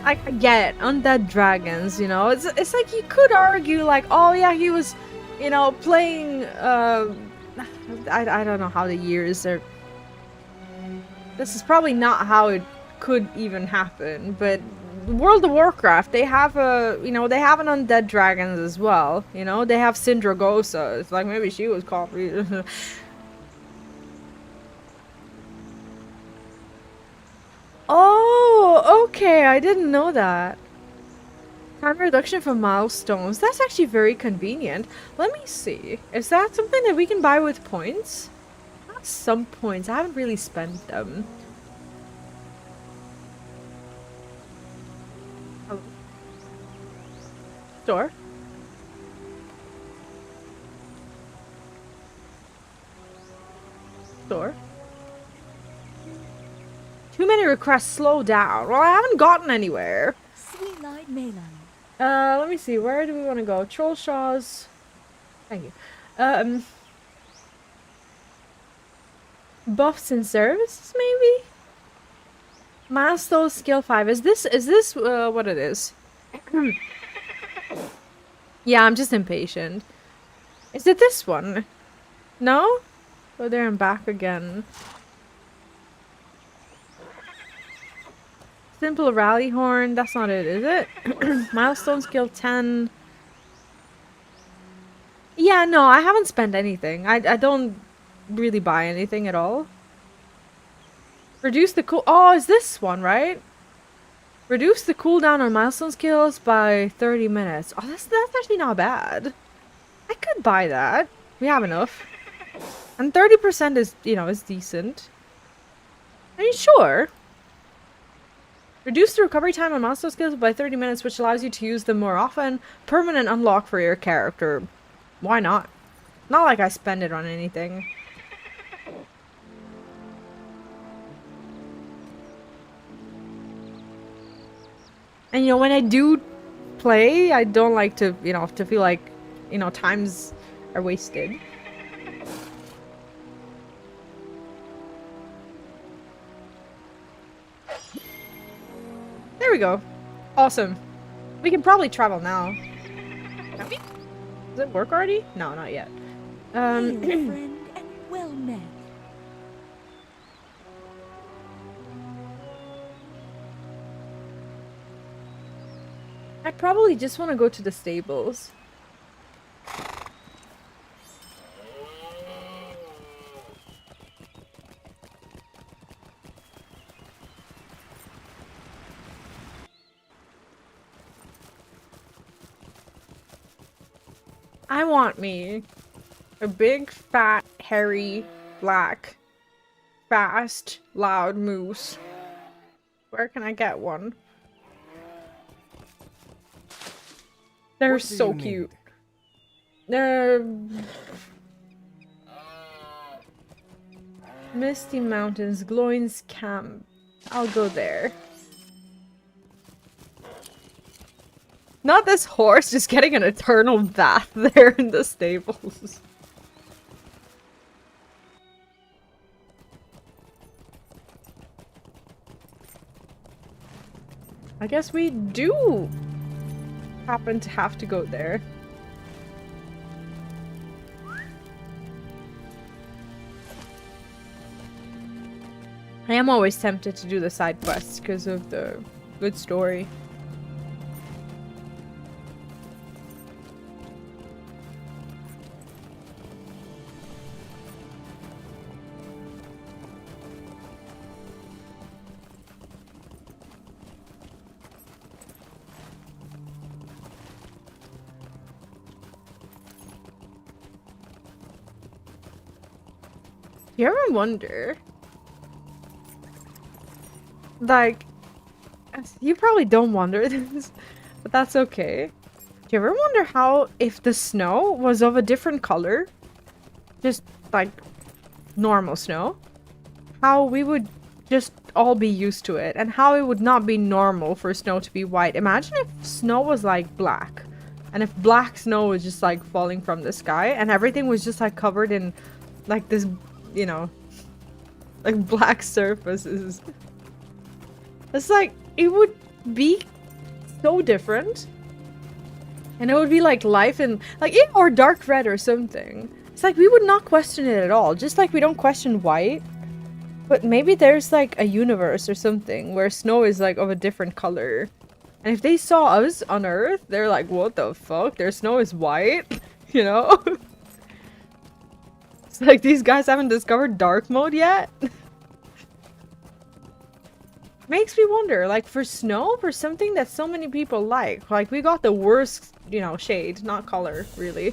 Speaker 1: I get undead dragons, you know? It's like you could argue like, oh yeah, he was, you know, playing, I don't know how the years are... This is probably not how it could even happen, but World of Warcraft, they have they have an undead dragons as well, you know? They have Sindragosa. It's like maybe she was copied. Oh, okay, I didn't know that. Time reduction for milestones. That's actually very convenient. Let me see. Is that something that we can buy with points? Not some points. I haven't really spent them. Oh. Store. Store. Too many requests, slow down. Well, I haven't gotten anywhere.
Speaker 9: Sweet-eyed Mayland.
Speaker 1: Let me see. Where do we want to go? Trollshaws. Thank you. Buffs and services, maybe? Milestone skill 5. Is this what it is? Yeah, I'm just impatient. Is it this one? No? Go there and back again. Simple rally horn, that's not it, is it? Milestone skill 10. Yeah, no, I haven't spent anything. I don't really buy anything at all. Reduce the cool. Oh, is this one, right? Reduce the cooldown on milestone skills by 30 minutes. Oh, that's actually not bad. I could buy that. We have enough. And 30% is, you know, is decent. Are you sure? Reduce the recovery time on milestone skills by 30 minutes, which allows you to use them more often. Permanent unlock for your character. Why not? Not like I spend it on anything. And, you know, when I do play, I don't like to, you know, to feel like, you know, times are wasted. There we go. Awesome. We can probably travel now. Can we? Does it work already? No, not yet.
Speaker 9: Hail, friend, and well met.
Speaker 1: I probably just want to go to the stables. I want me a big, fat, hairy, black, fast, loud moose. Where can I get one? They're
Speaker 5: What do
Speaker 1: so
Speaker 5: you
Speaker 1: cute.
Speaker 5: need?
Speaker 1: They're... Misty Mountains, Gloin's camp. I'll go there. Not this horse just getting an eternal bath there in the stables. I guess we do happen to have to go there. I am always tempted to do the side quests because of the good story. You ever wonder, like, you probably don't wonder this, but that's okay. Do you ever wonder how, if the snow was of a different color, just like normal snow, how we would just all be used to it, and how it would not be normal for snow to be white? Imagine if snow was like black, and if black snow was just like falling from the sky, and everything was just like covered in like this, you know, like black surfaces. It's like, it would be so different. And it would be like life in, like, or dark red or something. It's like we would not question it at all. Just like we don't question white. But maybe there's like a universe or something where snow is like of a different color. And if they saw us on Earth, they're like, what the fuck? Their snow is white? You know? It's like these guys haven't discovered dark mode yet. Makes me wonder, like, for snow, for something that so many people like we got the worst, you know, shade, not color, really.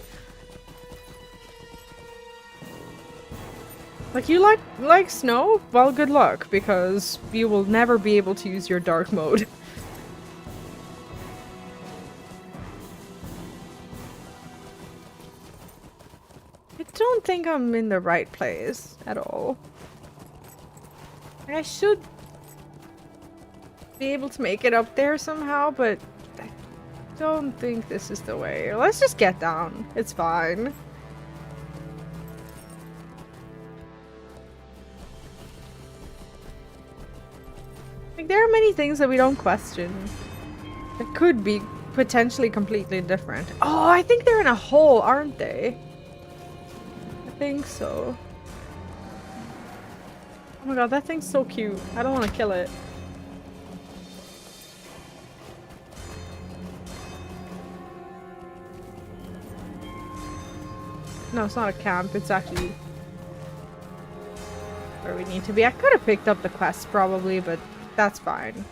Speaker 1: Like, you like snow? Well, good luck, because you will never be able to use your dark mode. I don't think I'm in the right place at all. I should be able to make it up there somehow, but I don't think this is the way. Let's just get down. It's fine. Like, there are many things that we don't question. That could be potentially completely different. Oh, I think they're in a hole, aren't they? I think so. Oh my god, that thing's so cute. I don't want to kill it. No, it's not a camp. It's actually where we need to be. I could have picked up the quest probably, but that's fine.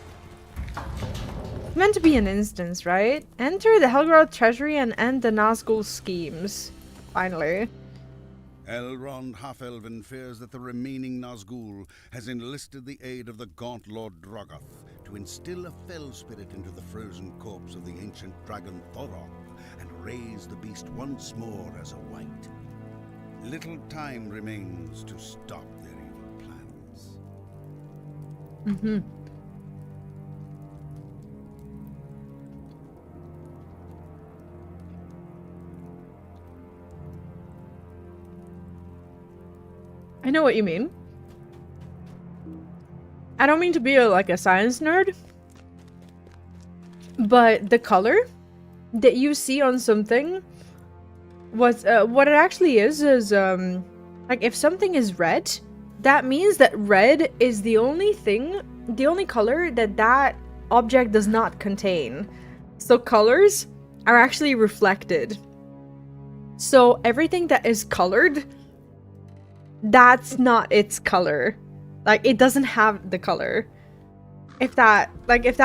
Speaker 1: It's meant to be an instance, right? Enter the Helgrod treasury and end the Nazgul schemes. Finally.
Speaker 2: Elrond Half-Elven fears that the remaining Nazgul has enlisted the aid of the Gaunt Lord Drogoth to instill a fell spirit into the frozen corpse of the ancient dragon Thorok and raise the beast once more as a wight. Little time remains to stop their evil plans.
Speaker 1: Mm-hmm. I know what you mean. I don't mean to be like a science nerd, but the color that you see on something, what it actually is like if something is red, that means that red is the only color that that object does not contain. So colors are actually reflected. So everything that is colored, that's not its color. Like, it doesn't have the color. If that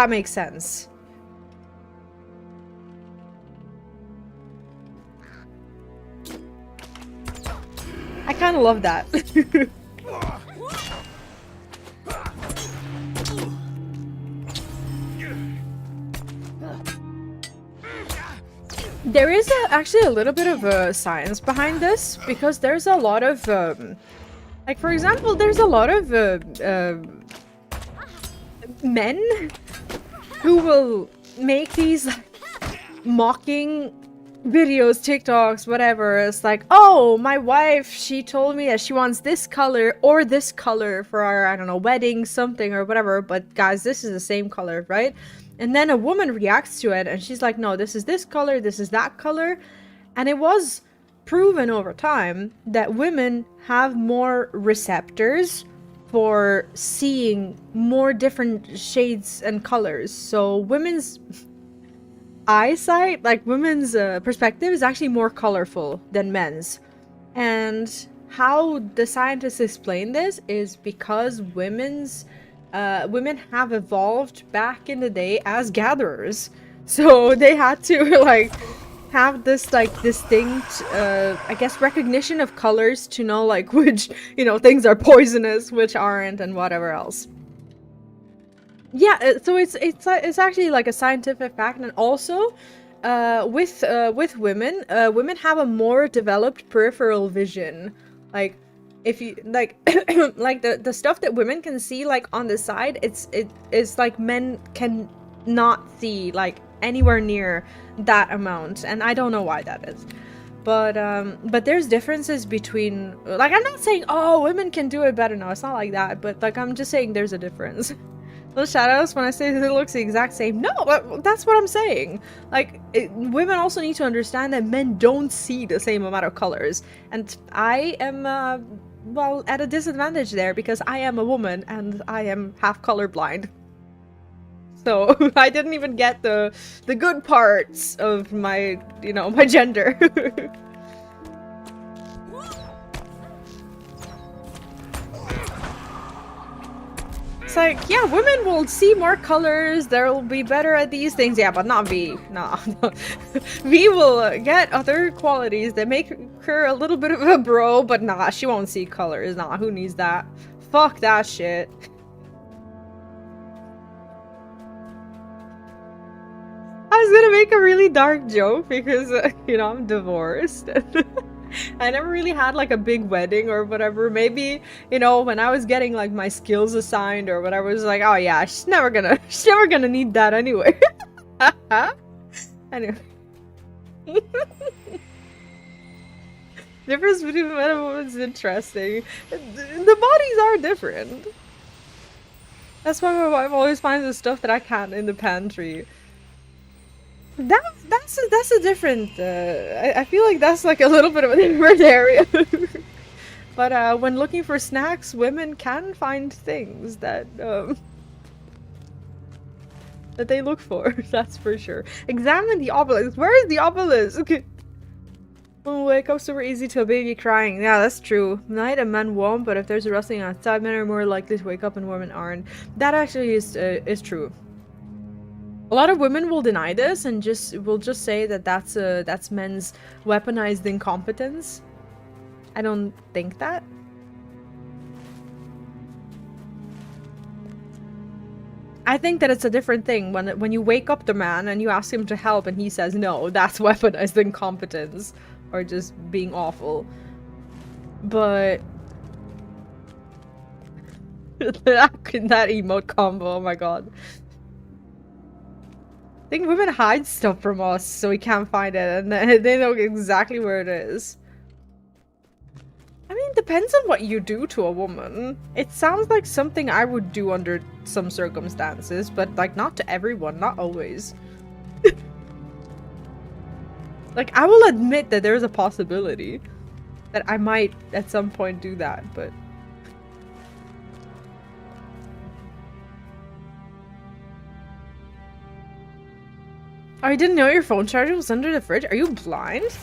Speaker 1: makes sense. I kind of love that. There is actually a little bit of science behind this, because there's a lot of like, for example, there's a lot of men who will make these mocking videos, TikToks, whatever. It's like, oh, my wife, she told me that she wants this color or this color for our, I don't know, wedding, something or whatever, but guys, this is the same color, right? And then a woman reacts to it and she's like, no, this is this color, this is that color. And it was proven over time that women have more receptors for seeing more different shades and colors. So women's eyesight, like women's perspective, is actually more colorful than men's. And how the scientists explain this is because women have evolved back in the day as gatherers, so they had to like have this like distinct I guess recognition of colors to know like which, you know, things are poisonous, which aren't, and whatever else. Yeah, so it's actually like a scientific fact. And also with women, women have a more developed peripheral vision. Like, if you like like the stuff that women can see like on the side, it's like men can not see like anywhere near that amount, and I don't know why that is. But there's differences between, like, I'm not saying, oh, women can do it better. No, it's not like that, but like I'm just saying there's a difference. Those shadows, when I say that it looks the exact same, no, that's what I'm saying. Like, women also need to understand that men don't see the same amount of colors, and I am well, at a disadvantage there because I am a woman and I am half colorblind. So I didn't even get the good parts of my, you know, my gender. It's like, yeah, women will see more colors, they'll be better at these things, yeah, but not Vee. No. Vee will get other qualities that make her a little bit of a bro, but nah, she won't see colors. Nah, who needs that? Fuck that shit. I was gonna make a really dark joke because, you know, I'm divorced. I never really had like a big wedding or whatever. Maybe, you know, when I was getting like my skills assigned or whatever, it was like, oh yeah, she's never gonna need that anyway. Anyway. Difference between men and women is interesting. The bodies are different. That's why my wife always finds the stuff that I can't in the pantry. That's a different, I feel like that's like a little bit of a different area. But when looking for snacks, women can find things that that they look for. That's for sure. Examine the obelisk. Where is the obelisk? Women wake up super easy to a baby crying. Yeah, that's true. Night and men won't, but if there's a rustling outside, men are more likely to wake up and women aren't. That actually is true. A lot of women will deny this and will just say that that's men's weaponized incompetence. I don't think that. I think that it's a different thing when you wake up the man and you ask him to help and he says no. That's weaponized incompetence or just being awful. But that emote combo, oh my god. I think women hide stuff from us so we can't find it, and they know exactly where it is. I mean, it depends on what you do to a woman. It sounds like something I would do under some circumstances, but like not to everyone, not always. Like, I will admit that there is a possibility that I might at some point do that, but... Oh, you didn't know your phone charger was under the fridge? Are you blind?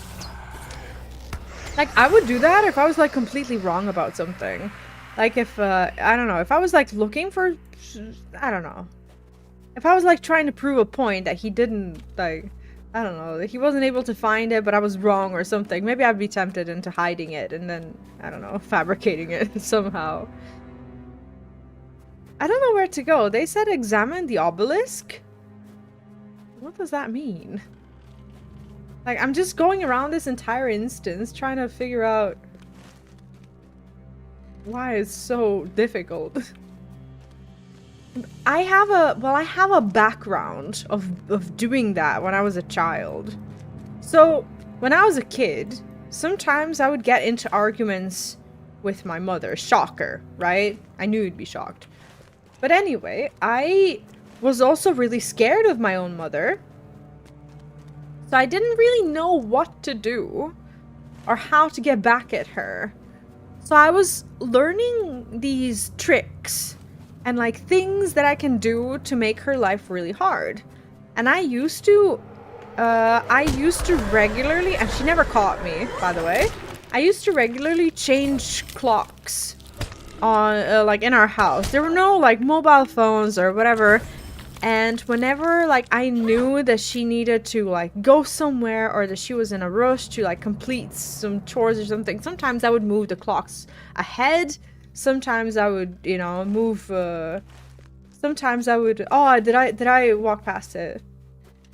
Speaker 1: Like, I would do that if I was, like, completely wrong about something. Like, if, I don't know, if I was, like, looking for... I don't know. If I was, like, trying to prove a point that he didn't, like... I don't know, he wasn't able to find it, but I was wrong or something. Maybe I'd be tempted into hiding it and then, I don't know, fabricating it somehow. I don't know where to go. They said examine the obelisk? What does that mean? Like, I'm just going around this entire instance trying to figure out why it's so difficult. I have a background of doing that when I was a child. So, when I was a kid, sometimes I would get into arguments with my mother. Shocker, right? I knew you'd be shocked. But anyway, I was also really scared of my own mother. So I didn't really know what to do or how to get back at her. So I was learning these tricks and like things that I can do to make her life really hard. And I used to regularly, and she never caught me, by the way. I used to regularly change clocks on like in our house. There were no like mobile phones or whatever. And whenever like I knew that she needed to like go somewhere or that she was in a rush to like complete some chores or something, sometimes I would move the clocks ahead. Sometimes I would, you know, move, sometimes I would, oh, did I walk past it?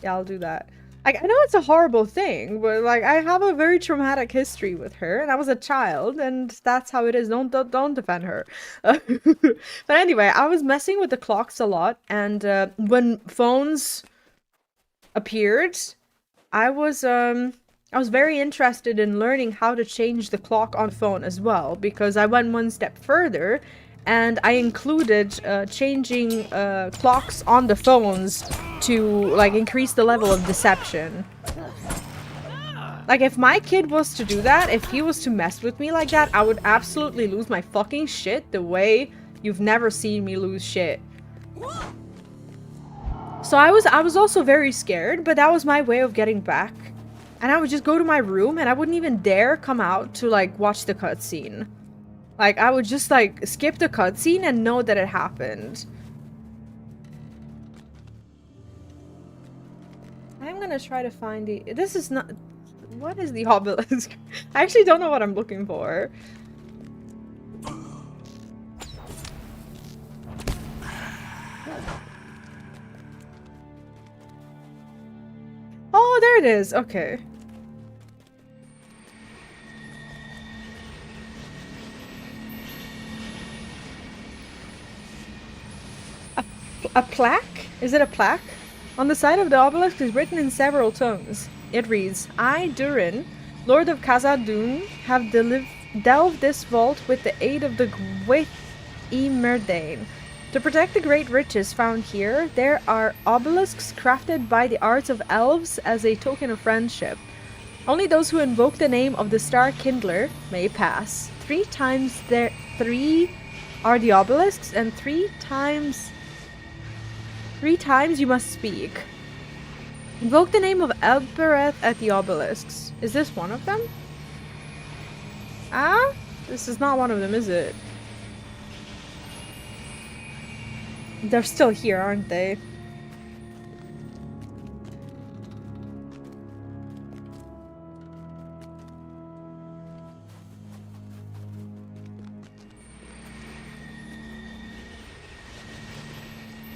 Speaker 1: Yeah, I'll do that. Like, I know it's a horrible thing, but like, I have a very traumatic history with her, and I was a child, and that's how it is. Don't defend her. But anyway, I was messing with the clocks a lot, and when phones appeared, I was very interested in learning how to change the clock on phone as well, because I went one step further and I included changing clocks on the phones to like increase the level of deception. Like if my kid was to do that, if he was to mess with me like that, I would absolutely lose my fucking shit the way you've never seen me lose shit. So I was also very scared, but that was my way of getting back. And I would just go to my room and I wouldn't even dare come out to like watch the cutscene. Like I would just like skip the cutscene and know that it happened. I'm gonna try to find the... This is not... What is the obelisk? I actually don't know what I'm looking for. Oh, there it is. Okay. A plaque? Is it a plaque? On the side of the obelisk is written in several tongues. It reads, I, Durin, Lord of Khazad-dûm, have delved this vault with the aid of the Gwyth-y-Myrdain. To protect the great riches found here, there are obelisks crafted by the arts of elves as a token of friendship. Only those who invoke the name of the Star Kindler may pass. 3 times are the obelisks, and 3 times you must speak. Invoke the name of Elbereth at the obelisks. Is this one of them? Ah? This is not one of them, is it? They're still here, aren't they?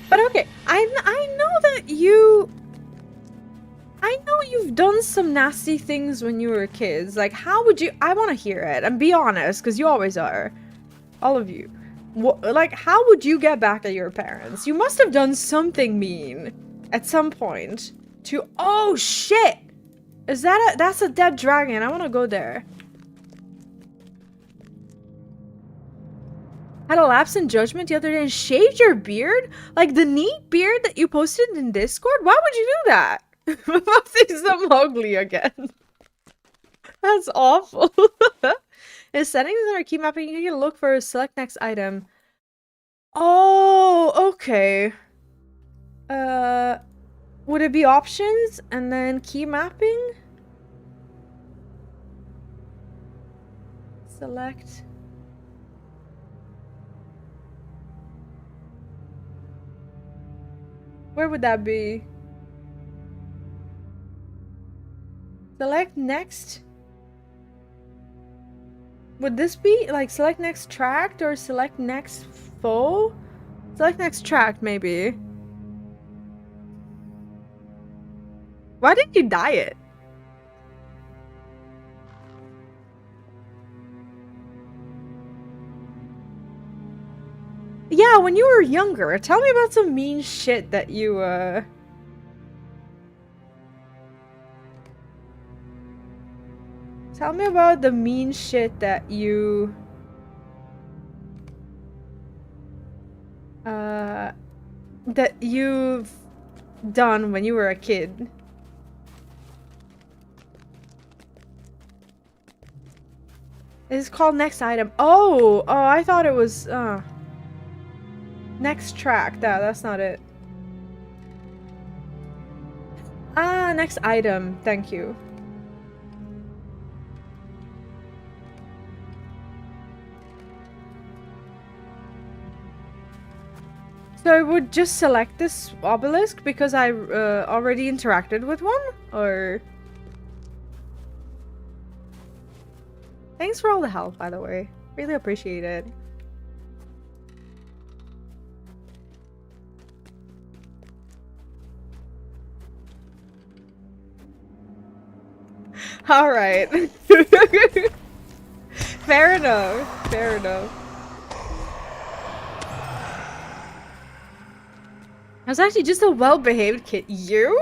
Speaker 1: But okay, I know that I know you've done some nasty things when you were kids. Like, how would you... I want to hear it, and be honest, because you always are. All of you. Like, how would you get back at your parents? You must have done something mean at some point to... Oh, shit! Is that a... That's a dead dragon. I want to go there. Had a lapse in judgment the other day and shaved your beard? Like the neat beard that you posted in Discord? Why would you do that? Things them ugly again. That's awful. In settings that are key mapping, you can look for select next item. Oh, okay. Would it be options and then key mapping? Select. Where would that be? Select next. Would this be like select next tract or select next foe? Select next tract, maybe. Why did you dye it? Yeah, when you were younger, tell me about some mean shit that you, Tell me about the mean shit that you... that you've done when you were a kid. It's called next item. Oh! Oh, I thought it was, next track. That's not it. Ah, next item. Thank you. So I would just select this obelisk because I already interacted with one? Or... Thanks for all the help, by the way. Really appreciate it. Alright. Fair enough. Fair enough. I was actually just a well-behaved kid. You?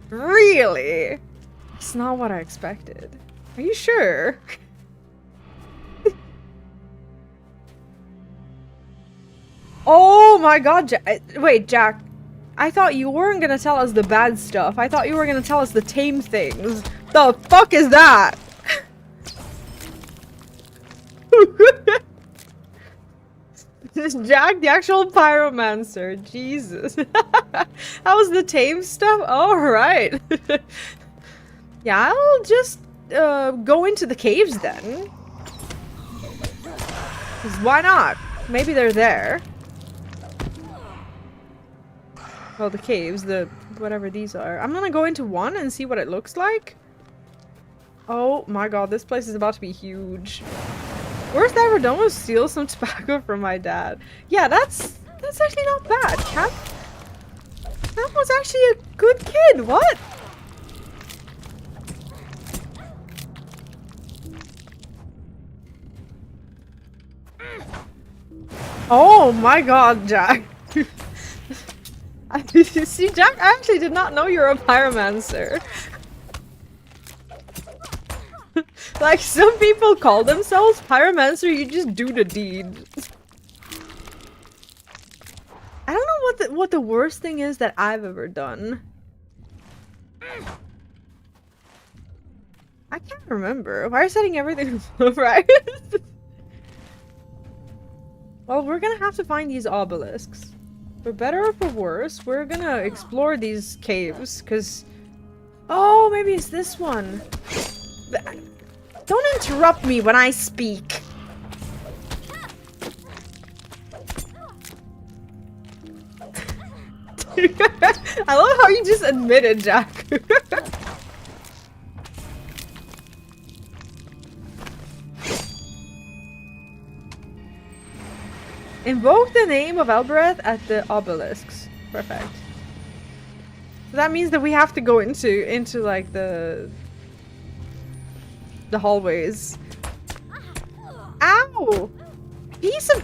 Speaker 1: Really? It's not what I expected. Are you sure? Oh my god, wait, Jack. I thought you weren't gonna tell us the bad stuff. I thought you were gonna tell us the tame things. The fuck is that? Jack, the actual pyromancer. Jesus. That was the tame stuff? Alright. Yeah, I'll just go into the caves then. 'Cause why not? Maybe they're there. Well, the caves, the whatever these are. I'm gonna go into one and see what it looks like. Oh my god, this place is about to be huge. Worst I ever done was steal some tobacco from my dad. Yeah, that's actually not bad. Cat was actually a good kid. What? Oh my god, Jack. See, Jack, I actually did not know you're a pyromancer. Like, some people call themselves pyromancer, you just do the deed. I don't know what the worst thing is that I've ever done. I can't remember. Why are you setting everything right? Well, we're gonna have to find these obelisks. For better or for worse, we're gonna explore these caves, because Oh, maybe it's this one. Don't interrupt me when I speak. I love how you just admitted, Jack. Invoke the name of Elbereth at the obelisks. Perfect. So that means that we have to go into like the hallways. Ow! Piece of.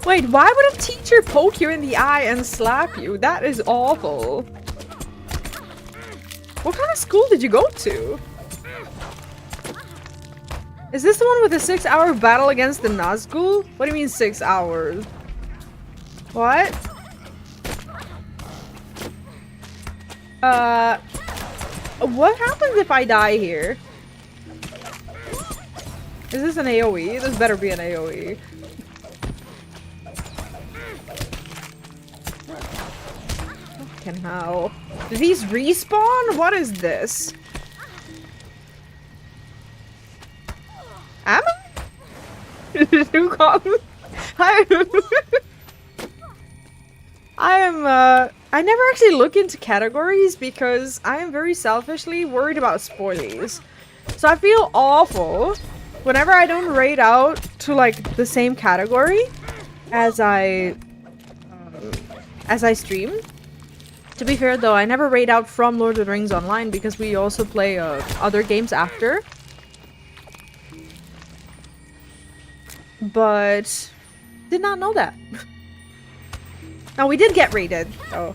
Speaker 1: Wait, why would a teacher poke you in the eye and slap you? That is awful. What kind of school did you go to? Is this the one with the 6-hour battle against the Nazgul? What do you mean 6 hours? What? What happens if I die here? Is this an AoE? This better be an AoE. Fucking hell. Do these respawn? What is this? Am I? Who got me? I never actually look into categories because I am very selfishly worried about spoilies. So I feel awful whenever I don't rate out to like the same category as I stream. To be fair though, I never rate out from Lord of the Rings Online because we also play other games after. But did not know that. Now we did get rated. Oh.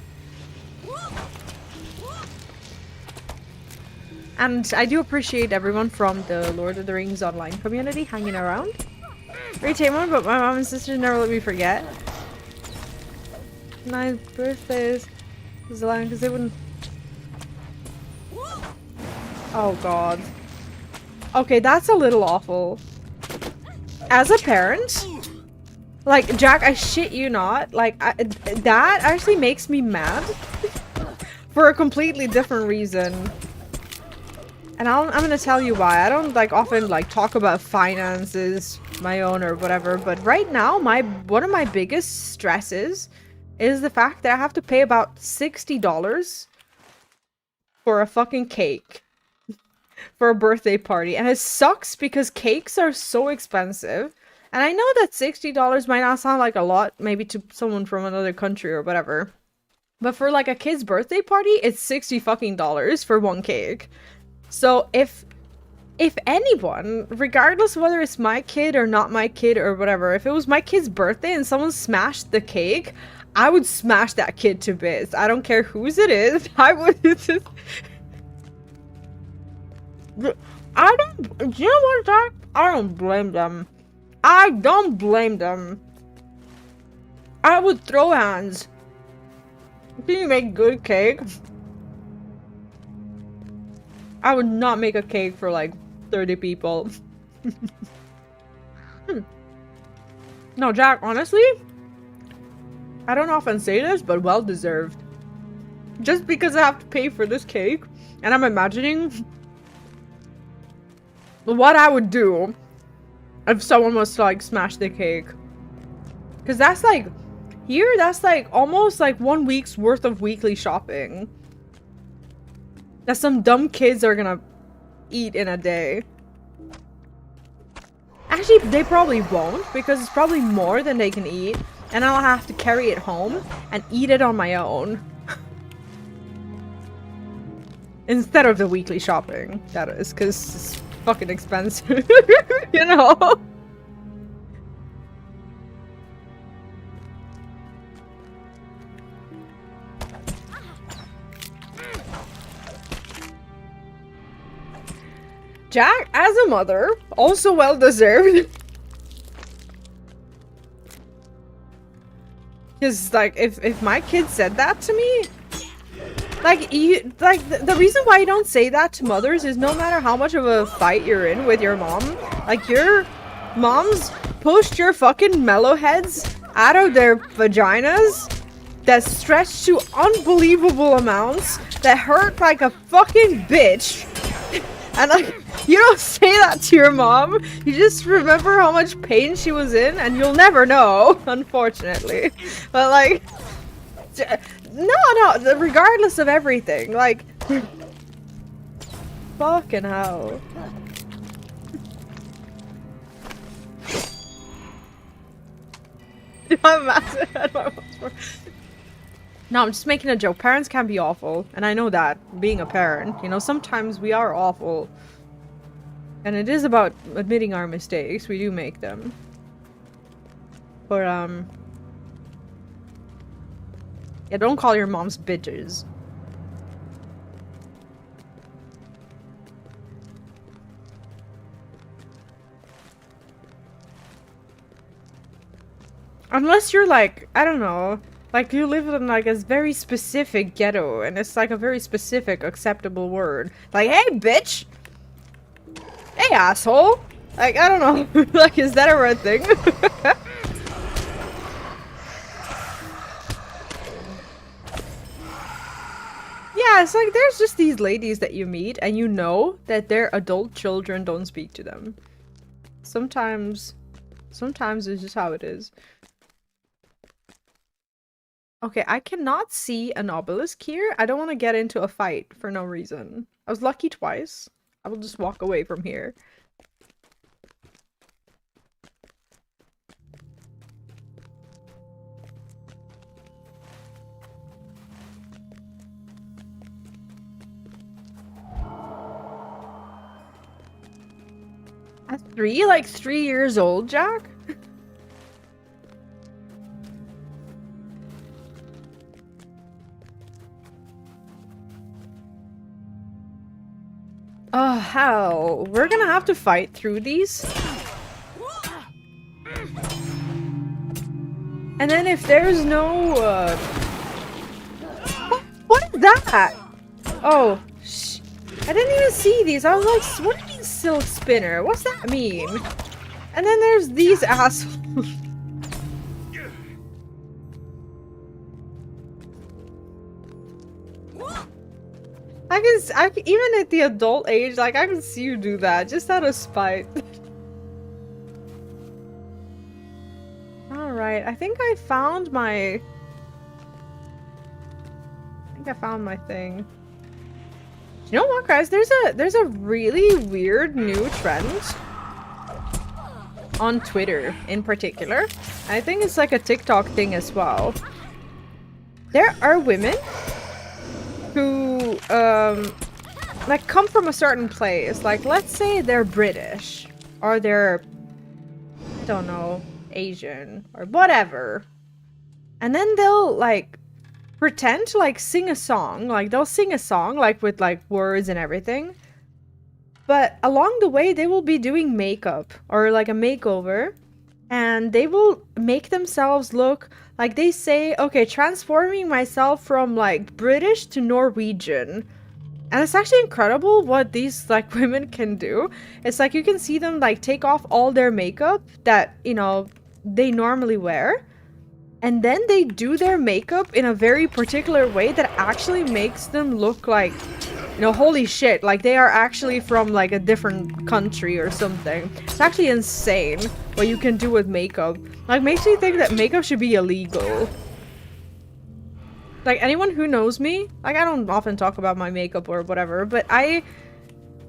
Speaker 1: And I do appreciate everyone from the Lord of the Rings Online community hanging around. Great Tamar, but my mom and sister never let me forget. My birthday is lying because they wouldn't. Oh god. Okay, that's a little awful. As a parent, like, Jack, I shit you not, like, that actually makes me mad for a completely different reason. And I'm gonna tell you why. I don't, like, often, like, talk about finances, my own or whatever, but right now, one of my biggest stresses is the fact that I have to pay about $60 for a fucking cake. For a birthday party, and it sucks because cakes are so expensive, and I know that $60 might not sound like a lot maybe to someone from another country or whatever, but for like a kid's birthday party it's $60 fucking for one cake. So if anyone, regardless of whether it's my kid or not my kid or whatever, if it was my kid's birthday and someone smashed the cake, I would smash that kid to bits. I don't care whose it is. I would just do you know what, Jack? I don't blame them. I don't blame them. I would throw hands. Can you make good cake? I would not make a cake for like 30 people. No, Jack, honestly, I don't often say this, but well deserved. Just because I have to pay for this cake, and I'm imagining what I would do if someone was to like smash the cake. Because that's like, here, that's like almost like 1 week's worth of weekly shopping that some dumb kids are gonna eat in a day. Actually, they probably won't, because it's probably more than they can eat, and I'll have to carry it home and eat it on my own. Instead of the weekly shopping, that is, because it's fucking expensive, you know? Jack, as a mother, also well deserved. Because, like, if my kid said that to me, like, the reason why you don't say that to mothers is no matter how much of a fight you're in with your mom, like, your moms pushed your fucking mellow heads out of their vaginas that stretch to unbelievable amounts that hurt like a fucking bitch. And like, you don't say that to your mom. You just remember how much pain she was in, and you'll never know, unfortunately. But like, no, regardless of everything, like, fucking hell. No, I'm just making a joke. Parents can be awful, and I know that, being a parent. You know, sometimes we are awful. And it is about admitting our mistakes. We do make them. But, yeah, don't call your moms bitches. Unless you're like, I don't know, like you live in like a very specific ghetto and it's like a very specific acceptable word. Like, hey bitch! Hey asshole! Like, I don't know, like is that a red thing? Yeah, it's like there's just these ladies that you meet and you know that their adult children don't speak to them. Sometimes it's just how it is. Okay, I cannot see an obelisk here. I don't want to get into a fight for no reason. I was lucky twice. I will just walk away from here. At 3? Like 3 years old, Jack? Oh, hell. We're gonna have to fight through these. And then if there's no, What is that? Oh, I didn't even see these. I was like, what do you mean silk spinner? What's that mean? And then there's these assholes. I can, even at the adult age, like, I can see you do that, just out of spite. Alright, I think I found my... thing. You know what, guys? There's a really weird new trend on Twitter, in particular. I think it's like a TikTok thing as well. There are women who like come from a certain place. Like, let's say they're British or they're, I don't know, Asian or whatever, and then they'll like pretend to like sing a song. Like, they'll sing a song like with like words and everything, but along the way they will be doing makeup or like a makeover, and they will make themselves look like, they say, okay, transforming myself from like British to Norwegian. And it's actually incredible what these like women can do. It's like you can see them like take off all their makeup that, you know, they normally wear, and then they do their makeup in a very particular way that actually makes them look like, you know, holy shit, like they are actually from like a different country or something. It's actually insane what you can do with makeup. Like, makes me think that makeup should be illegal. Like, anyone who knows me, like, I don't often talk about my makeup or whatever, but I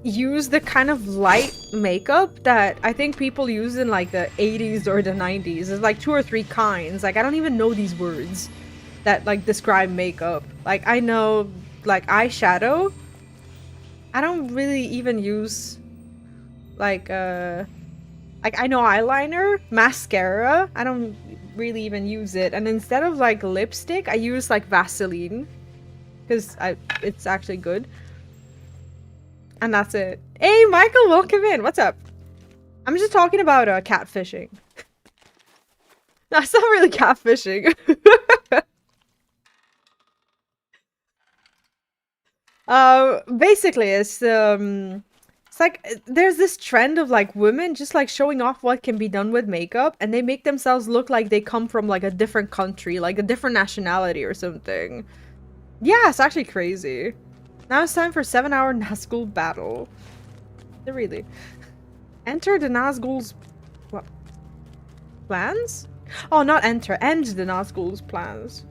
Speaker 1: use the kind of light makeup that I think people use in like the 80s or the 90s. There's like 2 or 3 kinds. Like, I don't even know these words that like describe makeup. Like, I know like eyeshadow. I don't really even use like I know eyeliner, mascara. I don't really even use it. And instead of like lipstick, I use like Vaseline because it's actually good. And that's it. Hey, Michael, welcome in. What's up? I'm just talking about catfishing. That's not really catfishing. Basically, it's It's like there's this trend of like women just like showing off what can be done with makeup, and they make themselves look like they come from like a different country, like a different nationality or something. Yeah, it's actually crazy. Now it's time for 7-hour Nazgul battle. Really. Enter the Nazgul's what? Plans? Oh, not enter. End the Nazgul's plans.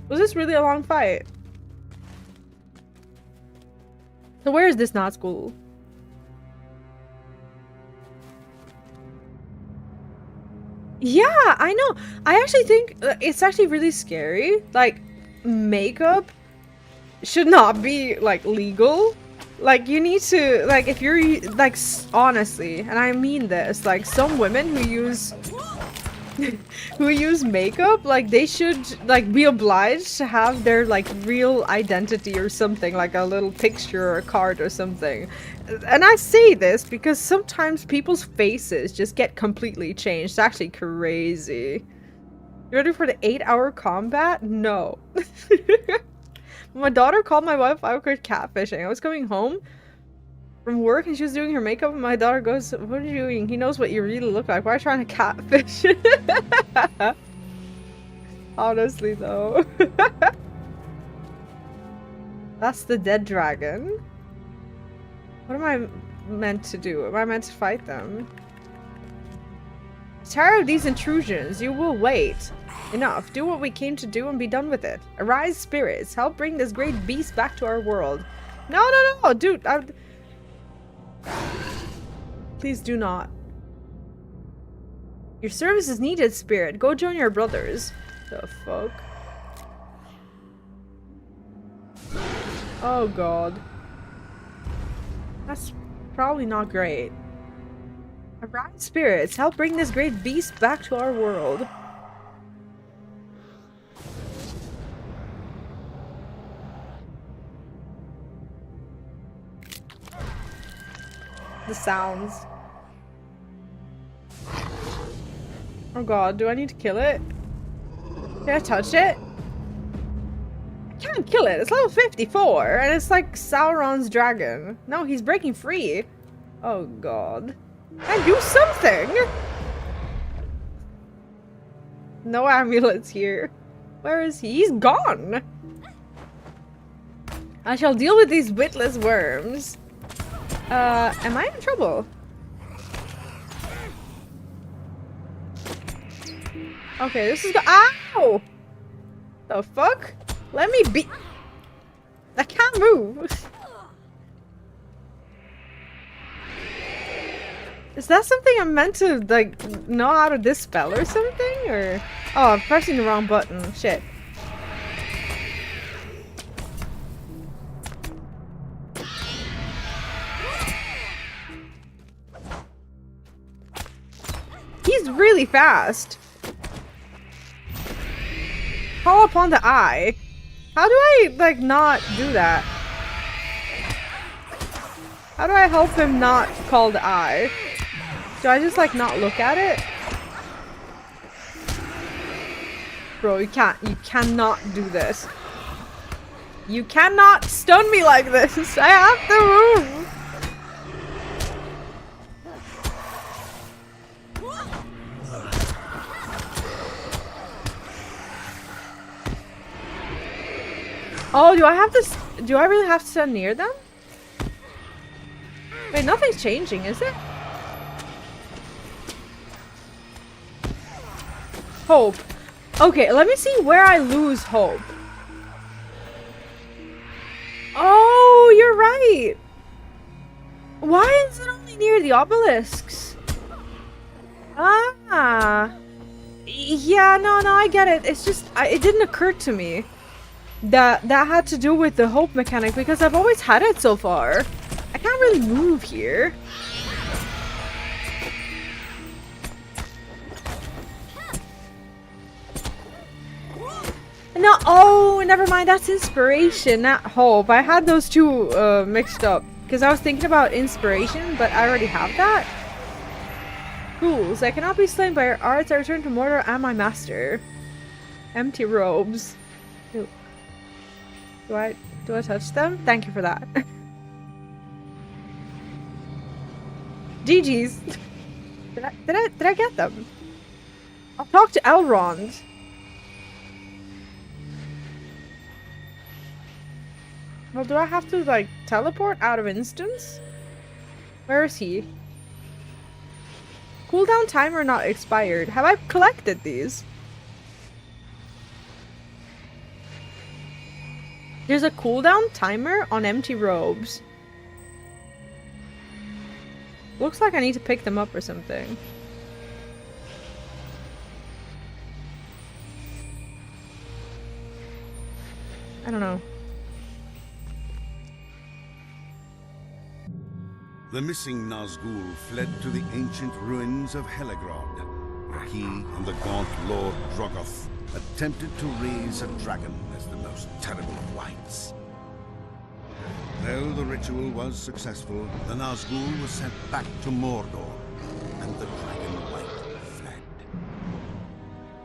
Speaker 1: Was this really a long fight? So where is this Nazgul? Yeah, I know. I actually think it's actually really scary. Like, makeup should not be, like, legal. Like, you need to, like, if you're, like, honestly, and I mean this, like, some women who use makeup, like, they should, like, be obliged to have their, like, real identity or something, like a little picture or a card or something. And I say this because sometimes people's faces just get completely changed. It's actually crazy. You ready for the 8-hour combat? No. My daughter called my wife out for catfishing. I was coming home from work and she was doing her makeup and my daughter goes, "What are you doing? He knows what you really look like. Why are you trying to catfish?" Honestly though. That's the dead dragon. What am I meant to do? Am I meant to fight them? Tired of these intrusions, you will wait. Enough. Do what we came to do and be done with it. Arise, spirits. Help bring this great beast back to our world. No, dude. Please do not. Your service is needed, spirit. Go join your brothers. The fuck? Oh god. That's probably not great. Arise, spirits. Help bring this great beast back to our world. The sounds. Oh god, do I need to kill it? Can I touch it? I can't kill it. It's level 54 and it's like Sauron's dragon. No, he's breaking free. Oh god. Can I do something? No amulets here. Where is he? He's gone. I shall deal with these witless worms. Am I in trouble? Okay, this is ow! The fuck? Let me be. I can't move. Is that something I'm meant to, like, know how to dispel or something? Or... Oh, I'm pressing the wrong button. Shit. He's really fast. Call upon the eye. How do I, like, not do that? How do I help him not call the eye? Do I just, like, not look at it? Bro, you cannot do this. You cannot stun me like this. I have to move. Oh, do I really have to stand near them? Wait, nothing's changing, is it? Hope. Okay, let me see where I lose hope. Oh, you're right. Why is it only near the obelisks? Ah. Yeah, no, I get it. It's just, it didn't occur to me that had to do with the hope mechanic because I've always had it so far. I can't really move here. No, oh, never mind. That's inspiration, not hope. I had those two mixed up because I was thinking about inspiration, but I already have that. Fools, I cannot be slain by your arts. I return to Mordor and my master. Empty robes. Ew. Do I touch them? Thank you for that. GG's. Did I get them? I'll talk to Elrond. Well, do I have to, like, teleport out of instance? Where is he? Cooldown timer not expired. Have I collected these? There's a cooldown timer on empty robes. Looks like I need to pick them up or something. I don't know.
Speaker 2: The missing Nazgul fled to the ancient ruins of Heligrod, where he and the gaunt Lord Drogoth attempted to raise a dragon as the most terrible of wights. Though the ritual was successful, the Nazgul was sent back to Mordor, and the dragon wight fled.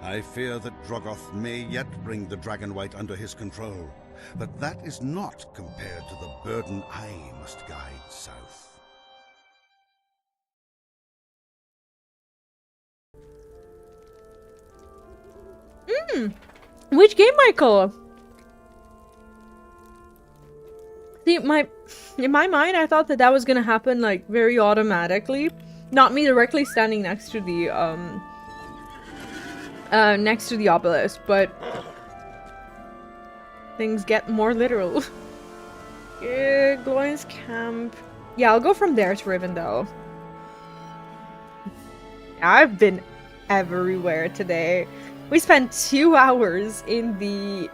Speaker 2: I fear that Drogoth may yet bring the dragon wight under his control, but that is not compared to the burden I must guide south.
Speaker 1: Which game, Michael? See, in my mind, I thought that was gonna happen, like, very automatically. Not me directly standing next to the, obelisk, but things get more literal. Gloin's camp. Yeah, I'll go from there to Rivendell. I've been everywhere today. We spent 2 hours in the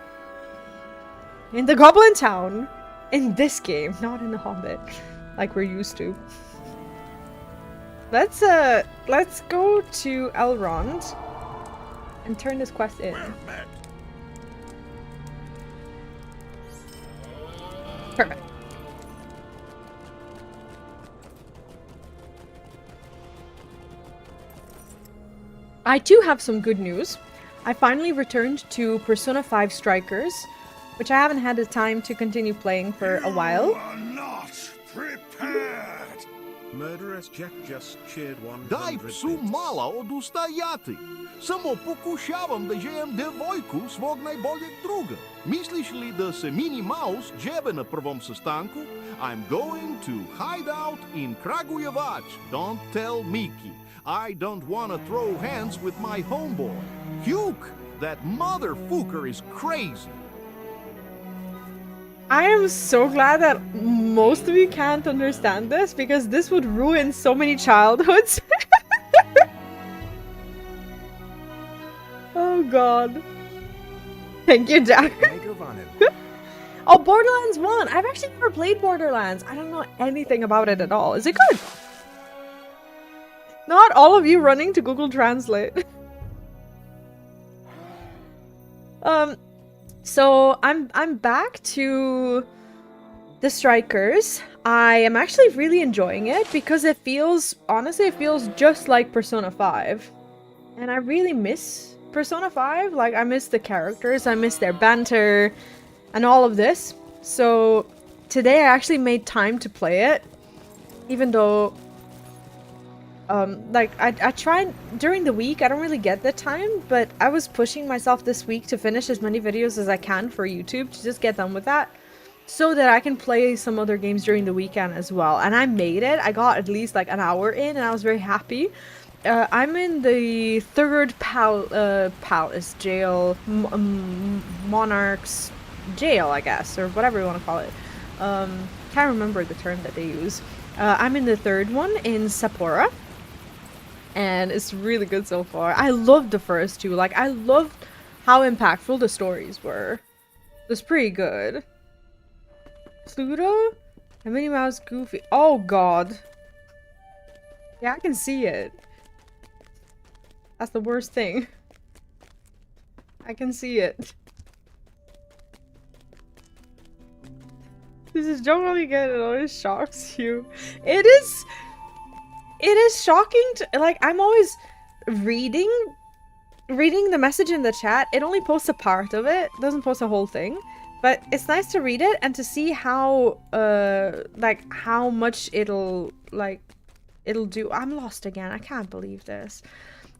Speaker 1: Goblin Town in this game, not in the Hobbit, like we're used to. Let's go to Elrond and turn this quest in. Perfect. I do have some good news. I finally returned to Persona 5 Strikers, which I haven't had the time to continue playing for a while.
Speaker 2: You are not prepared!
Speaker 6: Murderous Jack just cheered 100
Speaker 4: Daj psu mala odustajati. Samo pokušavam da žejem devojku svog najboljeg druga. Misliš li da se Minnie Mouse džebe na prvom sastanku? I'm going to hide out in Kragujevac. Don't tell Miki. I don't want to throw hands with my homeboy. Hugh, that motherfucker is crazy.
Speaker 1: I am so glad that most of you can't understand this, because this would ruin so many childhoods. Oh god. Thank you, Jack. Oh, Borderlands 1! I've actually never played Borderlands. I don't know anything about it at all. Is it good? Not all of you running to Google Translate. So I'm back to the Strikers. I am actually really enjoying it because it feels, honestly, it feels just like Persona 5. And I really miss Persona 5. Like, I miss the characters, I miss their banter, and all of this. So today I actually made time to play it, even though like, I tried during the week, I don't really get the time, but I was pushing myself this week to finish as many videos as I can for YouTube, to just get done with that, so that I can play some other games during the weekend as well. And I made it. I got at least like an hour in, and I was very happy. I'm in the third palace jail, monarch's jail, I guess, or whatever you want to call it. Can't remember the term that they use. I'm in the third one in Sapporo. And it's really good so far. I loved the first two. Like, I loved how impactful the stories were. It was pretty good. Pluto? And Minnie Mouse, Goofy. Oh god. Yeah, I can see it. That's the worst thing. I can see it. This is don't really get it. Always shocks you. It is shocking to, like, I'm always reading the message in the chat. It only posts a part of it, doesn't post the whole thing, but it's nice to read it and to see how like how much it'll like it'll do. I'm lost again. I can't believe this.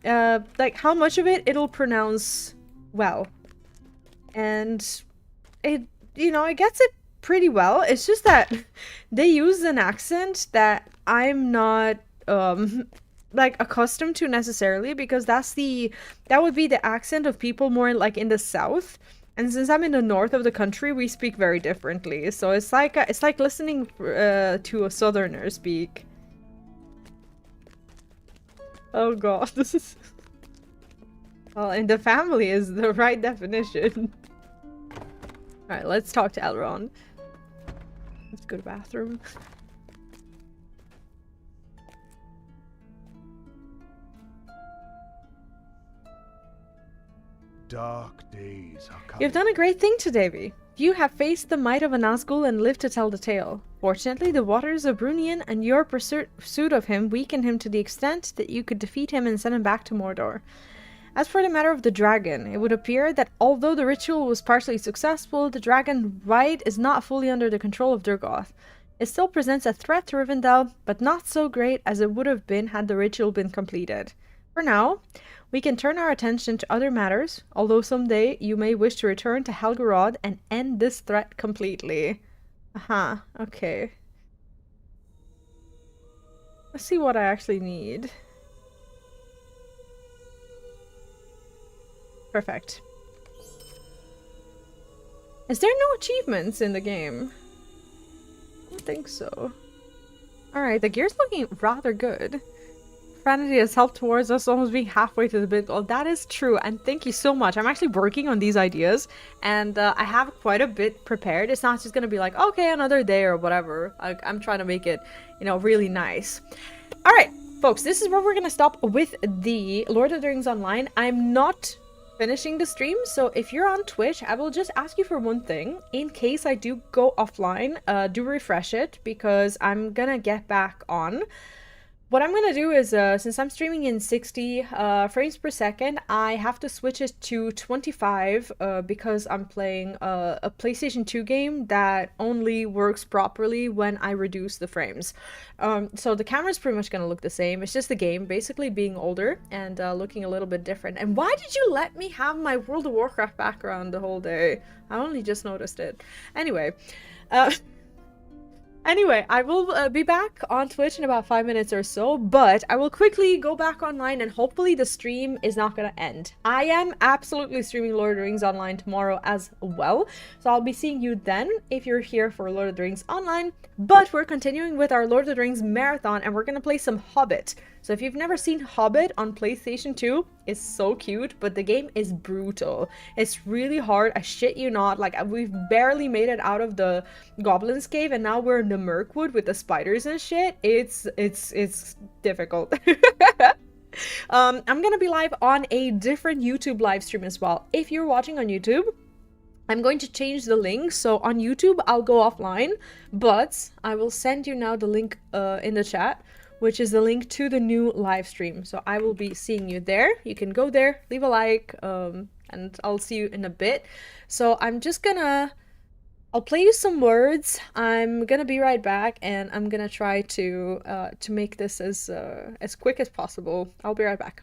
Speaker 1: Like how much of it it'll pronounce well. And it, you know, it gets it pretty well. It's just that they use an accent that I'm not like accustomed to necessarily, because that would be the accent of people more like in the south. And since I'm in the north of the country, we speak very differently. So it's like listening to a southerner speak. Oh god, this is... Well, in the family is the right definition. Alright, let's talk to Elrond. Let's go to the bathroom.
Speaker 5: Dark days are coming.
Speaker 1: You've done a great thing today, Vee. You have faced the might of a Nazgul and lived to tell the tale. Fortunately, the waters of Brunion and your pursuit of him weakened him to the extent that you could defeat him and send him back to Mordor. As for the matter of the dragon, it would appear that although the ritual was partially successful, the dragon rite is not fully under the control of Durgoth. It still presents a threat to Rivendell, but not so great as it would have been had the ritual been completed. For now, we can turn our attention to other matters, although someday you may wish to return to Helgerod and end this threat completely. Aha, okay. Let's see what I actually need. Perfect. Is there no achievements in the game? I don't think so. Alright, the gear's looking rather good. Profanity has helped towards us almost being halfway to the big goal. That is true, and thank you so much. I'm actually working on these ideas, and I have quite a bit prepared. It's not just gonna be like, okay, another day or whatever. I'm trying to make it, you know, really nice. Alright, folks, this is where we're gonna stop with the Lord of the Rings Online. I'm not finishing the stream, so if you're on Twitch, I will just ask you for one thing. In case I do go offline, do refresh it, because I'm gonna get back on. What I'm gonna do is, since I'm streaming in 60 frames per second, I have to switch it to 25 because I'm playing a PlayStation 2 game that only works properly when I reduce the frames. So the camera's pretty much gonna look the same. It's just the game basically being older and looking a little bit different. And why did you let me have my World of Warcraft background the whole day? I only just noticed it. Anyway, Anyway, I will be back on Twitch in about 5 minutes or so, but I will quickly go back online and hopefully the stream is not going to end. I am absolutely streaming Lord of the Rings Online tomorrow as well, so I'll be seeing you then if you're here for Lord of the Rings Online, but we're continuing with our Lord of the Rings marathon and we're going to play some Hobbit. So if you've never seen Hobbit on PlayStation 2, it's so cute, but the game is brutal. It's really hard, I shit you not. Like, we've barely made it out of the Goblin's Cave, and now we're in the Mirkwood with the spiders and shit. It's difficult. I'm gonna be live on a different YouTube live stream as well. If you're watching on YouTube, I'm going to change the link, so on YouTube I'll go offline, but I will send you now the link in the chat, which is the link to the new live stream. So I will be seeing you there. You can go there, leave a like, and I'll see you in a bit. So I'm just gonna... I'll play you some words. I'm gonna be right back, and I'm gonna try to make this as quick as possible. I'll be right back.